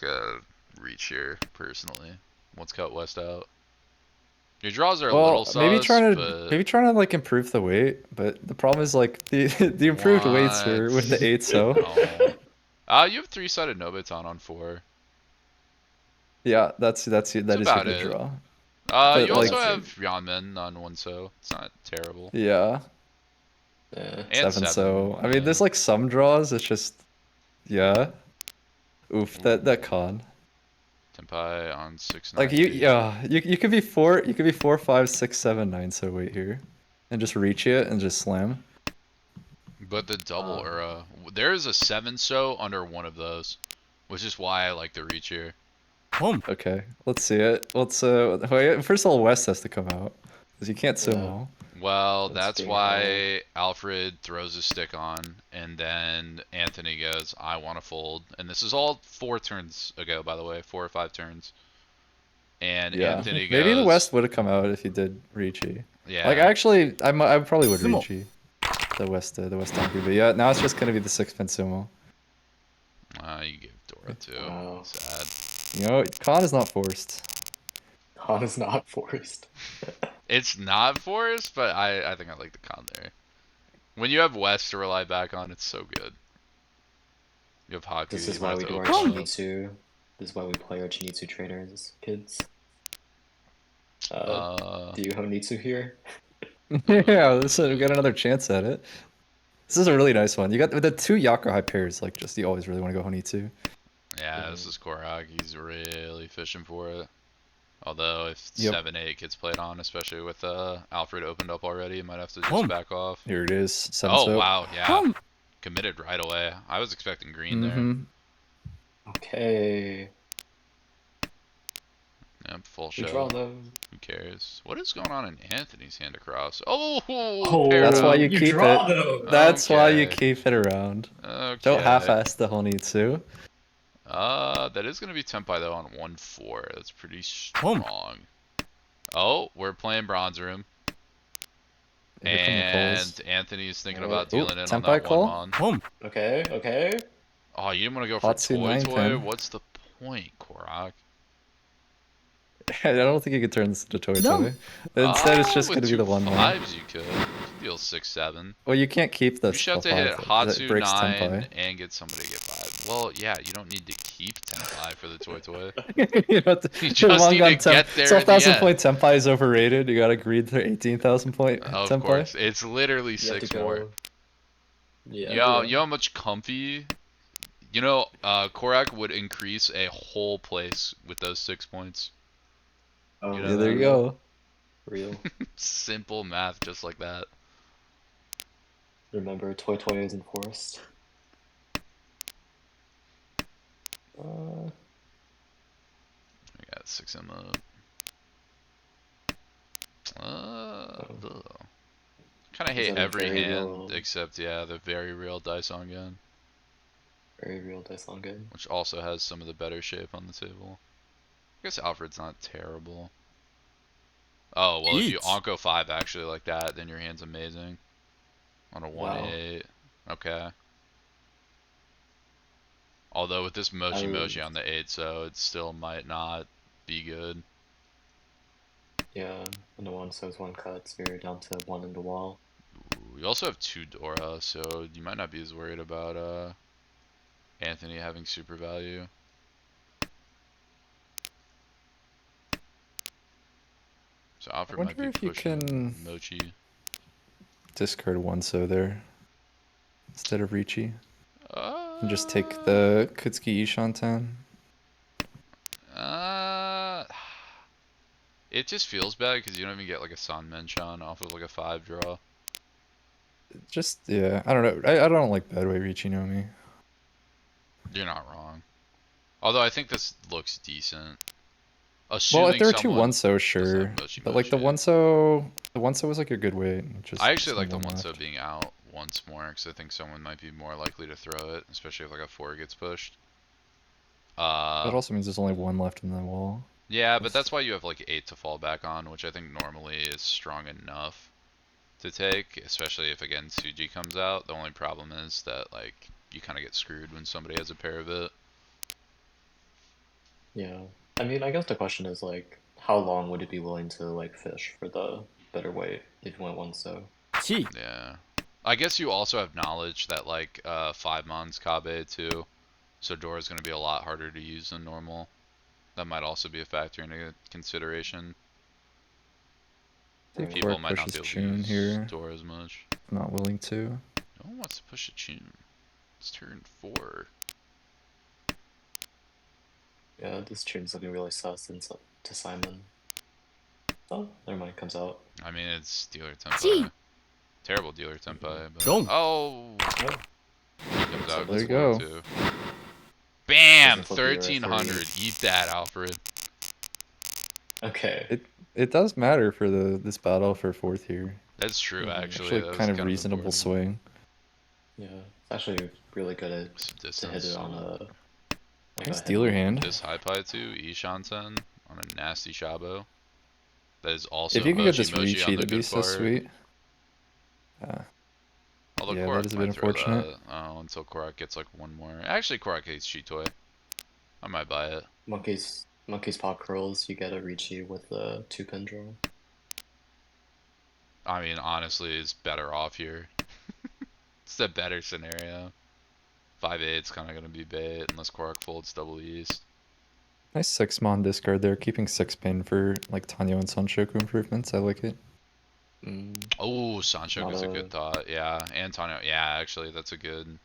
reach here personally. Once cut West out. Your draws are a little sus, maybe trying but to like improve the weight, but the problem is like the the improved weights here with the 8 so. You have 3-sided Nobiton on 4. Yeah, that is a about good it. draw. You also have Yanmen on 1 so. It's not terrible. Yeah. Yeah. And 7 so. I mean, there's like some draws. It's just, yeah. Oof, that con. Tenpai on 6, 9, Like you could be 4, 5, 6, 7, 9 so weight here, and just reach it and just slam. But the double there is a 7 so under one of those, which is why I like the reach here. Okay, let's see it. Let's wait, first of all, West has to come out because you can't sumo. Well, that's why Alfred throws his stick on, and then Anthony goes, I want to fold. And this is all 4 turns ago, by the way, 4 or 5 turns. And Anthony goes... Maybe the West would have come out if he did Ricci. Yeah. Like, actually, I probably would Ricci. The West Donkey. But yeah, now it's just going to be the 6-pin sumo. You give Dora too. Sad. You know, con is not forced. Con is not forced. It's not forced, but I think I like the con there. When you have West to rely back on, it's so good. You have Haku. This is why we do our Chinitsu. This is why we play our Chinitsu trainers, kids. Do you Honitsu here? Yeah, listen, we got another chance at it. This is a really nice one. You got the 2 Yakuhai pairs, like, just you always really want to go Honitsu. Yeah, this is Korok. He's really fishing for it. Although, if Yep. 7-8 gets played on, especially with Alfred opened up already, you might have to just back off. Here it is. 7 Oh, wow, yeah. Committed right away. I was expecting green there. Okay. Yep, full We show. draw them. Who cares? What is going on in Anthony's hand across? Oh, Oh, paired That's why up. you you keep draw it. them. That's why you Okay. keep it around. Don't Okay. half-ass the Honitsu. That is gonna be Tenpai though on 1-4. That's pretty Boom. strong. Oh, we're playing Bronze Room. Here come the calls. And Anthony's thinking Alright. about Ooh, dealing in on Tenpai that call? 1-mon. Boom. Okay, okay. Oh, you didn't want to go for Hatsu Toy 9 Toy? pin. What's the point, Korak? I don't think you could turn this into Toy No. Toy. Instead, it's just With gonna be the 1-1. 2 5s you could. You could deal 6-7. Well, you can't keep You the should have to 5 hit that Hatsu breaks 9 Tenpai. and get somebody to get 5. Well, yeah, you don't need to keep Tenpai for the Toy Toy. You know, the You just need to get there in the 12,000 end. point Tenpai is overrated. You gotta greed to 18,000 point Of Tenpai. course. It's literally You have to 6 more. go. Yeah. You know how much comfy? You know, Korak would increase a whole place with those 6 points. Oh, You know Yeah, there you real. go. Real. Simple math just like that. Remember, Toy Toy is enforced. Uh, I got 6M up. Kind of Is hate that a every very hand real- except, yeah, the very real dice on gun, very real dice on good. which also has some of the better shape on the table. I guess Alfred's not terrible. Oh, well, if you Eats. Onko 5 actually like that, then your hand's amazing. On a 1-8. Okay. Although with this Mochi Mochi on the 8, so it still might not be good. Yeah, and the one says one cut, so you're down to one in the wall. Ooh, you also have 2 Dora, so you might not be as worried about Anthony having super value. So Alfred might wonder be if you pushing can- Mochi. Discard 1-so there instead of Ricci. And just take Uh, the Kutsuki Ishantan. uh, it just feels bad because you don't even get like a San Menchan off of like a 5 draw. Just, yeah, I don't know. I don't like bad way Ricci no me. You're not wrong. Although I think this looks decent. Well, Assuming if there were two someone 1-so, doesn't sure. have Mochi But like the Mochi. 1-so was like a good way. Just I actually some like the 1 1-so left. being out once more because I think someone might be more likely to throw it, especially if like a 4 gets pushed. That also means there's only 1 left in the wall. Yeah, but that's why you have like 8 to fall back on, which I think normally is strong enough to take, especially if again Suji comes out. The only problem is that like you kind of get screwed when somebody has a pair of it. Yeah. I mean, I guess the question is like, how long would it be willing to like fish for the better weight if you went one so? Chi. Yeah. I guess you also have knowledge that like 5 mons Kabe too, so Dora's gonna be a lot harder to use than normal. That might also be a factor into consideration. Right. People Korak might not pushes be able to Chun use here. Dora as much. Not willing to. No one wants to push a Chun. It's turn 4. Yeah, this tune's looking really sus to Simon. Oh, never mind, comes out. I mean, it's dealer Chi. Tenpai. Terrible dealer Tenpai, but... Boom. Oh! Oh, He comes out There with you go. too. Bam! Doesn't flip the 1300. Eat that, Alfred. okay. It does matter for this battle for 4th here. That's true, Mhm. actually. Actually, That was kind of reasonable important. swing. Yeah, it's actually really good Some to hit distance. it on a like Nice a dealer heavy- hand. This high pie too, Ishanten on a nasty Shabo. That is also If you can get Mochi this Mochi on Ricci, the that'd be good so part. sweet. Although Yeah, Korak that is a might bit throw unfortunate. that until Korak gets like one more. Actually, Korak hates Shitoy. I might buy it. monkeys pop curls. You get a Ricci with the 2-pin draw. I mean, honestly, it's better off here. It's the better scenario. 5-8's kind of going to be bait unless Korak folds double east. Nice 6-mon discard there, keeping 6-pin for like Tanyo and Sunshoku improvements. I like it. Oh, Sancho Not is a a- good thought. Yeah, Antonio. Yeah, actually, that's a good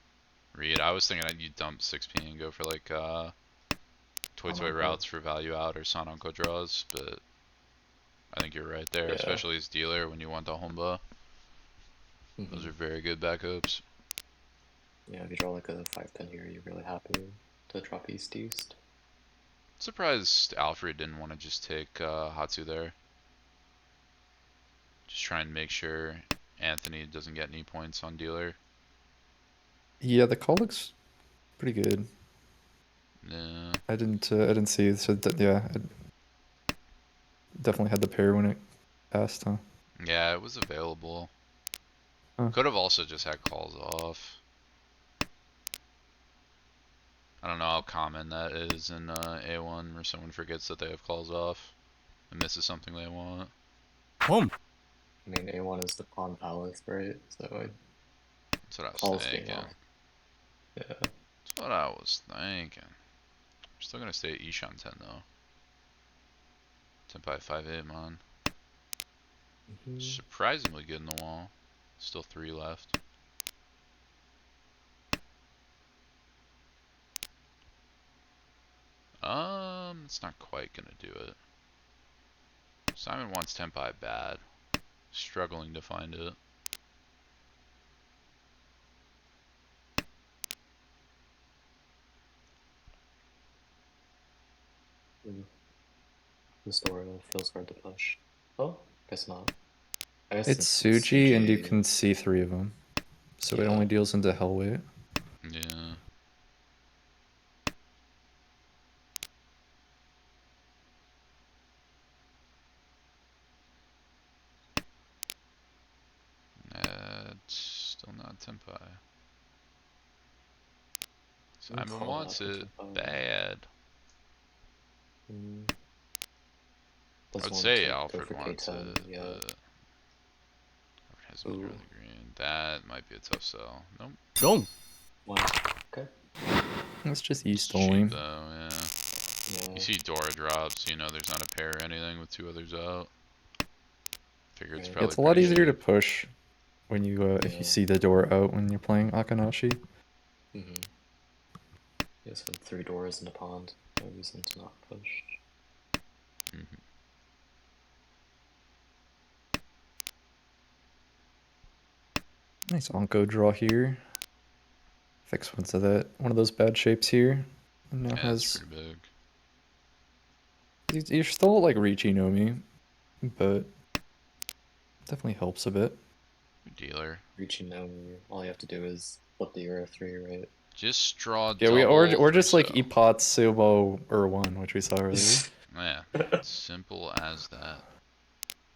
read. I was thinking you'd dump 6P and go for like Toy Toy Sanonko. routes for value out or Sanonko draws, but I think you're right there, Yeah. especially as dealer when you want the Honba. Those are very good backups. Yeah, if you draw like a 5-pin here, you're really happy to drop east east. Surprised Alfred didn't want to just take Hatsu there. Just try and make sure Anthony doesn't get any points on dealer. Yeah, the call looks pretty good. Yeah. I didn't see. So yeah, I definitely had the pair when it passed, huh? Yeah, it was available. Huh. Could have also just had calls off. I don't know how common that is in A1 where someone forgets that they have calls off and misses something they want. Home. I mean, A1 is the pawn palace, right? So That's what I was calls being thinking. off. Yeah. That's what I was thinking. We're still gonna stay at Ishan 10 though. Tenpai 5-8, man. Surprisingly good in the wall. Still 3 left. It's not quite gonna do it. Simon wants Tenpai bad. Struggling to find it. This door feels hard to push. Oh, guess not. I guess It's since Suji, and you Suji, can see 3 of them, so it yeah. only deals into hell weight. Yeah. It's still not Tenpai. Simon Call wants that for it Tenpai. bad. I Does would want say to go Alfred for wants K10, it, yeah. but Alfred has middle Ooh. of the green. That might be a tough sell. Nope. Dome. Wow. Okay. It's just It's cheap e-stalling. though, yeah. Yeah. You see Dora drops, you know there's not a pair or anything with 2 others out. Figure it's Right. probably It's a lot pretty easier to cheap. push when you if you Yeah. see the door out when you're playing Akanashi. You just had 3 doors in a pond. No reason to not push. Mhm. Nice Onko draw here. Fix one of those bad shapes here. And now Yeah, that's has pretty you're still like Riichi Nomi, but definitely helps a bit. big. Dealer. Reaching now, all you have to do is flip the Euro 3, right? Just draw Yeah, double or 3 just like so. Ipot Subo or one, which we saw earlier. Yeah, simple as that.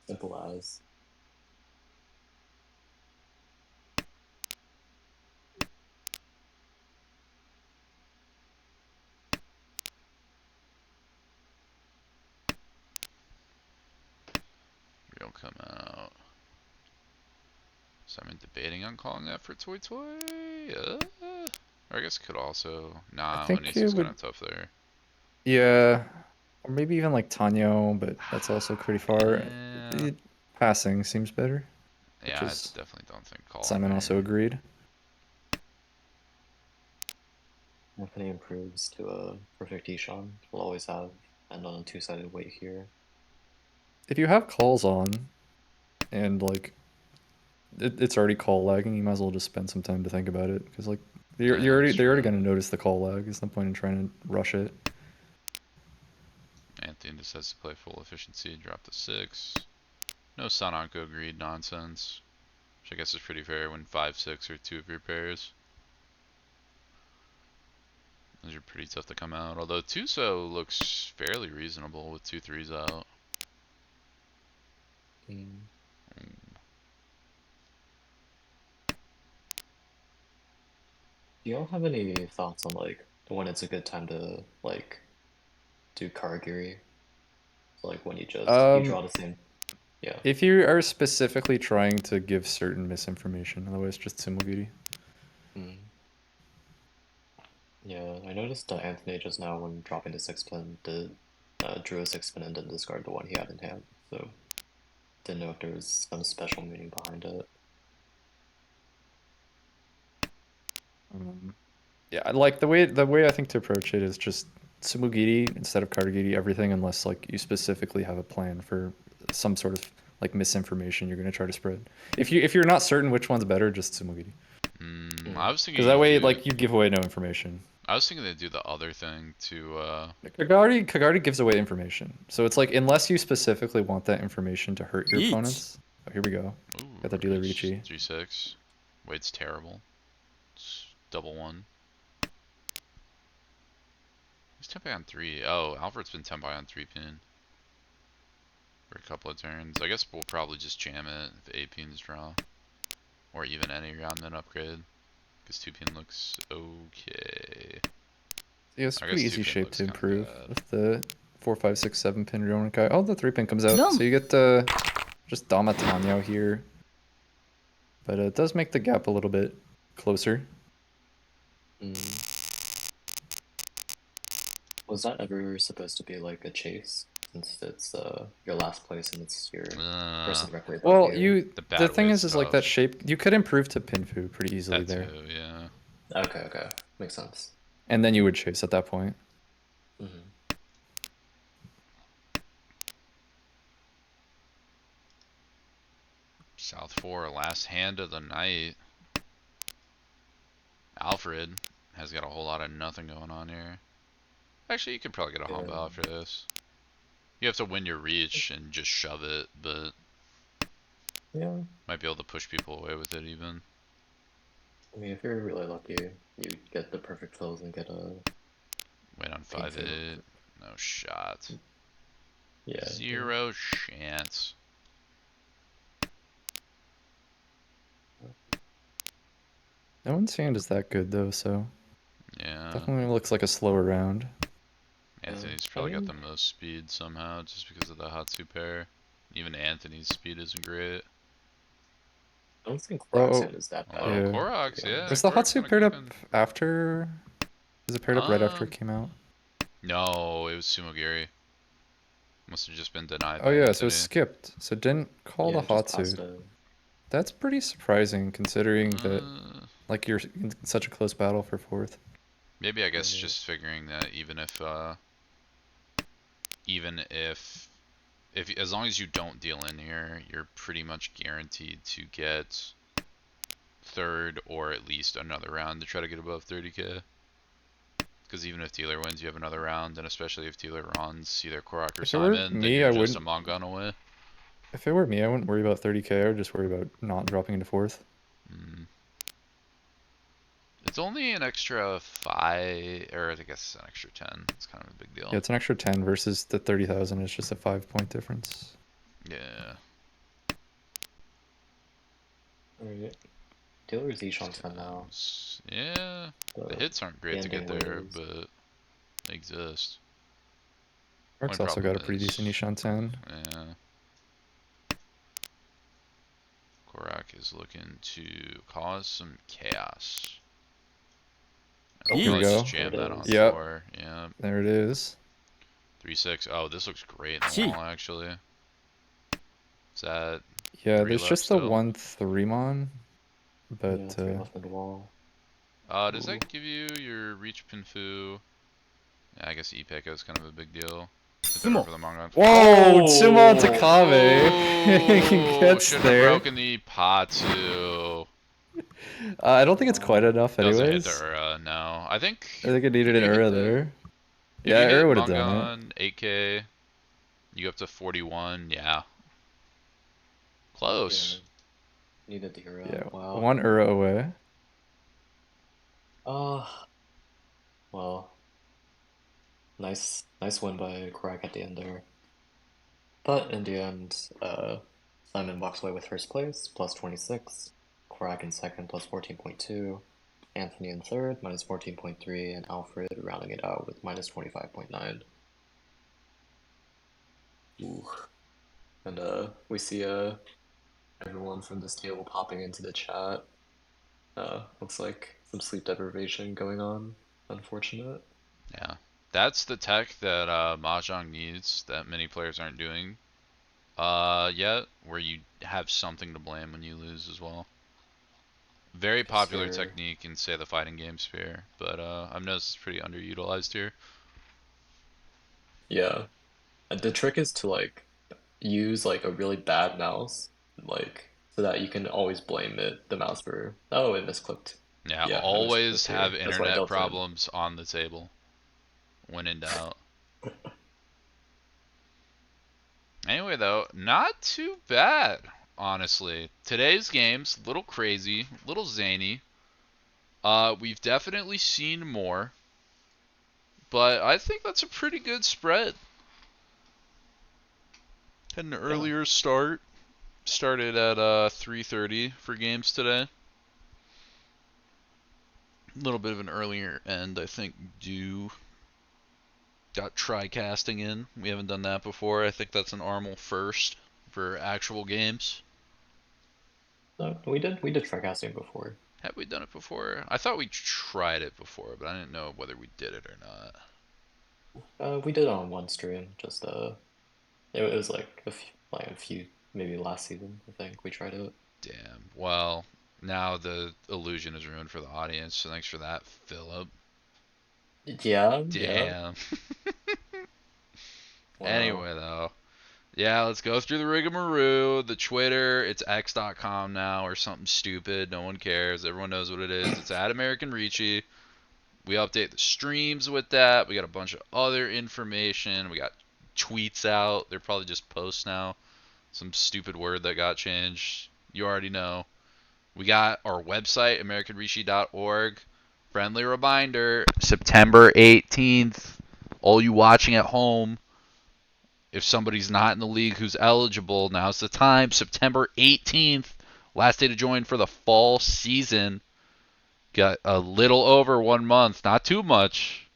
Simple as. Real come out. So I'm debating on calling that for Toy Toy. Or I guess it could also. I Nah, think Oni's it is kind would, of tough there. yeah, or maybe even like Tanyo, but that's also pretty far. Yeah. Passing seems better, which Yeah, I is definitely don't think calling Simon also there. agreed. Anthony improves to a perfect Ishan. We'll always have and on a 2-sided weight here. If you have calls on, and like it's already call lagging, you might as well just spend some time to think about it, because like Yeah, that's they're already true. gonna notice the call lag. There's no point in trying to rush it. Anthony just has to play full efficiency, drop to 6. No Sananko greed nonsense. Which I guess is pretty fair when 5-6 are 2 of your pairs. Those are pretty tough to come out. Although Tuso looks fairly reasonable with 2-3s out. Do y'all have any thoughts on like when it's a good time to like do Karagiri? Like when you draw the same. Yeah. If you are specifically trying to give certain misinformation, otherwise just Tsumogiri. Yeah, I noticed Anthony just now when dropping the 6-pin drew a 6-pin and didn't discard the one he had in hand. So didn't know if there was some special meaning behind it. Yeah, I like the way I think to approach it is just Tsumogiri instead of Karagiri everything, unless like you specifically have a plan for some sort of like misinformation you're gonna try to spread. If you're not certain which one's better, just Tsumogiri. I was thinking Because that you way do. like you give away no information. I was thinking they'd do the other thing to, Kagari gives away information. So it's like, unless you specifically want that information to hurt your Yeet. opponents. Oh, here we go. ooh, Got the dealer reach Ricci. 3-6. Wait's terrible. It's double one. He's Tenpai on 3. Oh, Alfred's been Tenpai on 3 pin for a couple of turns. I guess we'll probably just jam it if 8 pins draw. Or even any round then upgrade. Because 2 pin looks okay. Yeah, it's I pretty guess easy 2 pin shape looks to kinda improve bad. with the 4, 5, 6, 7 pin Ryonicai. Oh, the 3 pin comes out. Yum. So you get just Dama Tanyo here. But it does make the gap a little bit closer. Was that ever supposed to be like a chase? Since it's your last place and it's your person directly above Well, you. The the bad thing weight is like that stuff. shape, you could improve to Pinfu pretty easily That there. too, yeah. Okay, makes sense. And then you would chase at that point. South 4, last hand of the night. Alfred has got a whole lot of nothing going on here. Actually, you could probably get a Yeah. Hamba after this. You have to win your reach and just shove it, but Yeah. might be able to push people away with it even. I mean, if you're really lucky, you get the perfect fills and get a Wait on pin 5-8. No shot. yeah. Zero chance. No one's hand is that good though, so Yeah. definitely looks like a slower round. Anthony's I probably got mean- the most speed somehow, just because of the Hatsu pair. Even Anthony's speed isn't great. I don't think Oh, Roxanne is that bad. Oh, yeah. Koroks, to be yeah. honest. Was the Korok's Hatsu kinda paired up cooking. after? Was it paired up right after it came out? No, it was Sumogiri. Must have just been denied Oh by yeah, so Anthony. it skipped. So it didn't call Yeah, the just past Hatsu. it. That's pretty surprising considering that Uh, like you're in such a close battle for 4th. maybe I guess Right. just figuring that even if as long as you don't deal in here, you're pretty much guaranteed to get third or at least another round to try to get above 30k. Because even if dealer wins, you have another round, and especially if dealer runs either Korok or If it were Simon, then me, you're I just a wouldn't. Mongon away. If it were me, I wouldn't worry about 30k. I would just worry about not dropping into 4th. It's only an extra 5, or I guess an extra 10. It's kind of a big deal. Yeah, it's an extra 10 versus the 30,000. It's just a 5-point difference. Yeah. Alright. Dealer Zishan's fun now. Yeah. The but hits aren't great to ending get there, was- but they exist. Mark's Only also got a problem pretty is- decent Ishan 10. Yeah. Korak is looking to cause some chaos. I'll Here we probably just go. jam There it that on is. Yep. 4. Yeah. There it is. 3-6. Oh, this looks great in the Gee. wall, actually. Is that Yeah, 3 there's left just the still? one 3-mon, Yeah, but 3 left in the wall. Does Ooh. that give you your reach pinfu? Yeah, I guess Ipeko is kind of a big deal. Hit that Sumo. over the Mongon. whoa, Tsumo Oh, Takave gets shouldn't there. have broken the Patu. I don't think it's quite enough, Doesn't hit the anyways. Ura, no. I think I think it needed if an you hit Ura the- there. If Yeah, you hit Ura would have done it. Mongon 8k, you go up to 41. Yeah, close. Yeah. Needed the hero. Yeah, Wow. one Ura away. Well, nice win by Korak at the end there. But in the end, Simon walks away with first place, plus 26. Korak in second, plus 14.2. Anthony in third, minus 14.3. And Alfred rounding it out with minus 25.9. Ooh. And we see everyone from this table popping into the chat. Looks like some sleep deprivation going on. Unfortunate. Yeah, that's the tech that Mahjong needs that many players aren't doing yet, where you have something to blame when you lose as well. Very popular Sphere. technique in, say, the fighting game Sphere, but I've noticed it's pretty underutilized here. Yeah. The trick is to like use like a really bad mouse, like so that you can always blame the mouse for, oh, it misclicked. Yeah, Yeah, I wish so always too. have That's why I internet built it. problems on the table when in doubt. Anyway, though, not too bad, honestly. Today's game's a little crazy, a little zany. We've definitely seen more, but I think that's a pretty good spread. Had an Yeah. earlier start. Started at 3:30 for games today. A little bit of an earlier end, I think, due. Got tri-casting in. We haven't done that before. I think that's an Armel first for actual games. No, we did forecasting before. Have we done it before? I thought we tried it before, but I didn't know whether we did it or not. We did it on one stream. Just it was like a few maybe last season. I think we tried it. Damn. Well, now the illusion is ruined for the audience, so thanks for that, Philip. Yeah, yeah. Damn. Wow. Anyway, though. Yeah, let's go through the rigmarole. The Twitter, it's x.com now or something stupid. No one cares. Everyone knows what it is. It's at American Ricci. We update the streams with that. We got a bunch of other information. We got tweets out. They're probably just posts now. Some stupid word that got changed. You already know. We got our website, AmericanRishi.org. Friendly reminder, September 18th. All you watching at home, if somebody's not in the league who's eligible, now's the time. September 18th, last day to join for the fall season. Got a little over 1 month, not too much,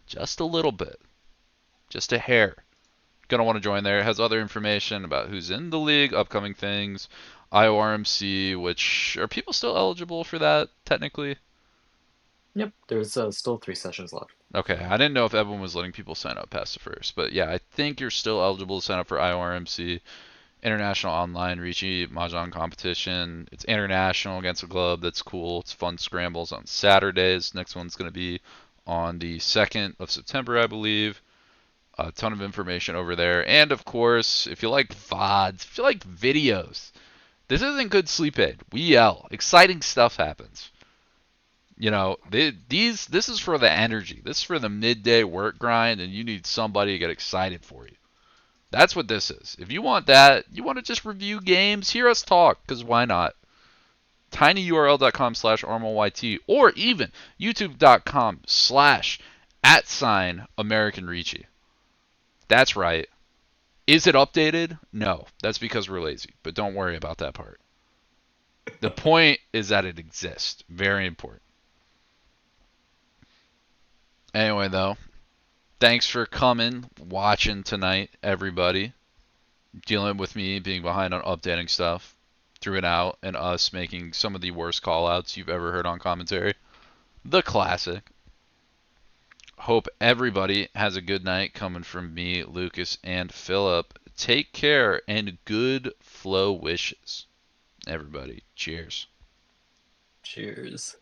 just a little bit, just a hair. Gonna want to join there. It has other information about who's in the league, upcoming things, IORMC, which are people still eligible for that technically? Yep. There's still 3 sessions left. Okay, I didn't know if everyone was letting people sign up past the first, but yeah, I think you're still eligible to sign up for IORMC. International Online Ricci Mahjong Competition. It's international against a club. That's cool. It's fun scrambles on Saturdays. Next one's going to be on the 2nd of September, I believe. A ton of information over there. And of course, if you like VODs, if you like videos, this isn't good sleep aid. We yell. Exciting stuff happens. You know, this is for the energy. This is for the midday work grind, and you need somebody to get excited for you. That's what this is. If you want that, you want to just review games, hear us talk, because why not? tinyurl.com/armolyt or even youtube.com/@American Ricci. That's right. Is it updated? No. That's because we're lazy, but don't worry about that part. The point is that it exists. Very important. Anyway, though, thanks for coming, watching tonight, everybody. Dealing with me being behind on updating stuff, threw it out, and us making some of the worst callouts you've ever heard on commentary. The classic. Hope everybody has a good night coming from me, Lucas, and Philip. Take care and good flow wishes. Everybody, cheers. Cheers.